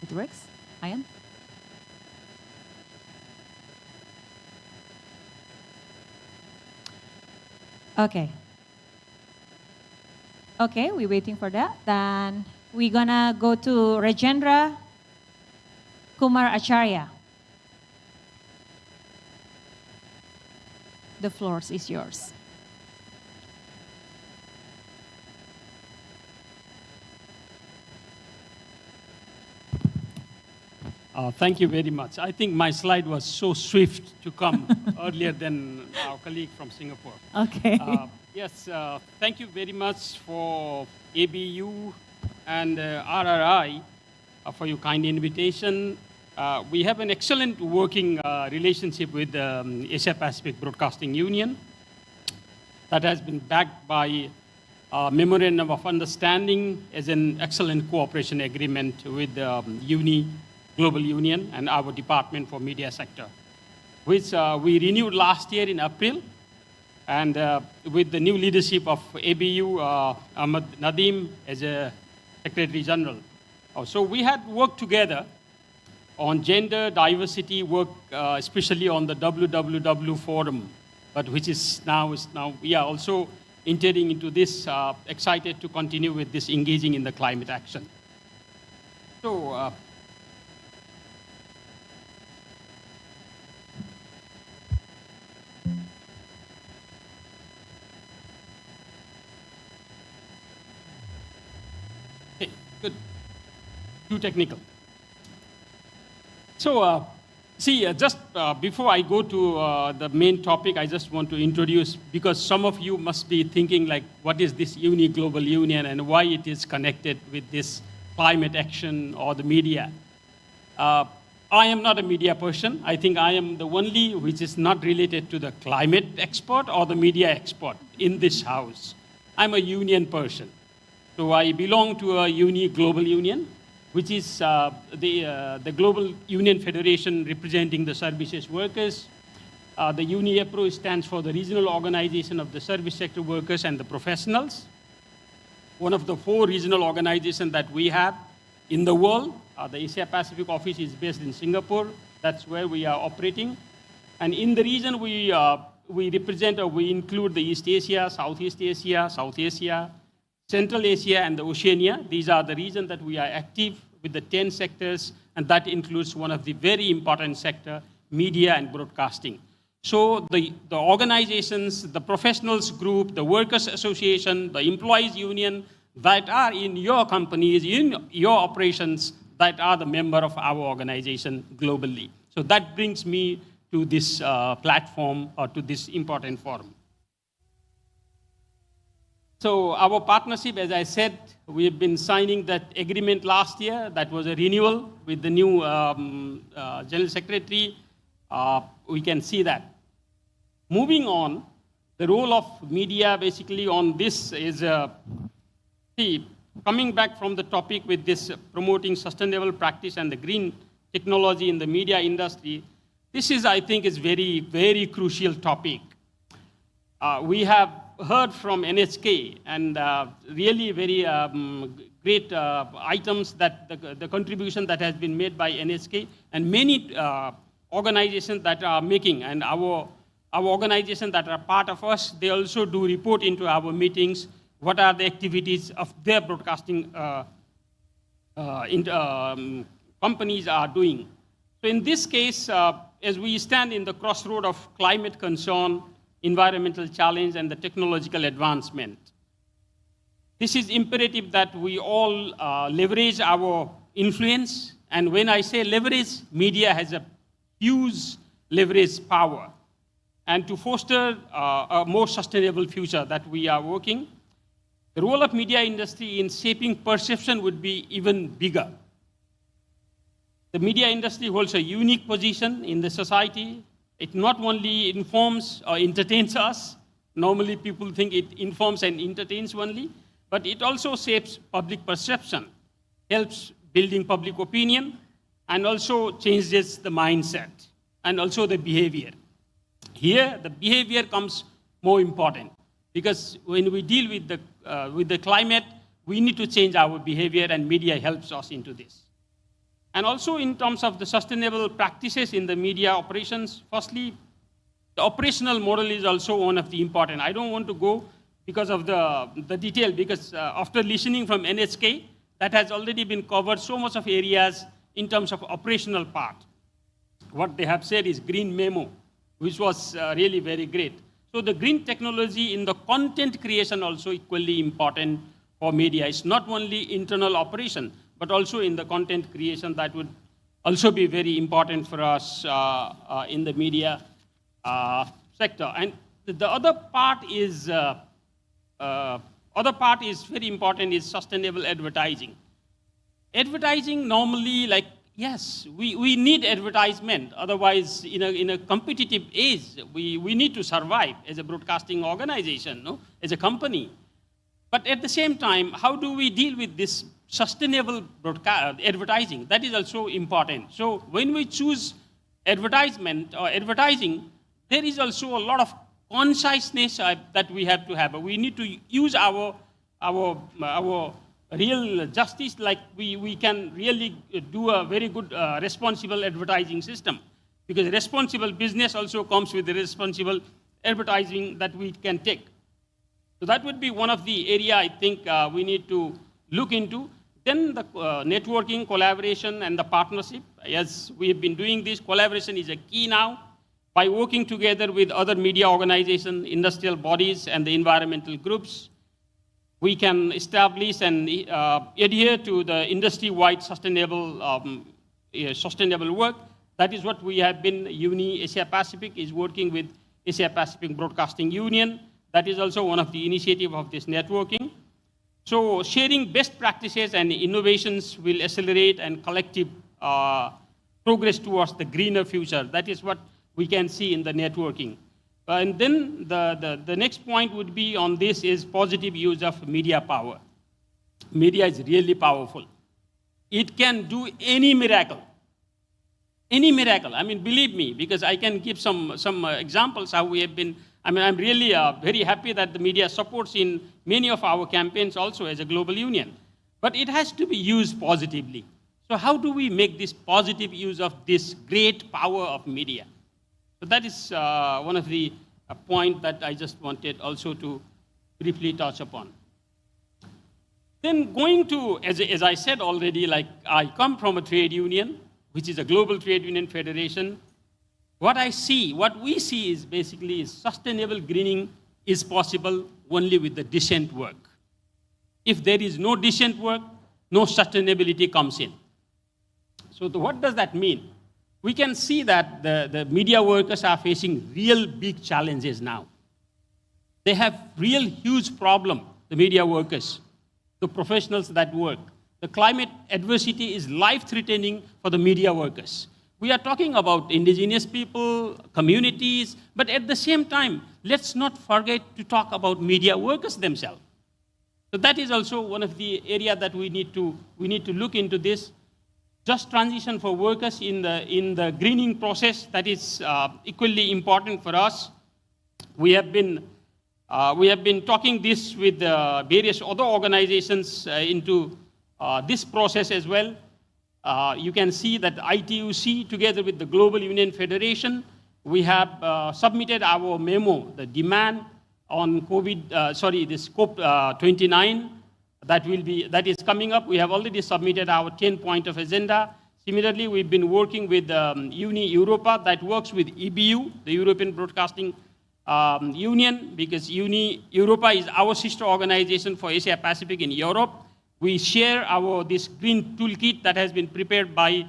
It works, Ian? Okay. Okay, we're waiting for that. Then we're gonna go to Rajendra Kumar Acharya. The floor is yours. Thank you very much. I think my slide was so swift to come earlier than our colleague from Singapore. Okay. Yes, thank you very much for ABU and RRI for your kind invitation. We have an excellent working relationship with the Asia Pacific Broadcasting Union that has been backed by a memorandum of understanding as an excellent cooperation agreement with the Global Union and our Department for Media Sector, which we renewed last year in April. And with the new leadership of ABU, Ahmad Nadim as a Secretary General. So we had worked together on gender diversity work, especially on the WWW forum, but which is now we are also entering into this, excited to continue with this engaging in the climate action. So, okay, good. Too technical. So, just before I go to the main topic, I just want to introduce, because some of you must be thinking like, what is this Global Union and why it is connected with this climate action or the media? I am not a media person. I think I am the only which is not related to the climate expert or the media expert in this house. I'm a union person. So I belong to a Global Union, which is the Global Union Federation representing the services workers. The UNIEPRO stands for the Regional Organization of the Service Sector Workers and the Professionals. One of the 4 regional organizations that we have in the world. The Asia Pacific office is based in Singapore. That's where we are operating. And in the region, we represent, or we include the East Asia, Southeast Asia, South Asia, Central Asia, and the Oceania. These are the regions that we are active with the 10 sectors, and that includes one of the very important sector, media and broadcasting. So the organizations, the professionals group, the workers association, the employees union that are in your companies, in your operations, that are the member of our organization globally. So that brings me to this platform or to this important forum. So our partnership, as I said, we have been signing that agreement last year. That was a renewal with the new General Secretary. We can see that. Moving on, the role of media basically on this is, coming back from the topic with this promoting sustainable practice and the green technology in the media industry, this is, I think, is very, very crucial topic. We have heard from NHK and really very great items that the contribution that has been made by NHK and many organizations that are making, and our organizations that are part of us, they also do report into our meetings what are the activities of their broadcasting companies are doing. So in this case, as we stand in the crossroad of climate concern, environmental challenge, and the technological advancement, this is imperative that we all leverage our influence And when I say leverage, media has a huge leverage power. And to foster a more sustainable future that we are working, the role of media industry in shaping perception would be even bigger. The media industry holds a unique position in the society. It not only informs or entertains us, normally people think it informs and entertains only, but it also shapes public perception, helps building public opinion, and also changes the mindset, and also the behavior. Here, the behavior comes more important, because when we deal with the climate, we need to change our behavior, and media helps us into this. And also in terms of the sustainable practices in the media operations, firstly, the operational model is also one of the important. I don't want to go because of the detail, because after listening from NHK, that has already been covered so much of areas in terms of operational part. What they have said is green memo, which was really very great. So the green technology in the content creation also equally important for media. It's not only internal operation, but also in the content creation that would also be very important for us in the media sector. And the other part is very important is sustainable advertising. Advertising normally, like, yes, we need advertisement. Otherwise, in a competitive age, we need to survive as a broadcasting organization, no? As a company. But at the same time, how do we deal with this sustainable advertising? That is also important. So when we choose advertisement or advertising, there is also a lot of consciousness that we have to have. We need to use our real justice, like we can really do a very good responsible advertising system, because responsible business also comes with the responsible advertising that we can take. So that would be one of the area I think we need to look into. Then the networking, collaboration, and the partnership. As we have been doing this, collaboration is a key now. By working together with other media organizations, industrial bodies, and the environmental groups, we can establish and adhere to the industry-wide sustainable work. That is what we have been. UNI Asia Pacific is working with Asia Pacific Broadcasting Union. That is also one of the initiatives of this networking. So sharing best practices and innovations will accelerate and collective progress towards the greener future. That is what we can see in the networking. And then the next point would be on this is positive use of media power. Media is really powerful. It can do any miracle. Any miracle. I mean, believe me, because I can give some examples how we have been. I mean, I'm really very happy that the media supports in many of our campaigns also as a global union. But it has to be used positively. So how do we make this positive use of this great power of media? So that is one of the point that I just wanted also to briefly touch upon. Then going to, as I said already, like I come from a trade union, which is a global trade union federation. What we see is basically sustainable greening is possible only with the decent work. If there is no decent work, no sustainability comes in. So what does that mean? We can see that the media workers are facing real big challenges now. They have real huge problem, the media workers, the professionals that work. The climate adversity is life-threatening for the media workers. We are talking about indigenous people, communities, but at the same time, let's not forget to talk about media workers themselves. So that is also one of the areas that we need to look into this. Just transition for workers in the greening process, that is equally important for us. We have been talking this with various other organizations into this process as well. You can see that ITUC, together with the Global Union Federation, we have submitted our memo, the demand on this COP29 that is coming up. We have already submitted our 10-point of agenda. Similarly, we've been working with UNI Europa that works with EBU, the European Broadcasting Union, because UNI Europa is our sister organization for Asia Pacific in Europe. We share this green toolkit that has been prepared by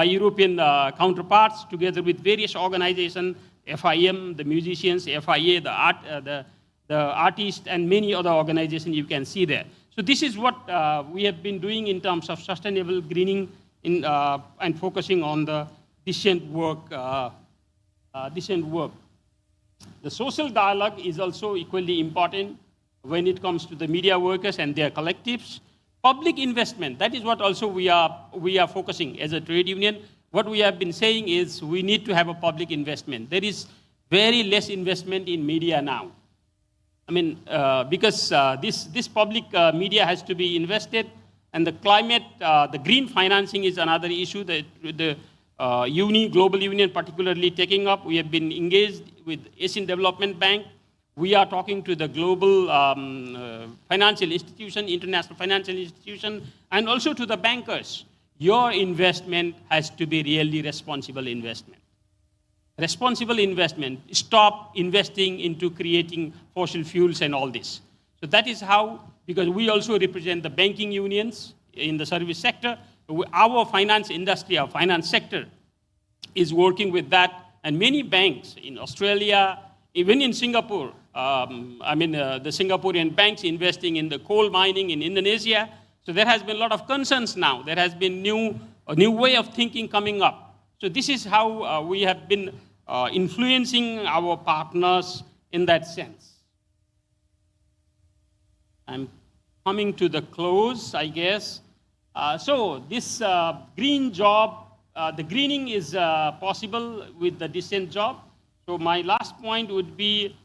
European counterparts together with various organizations, FIM, the musicians, FIA, the artists, and many other organizations you can see there. So this is what we have been doing in terms of sustainable greening and focusing on the decent work. The social dialogue is also equally important when it comes to the media workers and their collectives. Public investment, that is what also we are focusing as a trade union. What we have been saying is we need to have a public investment. There is very less investment in media now. I mean, because this public media has to be invested, and the climate, the green financing is another issue that the Global Union particularly taking up. We have been engaged with Asian Development Bank. We are talking to the global financial institution, international financial institution, and also to the bankers. Your investment has to be really responsible investment. Responsible investment. Stop investing into creating fossil fuels and all this. So that is how, because we also represent the banking unions in the service sector, our finance industry, our finance sector is working with that, and many banks in Australia, even in Singapore, the Singaporean banks investing in the coal mining in Indonesia. So there has been a lot of concerns now. There has been a new way of thinking coming up. So this is how we have been influencing our partners in that sense. I'm coming to the close, I guess. So this green job, the greening is possible with the decent job. So my last point would be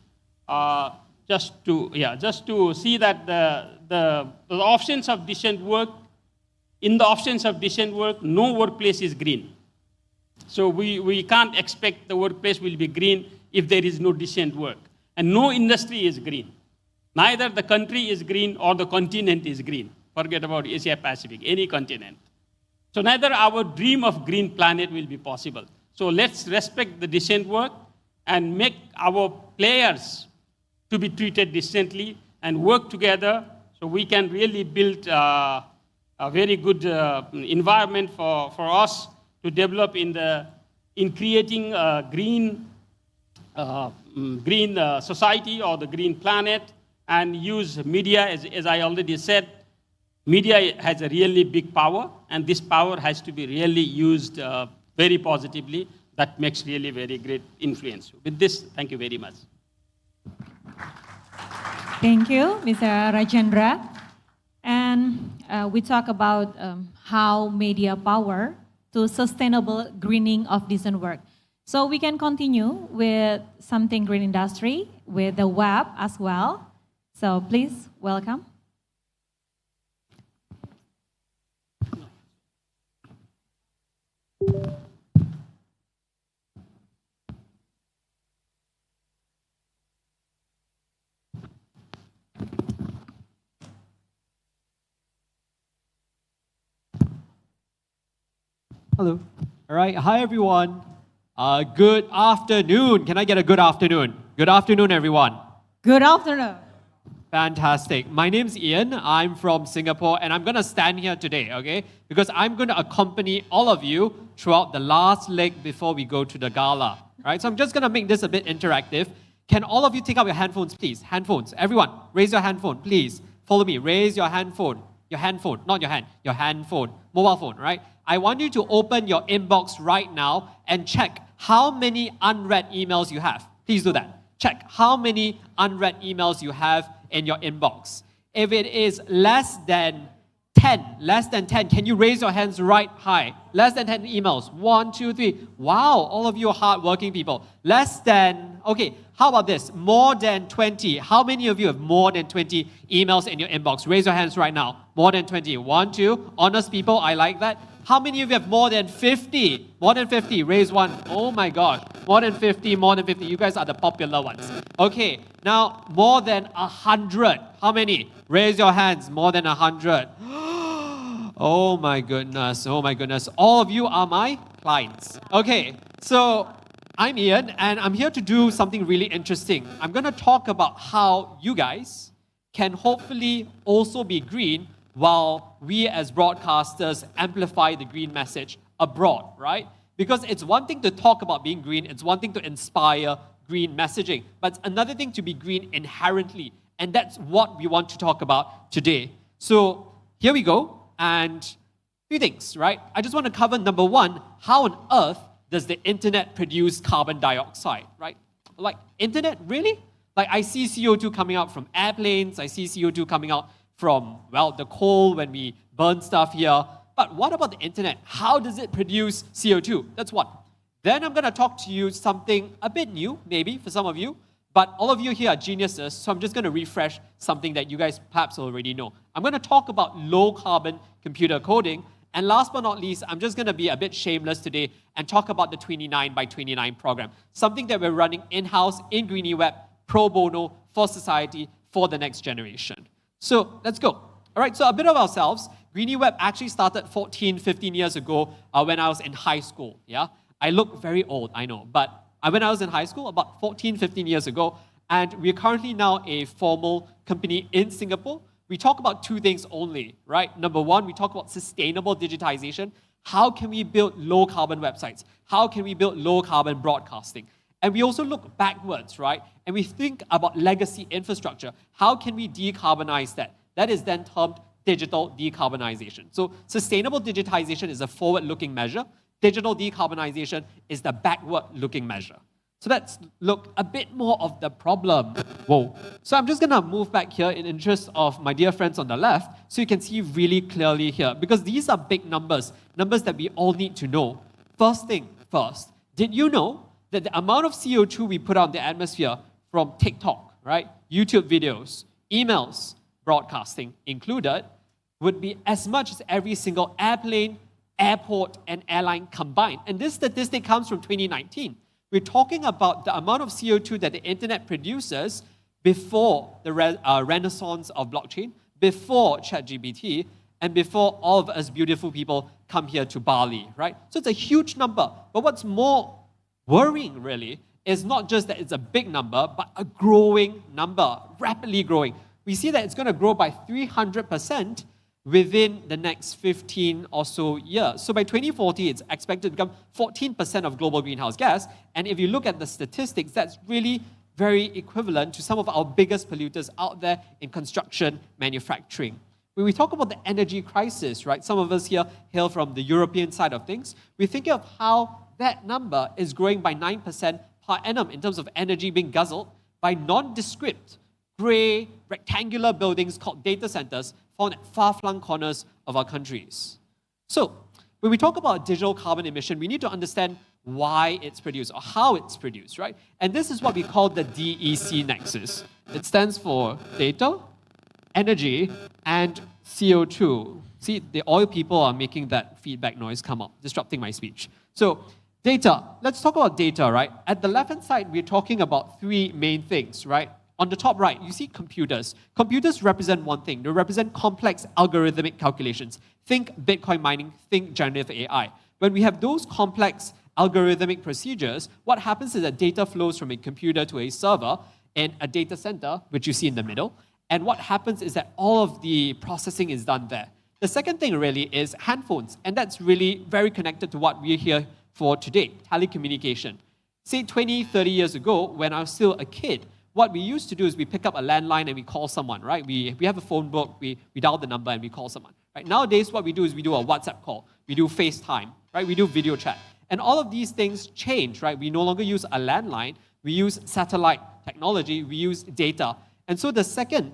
just to see that the options of decent work, in the options of decent work, no workplace is green. So we can't expect the workplace will be green if there is no decent work. And no industry is green. Neither the country is green or the continent is green. Forget about Asia Pacific, any continent. So neither our dream of green planet will be possible. So let's respect the decent work and make our players to be treated decently and work together so we can really build a very good environment for us to develop in creating a green society or the green planet, and use media, as I already said. Media has a really big power, and this power has to be really used very positively. That makes really very great influence. With this, thank you very much. Thank you, Mr. Rajendra. And we talk about how media power to sustainable greening of decent work. So we can continue with something green industry, with the web as well. So please, welcome. Hello. All right. Hi, everyone. Good afternoon. Can I get a good afternoon? Good afternoon, everyone. Good afternoon. Fantastic. My name's Ian. I'm from Singapore, and I'm going to stand here today, okay? Because I'm going to accompany all of you throughout the last leg before we go to the gala, right? So I'm just going to make this a bit interactive. Can all of you take out your handphones, please? Handphones. Everyone, raise your handphone, please. Follow me. Raise your handphone. Your handphone, not your hand. Your handphone. Mobile phone, right? I want you to open your inbox right now and check how many unread emails you have. Please do that. Check how many unread emails you have in your inbox. If it is less than 10, can you raise your hands right high? Less than 10 emails. 1, 2, 3. Wow, all of you are hardworking people. Less than, okay, how about this? More than 20. How many of you have more than 20 emails in your inbox? Raise your hands right now. More than 20. 1, 2. Honest people, I like that. How many of you have more than 50? More than 50, raise one. Oh my gosh, more than 50, more than 50. You guys are the popular ones. Okay, now more than 100. How many? Raise your hands, more than 100. Oh my goodness, oh my goodness. All of you are my clients. Okay, so I'm Ian, and I'm here to do something really interesting. I'm going to talk about how you guys can hopefully also be green while we as broadcasters amplify the green message abroad, right? Because it's one thing to talk about being green, it's one thing to inspire green messaging, but it's another thing to be green inherently. And that's what we want to talk about today. So here we go, and few things, right? I just want to cover number one, how on earth does the internet produce carbon dioxide, right? Like, internet, really? Like, I see CO2 coming out from airplanes, I see CO2 coming out from, well, the coal when we burn stuff here. But what about the internet? How does it produce CO2? That's one. Then I'm going to talk to you something a bit new, maybe, for some of you. But all of you here are geniuses, so I'm just going to refresh something that you guys perhaps already know. I'm going to talk about low-carbon computer coding. And last but not least, I'm just going to be a bit shameless today and talk about the 29 by 29 program, something that we're running in-house in Greenie Web, pro bono, for society, for the next generation. So let's go. All right, so a bit of ourselves. Greenie Web actually started 14, 15 years ago when I was in high school. Yeah, I look very old, I know, but when I was in high school, about 14, 15 years ago, and we're currently now a formal company in Singapore. We talk about two things only, right? Number one, we talk about sustainable digitization. How can we build low-carbon websites? How can we build low-carbon broadcasting? And we also look backwards, right? And we think about legacy infrastructure. How can we decarbonize that? That is then termed digital decarbonization. So sustainable digitization is a forward-looking measure. Digital decarbonization is the backward-looking measure. So let's look a bit more of the problem. Whoa. So I'm just going to move back here in interest of my dear friends on the left so you can see really clearly here, because these are big numbers, numbers that we all need to know. First thing first, did you know that the amount of CO2 we put out in the atmosphere from TikTok, right, YouTube videos, emails, broadcasting included, would be as much as every single airplane, airport, and airline combined? And this statistic comes from 2019. We're talking about the amount of CO2 that the internet produces before the renaissance of blockchain, before ChatGPT, and before all of us beautiful people come here to Bali, right? So it's a huge number. But what's more worrying, really, is not just that it's a big number, but a growing number, rapidly growing. We see that it's going to grow by 300% within the next 15 or so years. So by 2040, it's expected to become 14% of global greenhouse gas. And if you look at the statistics, that's really very equivalent to some of our biggest polluters out there in construction, manufacturing. When we talk about the energy crisis, right, some of us here hail from the European side of things, we think of how that number is growing by 9% per annum in terms of energy being guzzled by nondescript, grey, rectangular buildings called data centers found at far-flung corners of our countries. So, when we talk about digital carbon emission, we need to understand why it's produced or how it's produced, right? And this is what we call the DEC nexus. It stands for data, energy, and CO2. See, the oil people are making that feedback noise come up, disrupting my speech. So, data. Let's talk about data, right? At the left-hand side, we're talking about three main things, right? On the top right, you see computers. Computers represent one thing. They represent complex algorithmic calculations. Think Bitcoin mining, think generative AI. When we have those complex algorithmic procedures, what happens is that data flows from a computer to a server in a data center, which you see in the middle. And what happens is that all of the processing is done there. The second thing really is handphones. And that's really very connected to what we're here for today, telecommunication. Say 20, 30 years ago, when I was still a kid, what we used to do is we pick up a landline and we call someone, right? We have a phone book, we dial the number and we call someone. Right? Nowadays, what we do is we do a WhatsApp call, we do FaceTime, right? We do video chat. And all of these things change, right? We no longer use a landline, we use satellite technology, we use data. And so the second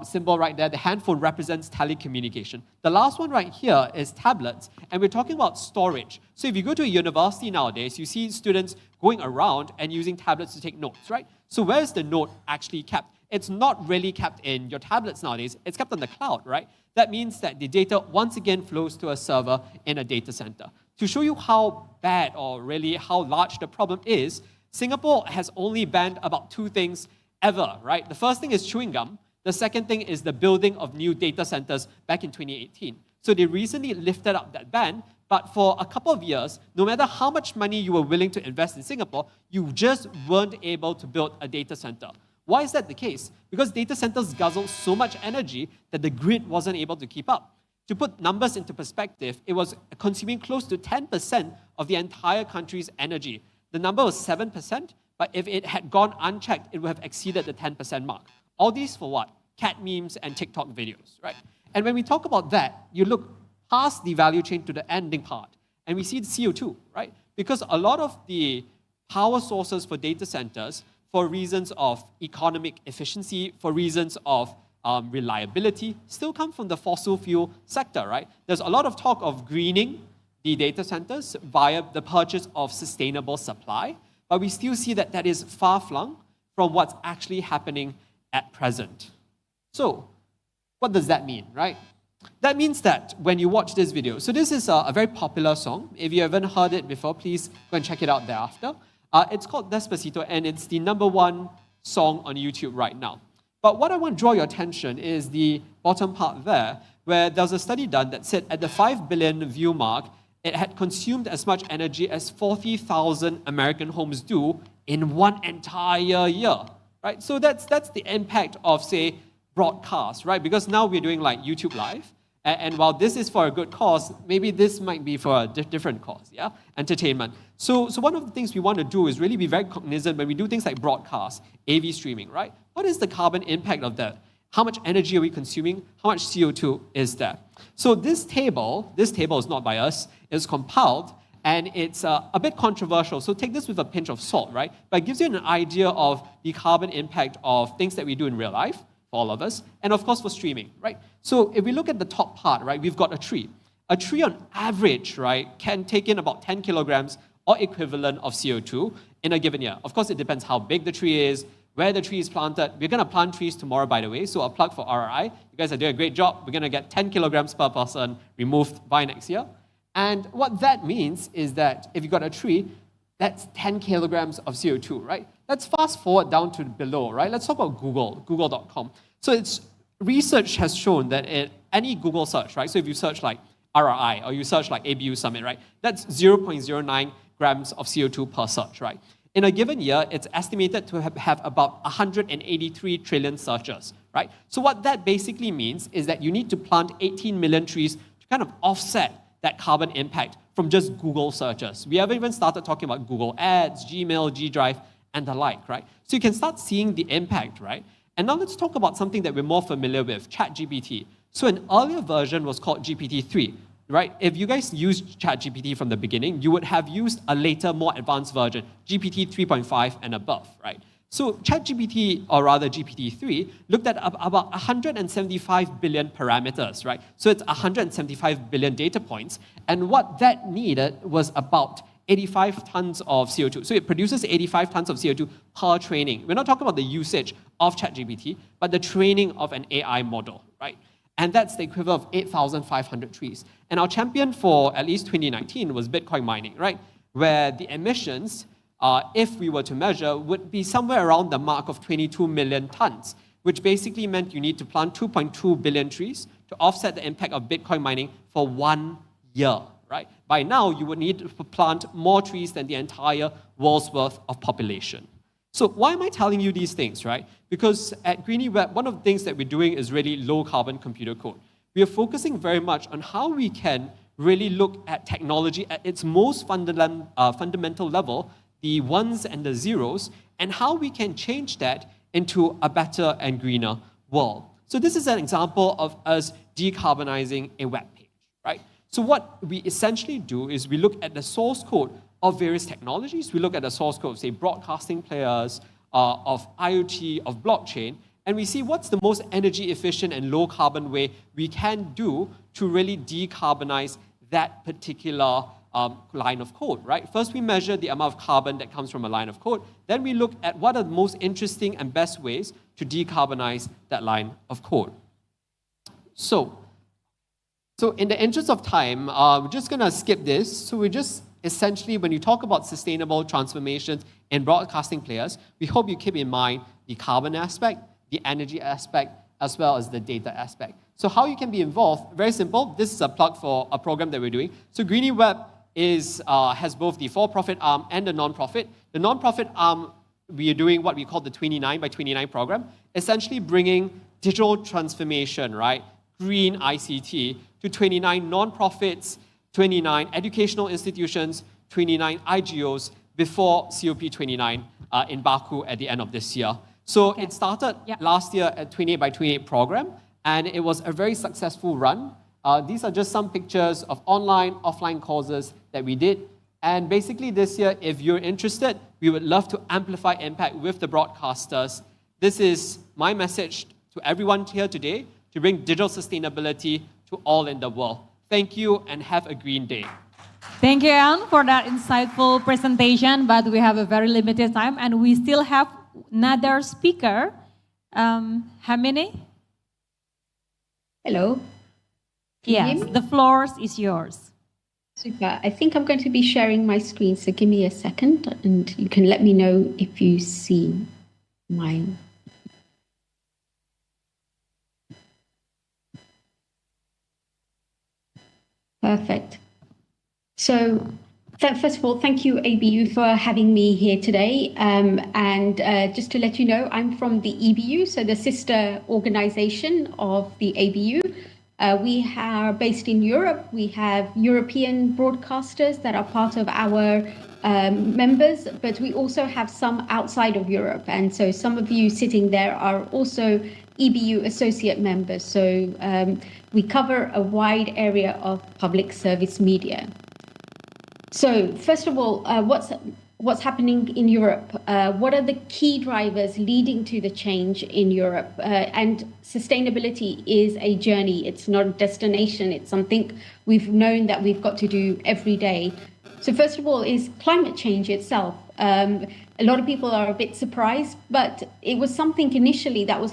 symbol right there, the handphone, represents telecommunication. The last one right here is tablets, and we're talking about storage. So if you go to a university nowadays, you see students going around and using tablets to take notes, right? So where is the note actually kept? It's not really kept in your tablets nowadays, it's kept on the cloud, right? That means that the data once again flows to a server in a data center. To show you how bad or really how large the problem is, Singapore has only banned about two things ever, right? The first thing is chewing gum. The second thing is the building of new data centers back in 2018. So they recently lifted up that ban, but for a couple of years, no matter how much money you were willing to invest in Singapore, you just weren't able to build a data center. Why is that the case? Because data centers guzzle so much energy that the grid wasn't able to keep up. To put numbers into perspective, it was consuming close to 10% of the entire country's energy. The number was 7%, but if it had gone unchecked, it would have exceeded the 10% mark. All these for what? Cat memes and TikTok videos, right? And when we talk about that, you look past the value chain to the ending part, and we see the CO2, right? Because a lot of the power sources for data centers, for reasons of economic efficiency, for reasons of reliability, still come from the fossil fuel sector, right? There's a lot of talk of greening the data centers via the purchase of sustainable supply, but we still see that that is far-flung from what's actually happening at present. So, what does that mean, right? That means that when you watch this video, so this is a very popular song. If you haven't heard it before, please go and check it out thereafter. It's called Despacito, and it's the #1 song on YouTube right now. But what I want to draw your attention is the bottom part there, where there was a study done that said at the 5 billion view mark, it had consumed as much energy as 40,000 American homes do in one entire year, right? So that's the impact of, say, broadcast, right? Because now we're doing like YouTube Live, and while this is for a good cause, maybe this might be for a different cause, yeah? Entertainment. So one of the things we want to do is really be very cognizant when we do things like broadcast, AV streaming, right? What is the carbon impact of that? How much energy are we consuming? How much CO2 is there? So this table is not by us, it's compiled, and it's a bit controversial. So take this with a pinch of salt, right? But it gives you an idea of the carbon impact of things that we do in real life, for all of us, and of course for streaming, right? So if we look at the top part, right, we've got a tree. A tree on average, right, can take in about 10 kilograms or equivalent of CO2 in a given year. Of course, it depends how big the tree is, where the tree is planted. We're going to plant trees tomorrow, by the way, so a plug for RRI. You guys are doing a great job. We're going to get 10 kilograms per person removed by next year. And what that means is that if you've got a tree, that's 10 kilograms of CO2, right? Let's fast forward down to below, right? Let's talk about Google, google.com. So research has shown that any Google search, right? So if you search like RRI or you search like ABU Summit, right? That's 0.09 grams of CO2 per search, right? In a given year, it's estimated to have about 183 trillion searches, right? So what that basically means is that you need to plant 18 million trees to kind of offset that carbon impact from just Google searches. We haven't even started talking about Google Ads, Gmail, G Drive, and the like, right? So you can start seeing the impact, right? And now let's talk about something that we're more familiar with, ChatGPT. So an earlier version was called GPT-3, right? If you guys used ChatGPT from the beginning, you would have used a later, more advanced version, GPT 3.5 and above, right? So ChatGPT, or rather GPT-3, looked at about 175 billion parameters, right? So it's 175 billion data points, and what that needed was about 85 tons of CO2. So it produces 85 tons of CO2 per training. We're not talking about the usage of ChatGPT, but the training of an AI model, right? And that's the equivalent of 8,500 trees. And our champion for at least 2019 was Bitcoin mining, right? Where the emissions, if we were to measure, would be somewhere around the mark of 22 million tons, which basically meant you need to plant 2.2 billion trees to offset the impact of Bitcoin mining for 1 year, right? By now, you would need to plant more trees than the entire world's worth of population. So why am I telling you these things, right? Because at Greenie Web, one of the things that we're doing is really low carbon computer code. We are focusing very much on how we can really look at technology at its most fundamental level, the ones and the zeros, and how we can change that into a better and greener world. So this is an example of us decarbonizing a web page, right? So what we essentially do is we look at the source code of various technologies. We look at the source code of, say, broadcasting players, of IoT, of blockchain, and we see what's the most energy efficient and low carbon way we can do to really decarbonize that particular line of code, right? First, we measure the amount of carbon that comes from a line of code. Then we look at what are the most interesting and best ways to decarbonize that line of code. So in the interest of time, we're just going to skip this. So we just essentially, when you talk about sustainable transformations in broadcasting players, we hope you keep in mind the carbon aspect, the energy aspect, as well as the data aspect. So how you can be involved, very simple. This is a plug for a program that we're doing. So Greenie Web has both the for-profit arm and the non-profit. The non-profit arm we are doing what we call the 29 by 29 program, essentially bringing digital transformation, right, green ICT to 29 nonprofits, 29 educational institutions, 29 IGOs before COP29 in Baku at the end of this year. So it started last year at 28 by 28 program, and it was a very successful run. These are just some pictures of online, offline courses that we did. And basically this year, if you're interested, we would love to amplify impact with the broadcasters. This is my message to everyone here today, to bring digital sustainability to all in the world. Thank you and have a green day. Thank you, Ian, for that insightful presentation, but we have a very limited time and we still have another speaker. How many? Hello. Can you Yes, hear me? the floor is yours. Super. I think I'm going to be sharing my screen, so give me a second and you can let me know if you see mine. Perfect. So first of all, thank you, ABU, for having me here today. Just to let you know, I'm from the EBU, so the sister organization of the ABU. We are based in Europe. We have European broadcasters that are part of our members, but we also have some outside of Europe. And so some of you sitting there are also EBU associate members. So we cover a wide area of public service media. So first of all, what's happening in Europe? What are the key drivers leading to the change in Europe? And sustainability is a journey. It's not a destination. It's something we've known that we've got to do every day. So first of all is climate change itself. A lot of people are a bit surprised, but it was something initially that was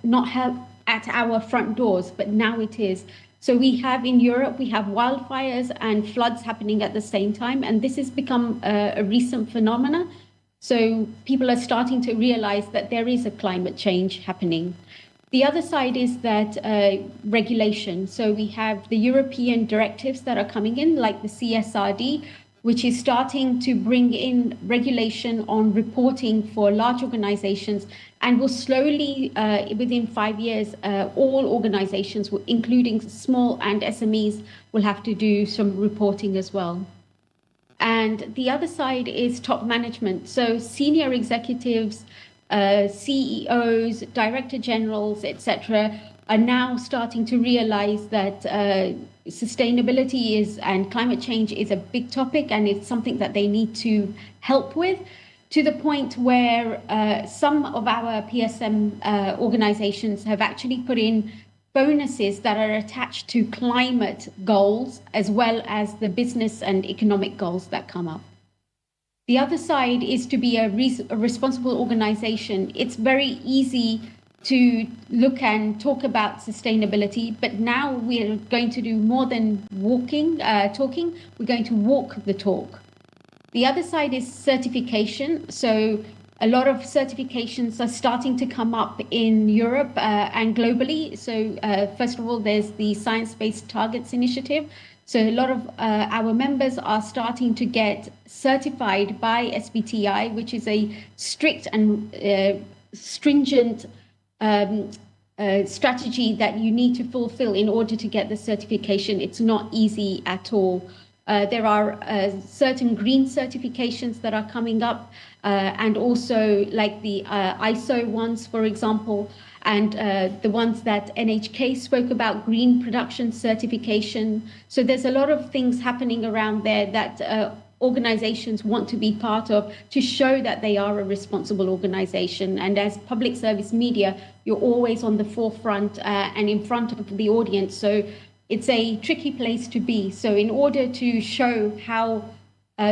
not help at our front doors, but now it is. So we have in Europe, we have wildfires and floods happening at the same time, and this has become a recent phenomena. So people are starting to realize that there is a climate change happening. The other side is that regulation. So we have the European directives that are coming in, like the CSRD, which is starting to bring in regulation on reporting for large organizations, and will slowly, within 5 years, all organizations, including small and SMEs, will have to do some reporting as well. And the other side is top management. So senior executives, CEOs, director generals, etc., are now starting to realize that sustainability and climate change is a big topic, and it's something that they need to help with, to the point where some of our PSM organizations have actually put in bonuses that are attached to climate goals, as well as the business and economic goals that come up. The other side is to be a responsible organization. It's very easy to look and talk about sustainability, but now we're going to do more than talking, we're going to walk the talk. The other side is certification. So a lot of certifications are starting to come up in Europe and globally. So first of all, there's the Science-Based Targets Initiative. So a lot of our members are starting to get certified by SBTi, which is a strict and stringent strategy that you need to fulfill in order to get the certification. It's not easy at all. There are certain green certifications that are coming up, and also like the ISO ones, for example, and the ones that NHK spoke about, green production certification. So there's a lot of things happening around there that organizations want to be part of to show that they are a responsible organization. And as public service media, you're always on the forefront and in front of the audience. So it's a tricky place to be. So in order to show how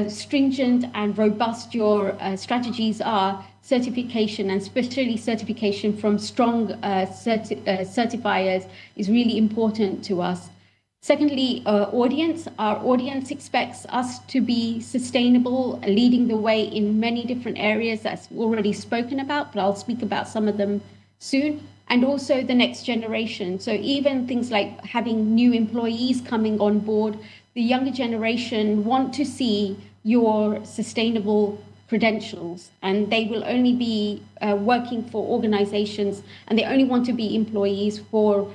stringent and robust your strategies are, certification, and especially certification from strong certifiers, is really important to us. Secondly, audience. Our audience expects us to be sustainable, leading the way in many different areas that's already spoken about, but I'll speak about some of them soon. And also the next generation. So even things like having new employees coming on board, the younger generation want to see your sustainable credentials, and they will only be working for organizations, and they only want to be employees for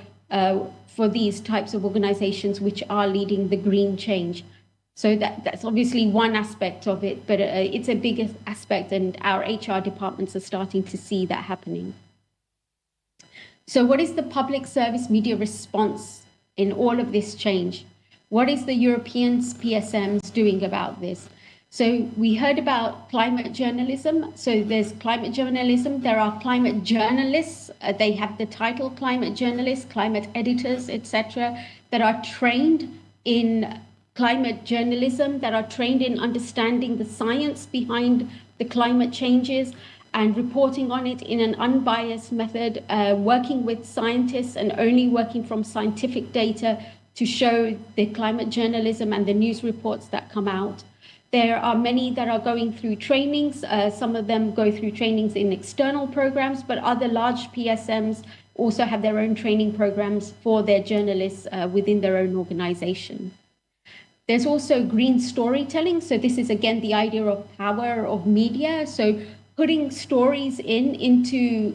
these types of organizations which are leading the green change. So that's obviously one aspect of it, but it's a big aspect, and our HR departments are starting to see that happening. So what is the public service media response in all of this change? What is the European PSMs doing about this? So we heard about climate journalism. So there's climate journalism. There are climate journalists. They have the title climate journalists, climate editors, etc., that are trained in climate journalism, that are trained in understanding the science behind the climate changes and reporting on it in an unbiased method, working with scientists and only working from scientific data to show the climate journalism and the news reports that come out. There are many that are going through trainings. Some of them go through trainings in external programs, but other large PSMs also have their own training programs for their journalists within their own organization. There's also green storytelling. So this is, again, the idea of power of media. So putting stories into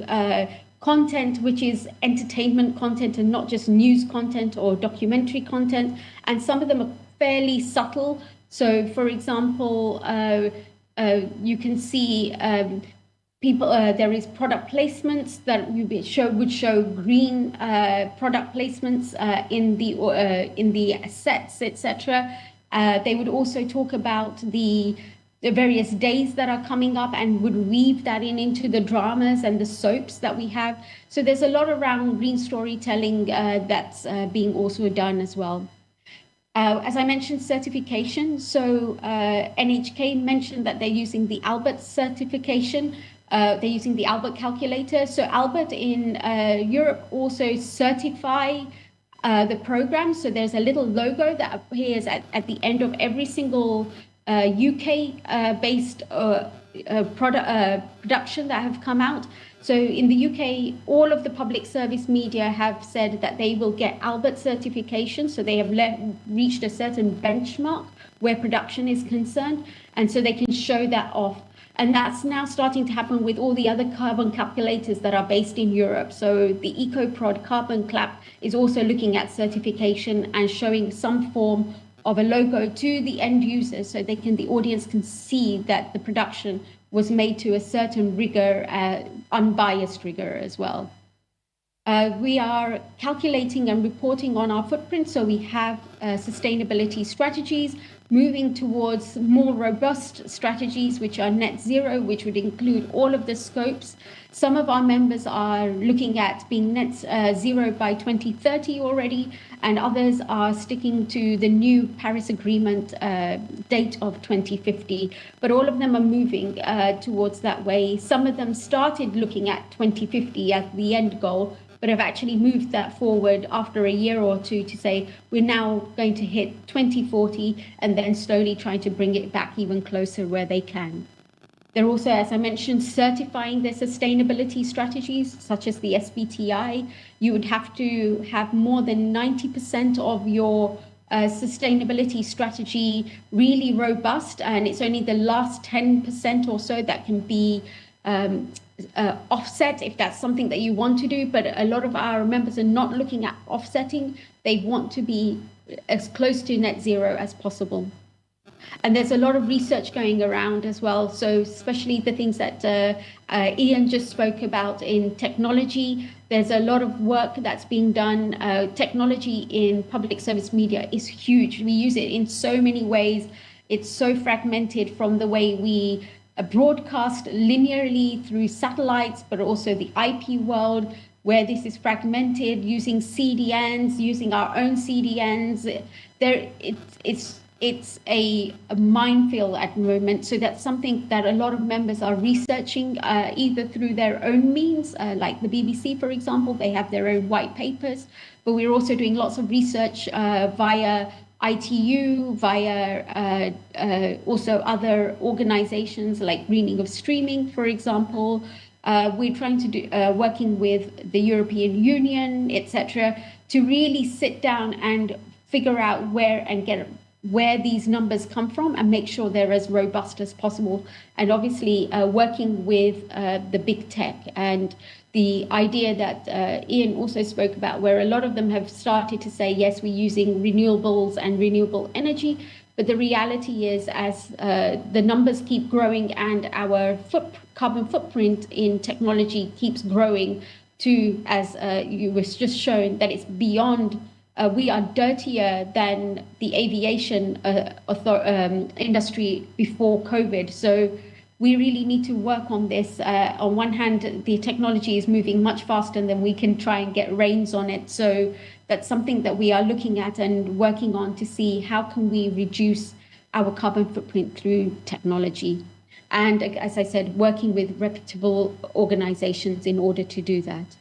content which is entertainment content and not just news content or documentary content. And some of them are fairly subtle. So, for example, you can see people. There is product placements that would show green product placements in the sets, etc. They would also talk about the various days that are coming up and would weave that into the dramas and the soaps that we have. So there's a lot around green storytelling that's being also done as well. As I mentioned, certification. So NHK mentioned that they're using the Albert certification. They're using the Albert calculator. So Albert in Europe also certify the program. So there's a little logo that appears at the end of every single UK-based production that have come out. So in the UK, all of the public service media have said that they will get Albert certification. So they have reached a certain benchmark where production is concerned. And so they can show that off. And that's now starting to happen with all the other carbon calculators that are based in Europe. So the EcoProd Carbon Clap is also looking at certification and showing some form of a logo to the end user so the audience can see that the production was made to a certain rigor, unbiased rigor as well. We are calculating and reporting on our footprint, so we have sustainability strategies, moving towards more robust strategies which are net zero, which would include all of the scopes. Some of our members are looking at being net zero by 2030 already, and others are sticking to the new Paris Agreement date of 2050. But all of them are moving towards that way. Some of them started looking at 2050 as the end goal, but have actually moved that forward after a year or two to say, we're now going to hit 2040 and then slowly trying to bring it back even closer where they can. They're also, as I mentioned, certifying their sustainability strategies, such as the SBTI. You would have to have more than 90% of your sustainability strategy really robust, and it's only the last 10% or so that can be offset if that's something that you want to do. But a lot of our members are not looking at offsetting. They want to be as close to net zero as possible. And there's a lot of research going around as well. So especially the things that Ian just spoke about in technology. There's a lot of work that's being done. Technology in public service media is huge. We use it in so many ways. It's so fragmented from the way we broadcast linearly through satellites, but also the IP world, where this is fragmented, using CDNs, using our own CDNs. It's a minefield at the moment. So that's something that a lot of members are researching, either through their own means, like the BBC, for example, they have their own white papers, but we're also doing lots of research via ITU, via also other organizations like Greening of Streaming, for example. We're trying to do, working with the European Union, etc., to really sit down and figure out where and get where these numbers come from and make sure they're as robust as possible. And obviously working with the big tech and the idea that Ian also spoke about, where a lot of them have started to say, yes, we're using renewables and renewable energy. But the reality is, as the numbers keep growing and our carbon footprint in technology keeps growing to, as you was just shown, that it's beyond, we are dirtier than the aviation industry before COVID. So we really need to work on this. On one hand, the technology is moving much faster than we can try and get reins on it. So that's something that we are looking at and working on to see how can we reduce our carbon footprint through technology. And as I said, working with reputable organizations in order to do that.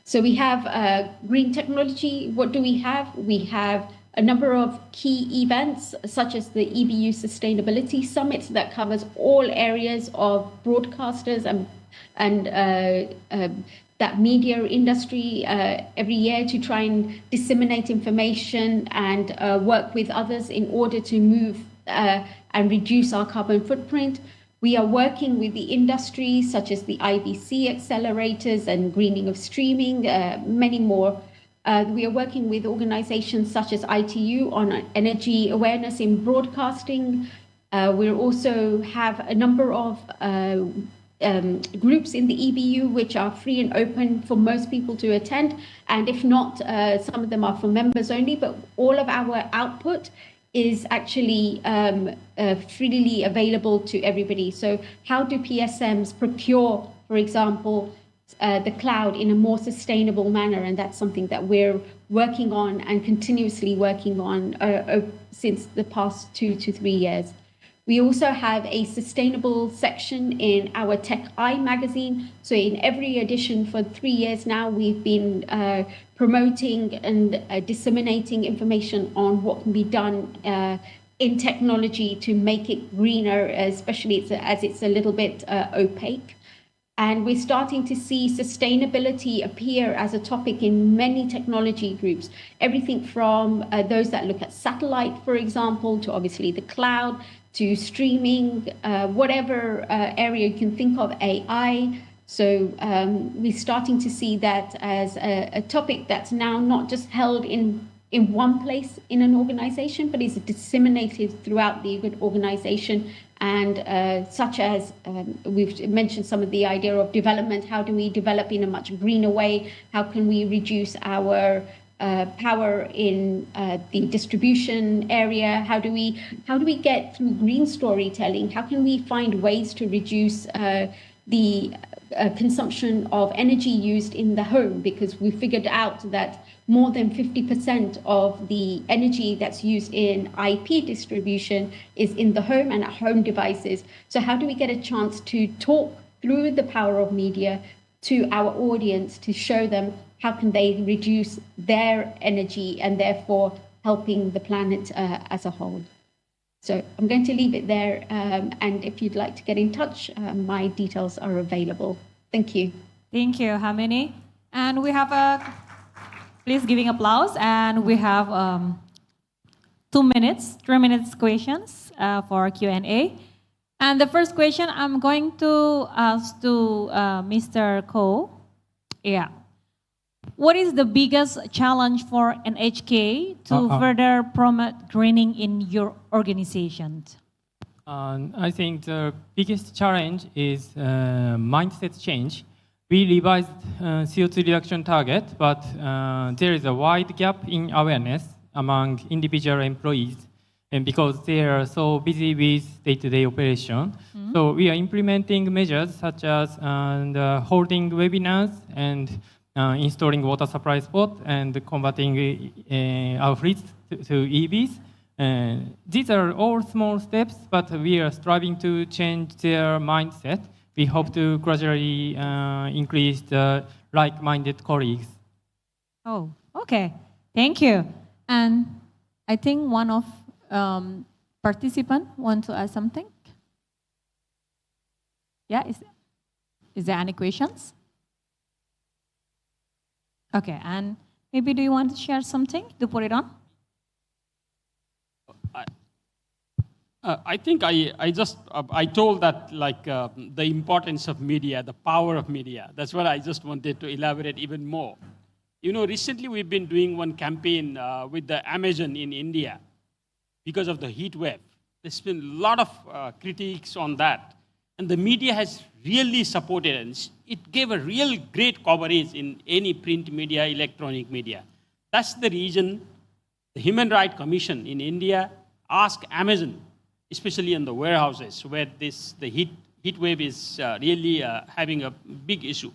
So we have green technology. What do we have? We have a number of key events, such as the EBU Sustainability Summit that covers all areas of broadcasters and that media industry every year to try and disseminate information and work with others in order to move and reduce our carbon footprint. We are working with the industry, such as the IBC accelerators and greening of streaming, many more. We are working with organizations such as ITU on energy awareness in broadcasting. We also have a number of groups in the EBU which are free and open for most people to attend. And if not, some of them are for members only, but all of our output is actually freely available to everybody. So how do PSMs procure, for example, the cloud in a more sustainable manner? And that's something that we're working on and continuously working on since the past 2 to 3 years. We also have a sustainable section in our Tech Eye magazine. So in every edition for 3 years now, we've been promoting and disseminating information on what can be done in technology to make it greener, especially as it's a little bit opaque. And we're starting to see sustainability appear as a topic in many technology groups. Everything from those that look at satellite, for example, to obviously the cloud, to streaming, whatever area you can think of, AI. So we're starting to see that as a topic that's now not just held in one place in an organization, but is disseminated throughout the organization. And such as we've mentioned some of the idea of development. How do we develop in a much greener way? How can we reduce our power in the distribution area? How do we get through green storytelling? How can we find ways to reduce the consumption of energy used in the home? Because we figured out that more than 50% of the energy that's used in IP distribution is in the home and at home devices. So how do we get a chance to talk through the power of media to our audience to show them how can they reduce their energy and therefore helping the planet as a whole? So I'm going to leave it there. And if you'd like to get in touch, my details are available. Thank you. Thank you, Hamini. And we have please giving applause. And we have 3 minutes questions for Q&A. And the first question I'm going to ask to Mr. Ko. Yeah. What is the biggest challenge for NHK to further promote greening in your organization? I think the biggest challenge is mindset change. We revised CO2 reduction target, but there is a wide gap in awareness among individual employees, and because they are so busy with day-to-day operation. So we are implementing measures such as holding webinars and installing water supply spot and converting our fleets to EVs. These are all small steps, but we are striving to change their mindset. We hope to gradually increase the like-minded colleagues. Oh, okay. Thank you. And I think one of participants want to ask something. Yeah, is there any questions? Okay, and maybe do you want to share something to put it on? I think I told that the importance of media, the power of media. That's what I just wanted to elaborate even more. You know, recently we've been doing one campaign with the Amazon in India because of the heat wave. There's been a lot of critiques on that. And the media has really supported, and it gave a real great coverage in any print media, electronic media. That's the reason the Human Rights Commission in India asked Amazon, especially in the warehouses where the heat wave is really having a big issue.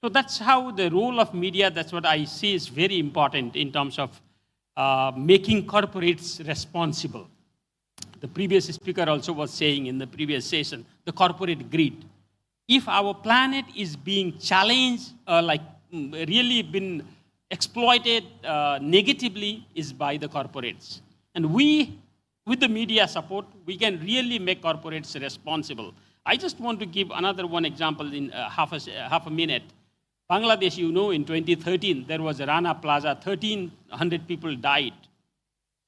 So that's how the role of media, that's what I see is very important in terms of making corporates responsible. The previous speaker also was saying in the previous session, the corporate greed. If our planet is being challenged, really been exploited negatively, is by the corporates. And we, with the media support, we can really make corporates responsible. I just want to give another one example in half a minute. Bangladesh, you know, in 2013, there was a Rana Plaza, 1,300 people died.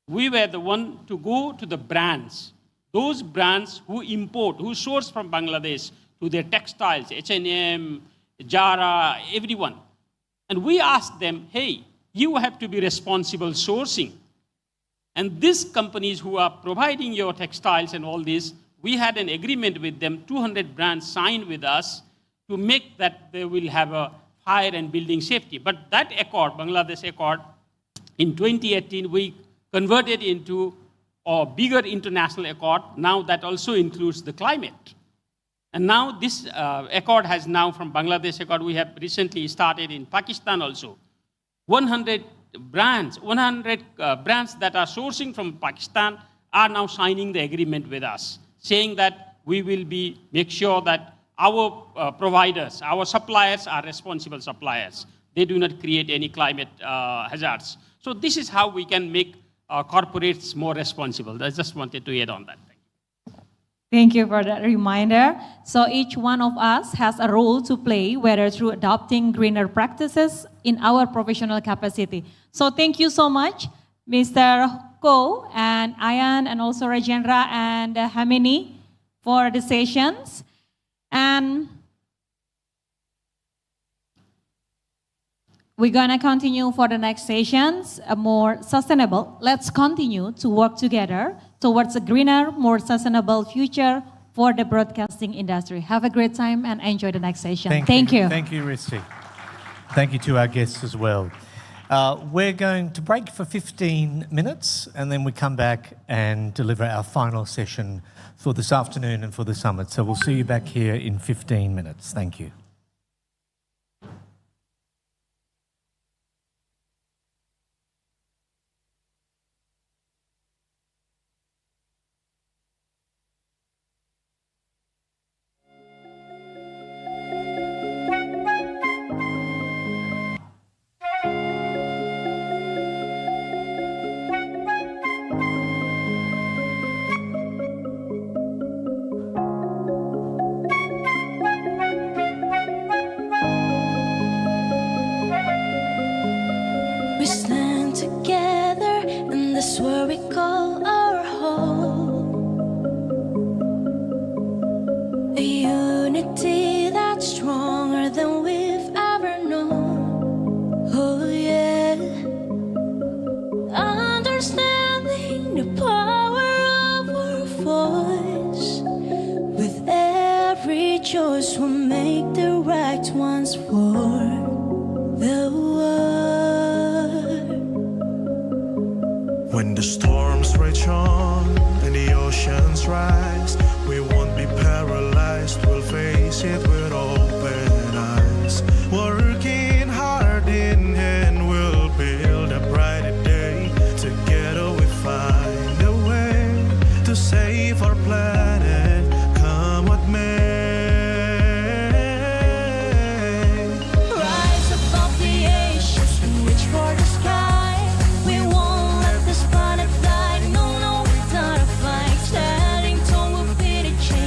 We were the one to go to the brands, those brands who import, who source from Bangladesh to their textiles, H&M, Zara, everyone. And we asked them, hey, you have to be responsible sourcing. And these companies who are providing your textiles and all this, we had an agreement with them, 200 brands signed with us to make that they will have a fire and building safety. But that accord, Bangladesh Accord, in 2018, we converted into a bigger international accord. Now that also includes the climate. And now this accord has now, from Bangladesh Accord, we have recently started in Pakistan also. 100 brands that are sourcing from Pakistan are now signing the agreement with us, saying that we will make sure that our providers, our suppliers are responsible suppliers. They do not create any climate hazards. So this is how we can make corporates more responsible. I just wanted to add on that. Thank you for that reminder. So each one of us has a role to play, whether through adopting greener practices in our professional capacity. So thank you so much, Mr. Ko and Ayan and also Rajendra and Hamini for the sessions. And we're going to continue for the next sessions, more sustainable. Let's continue to work together towards a greener, more sustainable future for the broadcasting industry. Have a great time and enjoy the next session. Thank you. Thank you, Risti. Thank you to our guests as well. We're going to break for 15 minutes and then we come back and deliver our final session for this afternoon and for the summit. So we'll see you back here in 15 minutes. Thank you. We stand together, and that's where we call our home. A unity that's stronger than we've ever known. Oh yeah, understanding the power of our voice. With every choice, we'll make the right ones for the world. When the storms rage on and the oceans rise, we won't be paralyzed, we'll face it with open eyes. Working hard in hand, we'll build a brighter day. Together we find a way to save our planet, come what may. Rise above the ashes and reach for the sky. We won't let this planet die. No, no, it's not a fight. Standing tall will be the change.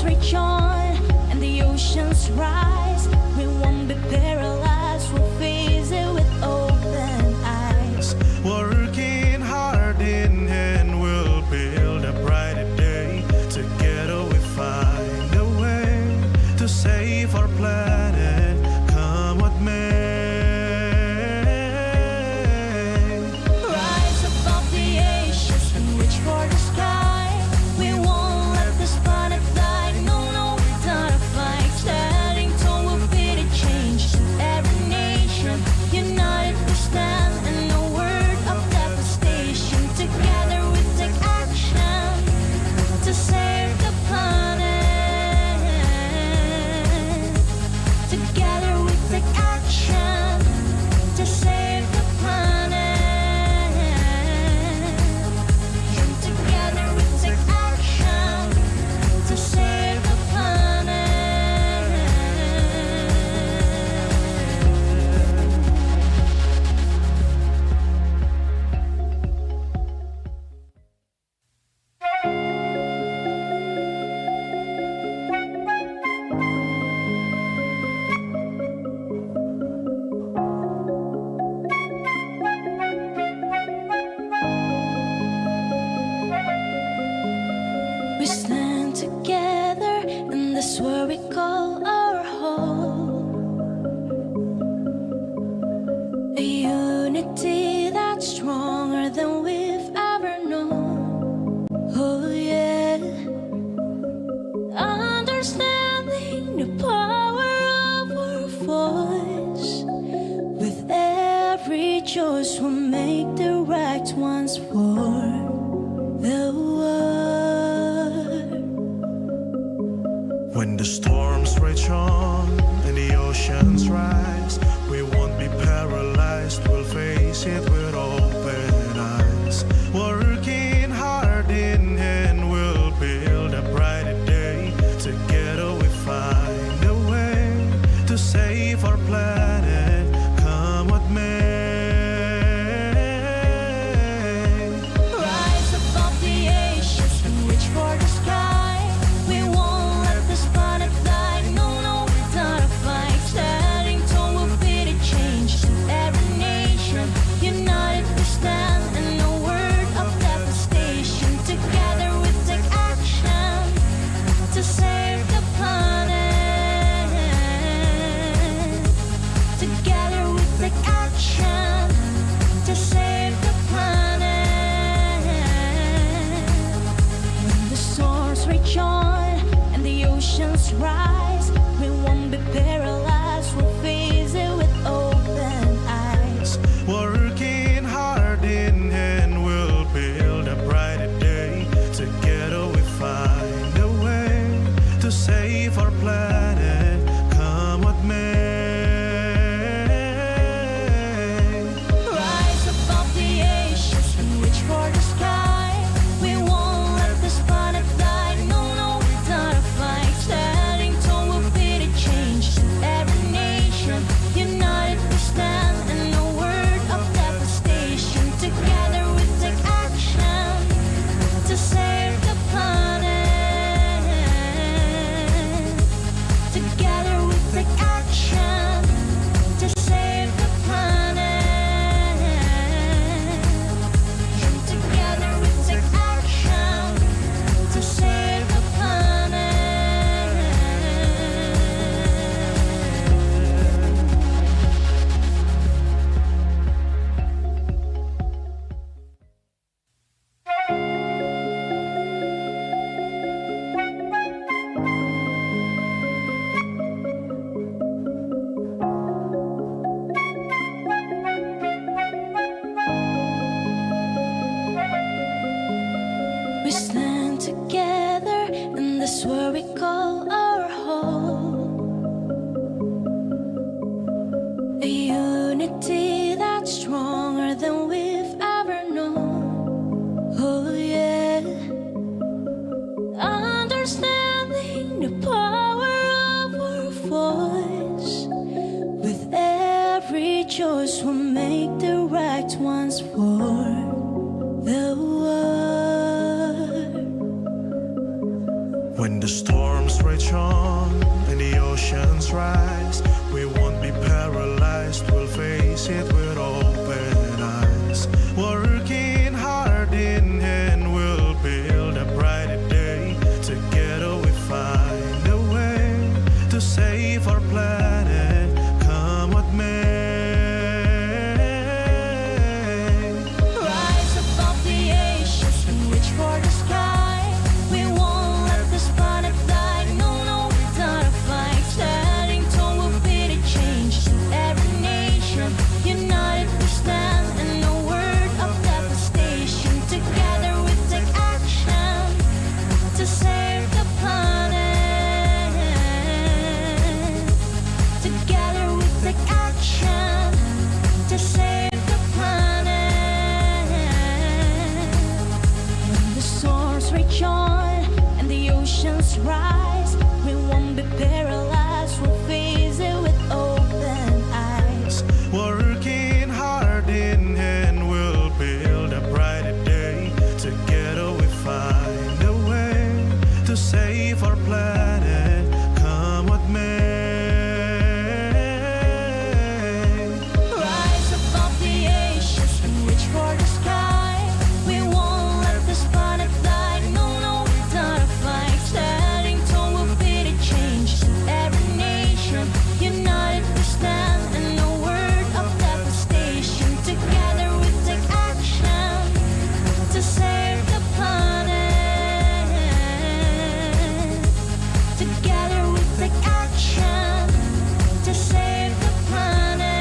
reach on and the oceans rise, we won't be paralyzed, we'll face it with open eyes. Working hard in hand, we'll build a brighter day. Together we find a way to save our planet, come what may. Rise above the ashes and reach for the sky. We won't let this planet die. No, no, not a fight. Standing tall will be the change. Every nation united we stand, and no word of devastation. Together we take action to save the planet. Together we take action to save the planet. Together we take action to save the planet. We stand together, and that's where we call our home. A unity that's stronger than we've ever known. Oh yeah, understanding the power of our voice. With every choice, we'll make the right ones for the world. When the storms rage on and the oceans rise, we won't be paralyzed, we'll face it with open eyes. Working hard in hand, we'll build a brighter day. Together we find a way to save our planet, come what may. Rise above the ashes and reach for the sky. We won't let this planet die. No, no, not a fight. Standing tall will be the change. Every nation united we stand, and no word of devastation. Together we take action to save the planet. Together we take action to save the planet. When the storms reach on and the oceans rise, we won't be paralyzed, we'll face it with open eyes. Working hard in hand, we'll build a brighter day. Together we find a way to save our planet, come what may. Rise above the ashes and reach for the sky. We won't let this planet die. No, no, not a fight. Standing tall will be the change. Every nation united we stand, and no word of devastation. Together we take action to save the planet. Together we take action to save the planet. Together we take action to save the planet. We stand together, and that's where we call our home. A unity that's stronger than we've ever known. Oh yeah, understanding the power of our voice. With every choice, we'll make the right ones for the world. When the storm storms rage on and the oceans rise, we won't be paralyzed, we'll face it with open eyes. Working hard in hand, we'll build a brighter day. Together we find a way to save our planet, come what may. Rise above the ashes and reach for the sky. We won't let this planet die. No, no, not a flight. Standing tall will be the change to every nation. United we stand and no word of devastation. Together we take action to save the planet. Together we take action to save the planet. When the storms rage on and the oceans rise, we won't be paralyzed, we'll face it with open eyes. Working hard in hand, we'll build a brighter day. Together we find a way to save our planet, come what may. Rise above the ashes and reach for the sky. We won't let this planet die. No, no, not a flight. Standing tall will be the change to every nation. United we stand and no word of devastation. Together we take action to save the planet. Together we take action to save the planet.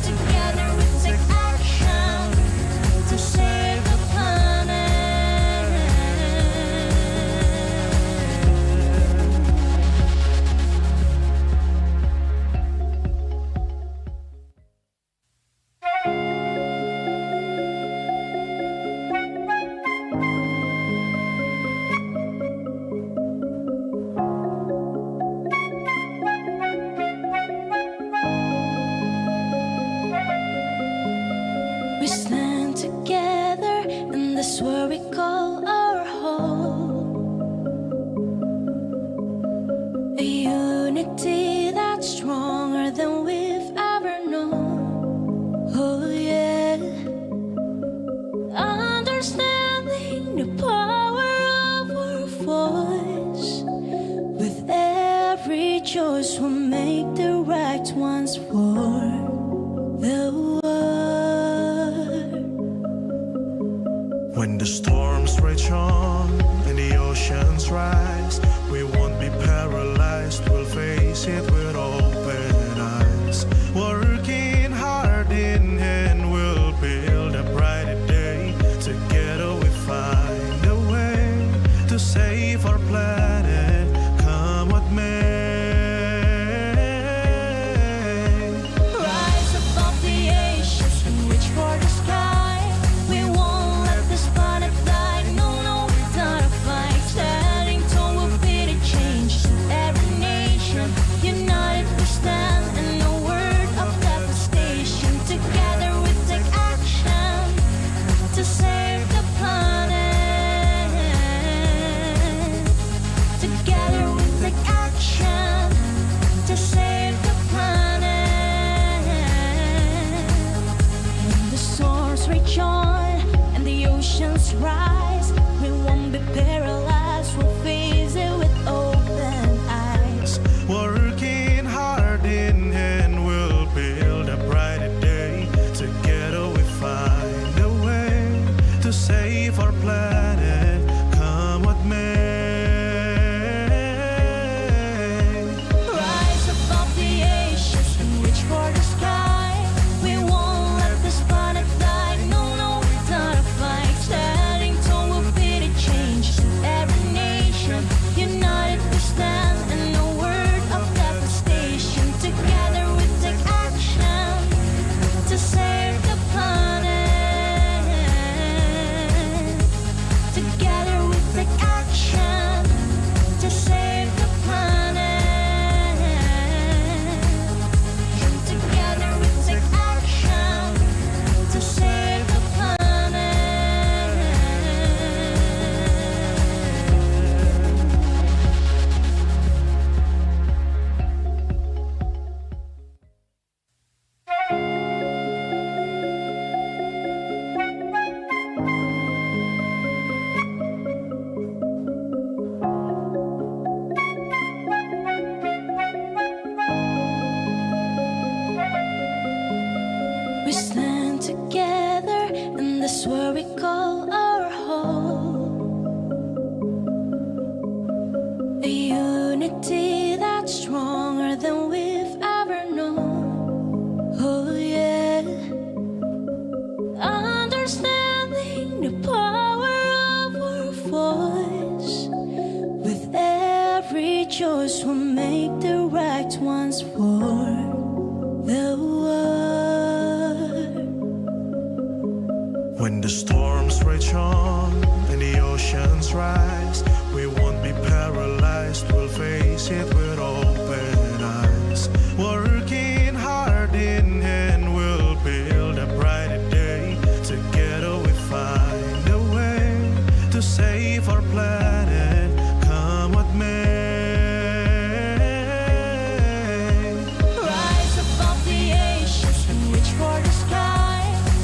Together we take action to save the planet. We stand together, and that's where we call our home. A unity that's stronger than we've ever known. Oh, yeah. Understanding the power of our voice. With every choice, we'll make the right ones for the world. When the storms rage on and the oceans rise, we won't be paralyzed, we'll face it with open eyes. Working hard in hand, we'll build a brighter day. Together we find a way to save our planet, come what may. unity that's stronger than we've ever known. Oh yeah, understanding the power of our voice. With every choice we'll make the right ones for the world. When the storms rage on and the oceans rise, we won't be paralyzed, we'll face it with open eyes. Working hard in hand, we'll build a brighter day. Together we find a way to save our planet, come what may. Rise above the oceans and reach for the sky.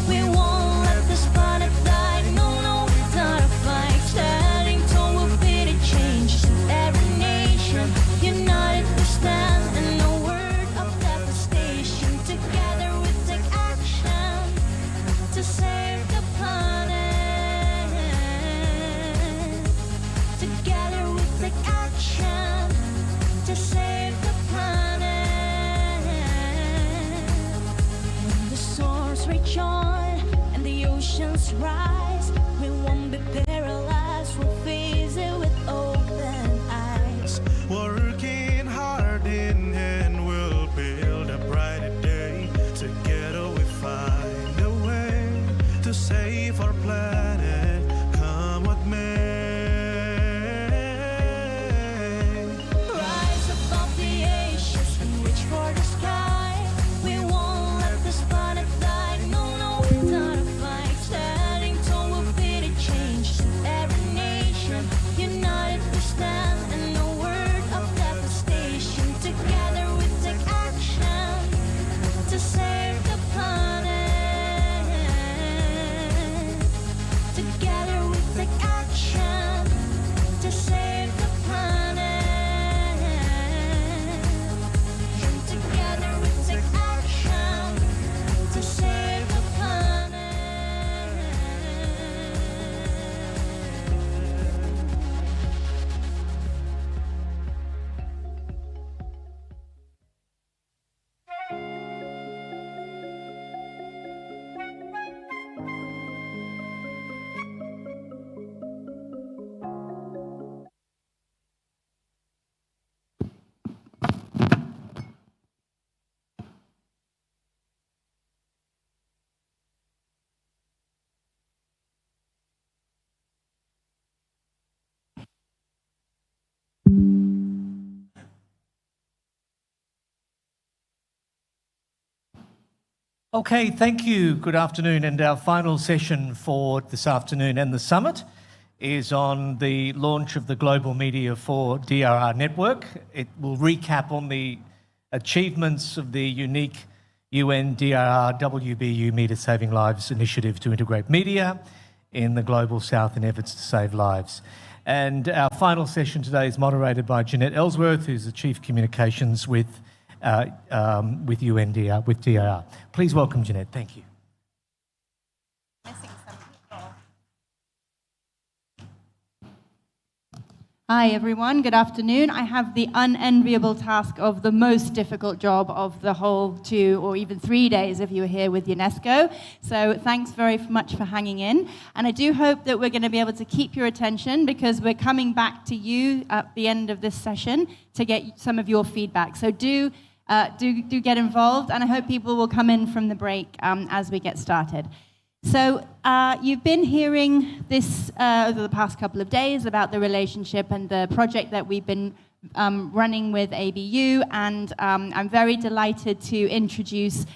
We won't let this planet die. No, no, not a fight. Standing tall will be the change. Every nation united we stand, and no word of devastation. Together we take action to save the planet. Together we take action to save the planet. When the storms rage on and the oceans rise, we won't be paralyzed, we'll face it with open eyes. Working hard in hand, we'll build a brighter day. Together we find a way to save our planet, come what may. Rise above the oceans and reach for the sky. We won't let this planet die. No, no, not a fight. Standing tall will be the change. Every nation united we stand, and no word of devastation. Together we take action to save the planet. Together we take action to save the planet. Together we take action to save the planet. Okay, thank you. Good afternoon. And our final session for this afternoon and the summit is on the launch of the Global Media for DRR network. It will recap on the achievements of the unique UN DRR WBU Media Saving Lives initiative to integrate media in the Global South in efforts to save lives. And our final session today is moderated by Jeanette Ellsworth, who's the Chief Communications with UNDR, with DRR. Please welcome Jeanette. Thank you. Hi everyone, good afternoon. I have the unenviable task of the most difficult job of the whole 2 or even 3 days if you were here with UNESCO. So thanks very much for hanging in. And I do hope that we're going to be able to keep your attention because we're coming back to you at the end of this session to get some of your feedback. So do get involved, and I hope people will come in from the break as we get started. So you've been hearing this over the past couple of days about the relationship and the project that we've been running with ABU, and I'm very delighted to introduce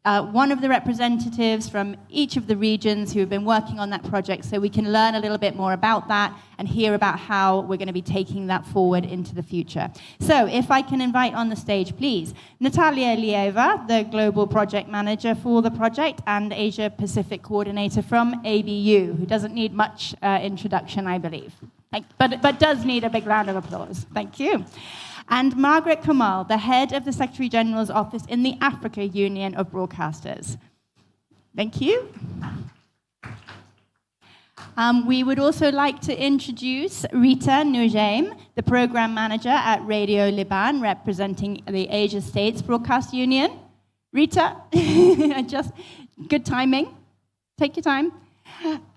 one of the representatives from each of the regions who have been working on that project so we can learn a little bit more about that and hear about how we're going to be taking that forward into the future. So if I can invite on the stage, please, Natalia Lieva, the Global Project Manager for the project and Asia Pacific Coordinator from ABU, who doesn't need much introduction, I believe, but does need a big round of applause. Thank you. And Margaret Kamal, the head of the Secretary General's office in the Africa Union of Broadcasters. Thank you. We would also like to introduce Rita Nujaim, the program manager at Radio Liban, representing the Asia States Broadcast Union. Rita, just good timing. Take your time.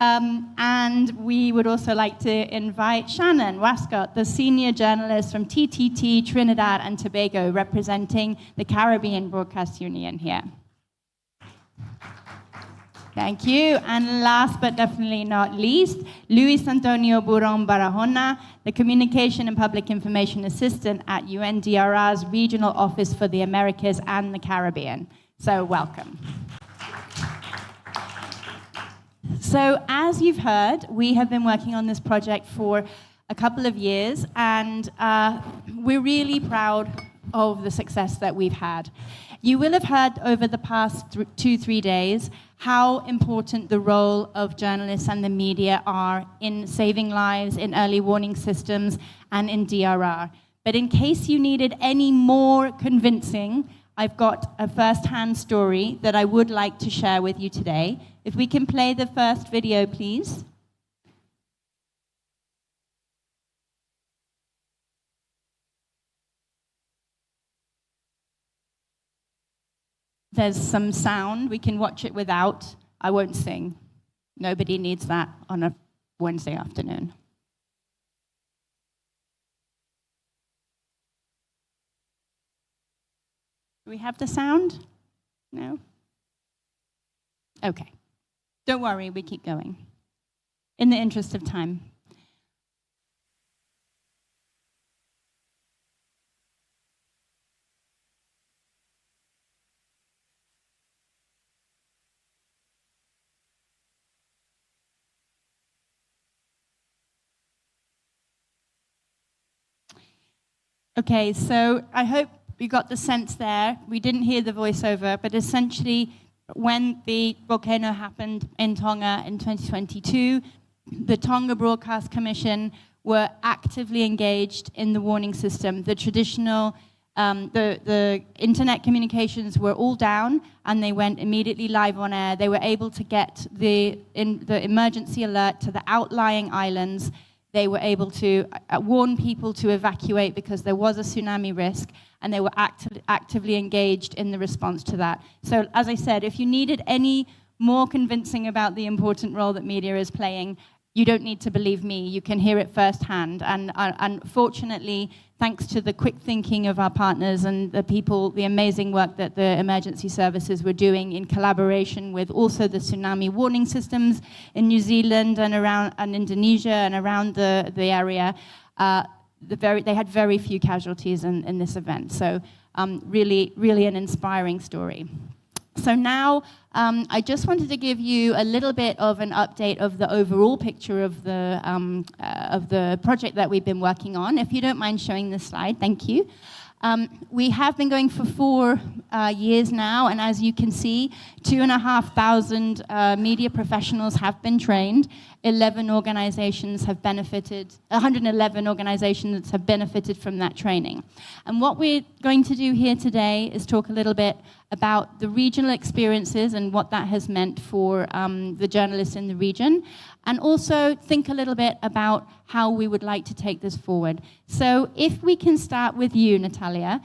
And we would also like to invite Shannon Wascott, the senior journalist from TTT Trinidad and Tobago, representing the Caribbean Broadcast Union here. Thank you. And last but definitely not least, Luis Antonio Buron Barahona, the Communication and Public Information Assistant at UNDRR's Regional Office for the Americas and the Caribbean. So welcome. So as you've heard, we have been working on this project for a couple of years, and we're really proud of the success that we've had. You will have heard over the past 2-3 days how important the role of journalists and the media are in saving lives, in early warning systems, and in DRR. But in case you needed any more convincing, I've got a first-hand story that I would like to share with you today. If we can play the first video, please. There's some sound. We can watch it without. I won't sing. Nobody needs that on a Wednesday afternoon. Do we have the sound? No? Okay. Don't worry, we keep going. In the interest of time. Okay, so I hope you got the sense there. We didn't hear the voiceover, but essentially, when the volcano happened in Tonga in 2022, the Tonga Broadcast Commission were actively engaged in the warning system. The traditional, the internet communications were all down, and they went immediately live on air. They were able to get the emergency alert to the outlying islands. They were able to warn people to evacuate because there was a tsunami risk, and they were actively engaged in the response to that. So, as I said, if you needed any more convincing about the important role that media is playing, you don't need to believe me. You can hear it firsthand. And fortunately, thanks to the quick thinking of our partners and the people, the amazing work that the emergency services were doing in collaboration with also the tsunami warning systems in New Zealand and Indonesia and around the area, they had very few casualties in this event. So really, really an inspiring story. So now, I just wanted to give you a little bit of an update of the overall picture of the project that we've been working on. If you don't mind showing this slide, thank you. We have been going for 4 years now, and as you can see, 2,500 media professionals have been trained. 111 organizations have benefited from that training. And what we're going to do here today is talk a little bit about the regional experiences and what that has meant for the journalists in the region, and also think a little bit about how we would like to take this forward. So if we can start with you, Natalia.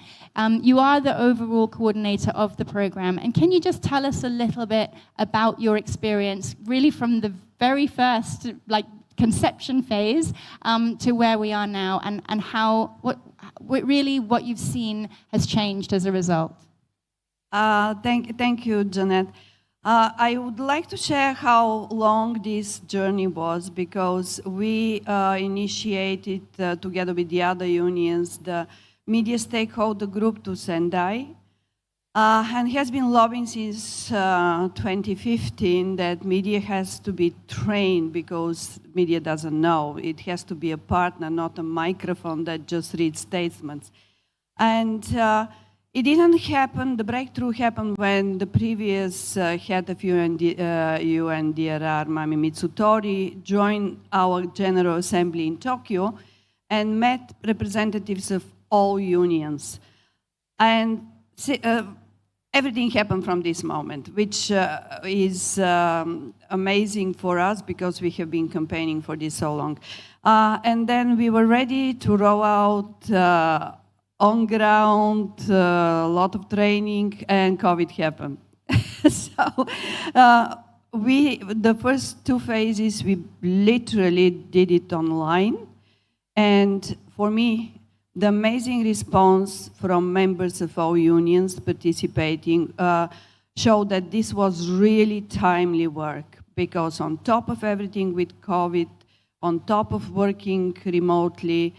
You are the overall coordinator of the program, and can you just tell us a little bit about your experience, really from the very first conception phase to where we are now, and how what you've seen has changed as a result? Thank you, Janet. I would like to share how long this journey was, because we initiated together with the other unions the media stakeholder group to Sendai, and has been lobbying since 2015 that media has to be trained, because media doesn't know. It has to be a partner, not a microphone that just reads statements. And it didn't happen. The breakthrough happened when the previous head of UNDRR, Mami Mitsutori, joined our General Assembly in Tokyo and met representatives of all unions. And everything happened from this moment, which is amazing for us because we have been campaigning for this so long. And then we were ready to roll out on ground, a lot of training, and COVID happened. So the first 2 phases, we literally did it online. And for me, the amazing response from members of our unions participating showed that this was really timely work, because on top of everything with COVID, on top of working remotely,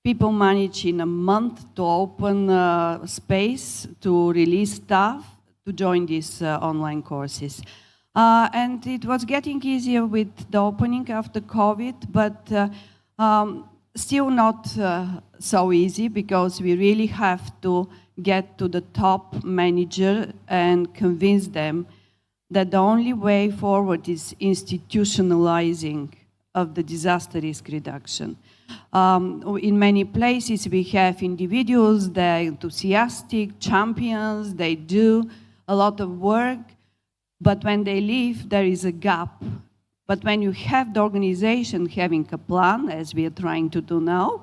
people managed in a month to open space to release staff to join these online courses. And it was getting easier with the opening after COVID, but still not so easy, because we really have to get to the top manager and convince them that the only way forward is institutionalizing of the disaster risk reduction. In many places we have individuals, they're enthusiastic, champions, they do a lot of work, but when they leave there is a gap. But when you have the organization having a plan, as we are trying to do now,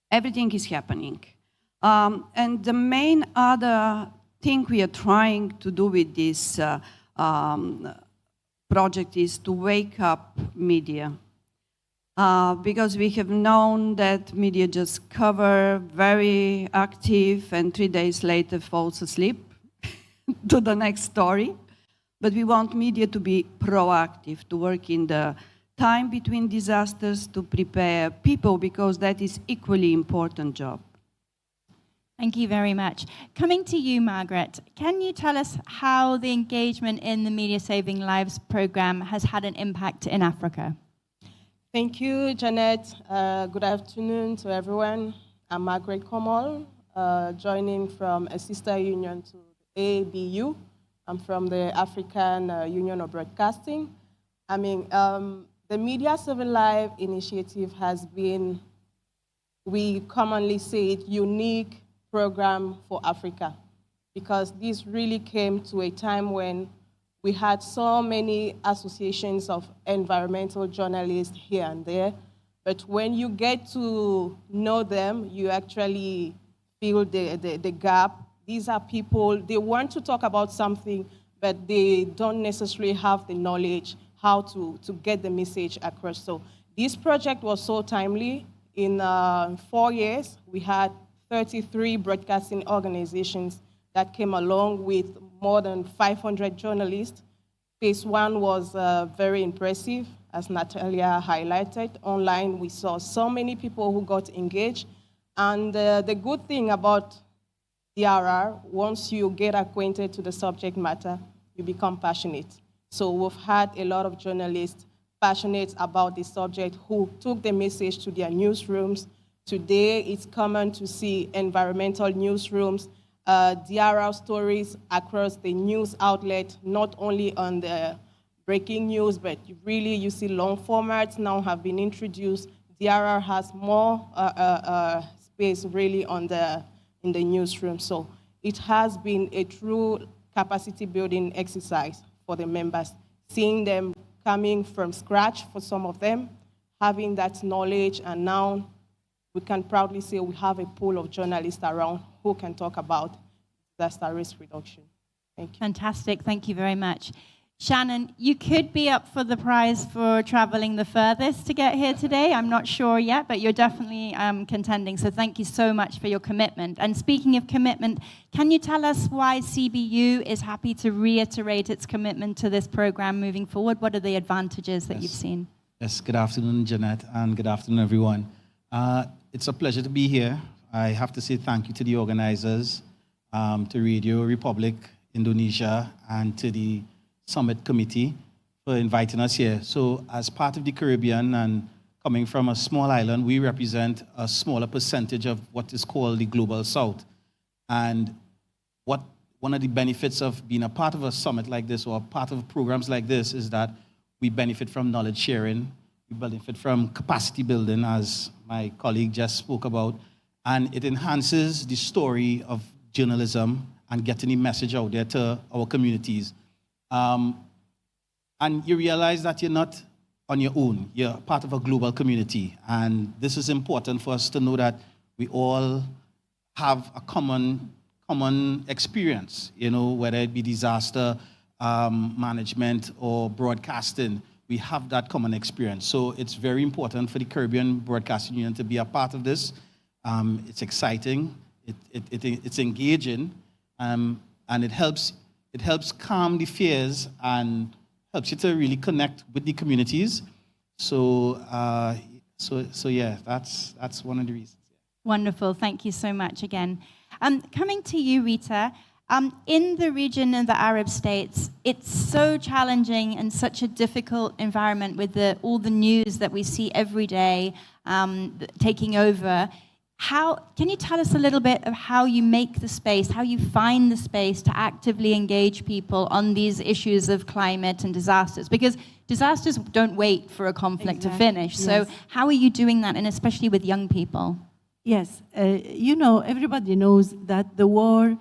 everything is happening. And the main other thing we are trying to do with this project is to wake up media. Because we have known that media just cover, very active, and 3 days later falls asleep to the next story. But we want media to be proactive, to work in the time between disasters, to prepare people, because that is equally important job. Thank you very much. Coming to you, Margaret, can you tell us how the engagement in the Media Saving Lives program has had an impact in Africa? Thank you, Janet. Good afternoon to everyone. I'm Margaret Komol, joining from a sister union to ABU. I'm from the African Union of Broadcasting. I mean, the Media Saving Lives initiative has been, we commonly say it, unique program for Africa, because this really came to a time when we had so many associations of environmental journalists here and there, but when you get to know them, you actually feel the gap. These are people, they want to talk about something, but they don't necessarily have the knowledge how to get the message across. So this project was so timely. In 4 years, we had 33 broadcasting organizations that came along with more than 500 journalists. Phase 1 was very impressive, as Natalia highlighted. Online, we saw so many people who got engaged. And the good thing about DRR, once you get acquainted to the subject matter, you become passionate. So we've had a lot of journalists passionate about the subject who took the message to their newsrooms. Today, it's common to see environmental newsrooms, DRR stories across the news outlet, not only on the breaking news, but you see long formats now have been introduced. DRR has more space really in the newsroom. So it has been a true capacity building exercise for the members, seeing them coming from scratch for some of them, having that knowledge, and now we can proudly say we have a pool of journalists around who can talk about disaster risk reduction. Thank you. Fantastic, thank you very much. Shannon, you could be up for the prize for traveling the furthest to get here today. I'm not sure yet, but you're definitely contending, so thank you so much for your commitment. And speaking of commitment, can you tell us why CBU is happy to reiterate its commitment to this program moving forward? What are the advantages that you've seen? Yes, good afternoon, Jeanette, and good afternoon, everyone. It's a pleasure to be here. I have to say thank you to the organizers, to Radio Republic Indonesia, and to the Summit Committee for inviting us here. So as part of the Caribbean and coming from a small island, we represent a smaller percentage of what is called the Global South. And one of the benefits of being a part of a summit like this or part of programs like this is that we benefit from knowledge sharing, we benefit from capacity building, as my colleague just spoke about, and it enhances the story of journalism and getting the message out there to our communities. And you realize that you're not on your own. You're part of a global community. And this is important for us to know that we all have a common experience, whether it be disaster management or broadcasting. We have that common experience. So it's very important for the Caribbean Broadcasting Union to be a part of this. It's exciting, it's engaging, and it helps calm the fears and helps you to really connect with the communities. So yeah, that's one of the reasons. Wonderful. Thank you so much again. Coming to you, Rita. In the region of the Arab states, it's so challenging and such a difficult environment with all the news that we see every day taking over. Can you tell us a little bit of how you make the space, how you find the space to actively engage people on these issues of climate and disasters? Because disasters don't wait for a conflict to finish. Yes. So how are you doing that, and especially with young people? Yes, everybody knows that the war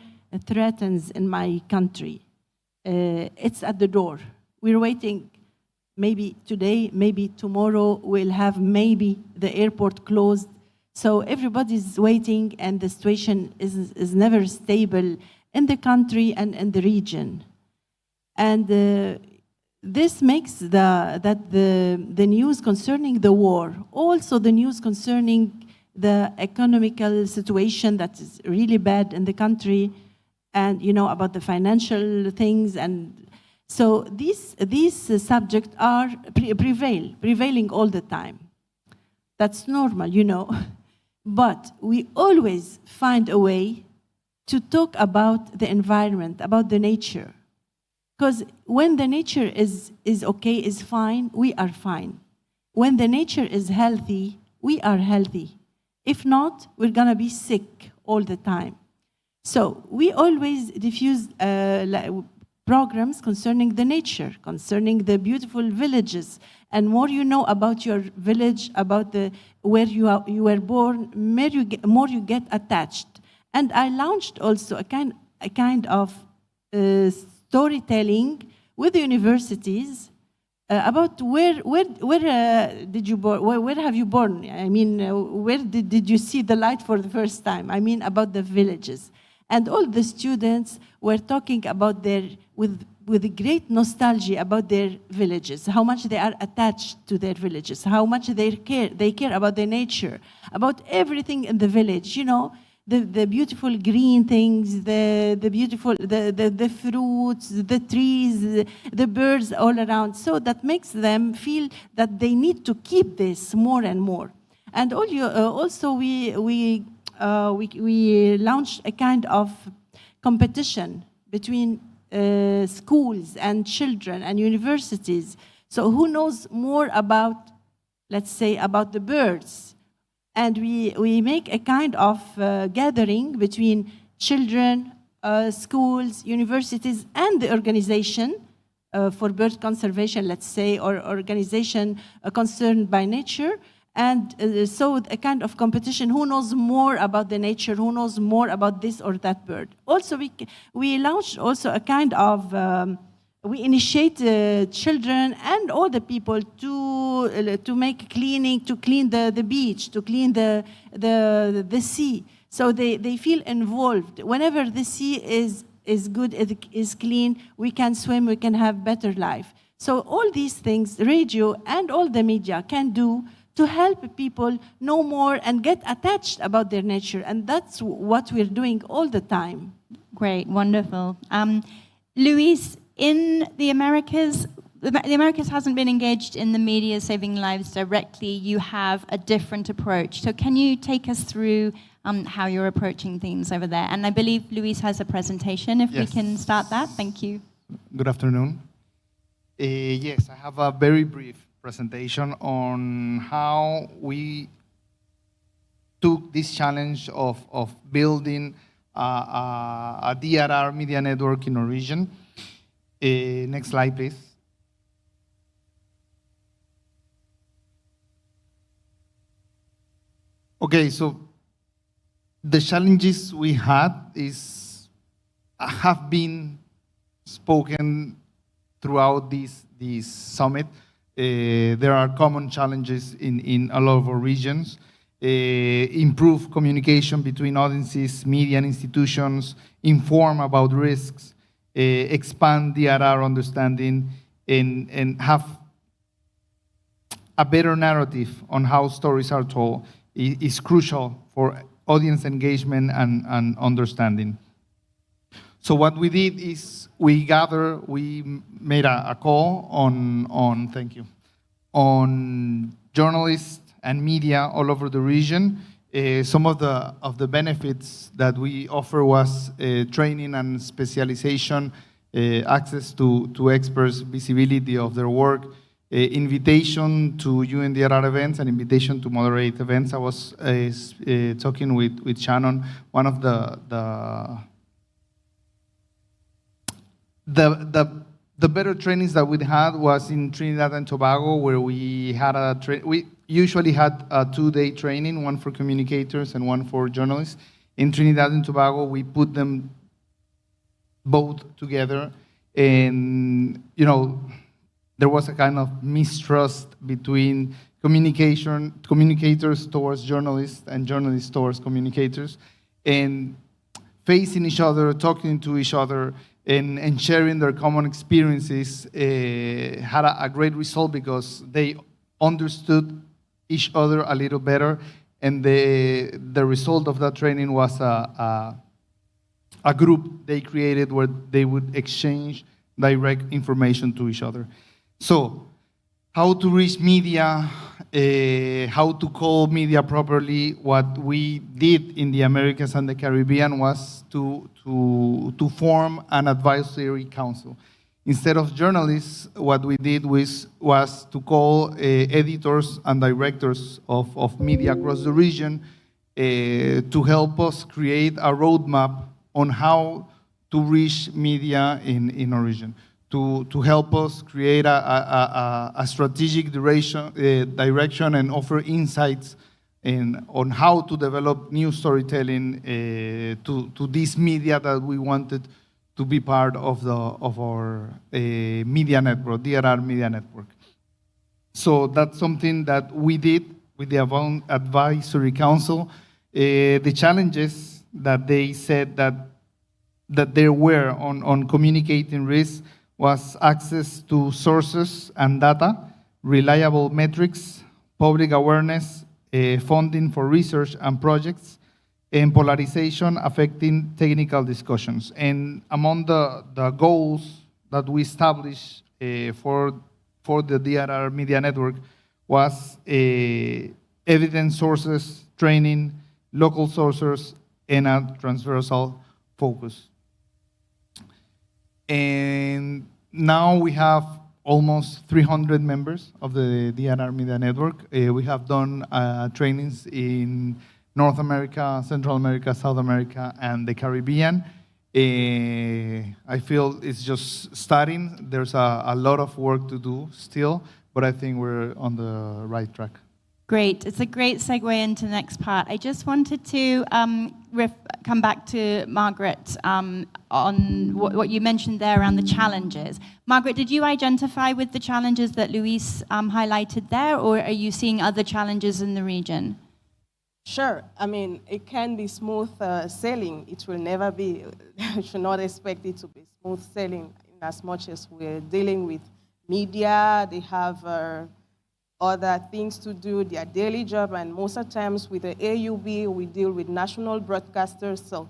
threatens in my country. It's at the door. We're waiting. Maybe today, maybe tomorrow, we'll have maybe the airport closed. So everybody's waiting, and the situation is never stable in the country and in the region. And this makes the news concerning the war, also the news concerning the economical situation that is really bad in the country, and about the financial things, and so these subjects are prevailing all the time. That's normal, but we always find a way to talk about the environment, about the nature, because when the nature is okay, is fine, we are fine. When the nature is healthy, we are healthy. If not, we're gonna be sick all the time. So we always diffuse programs concerning the nature, concerning the beautiful villages. And more you know about your village, about where you were born, more you get attached. And I launched also a kind of storytelling with the universities about where did you born? Where have you born? I mean, where did you see the light for the first time? I mean, about the villages. And all the students were talking about with great nostalgia about their villages, how much they are attached to their villages, how much they care about their nature, about everything in the village, the beautiful green things, the fruits, the trees, the birds all around. So that makes them feel that they need to keep this more and more. And also we launched a kind of competition between schools and children and universities. So who knows more about, let's say, about the birds? And we make a kind of gathering between children, schools, universities, and the organization for bird conservation, let's say, or organization concerned by nature. And so a kind of competition, who knows more about the nature, who knows more about this or that bird. Also, we launched also a kind of, we initiate children and all the people to make cleaning, to clean the beach, to clean the sea. So they feel involved. Whenever the sea is good, it is clean, we can swim, we can have better life. So all these things, radio and all the media can do to help people know more and get attached about their nature. And that's what we're doing all the time. Great, wonderful. Luis, in the Americas, the Americas hasn't been engaged in the media saving lives directly. You have a different approach. So can you take us through how you're approaching things over there? And I believe Luis has a presentation, if we can start that. Thank you. Good afternoon. Yes, I have a very brief presentation on how we took this challenge of building a DRR media network in our region. Next slide, please. Okay, so the challenges we had is have been spoken throughout this summit. There are common challenges in all of our regions. Improve communication between audiences, media, and institutions, inform about risks, expand DRR understanding, and have a better narrative on how stories are told is crucial for audience engagement and understanding. So what we did is we made a call on journalists and media all over the region. Some of the benefits that we offer was training and specialization, access to experts, visibility of their work, invitation to UNDRR events, and invitation to moderate events. I was talking with Shannon. One of the better trainings that we had was in Trinidad and Tobago, where we had we usually had a 2-day training, one for communicators and one for journalists. In Trinidad and Tobago, we put them both together, and there was a kind of mistrust between communicators towards journalists and journalists towards communicators, and facing each other, talking to each other, and sharing their common experiences had a great result because they understood each other a little better, and the result of that training was a group they created where they would exchange direct information to each other. So, how to reach media, how to call media properly. What we did in the Americas and the Caribbean was to form an advisory council. Instead of journalists, what we did was to call editors and directors of media across the region to help us create a roadmap on how to reach media in our region. To help us create a strategic direction and offer insights on how to develop new storytelling to this media that we wanted to be part of our media network, DRR Media Network. So that's something that we did with the Advisory Council. The challenges that they said that there were on communicating risk was access to sources and data, reliable metrics, public awareness, funding for research and projects, and polarization affecting technical discussions. And among the goals that we established for the DRR Media Network was evidence sources, training, local sources, and a transversal focus. And now we have almost 300 members of the DRR Media Network. We have done trainings in North America, Central America, South America, and the Caribbean. I feel it's just starting. There's a lot of work to do still, but I think we're on the right track. Great. It's a great segue into the next part. I just wanted to come back to Margaret on what you mentioned there around the challenges. Margaret, did you identify with the challenges that Luis highlighted there, or are you seeing other challenges in the region? Sure. I mean, it can be smooth sailing. It will never be. You should not expect it to be smooth sailing in as much as we're dealing with media. They have other things to do, their daily job, and most of the times with the AUB, we deal with national broadcasters, so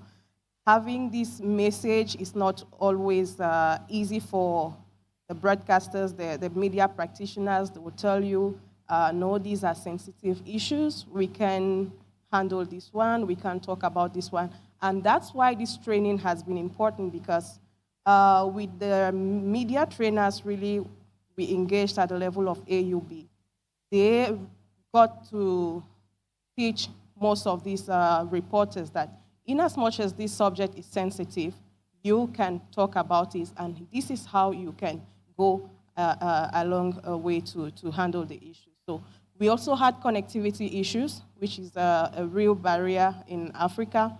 having this message is not always easy for the broadcasters, the media practitioners. They will tell you, no, these are sensitive issues, we can handle this one, we can talk about this one, and that's why this training has been important, because with the media trainers, really, we engaged at the level of AUB. They got to teach most of these reporters that in as much as this subject is sensitive, you can talk about it, and this is how you can go along a way to handle the issue. So we also had connectivity issues, which is a real barrier in Africa.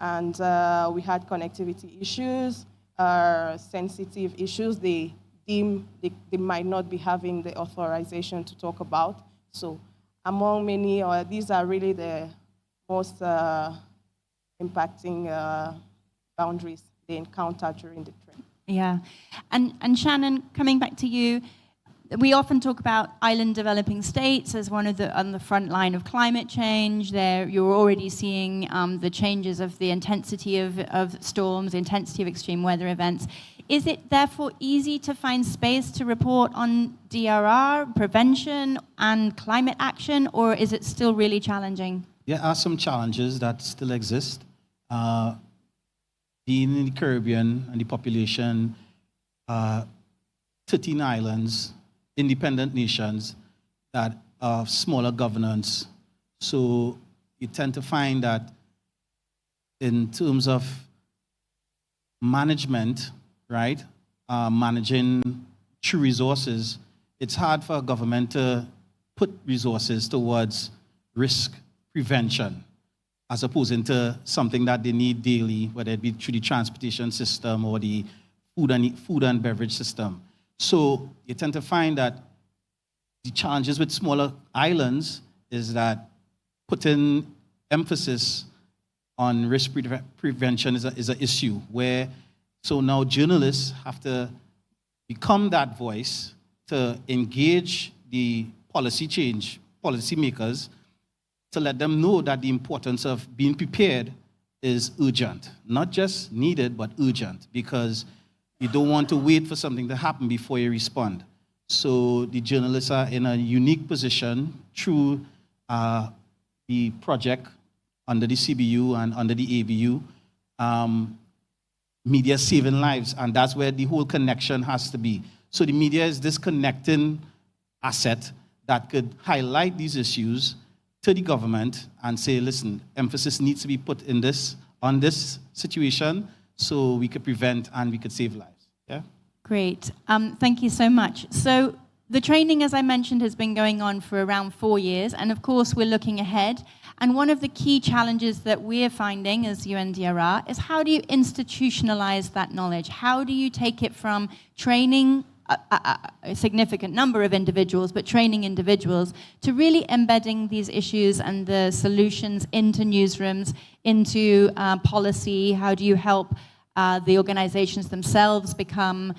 And we had connectivity issues, sensitive issues they deem they might not be having the authorization to talk about. So among many, these are really the most impacting boundaries they encounter during the trip. Yeah. And Shannon, coming back to you, we often talk about island developing states as one of the on the front line of climate change. There, you're already seeing the changes of the intensity of storms, the intensity of extreme weather events. Is it therefore easy to find space to report on DRR, prevention, and climate action, or is it still really challenging? There are some challenges that still exist. Being in the Caribbean and the population, 13 islands, independent nations that are smaller governance. So you tend to find that in terms of management, right, managing true resources, it's hard for a government to put resources towards risk prevention as opposed to something that they need daily, whether it be through the transportation system or the food and beverage system. So you tend to find that the challenges with smaller islands is that putting emphasis on risk prevention is an issue where, so now journalists have to become that voice to engage the policymakers, to let them know that the importance of being prepared is urgent. Not just needed, but urgent, because you don't want to wait for something to happen before you respond. So the journalists are in a unique position through the project under the CBU and under the ABU, media saving lives, and that's where the whole connection has to be. So the media is this connecting asset that could highlight these issues to the government and say, listen, emphasis needs to be put on this situation so we could prevent and we could save lives. Yeah? Great. Thank you so much. So the training, as I mentioned, has been going on for around 4 years. And of course, we're looking ahead. And one of the key challenges that we're finding as UNDRR is how do you institutionalize that knowledge? How do you take it from training a significant number of individuals, but training individuals to really embedding these issues and the solutions into newsrooms, into policy? How do you help the organizations themselves become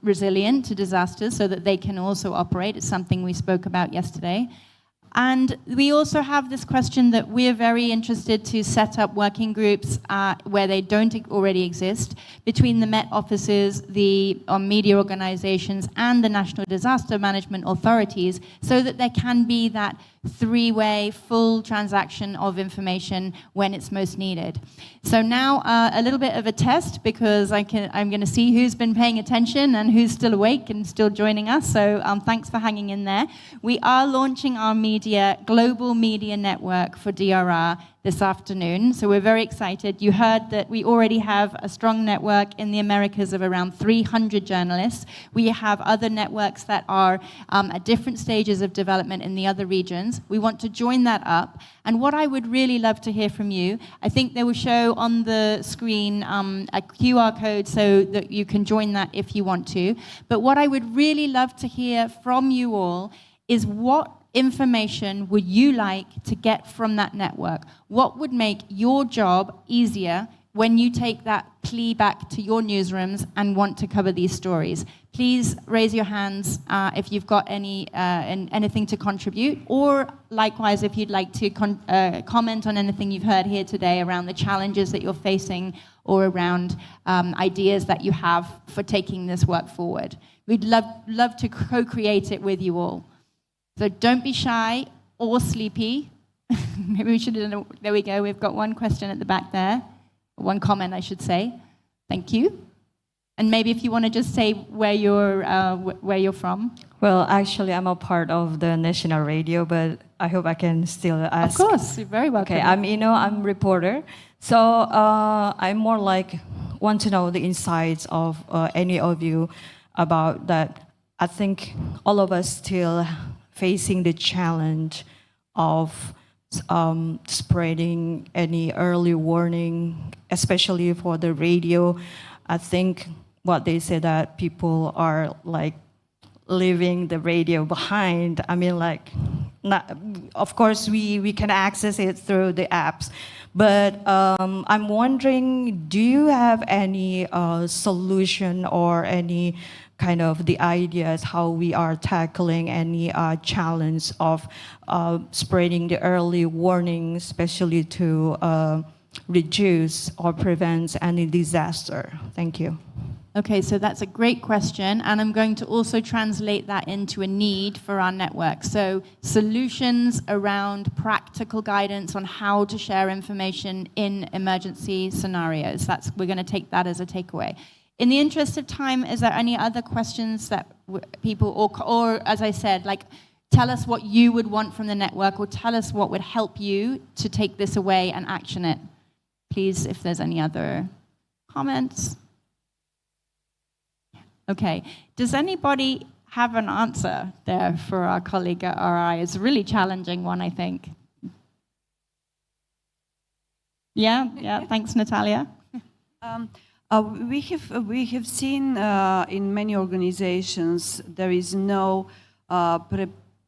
resilient to disasters so that they can also operate? It's something we spoke about yesterday. And we also have this question that we're very interested to set up working groups where they don't already exist between the Met offices, the media organizations, and the national disaster management authorities so that there can be that three-way full transaction of information when it's most needed. So now a little bit of a test because I'm going to see who's been paying attention and who's still awake and still joining us. So thanks for hanging in there. We are launching our global media network for DRR this afternoon. So we're very excited. You heard that we already have a strong network in the Americas of around 300 journalists. We have other networks that are at different stages of development in the other regions. We want to join that up. And what I would really love to hear from you, I think they will show on the screen a QR code so that you can join that if you want to. But what I would really love to hear from you all is what information would you like to get from that network? What would make your job easier when you take that plea back to your newsrooms and want to cover these stories? Please raise your hands if you've got anything to contribute, or likewise if you'd like to comment on anything you've heard here today around the challenges that you're facing or around ideas that you have for taking this work forward. We'd love to co-create it with you all. So don't be shy or sleepy. Maybe we should, there we go. We've got one question at the back there. One comment, I should say. Thank you. And maybe if you want to just say where you're from. Well, actually, I'm a part of the national radio, but I hope I can still ask. Of course, you're very welcome. Okay, I'm a reporter. So I'm more like want to know the insights of any of you about that. I think all of us still facing the challenge of spreading any early warning, especially for the radio. I think what they say that people are like leaving the radio behind. I mean, like, not, of course, we can access it through the apps, but I'm wondering, do you have any solution or any kind of the ideas how we are tackling any challenge of spreading the early warning, especially to reduce or prevent any disaster? Thank you. Okay, so that's a great question, and I'm going to also translate that into a need for our network. So solutions around practical guidance on how to share information in emergency scenarios. We're going to take that as a takeaway. In the interest of time, is there any other questions that people, or as I said, like, tell us what you would want from the network, or tell us what would help you to take this away and action it? Please, if there's any other comments. Okay, does anybody have an answer there for our colleague at RI? It's a really challenging one, I think. Yeah, thanks, Natalia. We have seen in many organizations there is no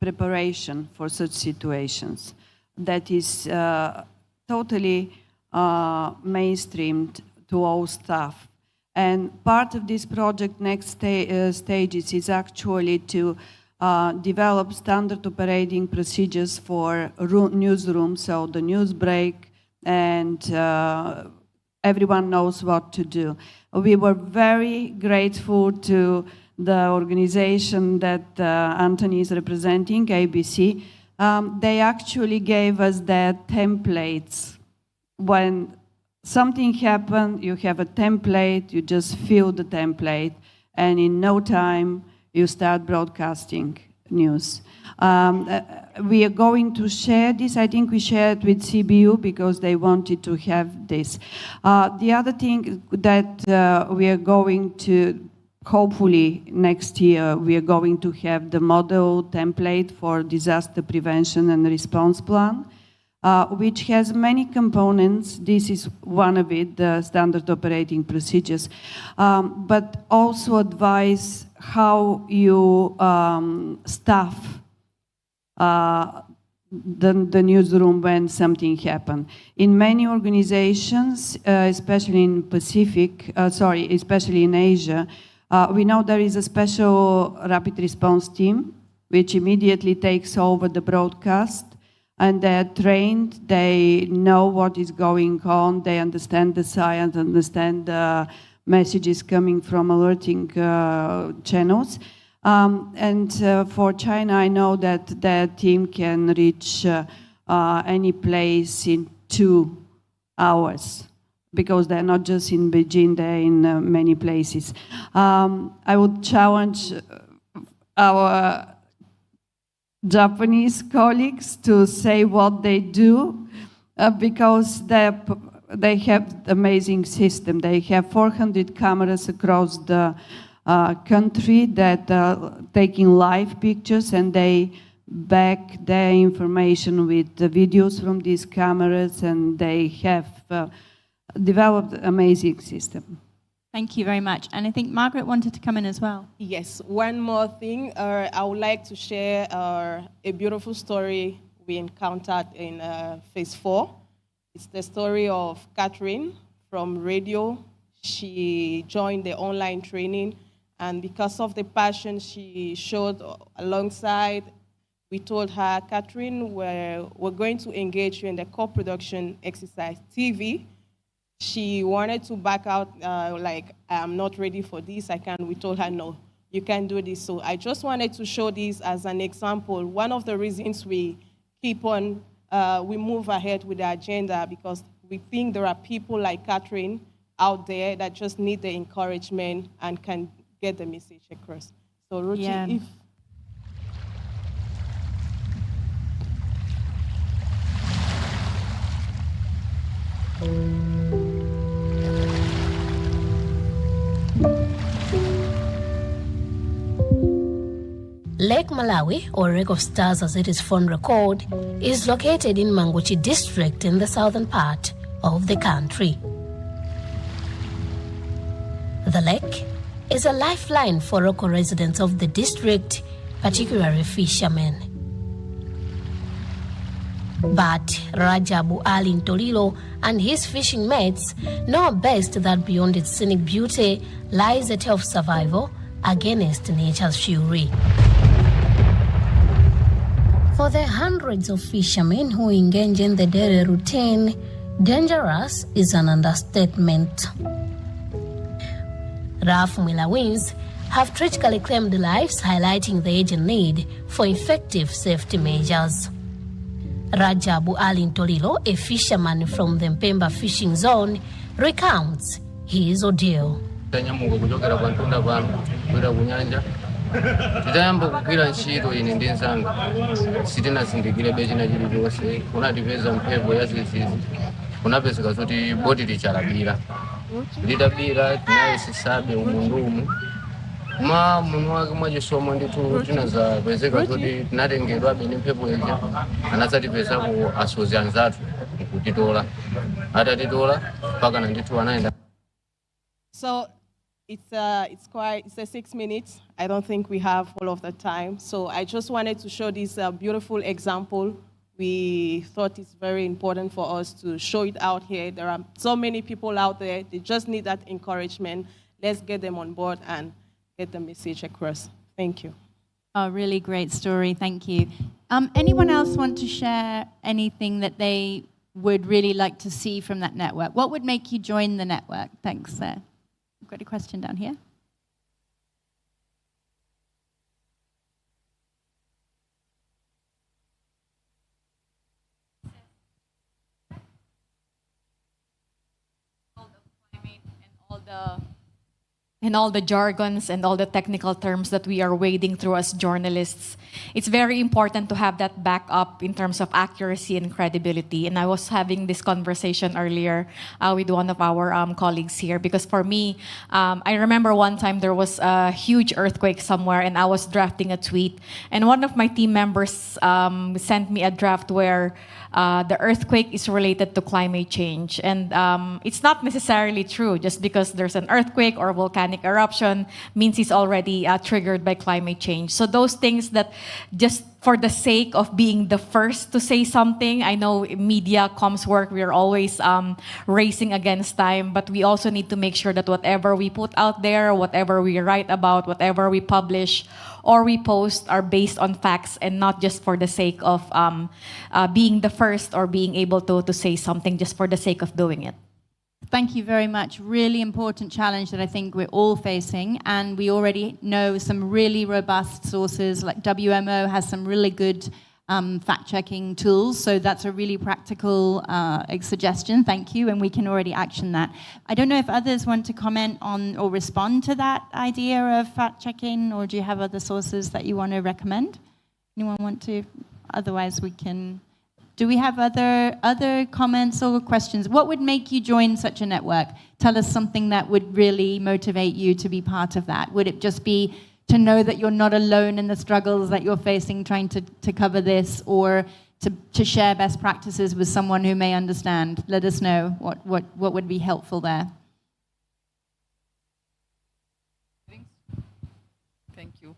preparation for such situations. That is totally mainstreamed to all staff. And part of this project, next stages, is actually to develop standard operating procedures for newsrooms, so the news break, and everyone knows what to do. We were very grateful to the organization that Anthony is representing, ABC. They actually gave us their templates. When something happened, you have a template, you just fill the template, and in no time, you start broadcasting news. We are going to share this. I think we shared with CBU because they wanted to have this. The other thing that we are going to, hopefully next year, we are going to have the model template for disaster prevention and response plan, which has many components. This is one of it, the standard operating procedures, but also advise how you staff the newsroom when something happens. In many organizations, especially in especially in Asia, we know there is a special rapid response team which immediately takes over the broadcast, and they're trained, they know what is going on, they understand the science, understand the messages coming from alerting channels. For China, I know that their team can reach any place in 2 hours, because they're not just in Beijing, they're in many places. I would challenge our Japanese colleagues to say what they do, because they have amazing system. They have 400 cameras across the country that are taking live pictures, and they back their information with the videos from these cameras, and they have developed an amazing system. Thank you very much. And I think Margaret wanted to come in as well. Yes, one more thing. I would like to share a beautiful story we encountered in phase 4. It's the story of Catherine from radio. She joined the online training, and because of the passion she showed alongside, we told her, Catherine, we're going to engage you in the co-production exercise TV. She wanted to back out, like, I'm not ready for this, I can't. We told her, no, you can do this. So I just wanted to show this as an example. One of the reasons we keep on, we move ahead with the agenda, because we think there are people like Catherine out there that just need the encouragement and can get the message across. So Ruchi, if... Lake Malawi, or Lake of Stars as it is fond recalled, is located in Manguchi district in the southern part of the country. The lake is a lifeline for local residents of the district, particularly fishermen. But Rajabu Ali Ntolilo and his fishing mates know best that beyond its scenic beauty lies a tale of survival against nature's fury. For the hundreds of fishermen who engage in the daily routine, dangerous is an understatement. Rough Milawins have tragically claimed lives, highlighting the urgent need for effective safety measures. Rajabu Ali Ntolilo, a fisherman from the Mpemba fishing zone, recounts his ordeal. Tidayamba kugwira ntchito ine ndi nzanga sitinazindikire bechina chilichonse kunatipeza mphepo yazizizi kunapezeka zoti boti lichalabira lidabira tinayesisabe umundumu ma munthu wake mwachisomo ndithu tinazapezeka zoti tinatengedwabe ndi mphepo ija anadzatipezako asozi anzathu nkutitola atatitola mpaka na ndithu anayenda. So it's a 6 minutes. I don't think we have all of the time. So I just wanted to show this beautiful example. We thought it's very important for us to show it out here. There are so many people out there. They just need that encouragement. Let's get them on board and get the message across. Thank you. Oh, really great story. Thank you. Anyone else want to share anything that they would really like to see from that network? What would make you join the network? Thanks, sir. I've got a question down here. And all the jargons and all the technical terms that we are wading through as journalists. It's very important to have that backup in terms of accuracy and credibility. And I was having this conversation earlier with one of our colleagues here, because for me, I remember one time there was a huge earthquake somewhere and I was drafting a tweet. And one of my team members sent me a draft where the earthquake is related to climate change. And it's not necessarily true. Just because there's an earthquake or volcanic eruption means it's already triggered by climate change. So those things that just for the sake of being the first to say something, I know media, comms work, we're always racing against time, but we also need to make sure that whatever we put out there, whatever we write about, whatever we publish or we post are based on facts and not just for the sake of being the first or being able to say something just for the sake of doing it. Thank you very much. Really important challenge that I think we're all facing, and we already know some really robust sources, like WMO has some really good fact-checking tools, so that's a really practical suggestion. Thank you, and we can already action that. I don't know if others want to comment on or respond to that idea of fact-checking, or do you have other sources that you want to recommend? Anyone want to? Otherwise, we can... Do we have other comments or questions? What would make you join such a network? Tell us something that would really motivate you to be part of that. Would it just be to know that you're not alone in the struggles that you're facing trying to cover this, or to share best practices with someone who may understand? Let us know what would be helpful there. Thank you.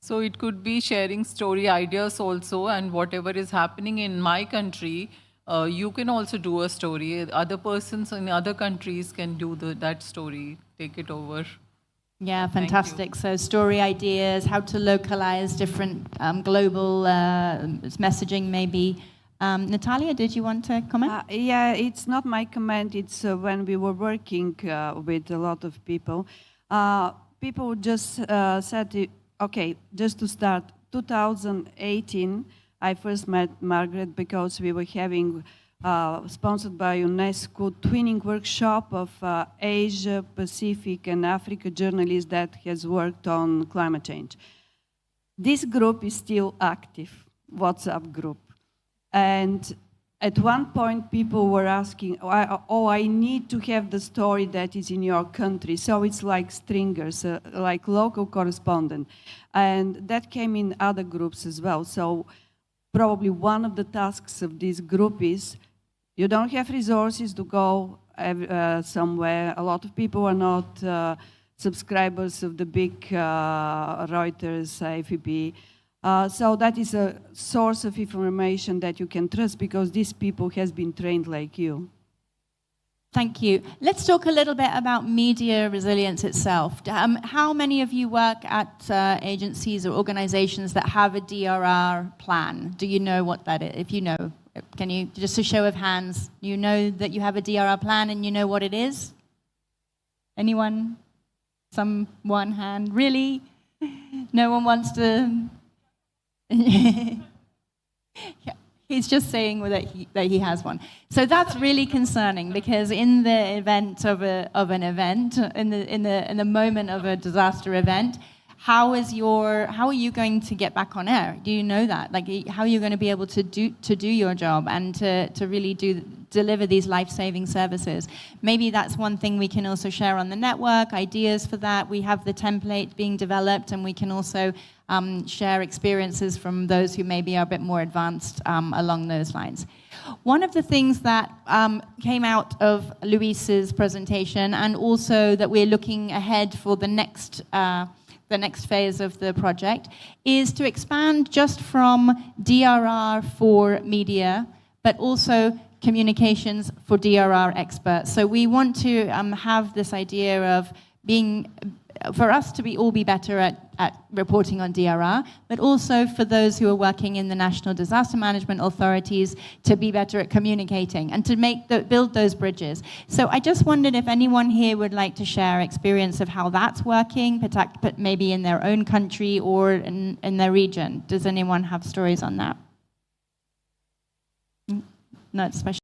So it could be sharing story ideas also, and whatever is happening in my country, you can also do a story. Other persons in other countries can do that story, take it over. Yeah, fantastic. So story ideas, how to localize different global messaging maybe. Natalia, did you want to comment? Yeah, it's not my comment. It's when we were working with a lot of people, people just said, okay, just to start, 2018, I first met Margaret because we were having, sponsored by UNESCO, twinning workshop of Asia, Pacific, and Africa journalists that has worked on climate change. This group is still active, WhatsApp group. And at one point people were asking, oh, I need to have the story that is in your country. So it's like stringers, like local correspondent. And that came in other groups as well. So probably one of the tasks of this group is you don't have resources to go somewhere. A lot of people are not subscribers of the big Reuters, AFP. So that is a source of information that you can trust because these people has been trained like you. Thank you. Let's talk a little bit about media resilience itself. How many of you work at agencies or organizations that have a DRR plan? Do you know what that is? If you know, can you, just a show of hands, you know that you have a DRR plan and you know what it is? Anyone? One hand? Really? No one wants to? Yeah. He's just saying that he has one. So that's really concerning because in the event of an event, in the moment of a disaster event, how are you going to get back on air? Do you know that? Like, how are you going to be able to do your job and to really deliver these life-saving services? Maybe that's one thing we can also share on the network, ideas for that. We have the template being developed, and we can also share experiences from those who maybe are a bit more advanced along those lines. One of the things that came out of Luis's presentation, and also that we're looking ahead for the next phase of the project, is to expand just from DRR for media, but also communications for DRR experts. So we want to have this idea of for us to all be better at reporting on DRR, but also for those who are working in the national disaster management authorities to be better at communicating and to build those bridges. So I just wondered if anyone here would like to share experience of how that's working, but maybe in their own country or in their region. Does anyone have stories on that? No, especially.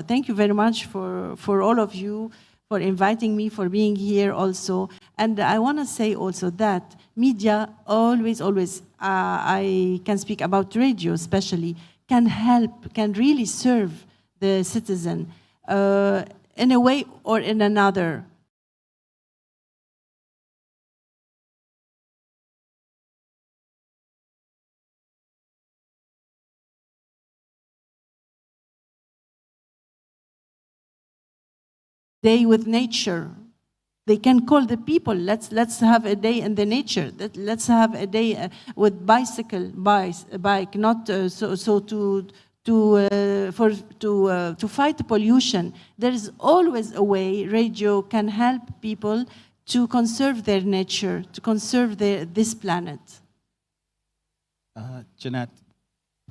Thank you very much for all of you, for inviting me, for being here also. And I want to say also that media always, I can speak about radio especially, can help, can really serve the citizen in a way or in another. day with nature. They can call the people, let's have a day in the nature. Let's have a day with bike, not to fight pollution. There is always a way radio can help people to conserve their nature, to conserve this planet. Jeanette,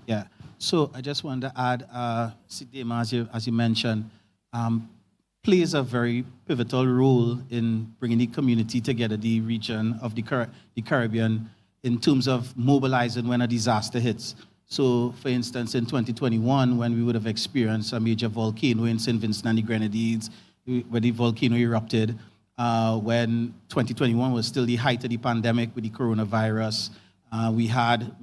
yeah. So I just wanted to add, Sidema, as you mentioned, plays a very pivotal role in bringing the community together, the region of the Caribbean, in terms of mobilizing when a disaster hits. So, for instance, in 2021, when we would have experienced a major volcano in St. Vincent and the Grenadines, where the volcano erupted, when 2021 was still the height of the pandemic with the coronavirus, we had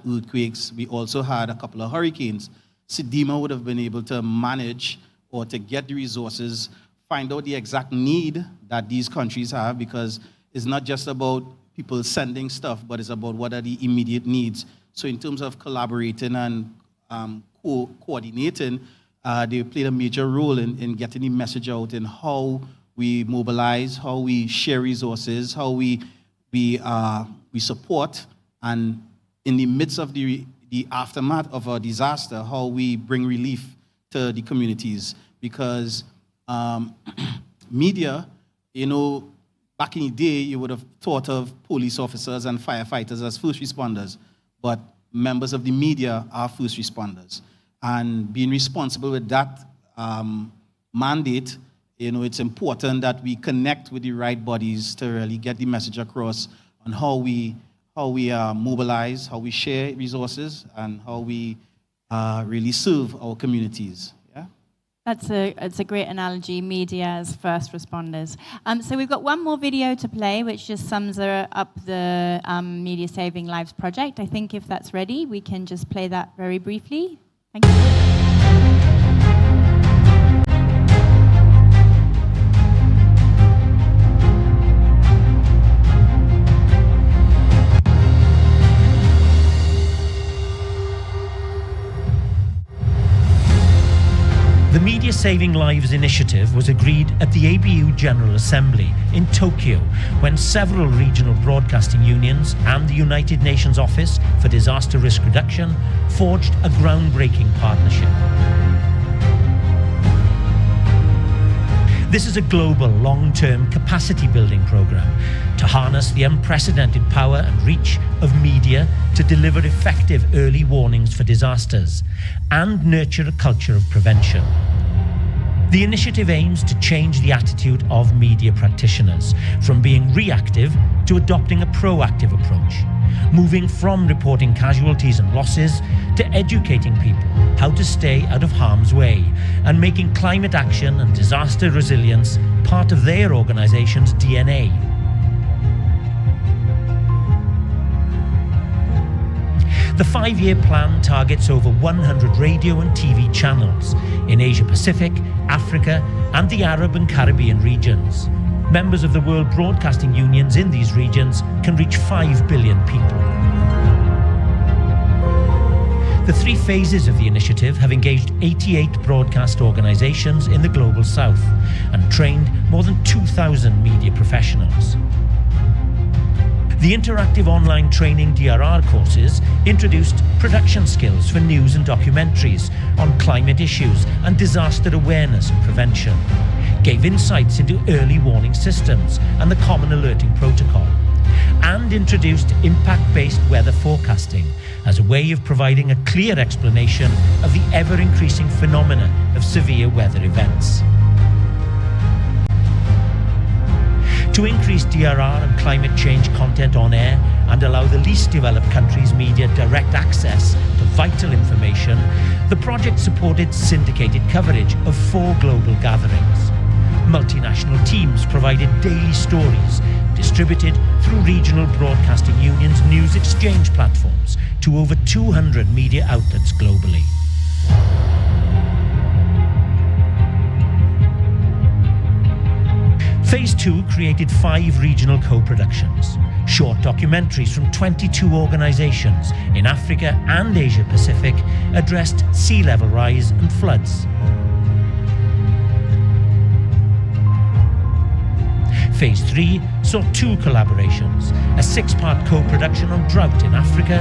earthquakes. We also had a couple of hurricanes. Sidema would have been able to manage or to get the resources, find out the exact need that these countries have, because it's not just about people sending stuff, but it's about what are the immediate needs. So in terms of collaborating and coordinating, they played a major role in getting the message out in how we mobilize, how we share resources, how we support, and in the midst of the aftermath of a disaster, how we bring relief to the communities. Because media, back in the day, you would have thought of police officers and firefighters as first responders, but members of the media are first responders. And being responsible with that mandate, it's important that we connect with the right bodies to really get the message across on how we mobilize, how we share resources, and how we really serve our communities. It's a great analogy, media as first responders. So we've got one more video to play, which just sums up the Media Saving Lives project. I think if that's ready, we can just play that very briefly. Thank you. The Media Saving Lives initiative was agreed at the ABU General Assembly in Tokyo when several regional broadcasting unions and the United Nations Office for Disaster Risk Reduction forged a groundbreaking partnership. This is a global, long-term capacity-building program to harness the unprecedented power and reach of media to deliver effective early warnings for disasters and nurture a culture of prevention. The initiative aims to change the attitude of media practitioners from being reactive to adopting a proactive approach, moving from reporting casualties and losses to educating people how to stay out of harm's way and making climate action and disaster resilience part of their organization's DNA. The 5-year plan targets over 100 radio and TV channels in Asia Pacific, Africa, and the Arab and Caribbean regions. Members of the world broadcasting unions in these regions can reach 5 billion people. The 3 phases of the initiative have engaged 88 broadcast organizations in the Global South and trained more than 2,000 media professionals. The interactive online training DRR courses introduced production skills for news and documentaries on climate issues and disaster awareness and prevention, gave insights into early warning systems and the common alerting protocol, and introduced impact-based weather forecasting as a way of providing a clear explanation of the ever-increasing phenomena of severe weather events. To increase DRR and climate change content on air and allow the least developed countries' media direct access to vital information, the project supported syndicated coverage of 4 global gatherings. Multinational teams provided daily stories distributed through regional broadcasting unions' news exchange platforms to over 200 media outlets globally. Phase 2 created 5 regional co-productions, short documentaries from 22 organizations in Africa and Asia Pacific addressed sea level rise and floods. Phase 3 saw 2 collaborations, a 6-part co-production on drought in Africa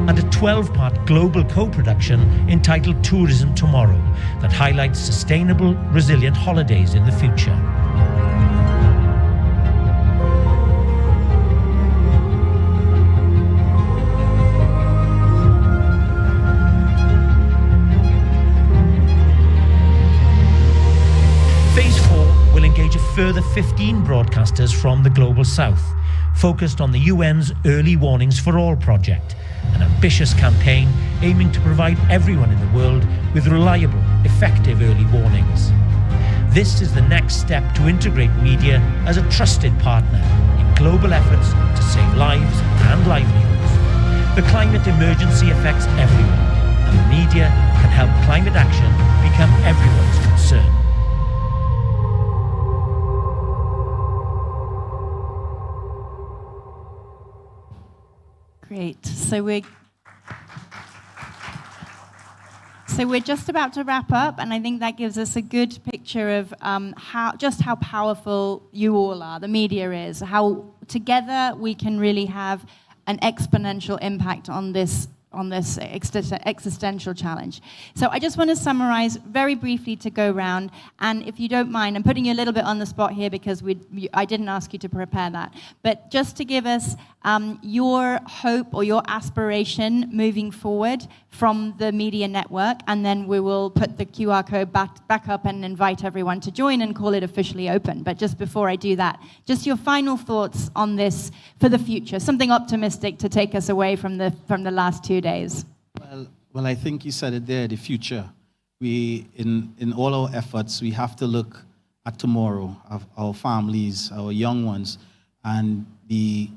and a 12-part global co-production entitled Tourism Tomorrow that highlights sustainable, resilient holidays in the future. Phase 4 will engage a further 15 broadcasters from the Global South, focused on the UN's Early Warnings for All project, an ambitious campaign aiming to provide everyone in the world with reliable, effective early warnings. This is the next step to integrate media as a trusted partner in global efforts to save lives and livelihoods. The climate emergency affects everyone, and the media can help climate action become everyone's concern. Great. So we're just about to wrap up, and I think that gives us a good picture of how powerful you all are, the media is, how together we can really have an exponential impact on this existential challenge. So I just want to summarize very briefly to go round, and if you don't mind, I'm putting you a little bit on the spot here because I didn't ask you to prepare that, but just to give us your hope or your aspiration moving forward from the media network, and then we will put the QR code back up and invite everyone to join and call it officially open. But just before I do that, just your final thoughts on this for the future, something optimistic to take us away from the last 2 days. Well, I think you said it there, the future. In all our efforts, we have to look at tomorrow, of our families, our young ones, and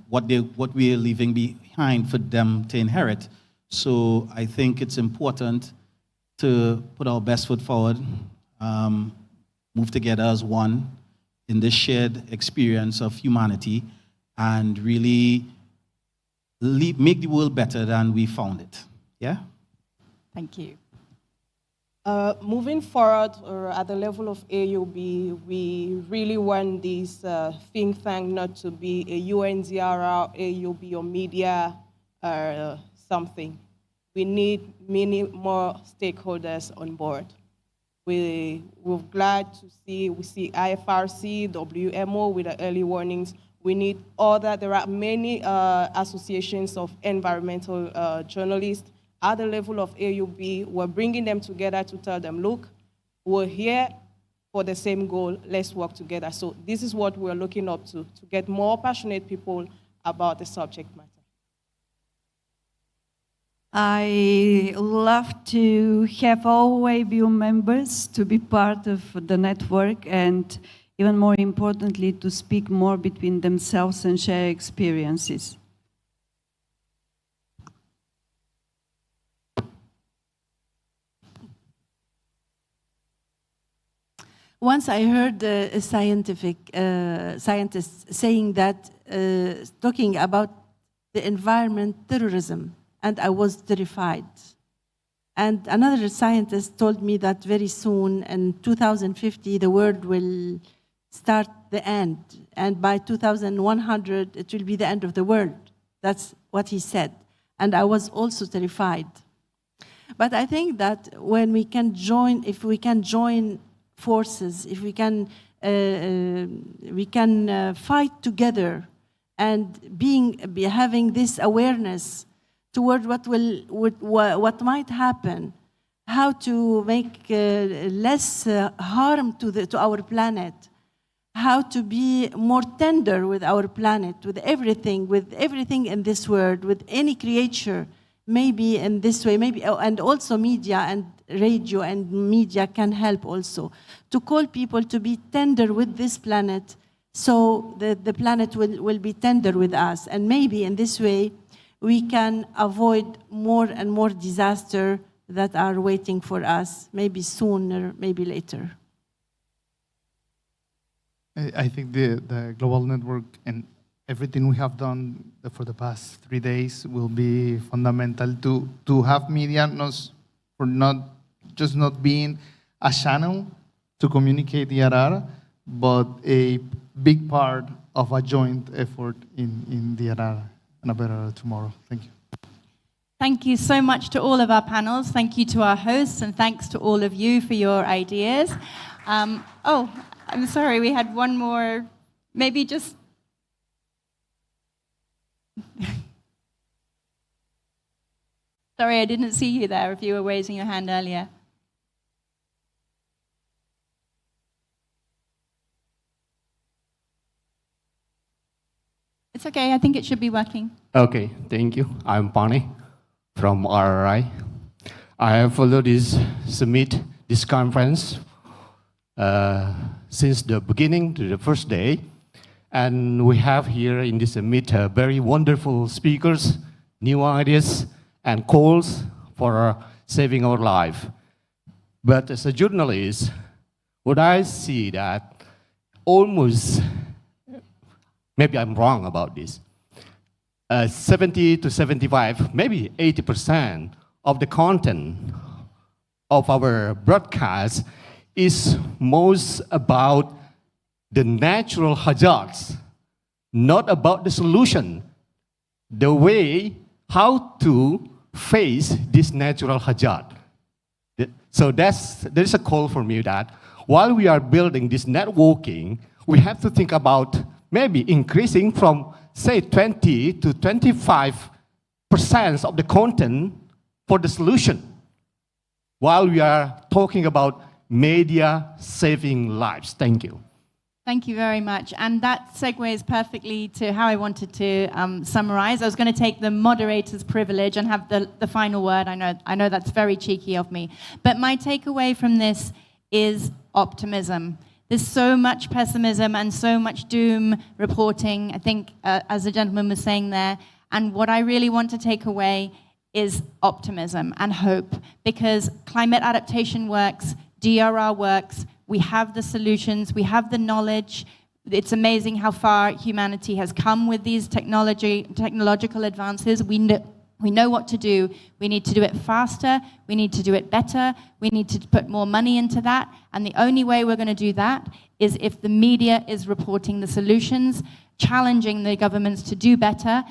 what we are leaving behind for them to inherit. So I think it's important to put our best foot forward, move together as one in this shared experience of humanity, and really make the world better than we found it. Yeah? Thank you. Moving forward, or at the level of AUB, we really want this think tank not to be a UNDRR, AUB, or media something. We need many more stakeholders on board. We're glad to see IFRC, WMO with the early warnings. We need there are many associations of environmental journalists. At the level of AUB, we're bringing them together to tell them, look, we're here for the same goal, let's work together. So this is what we're looking up to get more passionate people about the subject matter. I love to have all ABU members to be part of the network, and even more importantly, to speak more between themselves and share experiences. Once I heard a scientist saying that, talking about the environment terrorism, and I was terrified. And another scientist told me that very soon, in 2050, the world will start the end. And by 2100, it will be the end of the world. That's what he said. And I was also terrified. But I think that when we can join, if we can join forces, if we can fight together and having this awareness toward what might happen, how to make less harm to our planet, how to be more tender with our planet, with everything in this world, with any creature, maybe in this way, and also media and radio and media can help also to call people to be tender with this planet, so the planet will be tender with us, and maybe in this way we can avoid more and more disaster that are waiting for us, maybe sooner, maybe later. I think the global network and everything we have done for the past 3 days will be fundamental to have media not being a channel to communicate the Arara, but a big part of a joint effort in the Arara and a better tomorrow. Thank you. Thank you so much to all of our panels. Thank you to our hosts, and thanks to all of you for your ideas. Oh, I'm sorry, we had one more, maybe just... Sorry, I didn't see you there if you were raising your hand earlier. It's okay, I think it should be working. Okay, thank you. I'm Pani from RRI. I have followed this summit, this conference, since the beginning to the first day. And we have here in this summit very wonderful speakers, new ideas, and calls for saving our life. But as a journalist, what I see that almost, maybe I'm wrong about this, 70 to 75, maybe 80% of the content of our broadcast is most about the natural hazards, not about the solution, the way how to face this natural hazard. So there is a call for me that while we are building this networking, we have to think about maybe increasing from, say, 20 to 25% of the content for the solution, while we are talking about media saving lives. Thank you. Thank you very much. And that segues perfectly to how I wanted to summarize. I was going to take the moderator's privilege and have the final word. I know that's very cheeky of me. But my takeaway from this is optimism. There's so much pessimism and so much doom reporting, I think, as the gentleman was saying there. And what I really want to take away is optimism and hope, because climate adaptation works, DRR works, we have the solutions, we have the knowledge. It's amazing how far humanity has come with these technological advances. We know what to do. We need to do it faster. We need to do it better. We need to put more money into that. And the only way we're going to do that is if the media is reporting the solutions, challenging the governments to do better,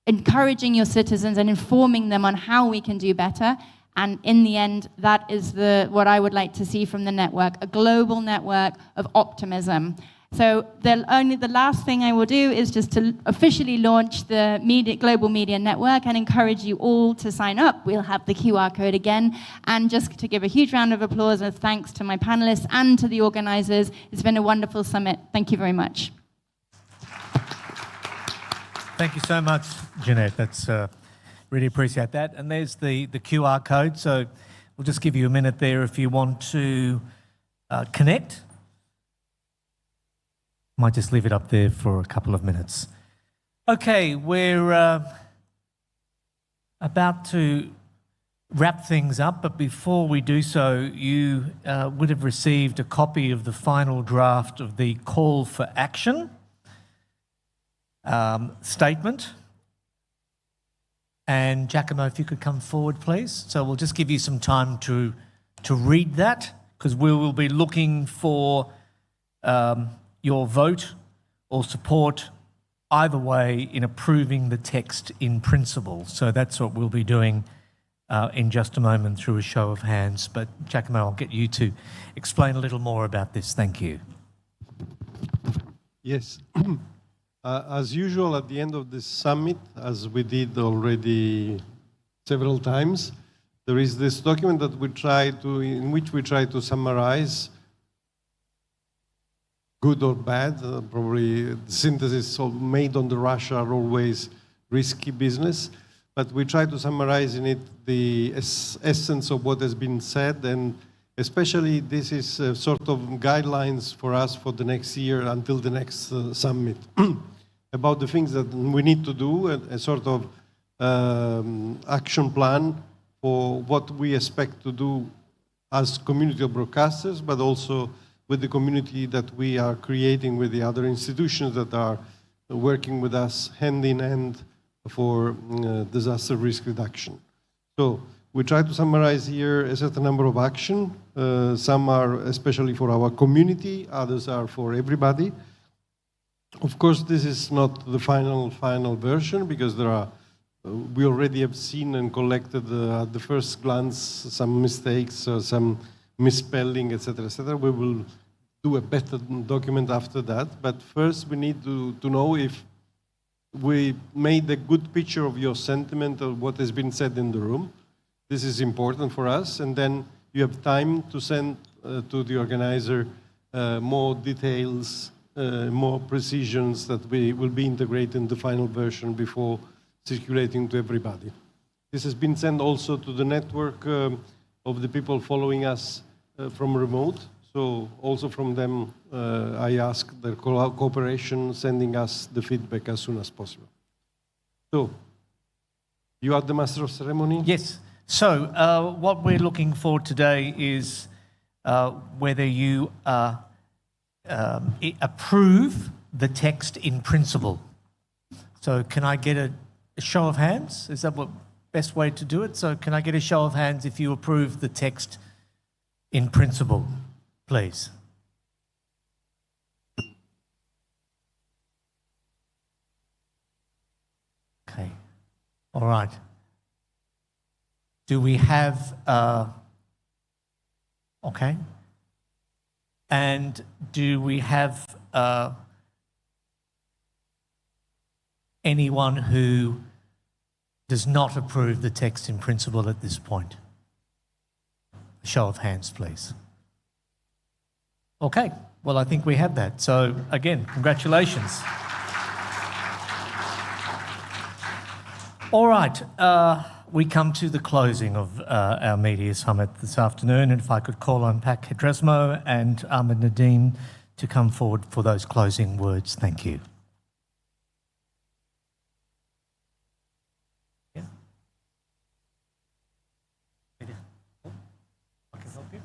encouraging your citizens and informing them on how we can do better. And in the end, that is what I would like to see from the network, a global network of optimism. So the last thing I will do is just to officially launch the Global Media Network and encourage you all to sign up. We'll have the QR code again. And just to give a huge round of applause and thanks to my panelists and to the organizers. It's been a wonderful summit. Thank you very much. Thank you so much, Jeanette. That's really appreciate that. And there's the QR code. So we'll just give you a minute there if you want to connect. Might just leave it up there for a couple of minutes. Okay, we're about to wrap things up, but before we do so, you would have received a copy of the final draft of the call for action statement. And Giacomo, if you could come forward, please. So we'll just give you some time to read that, because we will be looking for your vote or support either way in approving the text in principle. So that's what we'll be doing in just a moment through a show of hands. But Giacomo, I'll get you to explain a little more about this. Thank you. Yes. As usual, at the end of this summit, as we did already several times, there is this document that in which we try to summarize, good or bad. Probably the synthesis made on the rush are always risky business, but we try to summarize in it the essence of what has been said, and especially this is sort of guidelines for us for the next year until the next summit. About the things that we need to do, a sort of action plan for what we expect to do as community of broadcasters, but also with the community that we are creating with the other institutions that are working with us hand in hand for disaster risk reduction. So We try to summarize here a certain number of action. Some are especially for our community, others are for everybody. Of course, this is not the final version because there are, we already have seen and collected at the first glance some mistakes, some misspelling, etc., etc. We will do a better document after that. But first, we need to know if we made a good picture of your sentiment of what has been said in the room. This is important for us. And then you have time to send to the organizer more details, more precisions that we will be integrated in the final version before circulating to everybody. This has been sent also to the network of the people following us from remote. So also from them, I ask their cooperation, sending us the feedback as soon as possible. So, you are the master of ceremony? Yes. So, what we're looking for today is whether you approve the text in principle. So, can I get a show of hands? Is that the best way to do it? So, can I get a show of hands if you approve the text in principle, please? Okay. All right. Do we have, okay. And do we have anyone who does not approve the text in principle at this point? A show of hands, please. Okay, well, I think we have that. So, again, congratulations. All right. We come to the closing of our media summit this afternoon, and if I could call on Pak Hedresmo and Ahmed Nadeem to come forward for those closing words. Thank you. Yeah. I can help you.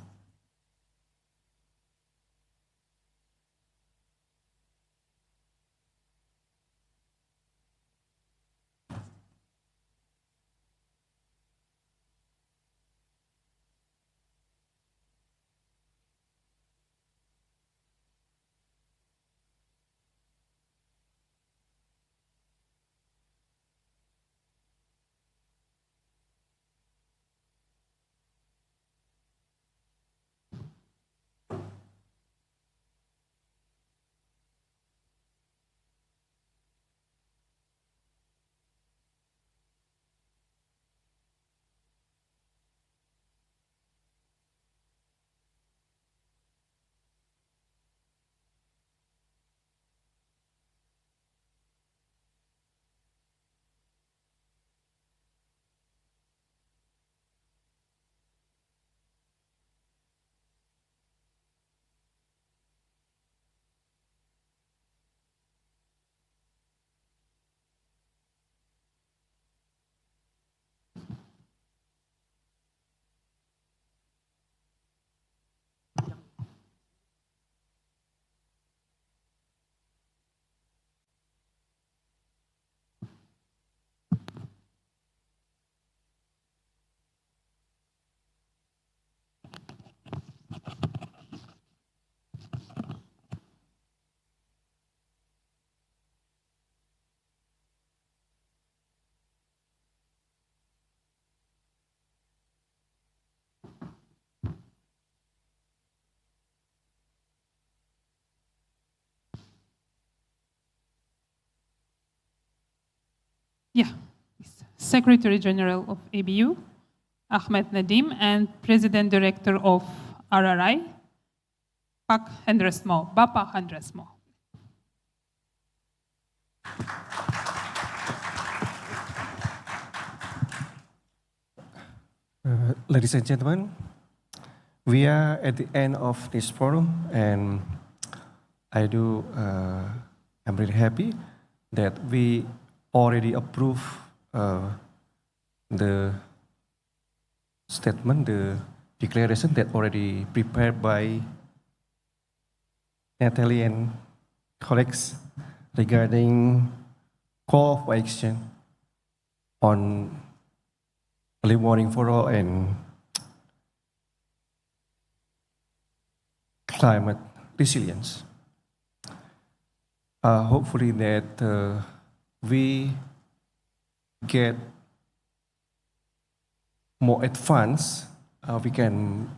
Yeah, Secretary General of ABU, Ahmed Nadeem, and President Director of RRI, Pak Hendresmo, Bapak Hendresmo. Ladies and gentlemen, we are at the end of this forum, and I'm really happy that we already approve the statement, the declaration that already prepared by Natalie and colleagues regarding call for action on early warning for all and climate resilience. Hopefully that we get more advanced, we can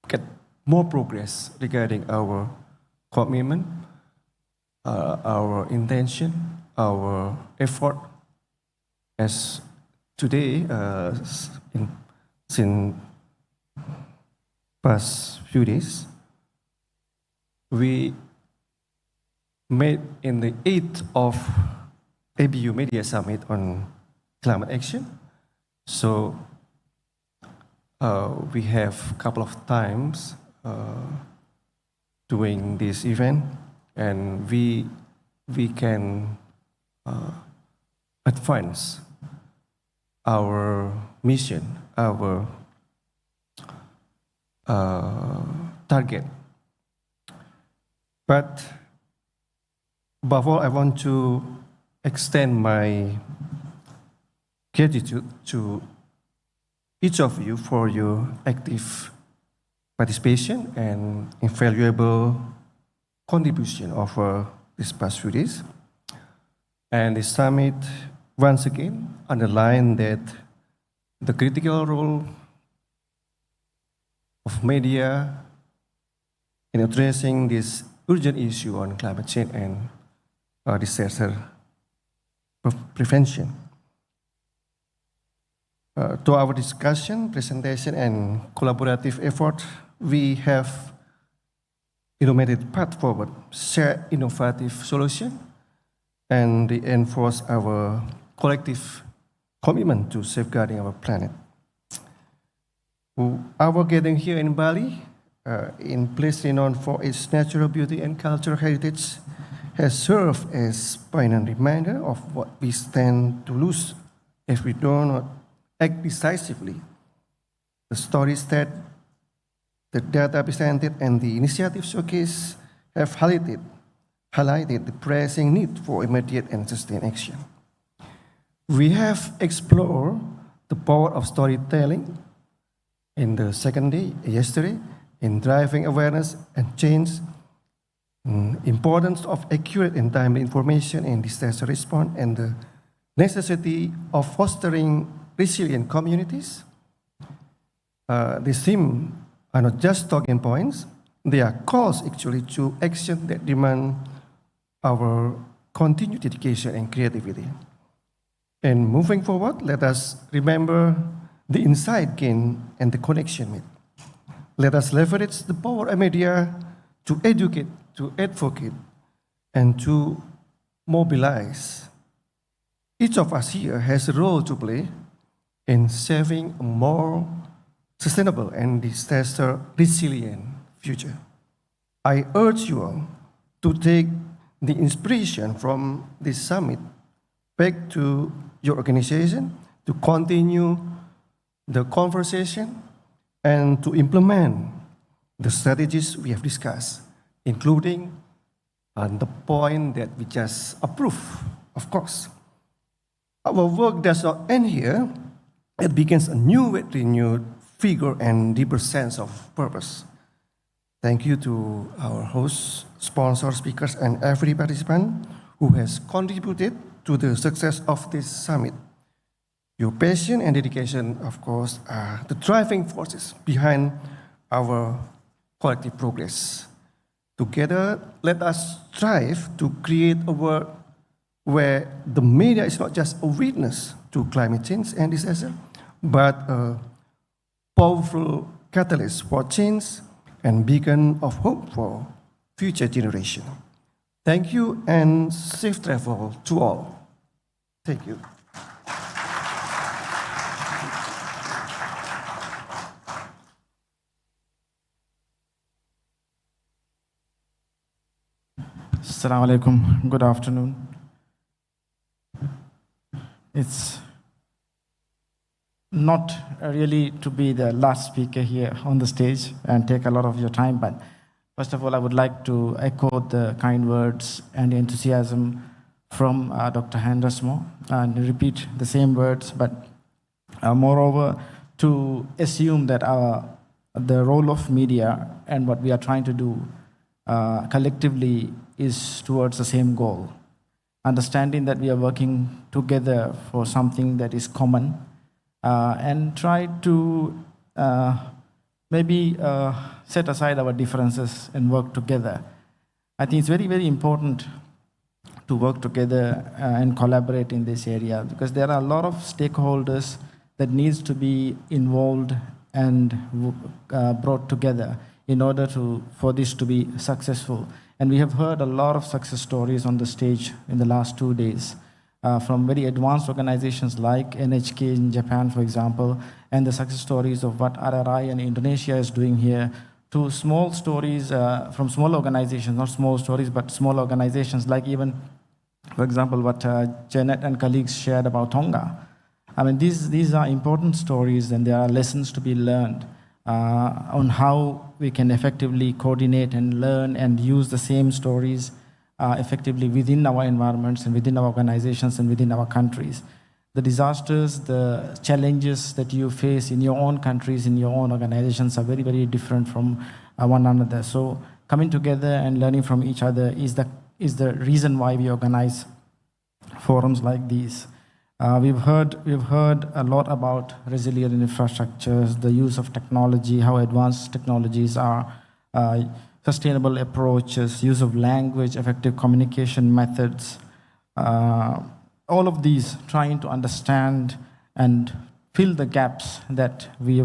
get more progress regarding our commitment, our intention, our effort. As today, since past few days, we made in the 8th of ABU Media Summit on climate action. So we have a couple of times doing this event, and we can advance our mission, our target. But above all, I want to extend my gratitude to each of you for your active participation and invaluable contribution over these past few days. And the summit once again underlined that the critical role of media in addressing this urgent issue on climate change and disaster prevention. To our discussion, presentation, and collaborative effort, we have illuminated path forward, share innovative solution, and reinforce our collective commitment to safeguarding our planet. Our gathering here in Bali, in place renowned for its natural beauty and cultural heritage, has served as poignant reminder of what we stand to lose if we do not act decisively. The stories that the data presented and the initiative showcase have highlighted the pressing need for immediate and sustained action. We have explored the power of storytelling in the second day, yesterday, in driving awareness and change, importance of accurate and timely information in disaster response, and the necessity of fostering resilient communities. These themes are not just talking points, they are calls actually to action that demand our continued dedication and creativity. And moving forward, let us remember the insight gained and the connection made. Let us leverage the power of media to educate, to advocate, and to mobilize. Each of us here has a role to play in saving a more sustainable and disaster-resilient future. I urge you all to take the inspiration from this summit back to your organization, to continue the conversation, and to implement the strategies we have discussed, including the point that we just approved, of course. Our work does not end here. It begins a new, renewed figure and deeper sense of purpose. Thank you to our hosts, sponsors, speakers, and every participant who has contributed to the success of this summit. Your passion and dedication, of course, are the driving forces behind our collective progress. Together, let us strive to create a world where the media is not just a witness to climate change and disaster, but a powerful catalyst for change and beacon of hope for future generations. Thank you and safe travel to all. Thank you. Assalamu alaikum. Good afternoon. It's not really to be the last speaker here on the stage and take a lot of your time, but first of all, I would like to echo the kind words and enthusiasm from Dr. Hendersmo and repeat the same words, but Moreover, to assume that the role of media and what we are trying to do collectively is towards the same goal. Understanding that we are working together for something that is common, and try to maybe set aside our differences and work together. I think it's very, very important to work together and collaborate in this area, because there are a lot of stakeholders that needs to be involved and brought together in order for this to be successful. And we have heard a lot of success stories on the stage in the last 2 days, from very advanced organizations like NHK in Japan, for example, and the success stories of what RRI and Indonesia is doing here, to small stories from small organizations, not small stories, but small organizations like even, for example, what Janet and colleagues shared about Tonga. I mean, these are important stories, and there are lessons to be learned on how we can effectively coordinate and learn and use the same stories effectively within our environments and within our organizations and within our countries. The disasters, the challenges that you face in your own countries, in your own organizations are very, very different from one another. So coming together and learning from each other is the reason why we organize forums like these. We've heard a lot about resilient infrastructures, the use of technology, how advanced technologies are, sustainable approaches, use of language, effective communication methods, all of these trying to understand and fill the gaps that we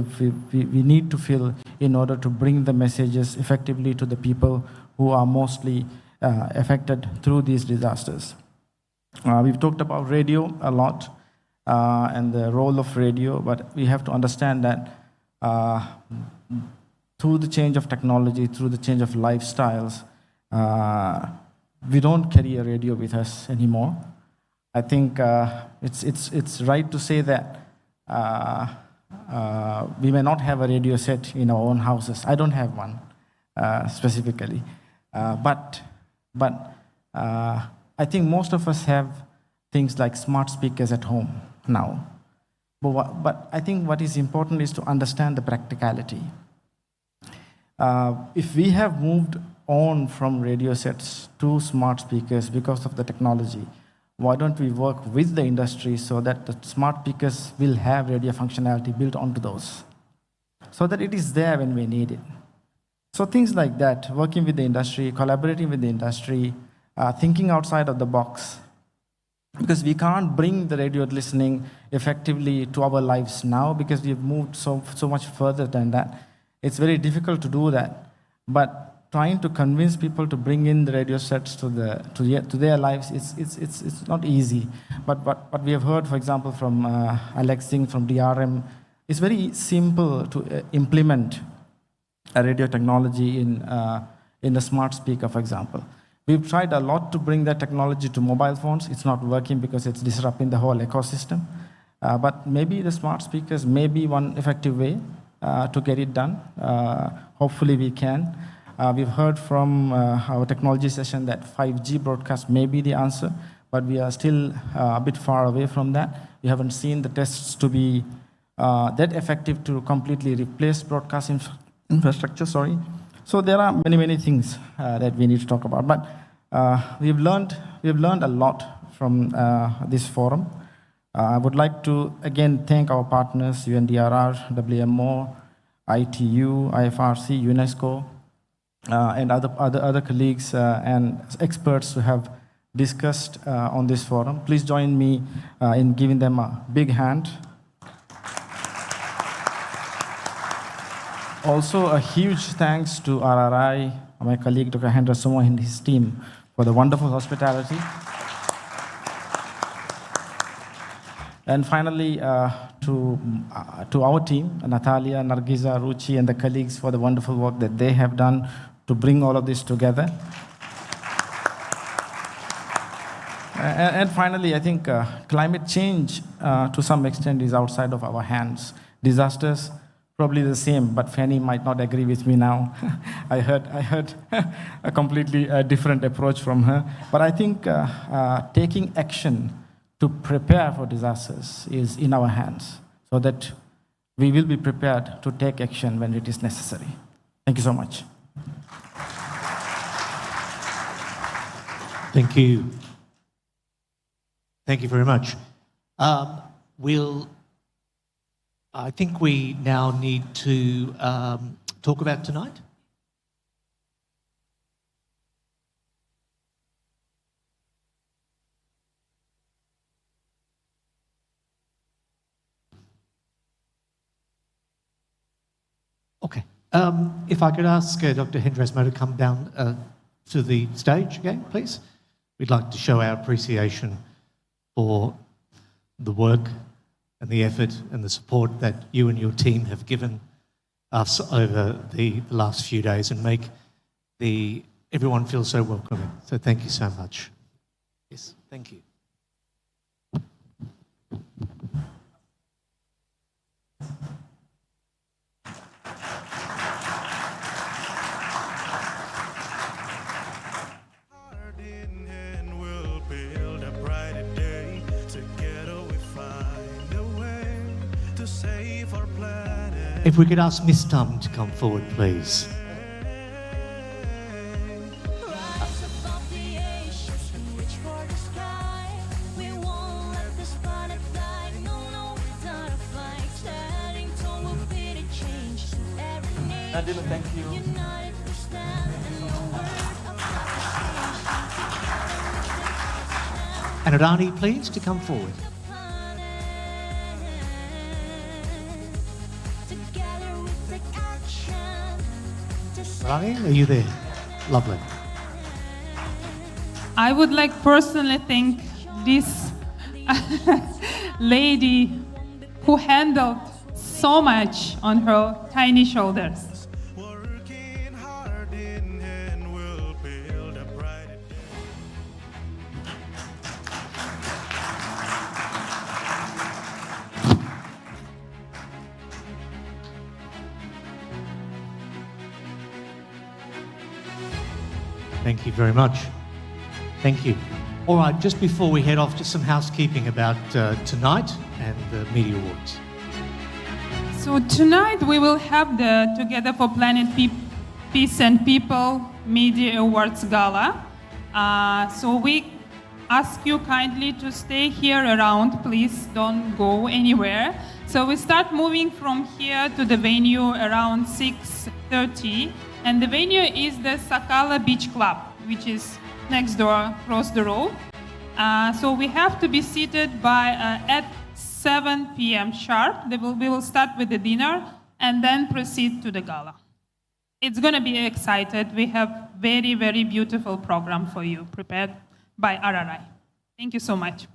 need to fill in order to bring the messages effectively to the people who are mostly affected through these disasters. We've talked about radio a lot and the role of radio, but we have to understand that through the change of technology, through the change of lifestyles, we don't carry a radio with us anymore. I think it's right to say that we may not have a radio set in our own houses. I don't have one specifically, but I think most of us have things like smart speakers at home now. But I think what is important is to understand the practicality. If we have moved on from radio sets to smart speakers because of the technology, why don't we work with the industry so that the smart speakers will have radio functionality built onto those, so that it is there when we need it. So things like that, working with the industry, collaborating with the industry, thinking outside of the box, because we can't bring the radio listening effectively to our lives now because we've moved so much further than that. It's very difficult to do that, but trying to convince people to bring in the radio sets to their lives, it's not easy. But what we have heard, for example, from Alex Singh from DRM, it's very simple to implement a radio technology in a smart speaker, for example. We've tried a lot to bring that technology to mobile phones. It's not working because it's disrupting the whole ecosystem. But maybe the smart speakers may be one effective way to get it done. Hopefully we can. We've heard from our technology session that 5G broadcast may be the answer, but we are still a bit far away from that. We haven't seen the tests to be that effective to completely replace broadcast infrastructure. So there are many things that we need to talk about. But we've learned a lot from this forum. I would like to again thank our partners, UNDRR, WMO, ITU, IFRC, UNESCO, and other colleagues and experts who have discussed on this forum. Please join me in giving them a big hand. Also, a huge thanks to RRI, my colleague Dr. Hendra Somo and his team for the wonderful hospitality. And finally, to our team, Natalia, Nargiza, Ruchi, and the colleagues for the wonderful work that they have done to bring all of this together. And finally, I think climate change, to some extent, is outside of our hands. Disasters, probably the same, but Fanny might not agree with me now. I heard a completely different approach from her. But I think taking action to prepare for disasters is in our hands. so that we will be prepared to take action when it is necessary. Thank you so much. Thank you. Thank you very much. I think we now need to talk about tonight. Okay. If I could ask Dr. Hendresmo to come down to the stage again, please. We'd like to show our appreciation for the work and the effort and the support that you and your team have given us over the last few days and make everyone feel so welcoming. So thank you so much. Yes, thank you. If we could ask Miss Tum to come forward, please. Nadine, thank you. And Adani, please, to come forward. Rani, are you there? Lovely. I would like personally thank this lady who handled so much on her tiny shoulders. Thank you very much. Thank you. All right, just before we head off, just some housekeeping about tonight and the Media Awards. So tonight we will have the Together for Planet Peace and People Media Awards Gala. So we ask you kindly to stay here around. Please don't go anywhere. So we start moving from here to the venue around 6:30. And the venue is the Sakala Beach Club, which is next door, across the road. So we have to be seated by at 7 p.m. sharp. We will start with the dinner and then proceed to the gala. It's going to be excited. We have very, very beautiful program for you prepared by RRI. Thank you so much.